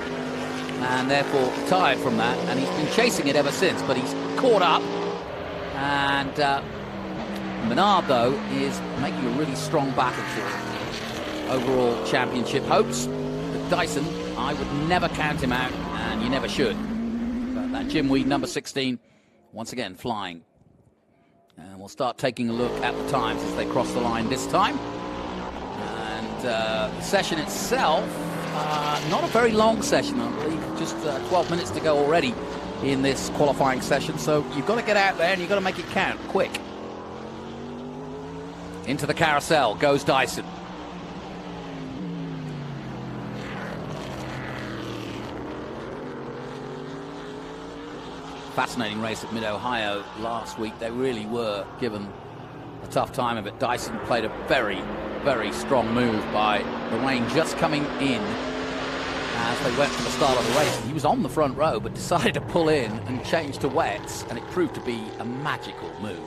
and therefore retired from that, and he's been chasing it ever since, but he's caught up. And Menard, though, is making a really strong battle for overall championship hopes. But Dyson, I would never count him out, and you never should. But that Jim Weed, number 16, once again flying. And we'll start taking a look at the times as they cross the line this time. And the session itself, not a very long session, I believe. Just 12 minutes to go already in this qualifying session. So you've got to get out there and you've got to make it count quick. Into the carousel goes Dyson. Fascinating race at Mid-Ohio last week. They really were given a tough time of it. Dyson played a very, very strong move by the rain just coming in as they went for the start of the race. He was on the front row but decided to pull in and change to wets, and it proved to be a magical move.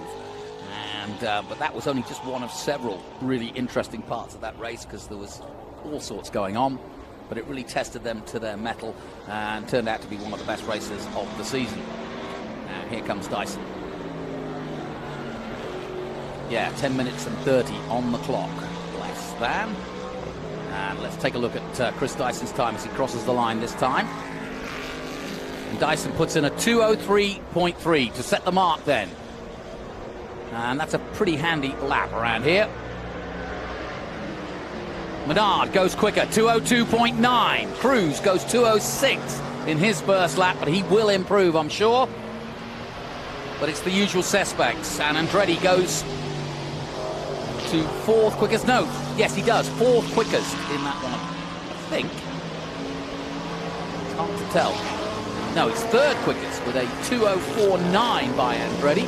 And but that was only just one of several really interesting parts of that race, because there was all sorts going on, but it really tested them to their mettle and turned out to be one of the best races of the season. Now here comes Dyson. Yeah, 10 minutes and 30 on the clock, less than. And let's take a look at Chris Dyson's time as he crosses the line this time. And Dyson puts in a 2:03.3 to set the mark then. And that's a pretty handy lap around here. Menard goes quicker, 2:02.9. Cruz goes 2:06 in his first lap, but he will improve, I'm sure. But it's the usual suspects. And Andretti goes to fourth quickest. No, yes, he does. Fourth quickest in that one, I think. It's hard to tell. No, it's third quickest with a 2:04.9 by Andretti.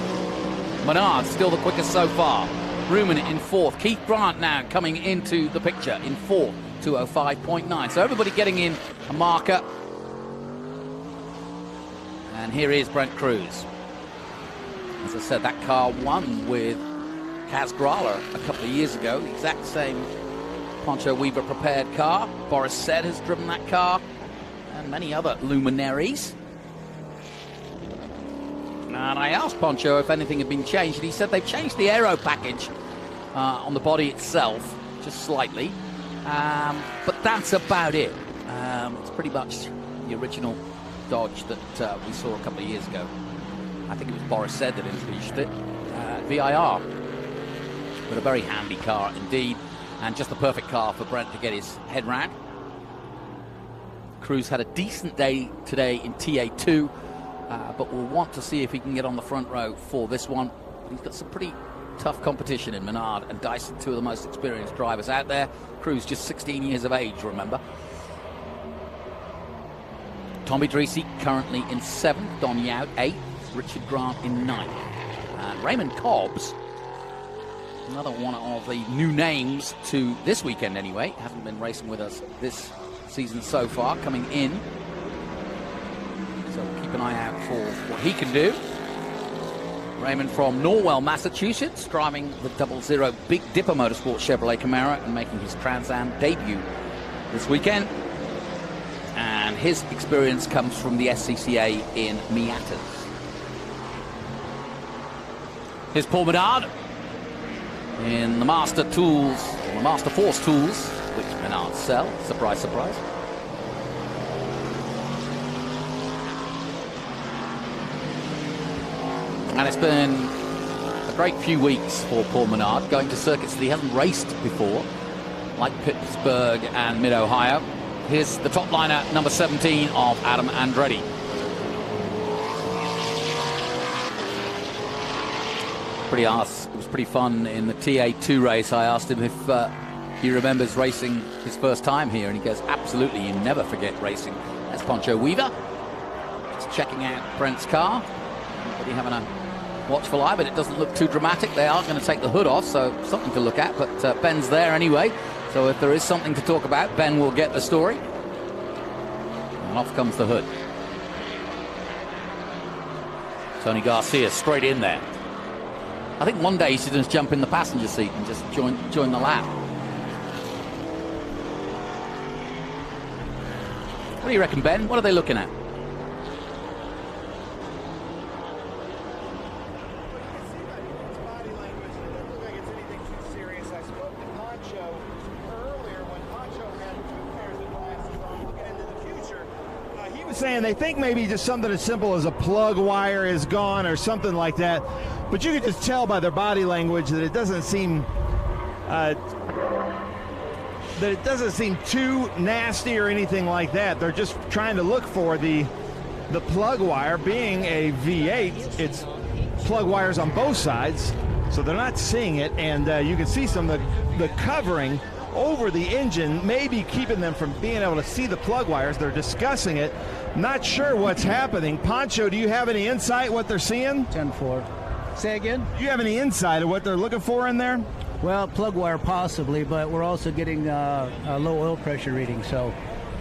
Menard still the quickest so far. Ruman in fourth. Keith Grant now coming into the picture in fourth, 2:05.9. So everybody getting in a marker. And here is Brent Cruz. As I said, that car won with Kaz Grala a couple of years ago. The exact same Poncho Weaver prepared car. Boris Said has driven that car, and many other luminaries. And I asked Poncho if anything had been changed, and he said they've changed the aero package on the body itself, just slightly. But that's about it. It's pretty much the original Dodge that we saw a couple of years ago. I think it was Boris Said that introduced it. VIR. But a very handy car indeed, and just the perfect car for Brent to get his head round. Cruz had a decent day today in TA2, but we'll want to see if he can get on the front row for this one. He's got some pretty tough competition in Menard and Dyson, two of the most experienced drivers out there. Cruz just 16 years of age, remember. Tommy Dreese currently in 7th, Don Yout 8th, Richard Grant in 9th. And Raymond Cobbs, another one of the new names to this weekend anyway, hasn't been racing with us this season so far, coming in. So we'll keep an eye out for what he can do. Raymond from Norwell, Massachusetts, driving the 00 Big Dipper Motorsport Chevrolet Camaro and making his Trans Am debut this weekend. And his experience comes from the SCCA in Miatas. Here's Paul Menard in the Master Tools, or the Master Force Tools, which Menard sell. Surprise, surprise. And it's been a great few weeks for Paul Menard, going to circuits that he hasn't raced before, like Pittsburgh and Mid-Ohio. Here's the top liner, number 17 of Adam Andretti. It was pretty fun in the TA2 race. I asked him if he remembers racing his first time here, and he goes, absolutely, you never forget racing. That's Poncho Weaver. Just checking out Brent's car. Everybody having a watchful eye, but it doesn't look too dramatic. They are going to take the hood off, so something to look at, but Ben's there anyway. So if there is something to talk about, Ben will get the story. And off comes the hood. Tony Garcia straight in there. I think one day he should just jump in the passenger seat and just join the lap. What do you reckon, Ben? What are they looking at? Saying they think maybe just something as simple as a plug wire is gone or something like that, but you can just tell by their body language that it doesn't seem too nasty or anything like that. They're just trying to look for the plug wire. Being a V8, it's plug wires on both sides, so they're not seeing it, and you can see some of the covering over the engine, maybe keeping them from being able to see the plug wires. They're discussing it. Not sure what's happening. Poncho, do you have any insight what they're seeing? 10-4. Say again? Do you have any insight of what they're looking for in there? Well, plug wire possibly, but we're also getting a low oil pressure reading, so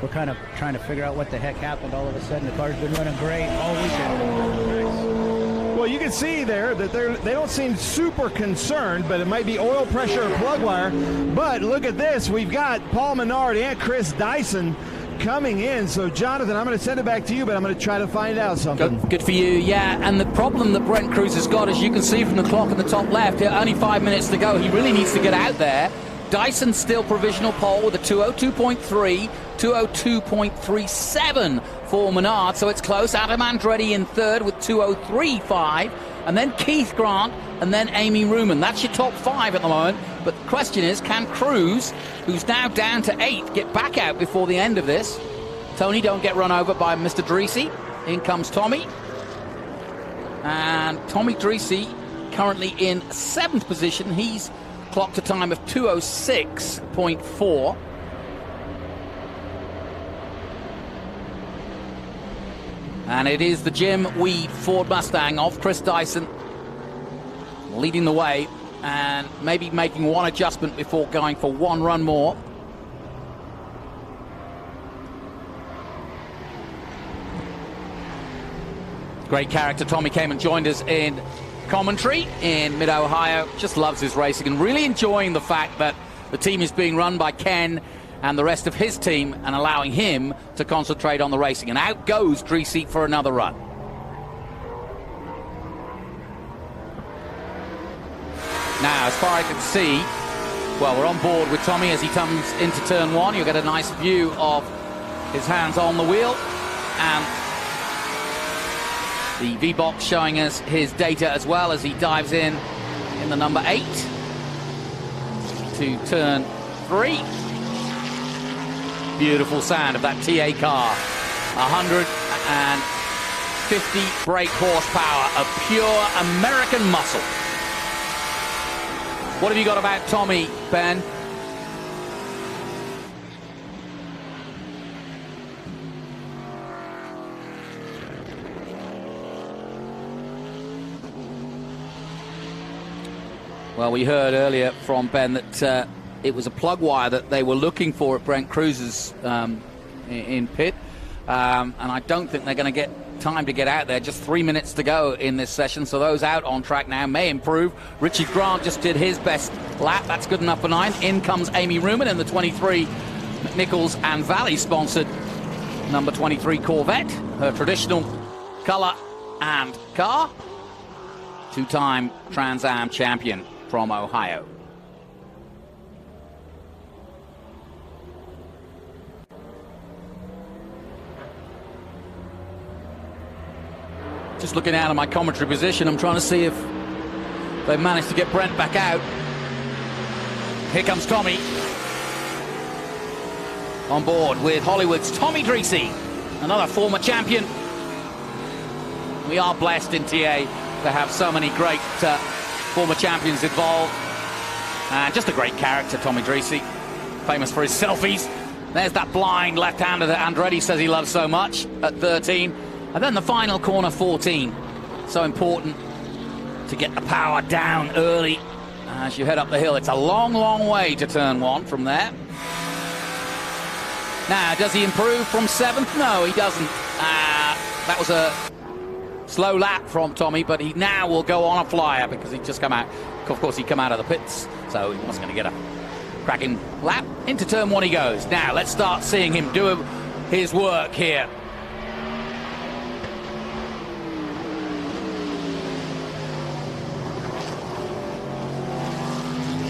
we're kind of trying to figure out what the heck happened. All of a sudden, the car's been running great all weekend. Well, you can see there that they don't seem super concerned, but it might be oil pressure or plug wire. But look at this. We've got Paul Menard and Chris Dyson coming in. So, Jonathan, I'm going to send it back to you, but I'm going to try to find out something. Good for you, yeah. And the problem that Brent Cruz has got, as you can see from the clock in the top left, only 5 minutes to go. He really needs to get out there. Dyson still provisional pole with a 202.3, 202.37 for Menard, so it's close. Adam Andretti in third with 203.5, and then Keith Grant, and then Amy Ruman. That's your top 5 at the moment. But the question is, can Cruz, who's now down to 8, get back out before the end of this? Tony, don't get run over by Mr. Dreese. In comes Tommy. And Tommy Dreese currently in 7th position. He's clocked a time of 206.4. And it is the Jim Weed Ford Mustang of Chris Dyson leading the way, and maybe making one adjustment before going for one run more. Great character. Tommy came and joined us in commentary in Mid-Ohio. Just loves his racing and really enjoying the fact that the team is being run by Ken and the rest of his team and allowing him to concentrate on the racing. And out goes Dreese for another run. Now, as far as I can see, well, we're on board with Tommy as he comes into turn one. You'll get a nice view of his hands on the wheel and the V-Box showing us his data as well as he dives in the number 8 to turn 3. Beautiful sound of that TA car. 150 brake horsepower of pure American muscle. What have you got about Tommy, Ben? Well, we heard earlier from Ben that it was a plug wire that they were looking for at Brent Cruiser's in pit. And I don't think they're going to get time to get out there. Just 3 minutes to go in this session, so those out on track now may improve. Richie Grant just did his best lap. That's good enough for 9. In comes Amy Ruman in the 23 Nichols and Valley sponsored number 23 Corvette, her traditional color and car. 2-time Trans Am champion from Ohio. Just looking out of my commentary position, I'm trying to see if they've managed to get Brent back out. Here comes Tommy. On board with Hollywood's Tommy Dreese, another former champion. We are blessed in TA to have so many great former champions involved. And just a great character, Tommy Dreese. Famous for his selfies. There's that blind left-hander that Andretti says he loves so much at 13. And then the final corner, 14. So important to get the power down early as you head up the hill. It's a long, long way to turn 1 from there. Now, does he improve from 7th? No, he doesn't. That was a slow lap from Tommy, but he now will go on a flyer because he's just come out. Of course, he come out of the pits, so he wasn't going to get a cracking lap. Into turn 1 he goes. Now, let's start seeing him do his work here.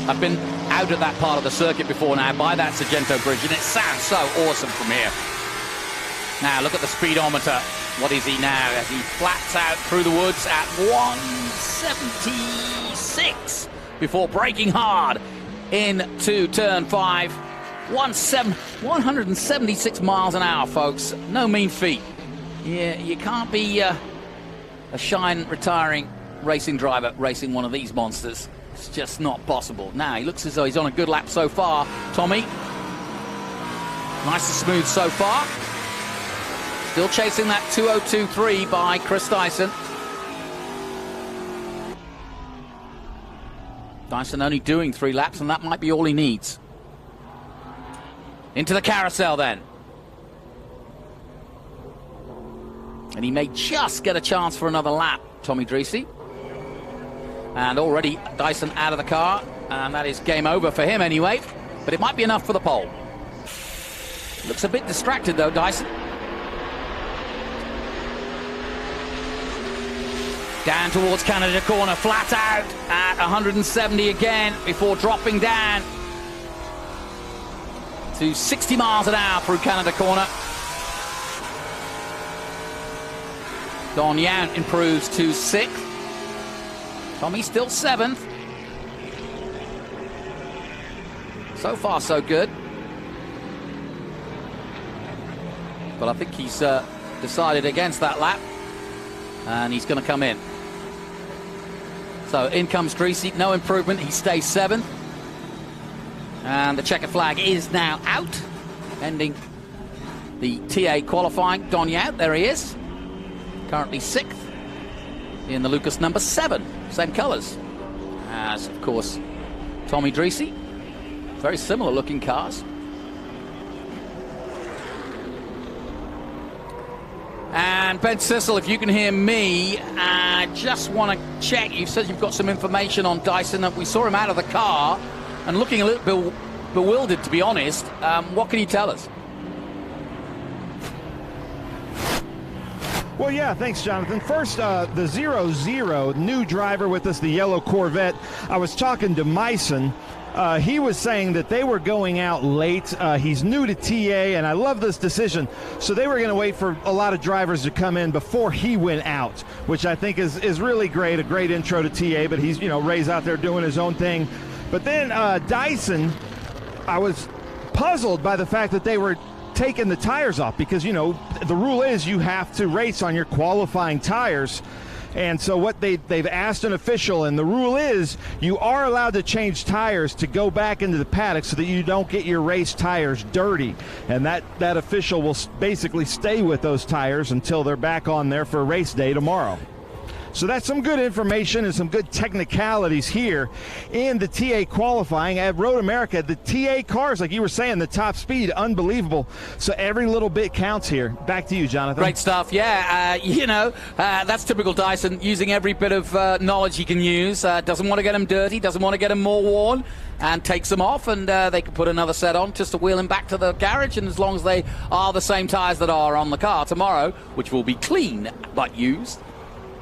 I've been out at that part of the circuit before now by that Sargento Bridge, and it sounds so awesome from here. Now, look at the speedometer. What is he now as he flats out through the woods at 176 before braking hard into turn 5. 176 miles an hour, folks. No mean feat. You can't be a Shine retiring racing driver racing one of these monsters. It's just not possible. Now, he looks as though he's on a good lap so far. Tommy. Nice and smooth so far. Still chasing that 2:02.3 by Chris Dyson. Dyson only doing 3 laps, and that might be all he needs. Into the carousel then. And he may just get a chance for another lap, Tommy Dreese. And already Dyson out of the car, and that is game over for him anyway. But it might be enough for the pole. Looks a bit distracted though, Dyson. Down towards Canada corner, flat out at 170 again before dropping down to 60 miles an hour through Canada corner. Don Yount improves to 6th. Tommy still 7th. So far, so good. But I think he's decided against that lap. And he's going to come in. So in comes Dreese. No improvement. He stays 7th. And the checkered flag is now out. Ending the TA qualifying. Don Yount, there he is. Currently 6th. In the Lucas number 7. Same colors as, of course, Tommy Dreese. Very similar looking cars. And And Ben Sissel, if you can hear me, just want to check. You said you've got some information on Dyson. We saw him out of the car and looking a little bit bewildered, to be honest. What can you tell us? Well, yeah, thanks, Jonathan. First, the 0-0, new driver with us, the yellow Corvette. I was talking to Myson. He was saying that they were going out late. He's new to TA, and I love this decision. So they were going to wait for a lot of drivers to come in before he went out, which I think is really great, a great intro to TA, but he's, Ray's out there doing his own thing. But then Dyson, I was puzzled by the fact that they were taking the tires off because, the rule is you have to race on your qualifying tires. And so what they've asked an official, and the rule is you are allowed to change tires to go back into the paddock so that you don't get your race tires dirty. And that official will basically stay with those tires until they're back on there for race day tomorrow. So that's some good information and some good technicalities here in the TA qualifying at Road America. The TA cars, like you were saying, the top speed, unbelievable. So every little bit counts here. Back to you, Jonathan. Great stuff. Yeah, that's typical Dyson, using every bit of knowledge he can use. Doesn't want to get them dirty, doesn't want to get them more worn, and takes them off, and they can put another set on just to wheel him back to the garage. And as long as they are the same tires that are on the car tomorrow, which will be clean but used.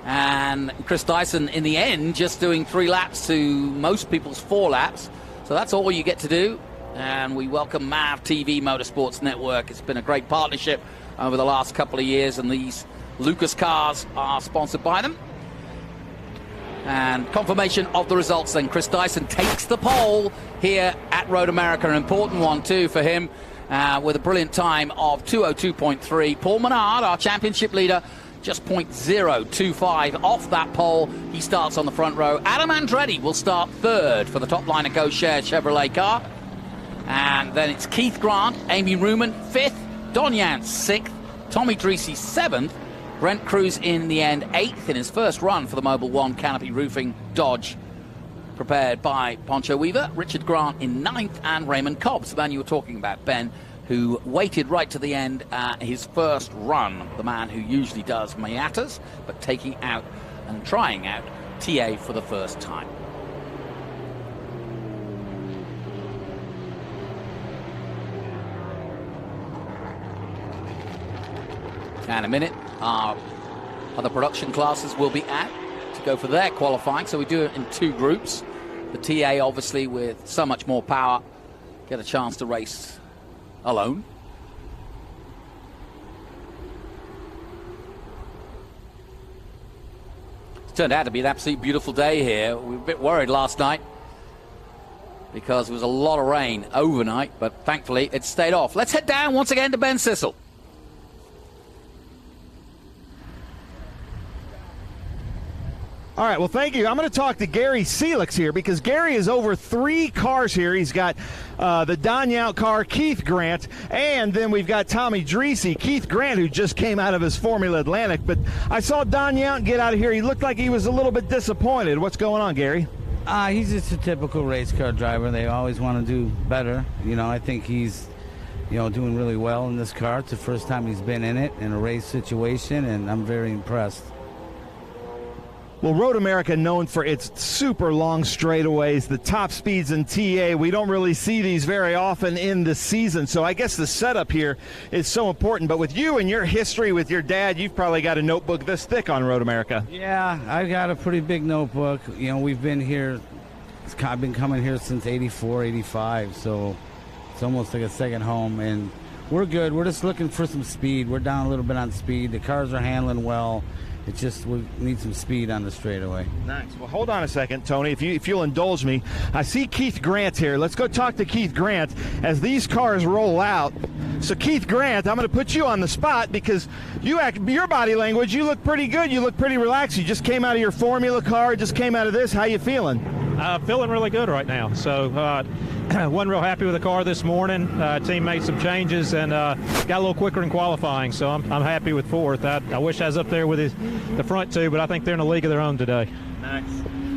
And Chris Dyson, in the end, just doing 3 laps to most people's 4 laps. So that's all you get to do. And we welcome MAV TV Motorsports Network. It's been a great partnership over the last couple of years, and these Lucas cars are sponsored by them. And confirmation of the results then. Chris Dyson takes the pole here at Road America, an important one too for him, with a brilliant time of 2:02.3. Paul Menard, our championship leader, just 0.025 off that pole. He starts on the front row. Adam Andretti will start third for the top line of Go Share Chevrolet car. And then it's Keith Grant, Amy Ruman, 5th, Don Yance, 6th, Tommy Dreesy, 7th, Brent Cruz in the end, 8th in his first run for the Mobil 1 Canopy Roofing Dodge, prepared by Poncho Weaver, Richard Grant in 9th, and Raymond Cobbs, the man you were talking about, Ben, who waited right to the end, his first run, the man who usually does Miatas, but taking out and trying out TA for the first time. And a minute, our other production classes will be out to go for their qualifying, so we do it in 2 groups. The TA, obviously, with so much more power, get a chance to race alone. It's turned out to be an absolutely beautiful day here. We were a bit worried last night because there was a lot of rain overnight, but thankfully it stayed off. Let's head down once again to Ben Sissel. All right, well, thank you. I'm going to talk to Gary Seelix here because Gary is over 3 cars here. He's got the Don Yount car, Keith Grant, and then we've got Tommy Dreesy, Keith Grant, who just came out of his Formula Atlantic. But I saw Don Yount get out of here. He looked like he was a little bit disappointed. What's going on, Gary? He's just a typical race car driver. They always want to do better. I think he's, doing really well in this car. It's the first time he's been in it in a race situation, and I'm very impressed. Well, Road America, known for its super long straightaways, the top speeds in TA. We don't really see these very often in the season, so I guess the setup here is so important. But with you and your history with your dad, you've probably got a notebook this thick on Road America. Yeah, I've got a pretty big notebook. We've been here, I've been coming here since 84, 85, so it's almost like a second home, and we're good. We're just looking for some speed. We're down a little bit on speed. The cars are handling well. It's just we need some speed on the straightaway. Nice. Well, hold on a second, Tony. If you'll indulge me, I see Keith Grant here. Let's go talk to Keith Grant as these cars roll out. So, Keith Grant, I'm going to put you on the spot because your body language, you look pretty good. You look pretty relaxed. You just came out of your Formula car, just came out of this. How you feeling? Feeling really good right now. So, wasn't real happy with the car this morning. Team made some changes and got a little quicker in qualifying, so I'm happy with 4th. I wish I was up there with the front 2, but I think they're in a league of their own today. Nice.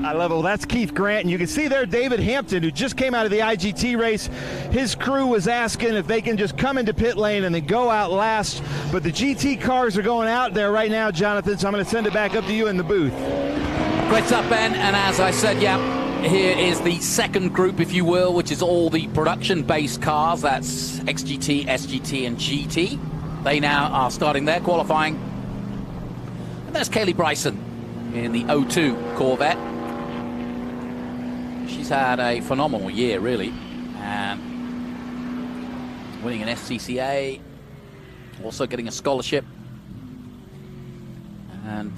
I love it. Well, that's Keith Grant, and you can see there David Hampton, who just came out of the IGT race. His crew was asking if they can just come into pit lane and then go out last, but the GT cars are going out there right now, Jonathan, so I'm going to send it back up to you in the booth. Great stuff, Ben, and as I said, here is the second group, if you will, which is all the production-based cars. That's XGT, SGT, and GT. They now are starting their qualifying. And there's Kaylee Bryson in the 02 Corvette. She's had a phenomenal year, really, and winning an SCCA, also getting a scholarship. And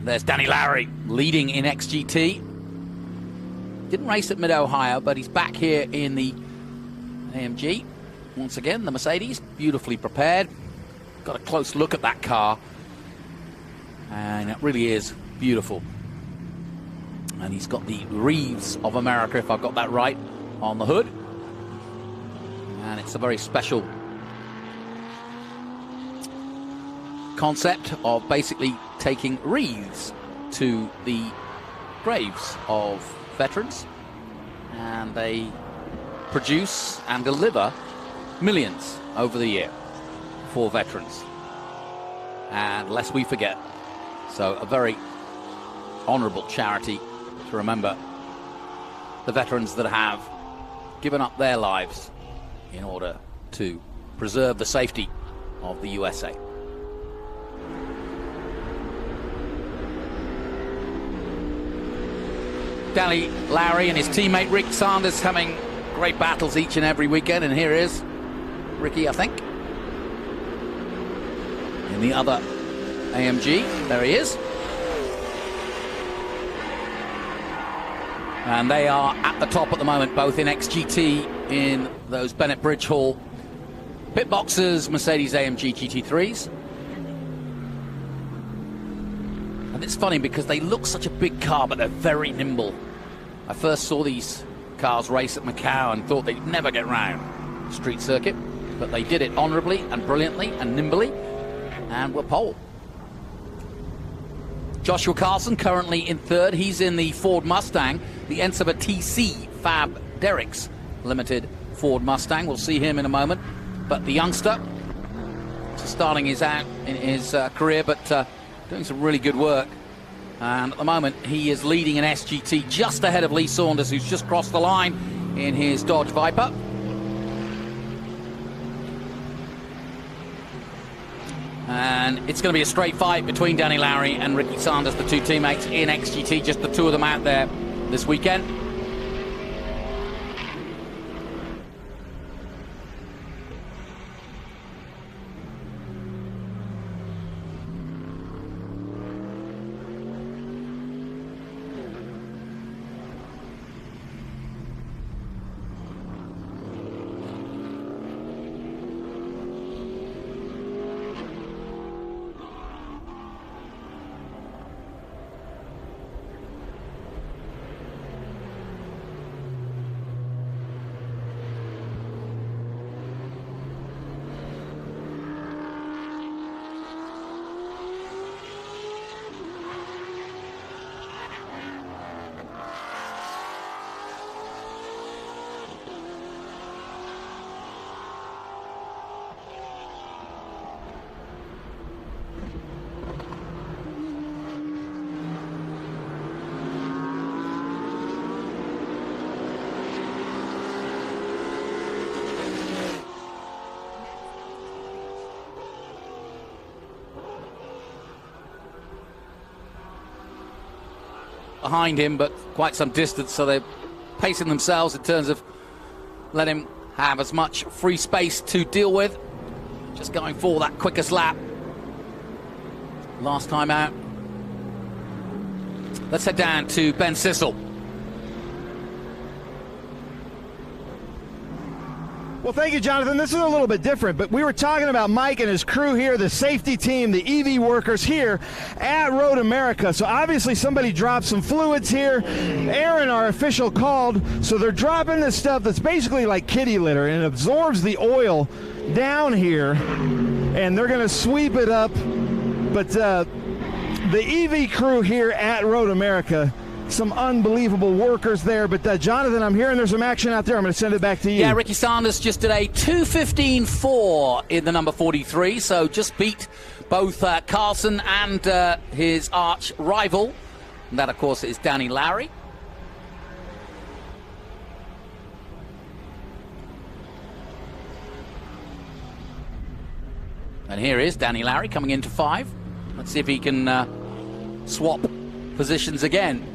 there's Danny Lowry leading in XGT. Didn't race at Mid-Ohio, but he's back here in the AMG. Once again, the Mercedes, beautifully prepared. Got a close look at that car, and it really is beautiful. And he's got the Reeves of America, if I've got that right, on the hood. And it's a very special concept of basically taking wreaths to the graves of veterans, and they produce and deliver millions over the year for veterans, and lest we forget. So a very honorable charity to remember the veterans that have given up their lives in order to preserve the safety of the USA. Danny Lowry and his teammate Rick Sanders having great battles each and every weekend, and here is Ricky, I think, in the other AMG. There he is. And they are at the top at the moment, both in XGT, in those Bennett Bridge Hall pit boxes, Mercedes AMG GT3s. And it's funny because they look such a big car, but they're very nimble. I first saw these cars race at Macau and thought they'd never get round the street circuit, but they did it honorably and brilliantly and nimbly, and were pole. Joshua Carlson currently in third. He's in the Ford Mustang, the Ensiva TC Fab Derricks Limited Ford Mustang. We'll see him in a moment. But the youngster, starting his out in his career, but doing some really good work. And at the moment, he is leading an SGT just ahead of Lee Saunders, who's just crossed the line in his Dodge Viper. And it's going to be a straight fight between Danny Lowry and Ricky Sanders, the two teammates in XGT, just the two of them out there this weekend. Behind him, but quite some distance, so they're pacing themselves in terms of letting him have as much free space to deal with. Just going for that quickest lap last time out. Let's head down to Ben Sissel. Well, thank you, Jonathan. This is a little bit different, but we were talking about Mike and his crew here, the safety team, the EV workers here at Road America. So obviously somebody dropped some fluids here. Aaron, our official, called. So they're dropping this stuff that's basically like kitty litter, and it absorbs the oil down here, and they're going to sweep it up. But the EV crew here at Road America some unbelievable workers there. But Jonathan, I'm hearing there's some action out there. I'm going to send it back to you. Yeah, Ricky Sanders just did a 2:15.4 in the number 43, so just beat both Carlson and his arch rival. And that, of course, is Danny Lowry. And here is Danny Lowry coming into 5. Let's see if he can swap positions again.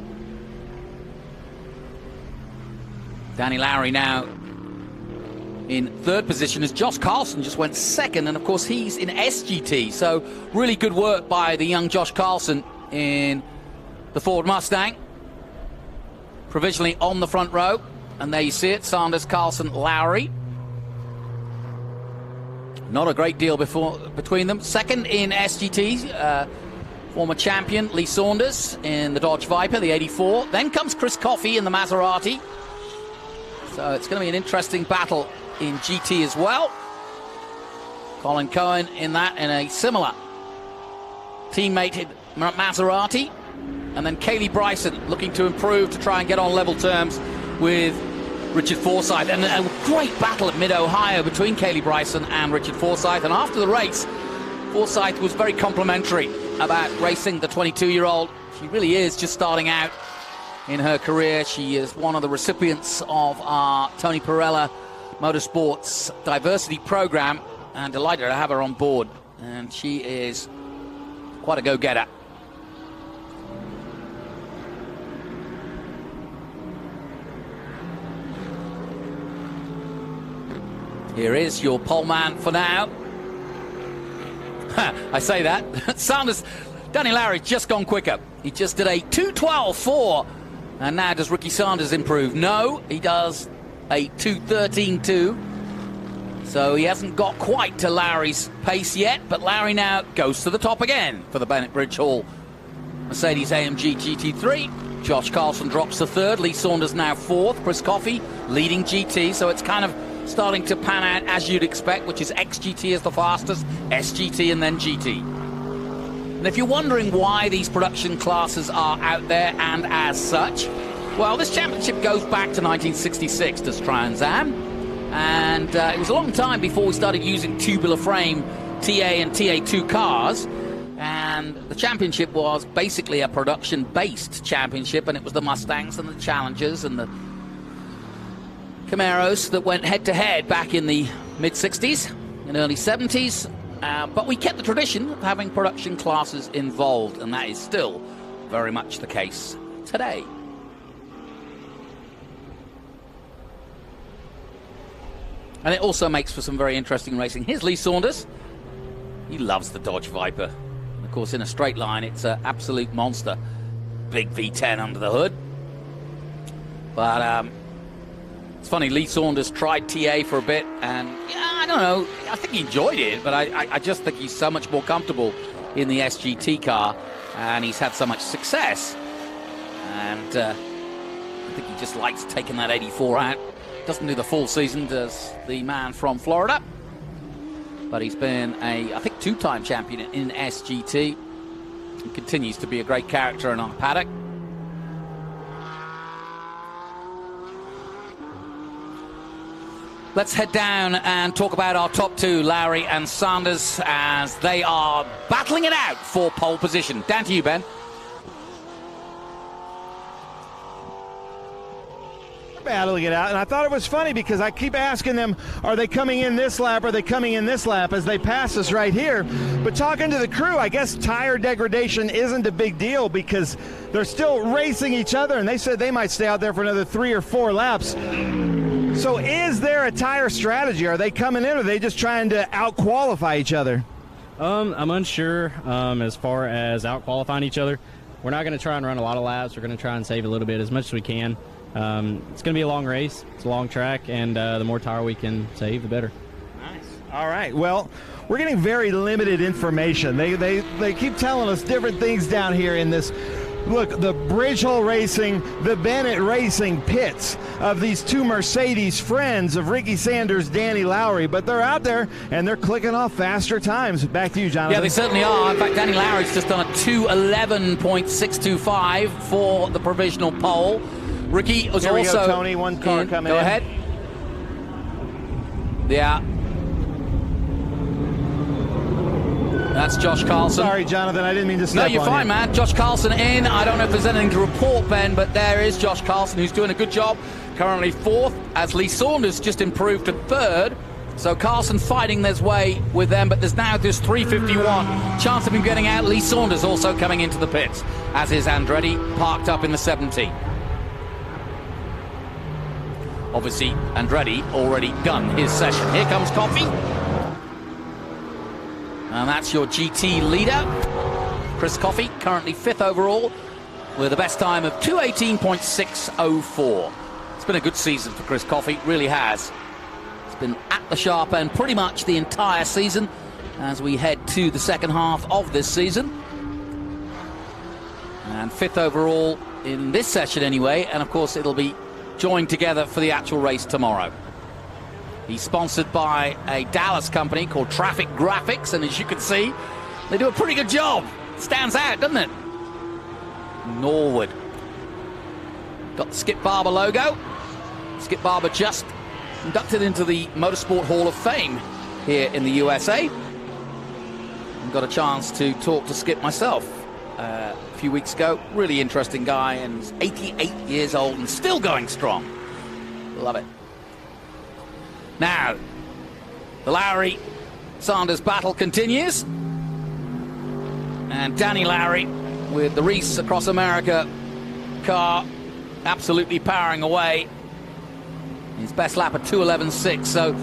Danny Lowry now in 3rd position as Josh Carlson just went 2nd, and of course he's in SGT, so really good work by the young Josh Carlson in the Ford Mustang. Provisionally on the front row, and there you see it, Sanders, Carlson, Lowry. Not a great deal between them. 2nd in SGT, former champion Lee Saunders in the Dodge Viper, the 84. Then comes Chris Coffey in the Maserati. So it's going to be an interesting battle in GT as well. Colin Cohen in that, in a similar teammate Maserati. And then Kaylee Bryson looking to improve to try and get on level terms with Richard Forsyth. And a great battle at Mid-Ohio between Kaylee Bryson and Richard Forsyth. And after the race, Forsyth was very complimentary about racing the 22-year-old. She really is just starting out in her career. She is one of the recipients of our Tony Pirelli Motorsports Diversity Program, and delighted to have her on board. And she is quite a go-getter. Here is your pole man for now. I say that. Sanders, Danny Lowry's just gone quicker. He just did a 2:12.4. And now does Ricky Sanders improve? No, he does a 2:13.2. So he hasn't got quite to Lowry's pace yet, but Lowry now goes to the top again for the Bennett Bridge Hall Mercedes-AMG GT3. Josh Carlson drops to 3rd. Lee Saunders now 4th. Chris Coffey leading GT. So it's kind of starting to pan out as you'd expect, which is XGT is the fastest, SGT, and then GT. And if you're wondering why these production classes are out there and as such, well, this championship goes back to 1966, does Trans Am. And it was a long time before we started using tubular frame TA and TA2 cars. And the championship was basically a production-based championship, and it was the Mustangs and the Challengers and the Camaros that went head-to-head back in the mid-60s and early 70s. But we kept the tradition of having production classes involved, and that is still very much the case today. And it also makes for some very interesting racing. Here's Lee Saunders. He loves the Dodge Viper. And of course, in a straight line, it's an absolute monster. Big V10 under the hood. But it's funny, Lee Saunders tried TA for a bit, and yeah, I don't know, I think he enjoyed it, but I just think he's so much more comfortable in the SGT car, and he's had so much success. And I think he just likes taking that 84 out. Doesn't do the full season, does the man from Florida. But he's been I think, 2-time champion in SGT. And continues to be a great character in our paddock. Let's head down and talk about our top 2, Lowry and Sanders, as they are battling it out for pole position. Down to you, Ben. Battling it out, and I thought it was funny because I keep asking them, are they coming in this lap, are they coming in this lap, as they pass us right here. But talking to the crew, I guess tire degradation isn't a big deal because they're still racing each other, and they said they might stay out there for another 3 or 4 laps. So is there a tire strategy? Are they coming in, or are they just trying to out-qualify each other? I'm unsure as far as out-qualifying each other. We're not going to try and run a lot of laps. We're going to try and save a little bit, as much as we can. It's going to be a long race. It's a long track, and the more tire we can save, the better. Nice. All right. Well, we're getting very limited information. They keep telling us different things down here in this look, the Bridgehole Racing, the Bennett Racing pits of these two Mercedes friends of Ricky Sanders, Danny Lowry, but they're out there and they're clicking off faster times. Back to you, Jonathan. Yeah, they certainly are. In fact, Danny Lowry's just done a 2:11.625 for the provisional pole. Ricky was Here we also go, Tony. One car coming Go in. ahead. Yeah. That's Josh Carlson. Sorry, Jonathan, I didn't mean to step No, on you're fine, you. man. Josh Carlson in. I don't know if there's anything to report, Ben, but there is Josh Carlson, who's doing a good job. Currently fourth, as Lee Saunders just improved to third. So Carlson fighting his way with them, but there's now this 351. Chance of him getting out. Lee Saunders also coming into the pits, as is Andretti, parked up in the 17. Obviously, Andretti already done his session. Here comes Coffey. And that's your GT leader, Chris Coffey, currently 5th overall, with a best time of 2:18.604. It's been a good season for Chris Coffey, really has. It's been at the sharp end pretty much the entire season as we head to the second half of this season. And 5th overall in this session anyway, and of course it'll be joined together for the actual race tomorrow. He's sponsored by a Dallas company called Traffic Graphics, and as you can see, they do a pretty good job. Stands out, doesn't it? Norwood. Got the Skip Barber logo. Skip Barber just inducted into the Motorsport Hall of Fame here in the USA. And got a chance to talk to Skip myself a few weeks ago. Really interesting guy, and he's 88 years old and still going strong. Love it. Now, the Lowry-Sanders battle continues. And Danny Lowry with the Reese Across America car absolutely powering away. His best lap at 2:11.6. So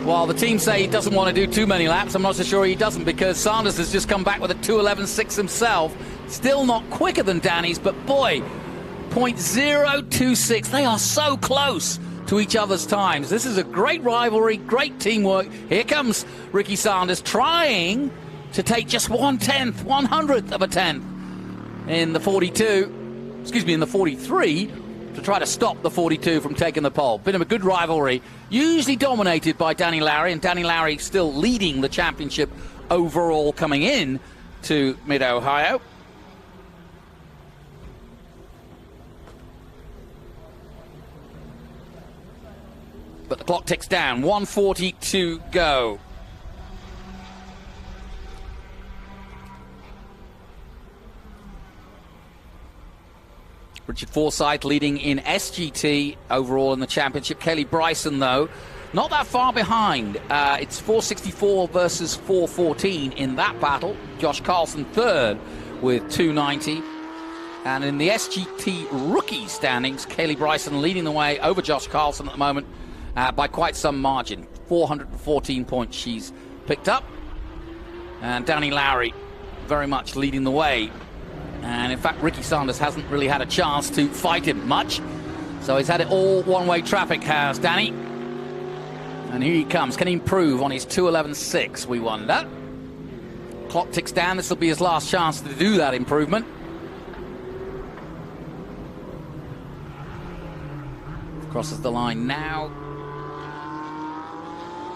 while the team say he doesn't want to do too many laps, I'm not so sure he doesn't, because Sanders has just come back with a 2:11.6 himself. Still not quicker than Danny's, but boy, 0.026. They are so close to each other's times. This is a great rivalry, great teamwork. Here comes Ricky Sanders trying to take just 1/10, 100th of a tenth in the 43, to try to stop the 42 from taking the pole. Been a good rivalry, usually dominated by Danny Lowry, and Danny Lowry still leading the championship overall coming in to Mid-Ohio. But the clock ticks down, 1:40 to go. Richard Forsyth leading in SGT overall in the championship. Kelly Bryson, though, not that far behind. It's 464 versus 414 in that battle. Josh Carlson third with 290. And in the SGT rookie standings, Kelly Bryson leading the way over Josh Carlson at the moment by quite some margin. 414 points she's picked up. And Danny Lowry very much leading the way. And in fact, Ricky Sanders hasn't really had a chance to fight him much. So he's had it all one-way traffic, has Danny. And here he comes. Can he improve on his 2:11.6, we wonder? Clock ticks down. This will be his last chance to do that improvement. Crosses the line now.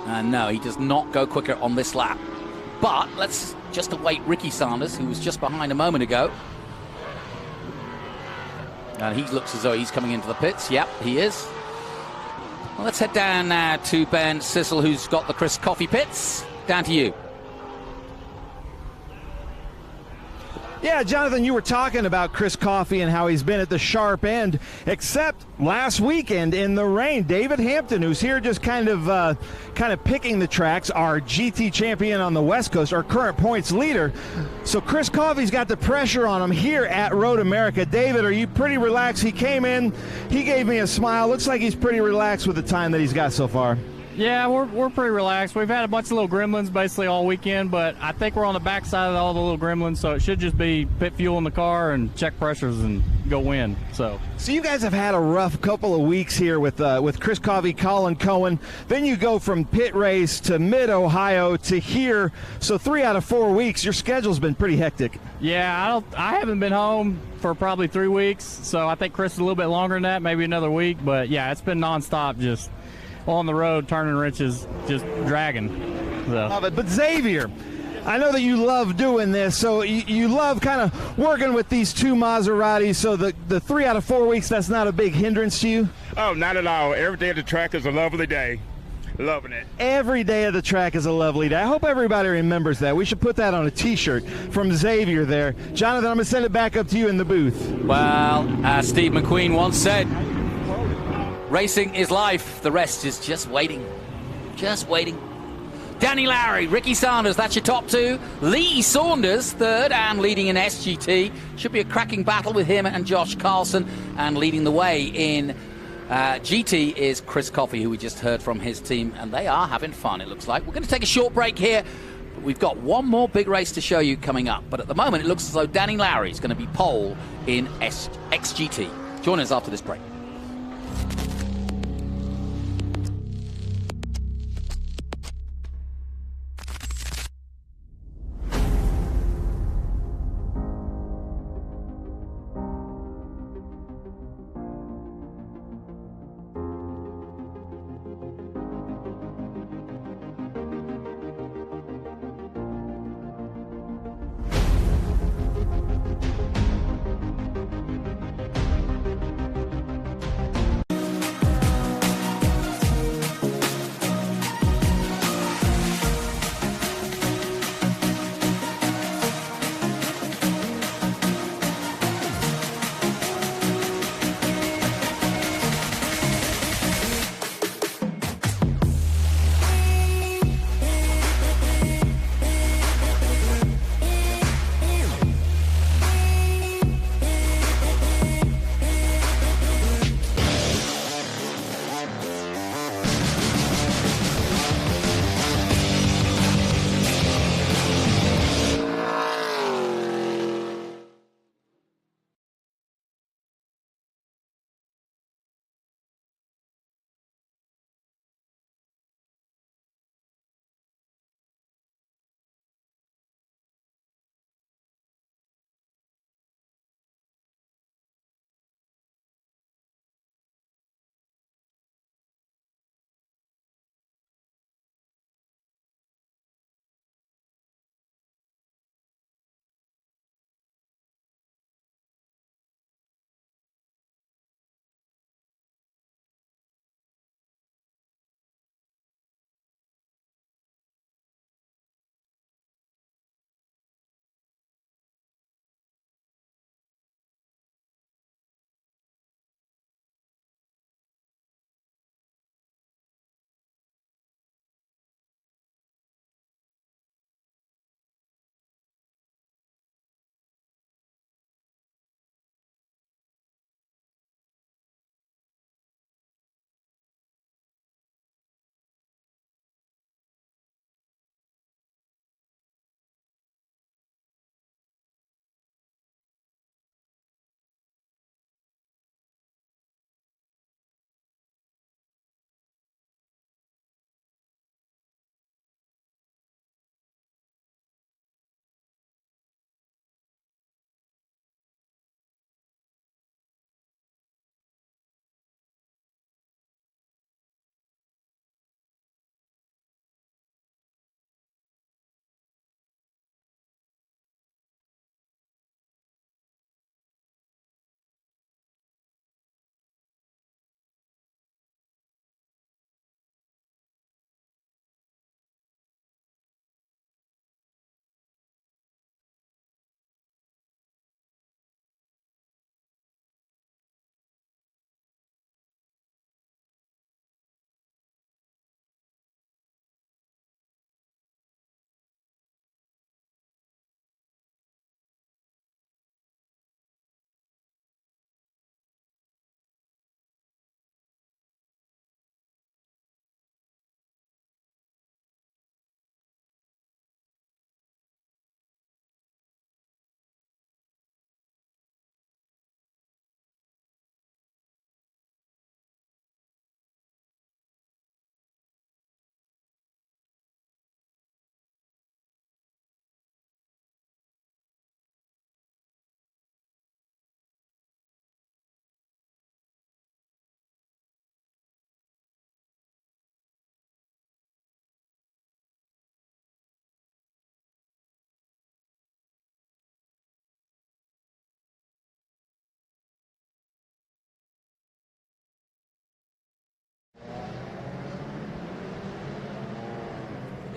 And no, he does not go quicker on this lap. But let's just await Ricky Sanders, who was just behind a moment ago. And he looks as though he's coming into the pits. Yep, he is. Well, let's head down now to Ben Sissel, who's got the Chris Coffey pits. Down to you. Yeah, Jonathan, you were talking about Chris Coffey and how he's been at the sharp end, except last weekend in the rain. David Hampton, who's here just kind of picking the tracks, our GT champion on the West Coast, our current points leader. So Chris Coffey's got the pressure on him here at Road America. David, are you pretty relaxed? He came in, he gave me a smile. Looks like he's pretty relaxed with the time that he's got so far. Yeah, we're pretty relaxed. We've had a bunch of little gremlins basically all weekend, but I think we're on the backside of all the little gremlins, so it should just be pit fuel in the car and check pressures and go win. So you guys have had a rough couple of weeks here with Chris Covey, Colin Cohen. Then you go from pit race to mid-Ohio to here. So 3 out of 4 weeks, your schedule's been pretty hectic. yeah, I haven't been home for probably 3 weeks, so I think Chris is a little bit longer than that, maybe another week. But yeah, it's been nonstop, just on the road, turning wrenches, just dragging. So. Love it. But Xavier, I know that you love doing this, so you love kind of working with these two Maseratis, so the 3 out of 4 weeks, that's not a big hindrance to you? Oh, not at all. Every day at the track is a lovely day. Loving it. Every day of the track is a lovely day. I hope everybody remembers that. We should put that on a T-shirt from Xavier there. Jonathan, I'm going to send it back up to you in the booth. Well, as Steve McQueen once said, racing is life. The rest is just waiting. Just waiting. Danny Lowry, Ricky Sanders, that's your top two. Lee Saunders, third and leading in SGT. Should be a cracking battle with him and Josh Carlson. And leading the way in GT is Chris Coffey, who we just heard from his team. And they are having fun, it looks like. We're going to take a short break here. But we've got one more big race to show you coming up. But at the moment, it looks as though Danny Lowry is going to be pole in XGT. Join us after this break.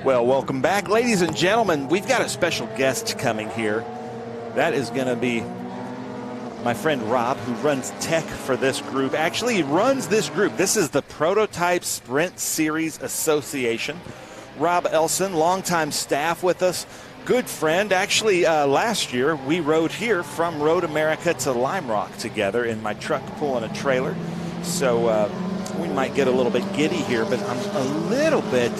Well, welcome back, ladies and gentlemen. We've got a special guest coming here. That is going to be my friend Rob, who runs tech for this group. Actually, he runs this group. This is the Prototype Sprint Series Association. Rob Elson, longtime staff with us, good friend. Actually, last year we rode here from Road America to Lime Rock together in my truck pulling a trailer. So we might get a little bit giddy here, but I'm a little bit...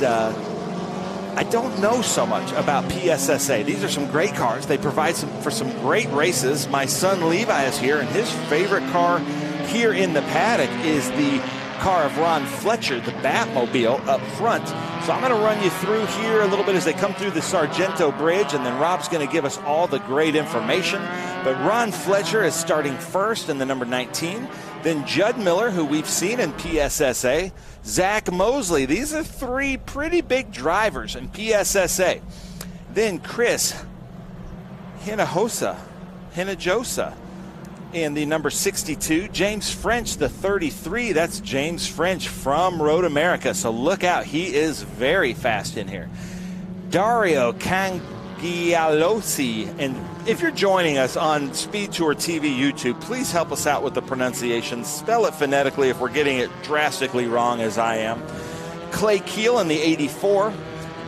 I don't know so much about PSSA. These are some great cars. They provide for some great races. My son Levi is here, and his favorite car here in the paddock is the car of Ron Fletcher, the Batmobile up front. So I'm going to run you through here a little bit as they come through the Sargento Bridge, and then Rob's going to give us all the great information. But Ron Fletcher is starting first in the number 19. Then Judd Miller, who we've seen in PSSA. Zach Mosley. These are three pretty big drivers in PSSA. Then Chris Hinojosa in the number 62. James French, the 33. That's James French from Road America. So look out. He is very fast in here. Dario Cangialosi. And if you're joining us on SpeedTour TV YouTube, please help us out with the pronunciation. Spell it phonetically if we're getting it drastically wrong, as I am. Clay Keel in the 84.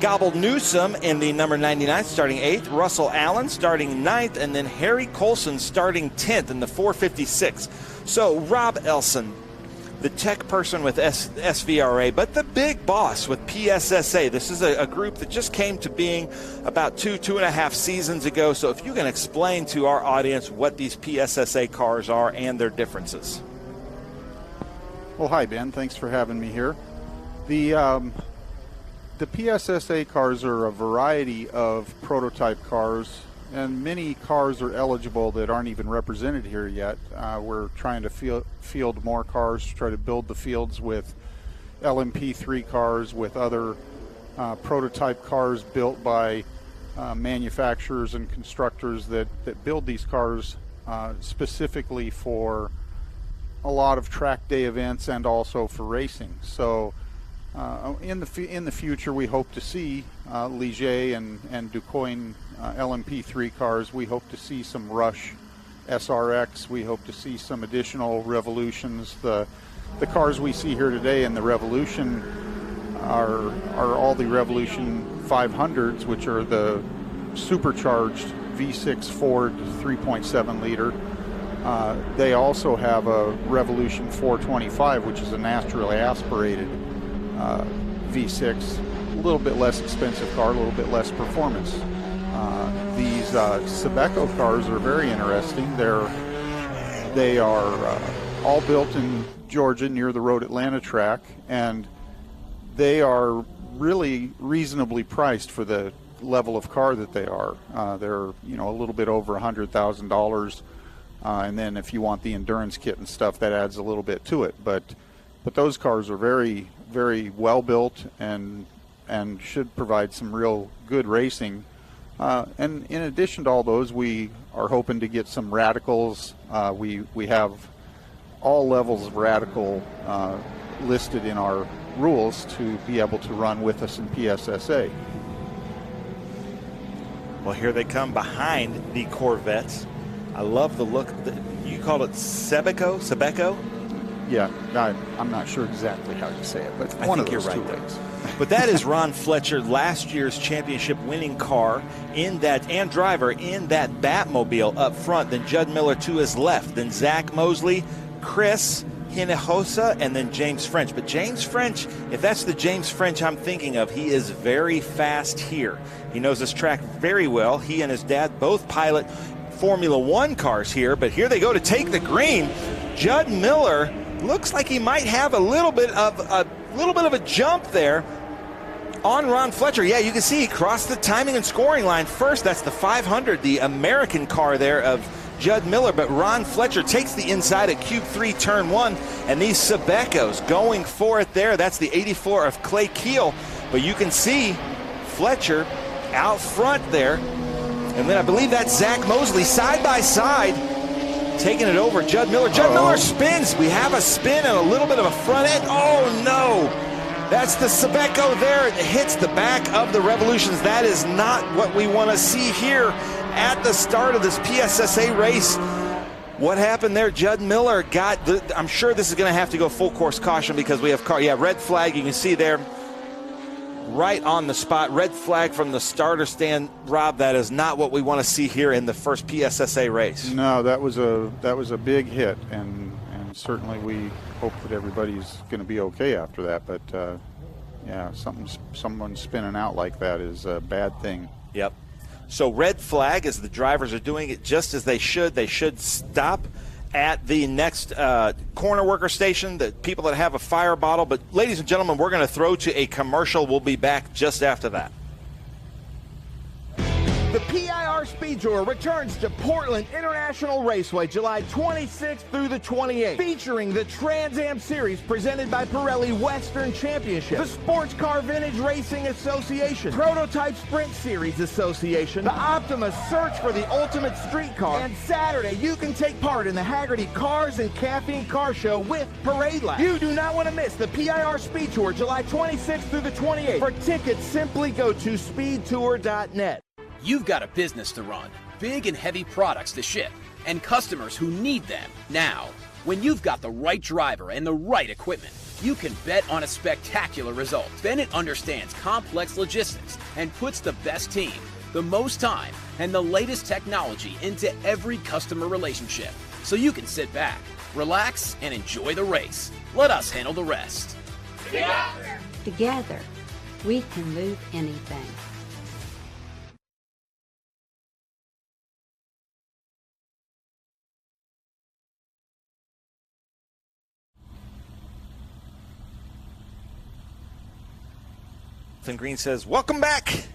Gobble Newsom in the number 99, starting 8th. Russell Allen starting 9th. And then Harry Colson starting 10th in the 456. So Rob Elson, the tech person with SVRA, but the big boss with PSSA. This is a group that just came to being about two and a half seasons ago. So if you can explain to our audience what these PSSA cars are and their differences. Well, hi, Ben. Thanks for having me here. The PSSA cars are a variety of prototype cars, and many cars are eligible that aren't even represented here yet. We're trying to field more cars, try to build the fields with LMP3 cars, with other prototype cars built by manufacturers and constructors that build these cars specifically for a lot of track day events and also for racing. So in the future, we hope to see Ligier and Ducoin LMP3 cars. We hope to see some Rush SRX. We hope to see some additional Revolutions. The cars we see here today in the Revolution are all the Revolution 500s, which are the supercharged V6 Ford 3.7 liter. They also have a Revolution 425, which is a naturally aspirated V6, a little bit less expensive car, a little bit less performance. These Sebeco cars are very interesting. They are all built in Georgia near the Road Atlanta track, and they are really reasonably priced for the level of car that they are. They're a little bit over $100,000, and then if you want the endurance kit and stuff, that adds a little bit to it. But those cars are very, very well built and should provide some real good racing. And in addition to all those, we are hoping to get some radicals. We have all levels of radical listed in our rules to be able to run with us in PSSA. Well, here they come behind the Corvettes. I love the look. You called it Sebeco? Yeah, I'm not sure exactly how you say it, but I one think of those you're two right ways. But that is Ron Fletcher, last year's championship winning car and driver in that Batmobile up front. Then Judd Miller to his left. Then Zach Mosley, Chris Hinojosa, and then James French. But James French, if that's the James French I'm thinking of, he is very fast here. He knows this track very well. He and his dad both pilot Formula One cars here, but here they go to take the green. Judd Miller looks like he might have a little bit of a jump there on Ron Fletcher. Yeah, you can see he crossed the timing and scoring line first. That's the 500, the American car there of Judd Miller, but Ron Fletcher takes the inside at Cube 3, Turn 1, and these Sebecos going for it there. That's the 84 of Clay Keel, but you can see Fletcher out front there, and then I believe that's Zach Mosley side by side, taking it over Judd Miller. Judd Miller spins. We have a spin and a little bit of a front end. Oh, no. That's the Sebeco there. It hits the back of the Revolutions. That is not what we want to see here at the start of this PSSA race. What happened there? Judd Miller got I'm sure this is going to have to go full course caution because we have red flag. You can see there right on the spot. Red flag from the starter stand. Rob, that is not what we want to see here in the first PSSA race. No, that was a big hit, and certainly we hope that everybody's going to be okay after that. But yeah, someone spinning out like that is a bad thing. Yep. So red flag as the drivers are doing it just as they should. They should stop at the next corner worker station, the people that have a fire bottle. But ladies and gentlemen, we're going to throw to a commercial. We'll be back just after that. The PIR Speed Tour returns to Portland International Raceway July 26th through the 28th, featuring the Trans Am Series presented by Pirelli Western Championship, the Sports Car Vintage Racing Association, Prototype Sprint Series Association, the Optima Search for the Ultimate Street Car, and Saturday you can take part in the Haggerty Cars and Caffeine Car Show with Parade Lab. You do not want to miss the PIR Speed Tour July 26th through the 28th. For tickets, simply go to speedtour.net. You've got a business to run, big and heavy products to ship, and customers who need them now. When you've got the right driver and the right equipment, you can bet on a spectacular result. Bennett understands complex logistics and puts the best team, the most time, and the latest technology into every customer relationship. So you can sit back, relax, and enjoy the race. Let us handle the rest. Together, we can move anything. Green says, welcome back.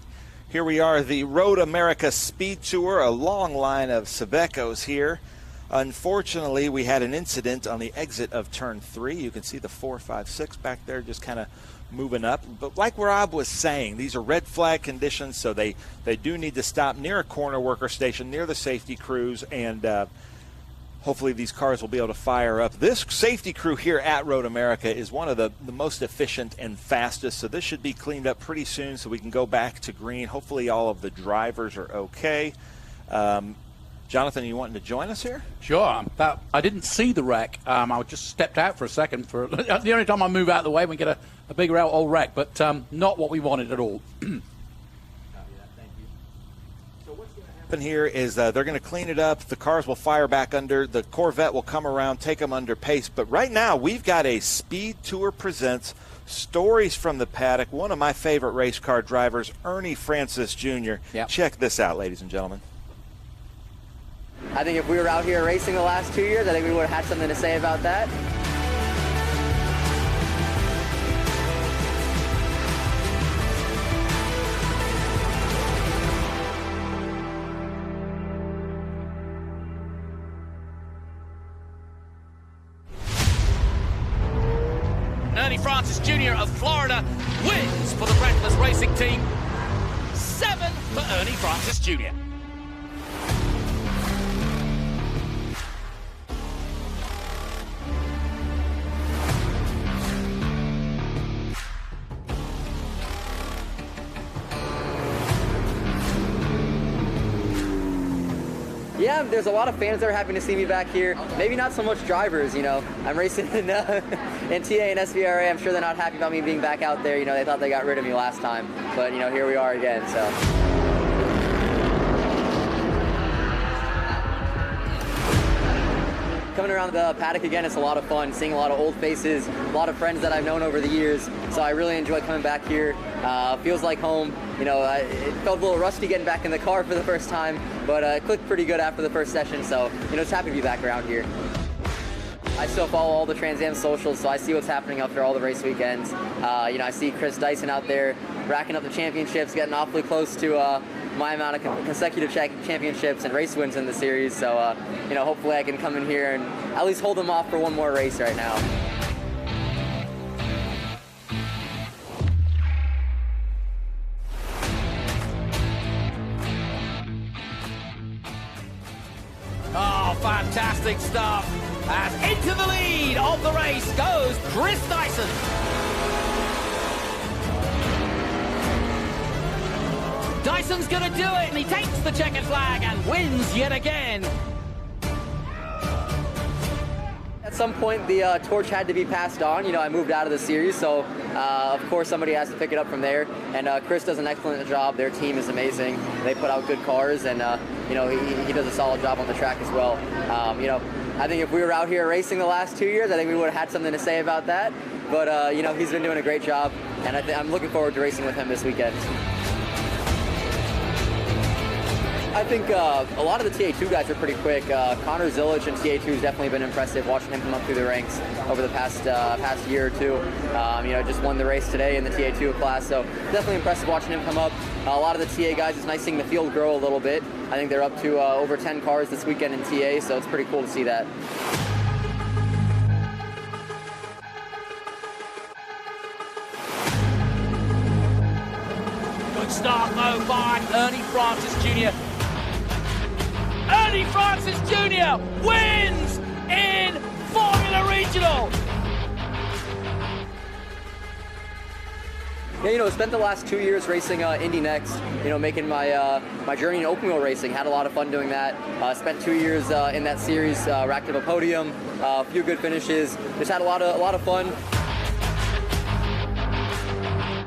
Here we are, the Road America Speed Tour, a long line of Sebecos here. Unfortunately, we had an incident on the exit of turn 3. You can see the 4, 5, 6 back there just kind of moving up. But like Rob was saying, these are red flag conditions, so they do need to stop near a corner worker station, near the safety crews, and hopefully these cars will be able to fire up. This safety crew here at Road America is one of the most efficient and fastest, so this should be cleaned up pretty soon so we can go back to green. Hopefully all of the drivers are okay. Jonathan, you wanting to join us here? Sure. I didn't see the wreck. I just stepped out for a second. For the only time I move out of the way, we get a bigger old wreck, but not what we wanted at all. Here is they're going to clean it up. The cars will fire back under. The Corvette will come around, take them under pace. But right now, we've got a Speed Tour Presents Stories from the Paddock. One of my favorite race car drivers, Ernie Francis Jr. Yep. Check this out, ladies and gentlemen. I think if we were out here racing the last 2 years, I think we would have had something to say about that. Ernie Francis Jr. of Florida wins for the Breathless Racing Team. 7 for Ernie Francis Jr. Yeah, there's a lot of fans that are happy to see me back here. Maybe not so much drivers, you know. I'm racing in TA and SVRA. I'm sure they're not happy about me being back out there. You know, they thought they got rid of me last time. But, you know, here we are again, so. Coming around the paddock again, it's a lot of fun, seeing a lot of old faces, a lot of friends that I've known over the years. So I really enjoy coming back here. Feels like home. You know, it felt a little rusty getting back in the car for the first time, but it clicked pretty good after the first session. So, you know, it's happy to be back around here. I still follow all the Trans Am socials, so I see what's happening after all the race weekends. You know, I see Chris Dyson out there racking up the championships, getting awfully close to my amount of consecutive championships and race wins in the series. So, you know, hopefully I can come in here and at least hold them off for one more race right now. Oh, fantastic stuff. And into the lead of the race goes Chris Dyson. Dyson's going to do it, and he takes the checkered flag and wins yet again. At some point, the torch had to be passed on. You know, I moved out of the series, so of course somebody has to pick it up from there. And Chris does an excellent job. Their team is amazing. They put out good cars, and you know, he does a solid job on the track as well. You know, I think if we were out here racing the last 2 years, I think we would have had something to say about that. But you know, he's been doing a great job, and I'm looking forward to racing with him this weekend. I think a lot of the TA2 guys are pretty quick. Connor Zillage in TA2 has definitely been impressive, watching him come up through the ranks over the past year or two. You know, just won the race today in the TA2 class, so definitely impressive watching him come up. A lot of the TA guys, it's nice seeing the field grow a little bit. I think they're up to over 10 cars this weekend in TA, so it's pretty cool to see that. Good start though by Ernie Francis Jr. Ernie Francis Jr. wins in Formula Regional. Yeah, you know, spent the last 2 years racing Indy Next, you know, making my my journey in open wheel racing. Had a lot of fun doing that. Spent 2 years in that series, racked up a podium, a few good finishes. Just had a lot of fun.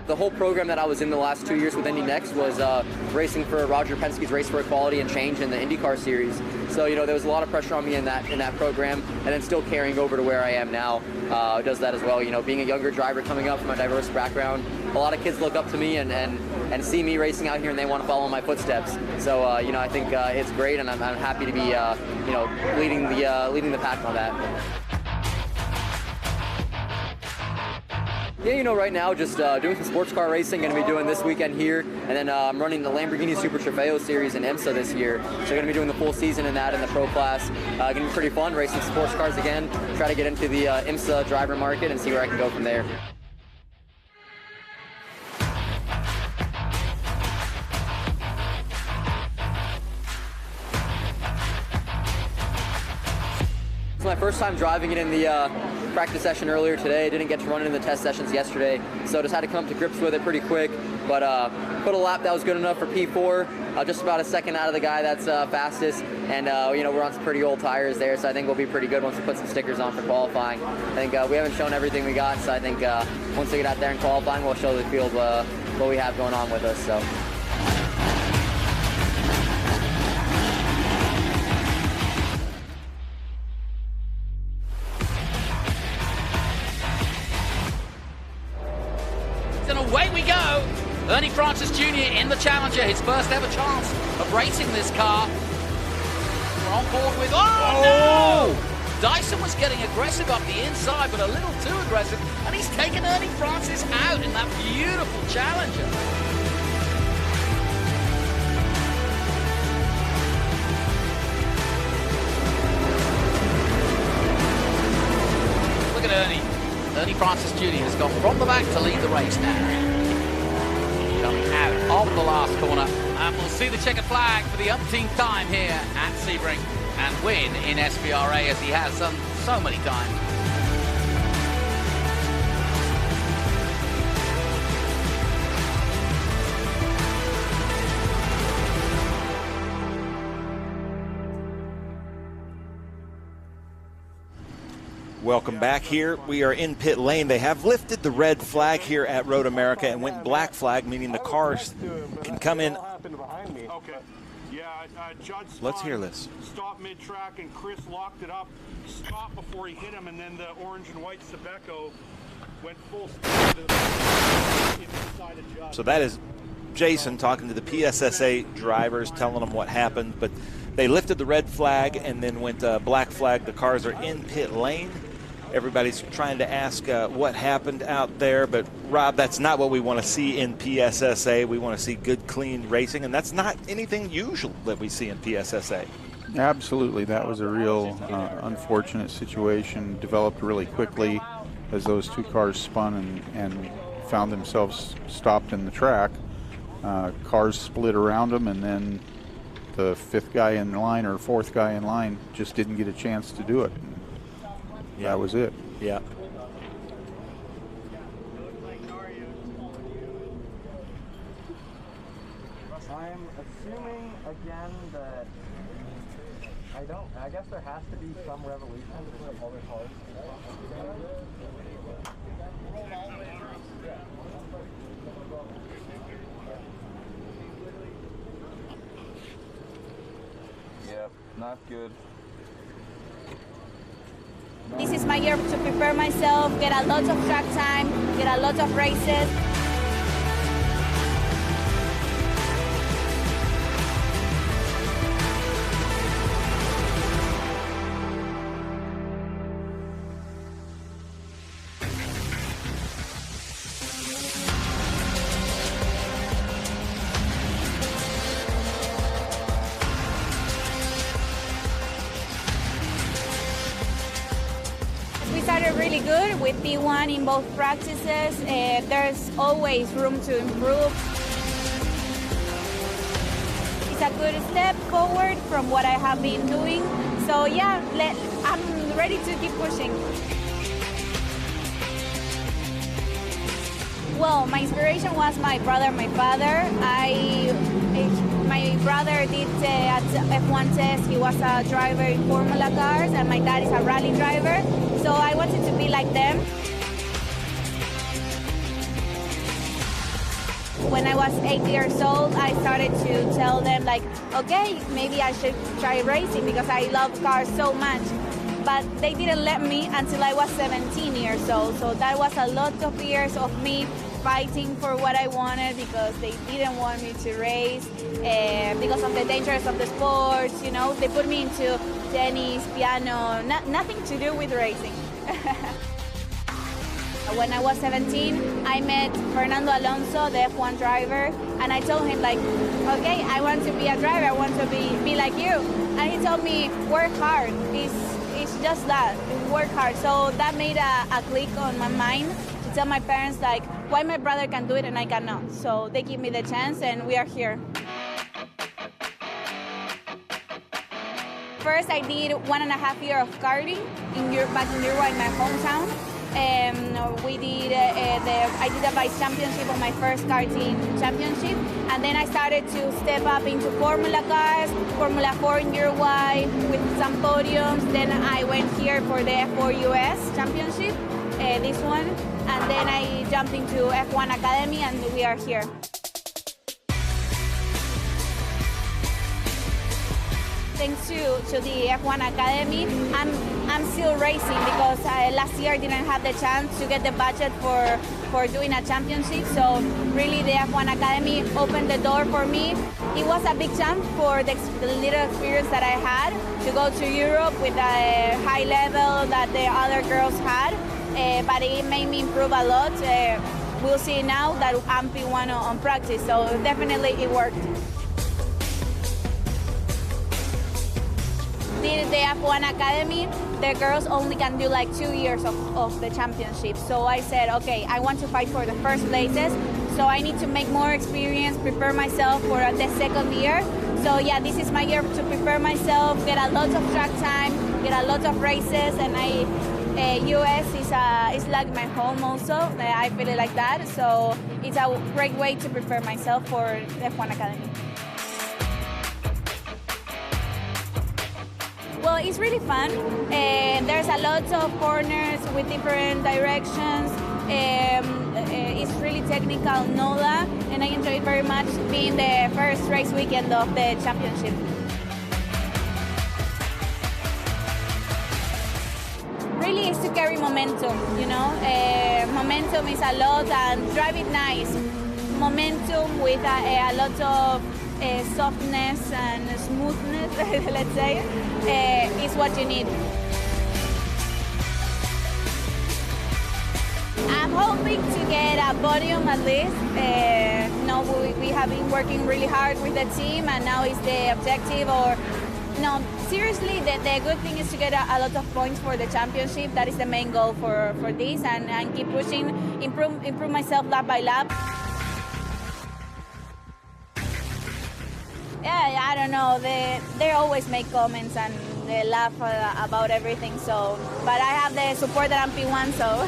The whole program that I was in the last 2 years with Indy Next was racing for Roger Penske's Race for Equality and Change in the IndyCar series. So, you know, there was a lot of pressure on me in that program, and then still carrying over to where I am now does that as well. You know, being a younger driver coming up from a diverse background, a lot of kids look up to me and see me racing out here, and they want to follow in my footsteps. So, you know, I think it's great, and I'm happy to be, you know, leading the pack on that. Yeah, you know, right now just doing some sports car racing. Going to be doing this weekend here, and then I'm running the Lamborghini Super Trofeo series in IMSA this year. So going to be doing the full season in that in the pro class. Going to be pretty fun racing sports cars again. Try to get into the IMSA driver market and see where I can go from there. It's my first time driving it in the practice session earlier today. Didn't get to run it in the test sessions yesterday, so just had to come to grips with it pretty quick. But put a lap that was good enough for P4, just about a second out of the guy that's fastest. And you know, we're on some pretty old tires there, so I think we'll be pretty good once we put some stickers on for qualifying. I think we haven't shown everything we got, so I think once we get out there in qualifying, we'll show the field what we have going on with us. So. Away we go. Ernie Francis Jr. in the Challenger, his first ever chance of racing this car. We're on board with, oh no! Dyson was getting aggressive up the inside, but a little too aggressive, and he's taken Ernie Francis out in that beautiful Challenger. Look at Ernie. Ernie Francis Jr. has gone from the back to lead the race now. Coming out of the last corner. And we'll see the checkered flag for the umpteenth time here at Sebring and win in SPRA as he has done so many times. Welcome back here. We are in pit lane. They have lifted the red flag here at Road America and went black flag, meaning the cars can come in. Okay. Yeah, Judd Let's hear this. Stopped mid-track, and Chris locked it up. Stopped before he hit him, and then the orange and white Sebeco went full speed to the inside of Judd. So that is Jason talking to the PSSA drivers, telling them what happened. But they lifted the red flag and then went black flag. The cars are in pit lane. Everybody's trying to ask what happened out there, but Rob, that's not what we want to see in PSSA. We want to see good, clean racing, and that's not anything usual that we see in PSSA. Absolutely, that was a real unfortunate situation. Developed really quickly as those two cars spun and found themselves stopped in the track. Cars split around them, and then the fifth guy in line or fourth guy in line just didn't get a chance to do it. That was it. Yeah. assuming again that I guess there has to be some revolution with the other cars. Yep, not good. This is my year to prepare myself, get a lot of track time, get a lot of races. We started really good with P1 in both practices. There's always room to improve. It's a good step forward from what I have been doing. So yeah, I'm ready to keep pushing. Well, my inspiration was my brother, my father. My brother did at F1 test. He was a driver in Formula cars, and my dad is a rally driver. So I wanted to be like them. When I was 8 years old, I started to tell them like, okay, maybe I should try racing because I love cars so much. But they didn't let me until I was 17 years old. So that was a lot of years of me fighting for what I wanted because they didn't want me to race because of the dangers of the sports. You know, they put me into tennis, piano, nothing to do with racing. When I was 17, I met Fernando Alonso, the F1 driver, and I told him like, okay, I want to be a driver, I want to be like you. And he told me, work hard. It's just that, work hard. So that made a click on my mind to tell my parents like, why my brother can do it and I cannot. So they give me the chance and we are here. First, I did 1.5 years of karting back in Uruguay, in my hometown. I did a vice championship of my first karting championship, and then I started to step up into Formula cars, Formula 4 in Uruguay with some podiums. Then I went here for the F4 US championship, this one, and then I jumped into F1 Academy, and we are here. Thanks to the F1 Academy, I'm still racing because last year I didn't have the chance to get the budget for doing a championship. So really the F1 Academy opened the door for me. It was a big jump for the little experience that I had to go to Europe with a high level that the other girls had, but it made me improve a lot. We'll see now that I'm P1 on practice, so definitely it worked. Did the F1 Academy, the girls only can do like 2 years of the championship. So I said, okay, I want to fight for the first places. So I need to make more experience, prepare myself for the second year. So yeah, this is my year to prepare myself, get a lot of track time, get a lot of races, and US is like my home also. I feel it like that. So it's a great way to prepare myself for the F1 Academy. Well, it's really fun. There's a lot of corners with different directions. It's really technical, NOLA, and I enjoy it very much being the first race weekend of the championship. Really is to carry momentum, you know. Momentum is a lot and drive it nice. Momentum with a lot of softness and smoothness, let's say, is what you need. I'm hoping to get a podium at least. No, we have been working really hard with the team, and now is the objective. Or no, seriously, the good thing is to get a lot of points for the championship. That is the main goal for this, and keep pushing, improve myself lap by lap. Yeah, I don't know. They always make comments and they laugh about everything. So, but I have the support that I'm P1, so.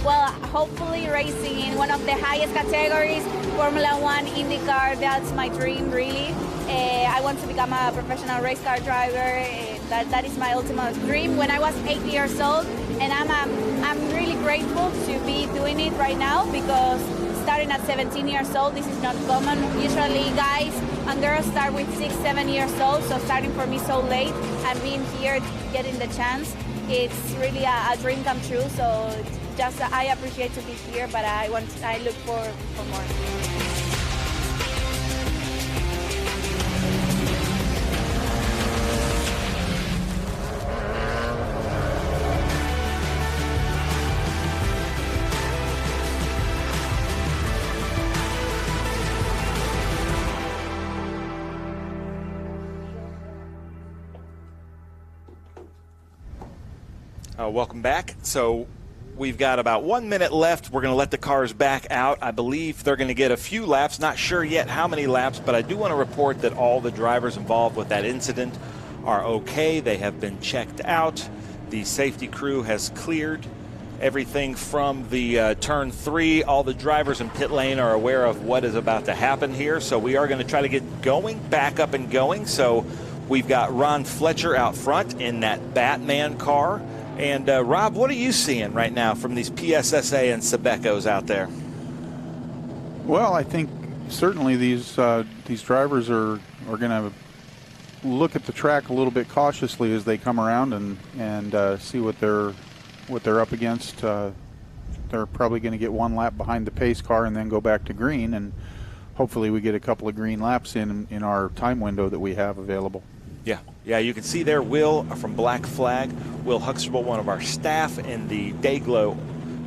well, hopefully racing in one of the highest categories, Formula One, IndyCar. That's my dream, really. I want to become a professional race car driver. That is my ultimate dream. When I was 8 years old, and I'm really grateful to be doing it right now, because starting at 17 years old, this is not common. Usually guys and girls start with 6, 7 years old, so starting for me so late and being here, getting the chance, it's really a dream come true. So just I appreciate to be here, but I look for more. Welcome back. So we've got about 1 minute left. We're going to let the cars back out. I believe they're going to get a few laps. Not sure yet how many laps, but I do want to report that all the drivers involved with that incident are okay. They have been checked out. The safety crew has cleared everything from the turn 3. All the drivers in pit lane are aware of what is about to happen here. So we are going to try to get going, back up and going. So we've got Ron Fletcher out front in that Batman car. And Rob, what are you seeing right now from these PSSA and Sebecos out there? Well, I think certainly these drivers are going to look at the track a little bit cautiously as they come around and see what they're up against. They're probably going to get one lap behind the pace car and then go back to green, and hopefully we get a couple of green laps in our time window that we have available. Yeah, you can see there Will from Black Flag, Will Huxtable, one of our staff in the Dayglow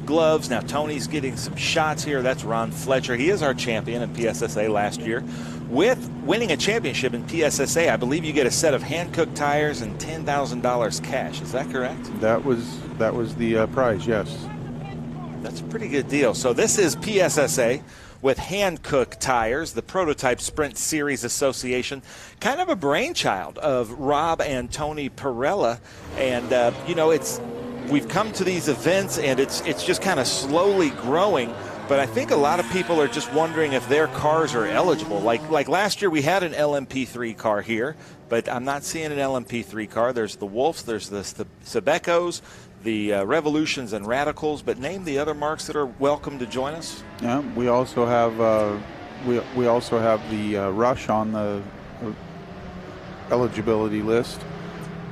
gloves. Now Tony's getting some shots here. That's Ron Fletcher. He is our champion in PSSA last year. With winning a championship in PSSA, I believe you get a set of hand-cooked tires and $10,000 cash. Is that correct? That was the prize, yes. That's a pretty good deal. So this is PSSA with hand-cooked tires, the Prototype Sprint Series Association, kind of a brainchild of Rob and Tony Pirelli. And, you know, we've come to these events, and it's just kind of slowly growing. But I think a lot of people are just wondering if their cars are eligible. Like last year, we had an LMP3 car here, but I'm not seeing an LMP3 car. There's the Wolves, there's the Sebecos, the Revolutions and Radicals, but name the other marks that are welcome to join us. Yeah, we also have we also have the Rush on the eligibility list.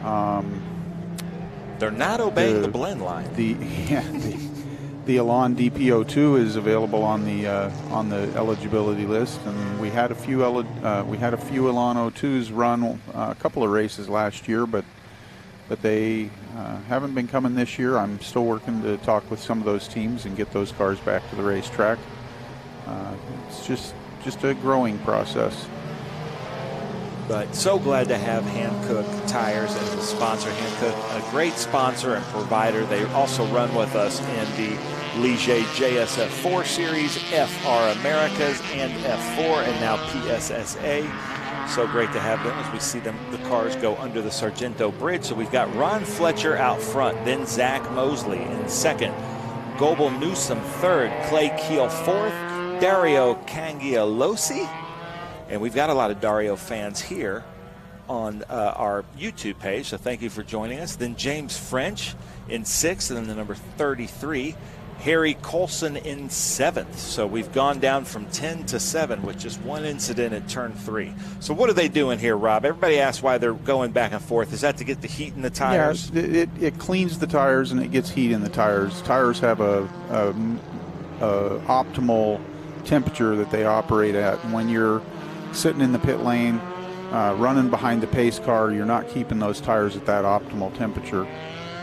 They're not obeying the blend line. The Elan DP02 is available on the eligibility list, and we had a few Elan 02s run a couple of races last year, but they haven't been coming this year. I'm still working to talk with some of those teams and get those cars back to the racetrack. It's just a growing process. But so glad to have Hankook Tires as a sponsor. Hankook, a great sponsor and provider. They also run with us in the Ligier JSF 4 Series, FR Americas, and F4, and now PSSA. So great to have them as we see the cars go under the Sargento Bridge. So we've got Ron Fletcher out front, then Zach Mosley in second, Goebel Newsom third, Clay Keel fourth, Dario Cangialosi. And we've got a lot of Dario fans here on our YouTube page, so thank you for joining us. Then James French in sixth, and then the number 33, Harry Colson in seventh. So we've gone down from 10 to 7 with just one incident at turn 3. So what are they doing here, Rob? Everybody asks why they're going back and forth. Is that to get the heat in the tires? Yeah, it cleans the tires and it gets heat in the tires. Tires have a optimal temperature that they operate at. And when you're sitting in the pit lane, running behind the pace car, you're not keeping those tires at that optimal temperature.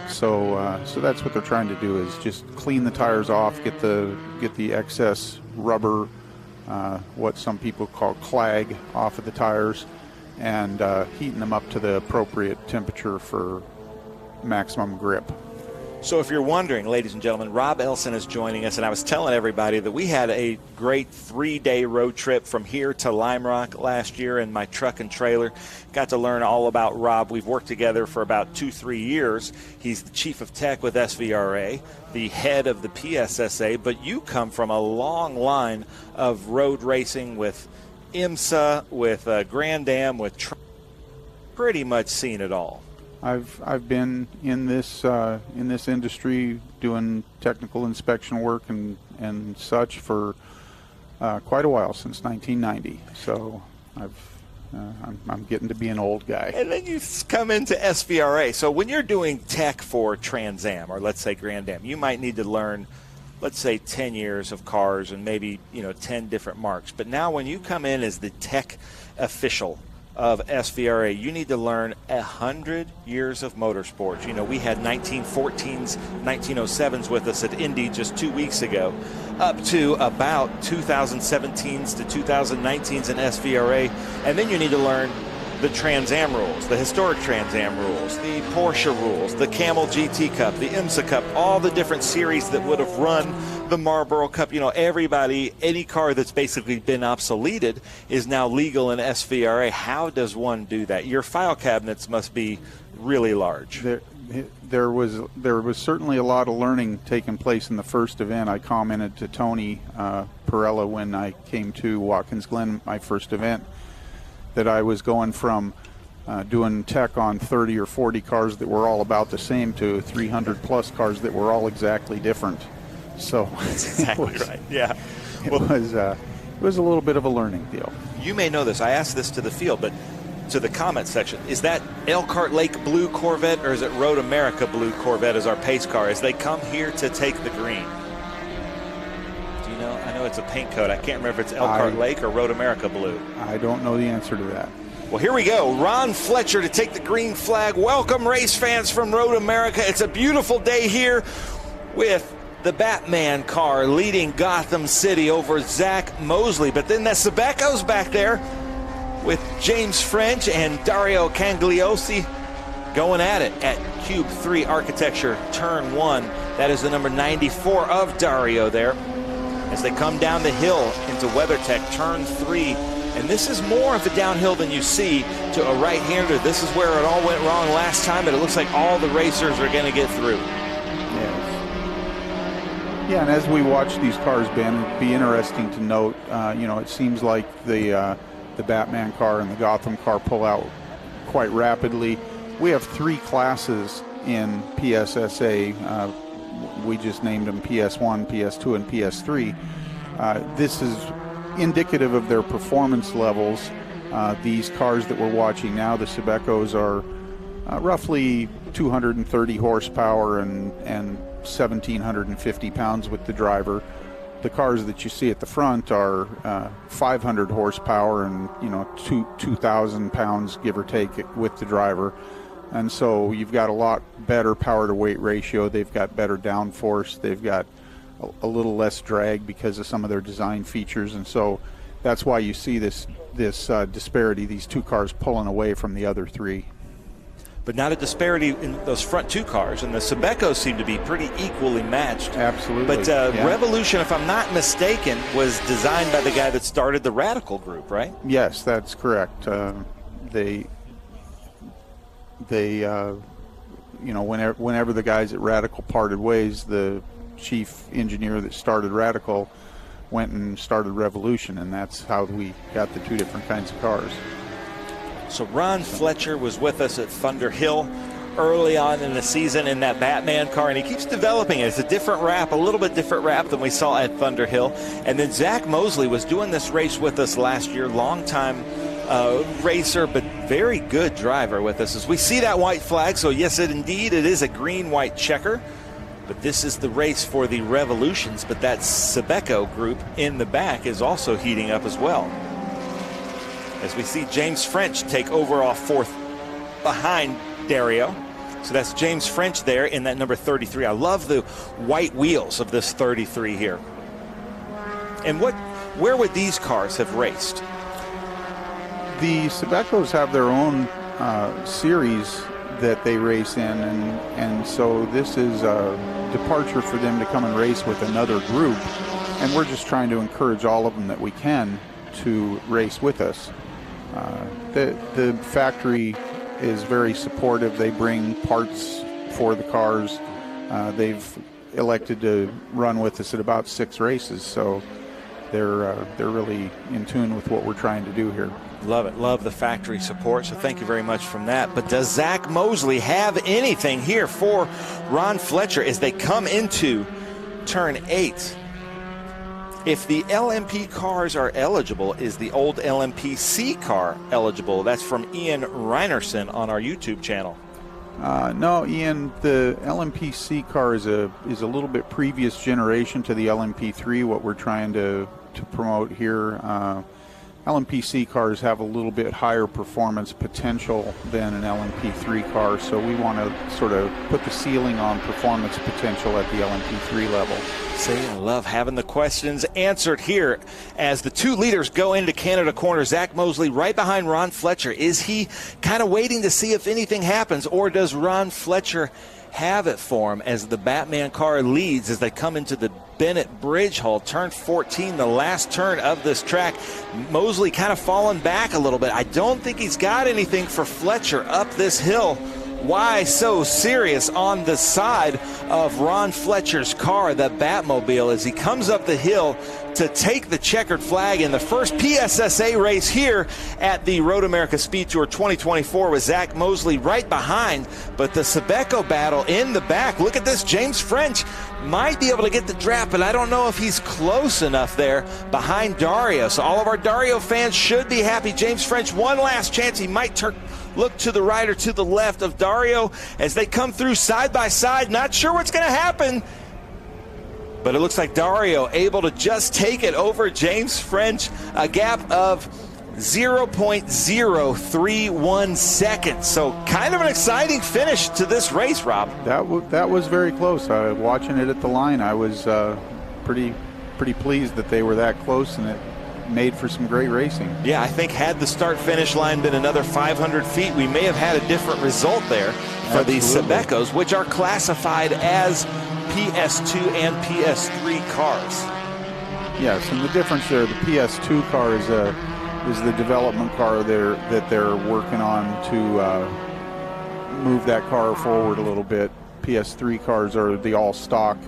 So that's what they're trying to do, is just clean the tires off, get the excess rubber, what some people call clag, off of the tires, and heating them up to the appropriate temperature for maximum grip. So if you're wondering, ladies and gentlemen, Rob Elson is joining us, and I was telling everybody that we had a great 3-day road trip from here to Lime Rock last year in my truck and trailer. Got to learn all about Rob. We've worked together for about 2-3 years. He's the chief of tech with SVRA, the head of the PSSA, but you come from a long line of road racing with IMSA, with Grand Am, with pretty much seen it all. I've been in this industry doing technical inspection work and such for quite a while, since 1990. So I'm getting to be an old guy. And then you come into SVRA. So when you're doing tech for Trans Am, or let's say Grand Am, you might need to learn, let's say, 10 years of cars and maybe 10 different marks. But now when you come in as the tech official of SVRA, you need to learn 100 years of motorsports. We had 1914s, 1907s with us at Indy just 2 weeks ago, up to about 2017s to 2019s in SVRA. And then you need to learn the Trans Am rules, the historic Trans Am rules, the Porsche rules, the Camel GT Cup, the IMSA Cup, all the different series that would have run the Marlboro Cup. Everybody, any car that's basically been obsoleted is now legal in SVRA. How does one do that? Your file cabinets must be really large. There was certainly a lot of learning taking place in the first event. I commented to Tony Pirelli when I came to Watkins Glen, my first event, that I was going from doing tech on 30 or 40 cars that were all about the same to 300 plus cars that were all exactly different. So that's exactly right. Yeah, it was a little bit of a learning deal. You may know this. I asked this to the field, but to the comment section, is that Elkhart Lake Blue Corvette, or is it Road America Blue Corvette as our pace car as they come here to take the green? Do you know? I know it's a paint code. I can't remember if it's Elkhart Lake or Road America Blue. I don't know the answer to that. Well, here we go. Ron Fletcher to take the green flag. Welcome, race fans from Road America. It's a beautiful day here with the Batman car leading Gotham City over Zach Mosley. But then that Sebeco's back there with James French and Dario Cangliosi going at it at Cube 3 Architecture, Turn 1. That is the number 94 of Dario there as they come down the hill into WeatherTech, Turn 3. And this is more of a downhill than you see to a right-hander. This is where it all went wrong last time, but it looks like all the racers are going to get through. Yeah, and as we watch these cars, Ben, it'd be interesting to note, it seems like the Batman car and the Gotham car pull out quite rapidly. We have 3 classes in PSSA. We just named them PS1, PS2, and PS3. This is indicative of their performance levels. These cars that we're watching now, the Sebecos, are roughly 230 horsepower and 1,750 pounds with the driver. The cars that you see at the front are 500 horsepower and 2,000 pounds, give or take, with the driver. And so you've got a lot better power to weight ratio. They've got better downforce. They've got a little less drag because of some of their design features. And so that's why you see this disparity, these 2 cars pulling away from the other 3. But not a disparity in those front 2 cars, and the Sebecos seem to be pretty equally matched. Absolutely. But Revolution, if I'm not mistaken, was designed by the guy that started the Radical group, right? Yes, that's correct. Whenever the guys at Radical parted ways, the chief engineer that started Radical went and started Revolution, and that's how we got the 2 different kinds of cars. So Ron Fletcher was with us at Thunder Hill early on in the season in that Batman car, and he keeps developing it. It's a different wrap, a little bit different wrap than we saw at Thunder Hill. And then Zach Mosley was doing this race with us last year, longtime racer, but very good driver with us. As we see that white flag, so yes, it is a green-white checker. But this is the race for the Revolutions, but that Sebeco group in the back is also heating up as well. As we see James French take over off 4th behind Dario. So that's James French there in that number 33. I love the white wheels of this 33 here. And where would these cars have raced? The Sebecos have their own series that they race in, and so this is a departure for them to come and race with another group, and we're just trying to encourage all of them that we can to race with us. The factory is very supportive. They bring parts for the cars. They've elected to run with us at about 6 races, so they're really in tune with what we're trying to do here. Love it. Love the factory support. So thank you very much from that. But does Zach Mosley have anything here for Ron Fletcher as they come into turn 8? If the LMP cars are eligible, is the old LMP-C car eligible? That's from Ian Reinerson on our YouTube channel. No, Ian, the LMP-C car is a little bit previous generation to the LMP3, what we're trying to promote here. LMP-C cars have a little bit higher performance potential than an LMP3 car, so we want to sort of put the ceiling on performance potential at the LMP3 level. See, I love having the questions answered here as the 2 leaders go into Canada Corner. Zach Mosley right behind Ron Fletcher. Is he kind of waiting to see if anything happens, or does Ron Fletcher have it for him as the Batman car leads as they come into the Bennett Bridge Hall, turn 14, the last turn of this track? Mosley kind of falling back a little bit. I don't think he's got anything for Fletcher up this hill. Why so serious on the side of Ron Fletcher's car, the Batmobile, as he comes up the hill to take the checkered flag in the first PSSA race here at the Road America Speed Tour 2024 with Zach Mosley right behind, but the Sebeco battle in the back. Look at this, James French might be able to get the draft, but I don't know if he's close enough there behind Dario. So all of our Dario fans should be happy. James French, one last chance. He might look to the right or to the left of Dario as they come through side by side. Not sure what's going to happen, but it looks like Dario able to just take it over James French, a gap of 0.031 seconds. So kind of an exciting finish to this race, Rob. That was very close. Watching it at the line, I was pretty pleased that they were that close, and it made for some great racing. Yeah, I think had the start-finish line been another 500 feet, we may have had a different result there for these Sebecos, which are classified as PS2 and PS3 cars. Yes, and the difference there, the PS2 car is the development car that they're working on to move that car forward a little bit. PS3 cars are the all-stock.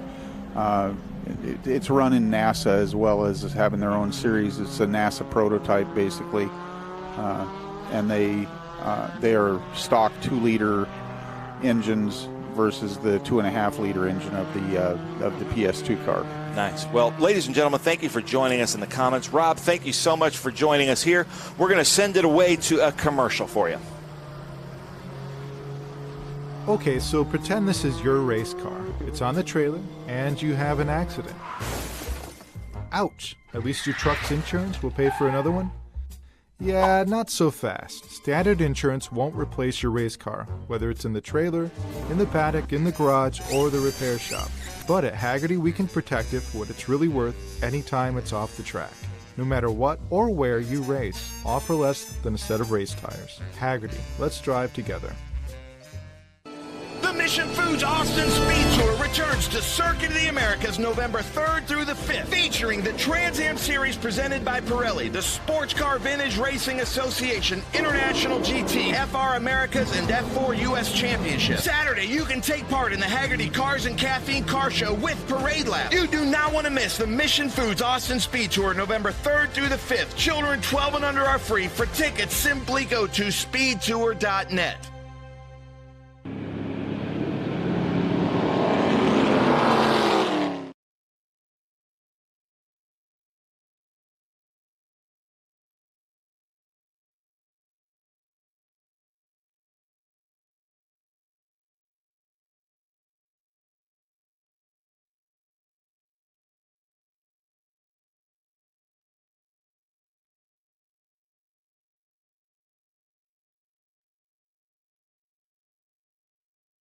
It's run in NASA as well as having their own series. It's a NASA prototype, basically, and they are stock 2-liter engines versus the 2.5-liter engine of the PS2 car. Nice. Well, ladies and gentlemen, thank you for joining us in the comments. Rob, thank you so much for joining us here. We're going to send it away to a commercial for you. Okay, so pretend this is your race car. It's on the trailer, and you have an accident. Ouch! At least your truck's insurance will pay for another one? Yeah, not so fast. Standard insurance won't replace your race car, whether it's in the trailer, in the paddock, in the garage, or the repair shop. But at Hagerty, we can protect it for what it's really worth anytime it's off the track. No matter what or where you race, offer less than a set of race tires. Hagerty, let's drive together. The Mission Foods Austin Speed Tour returns to Circuit of the Americas November 3rd through the 5th, featuring the Trans Am Series presented by Pirelli, the Sports Car Vintage Racing Association, International GT, FR Americas, and F4 U.S. Championship. Saturday, you can take part in the Hagerty Cars and Caffeine Car Show with Parade Lab. You do not want to miss the Mission Foods Austin Speed Tour November 3rd through the 5th. Children 12 and under are free. For tickets, simply go to speedtour.net.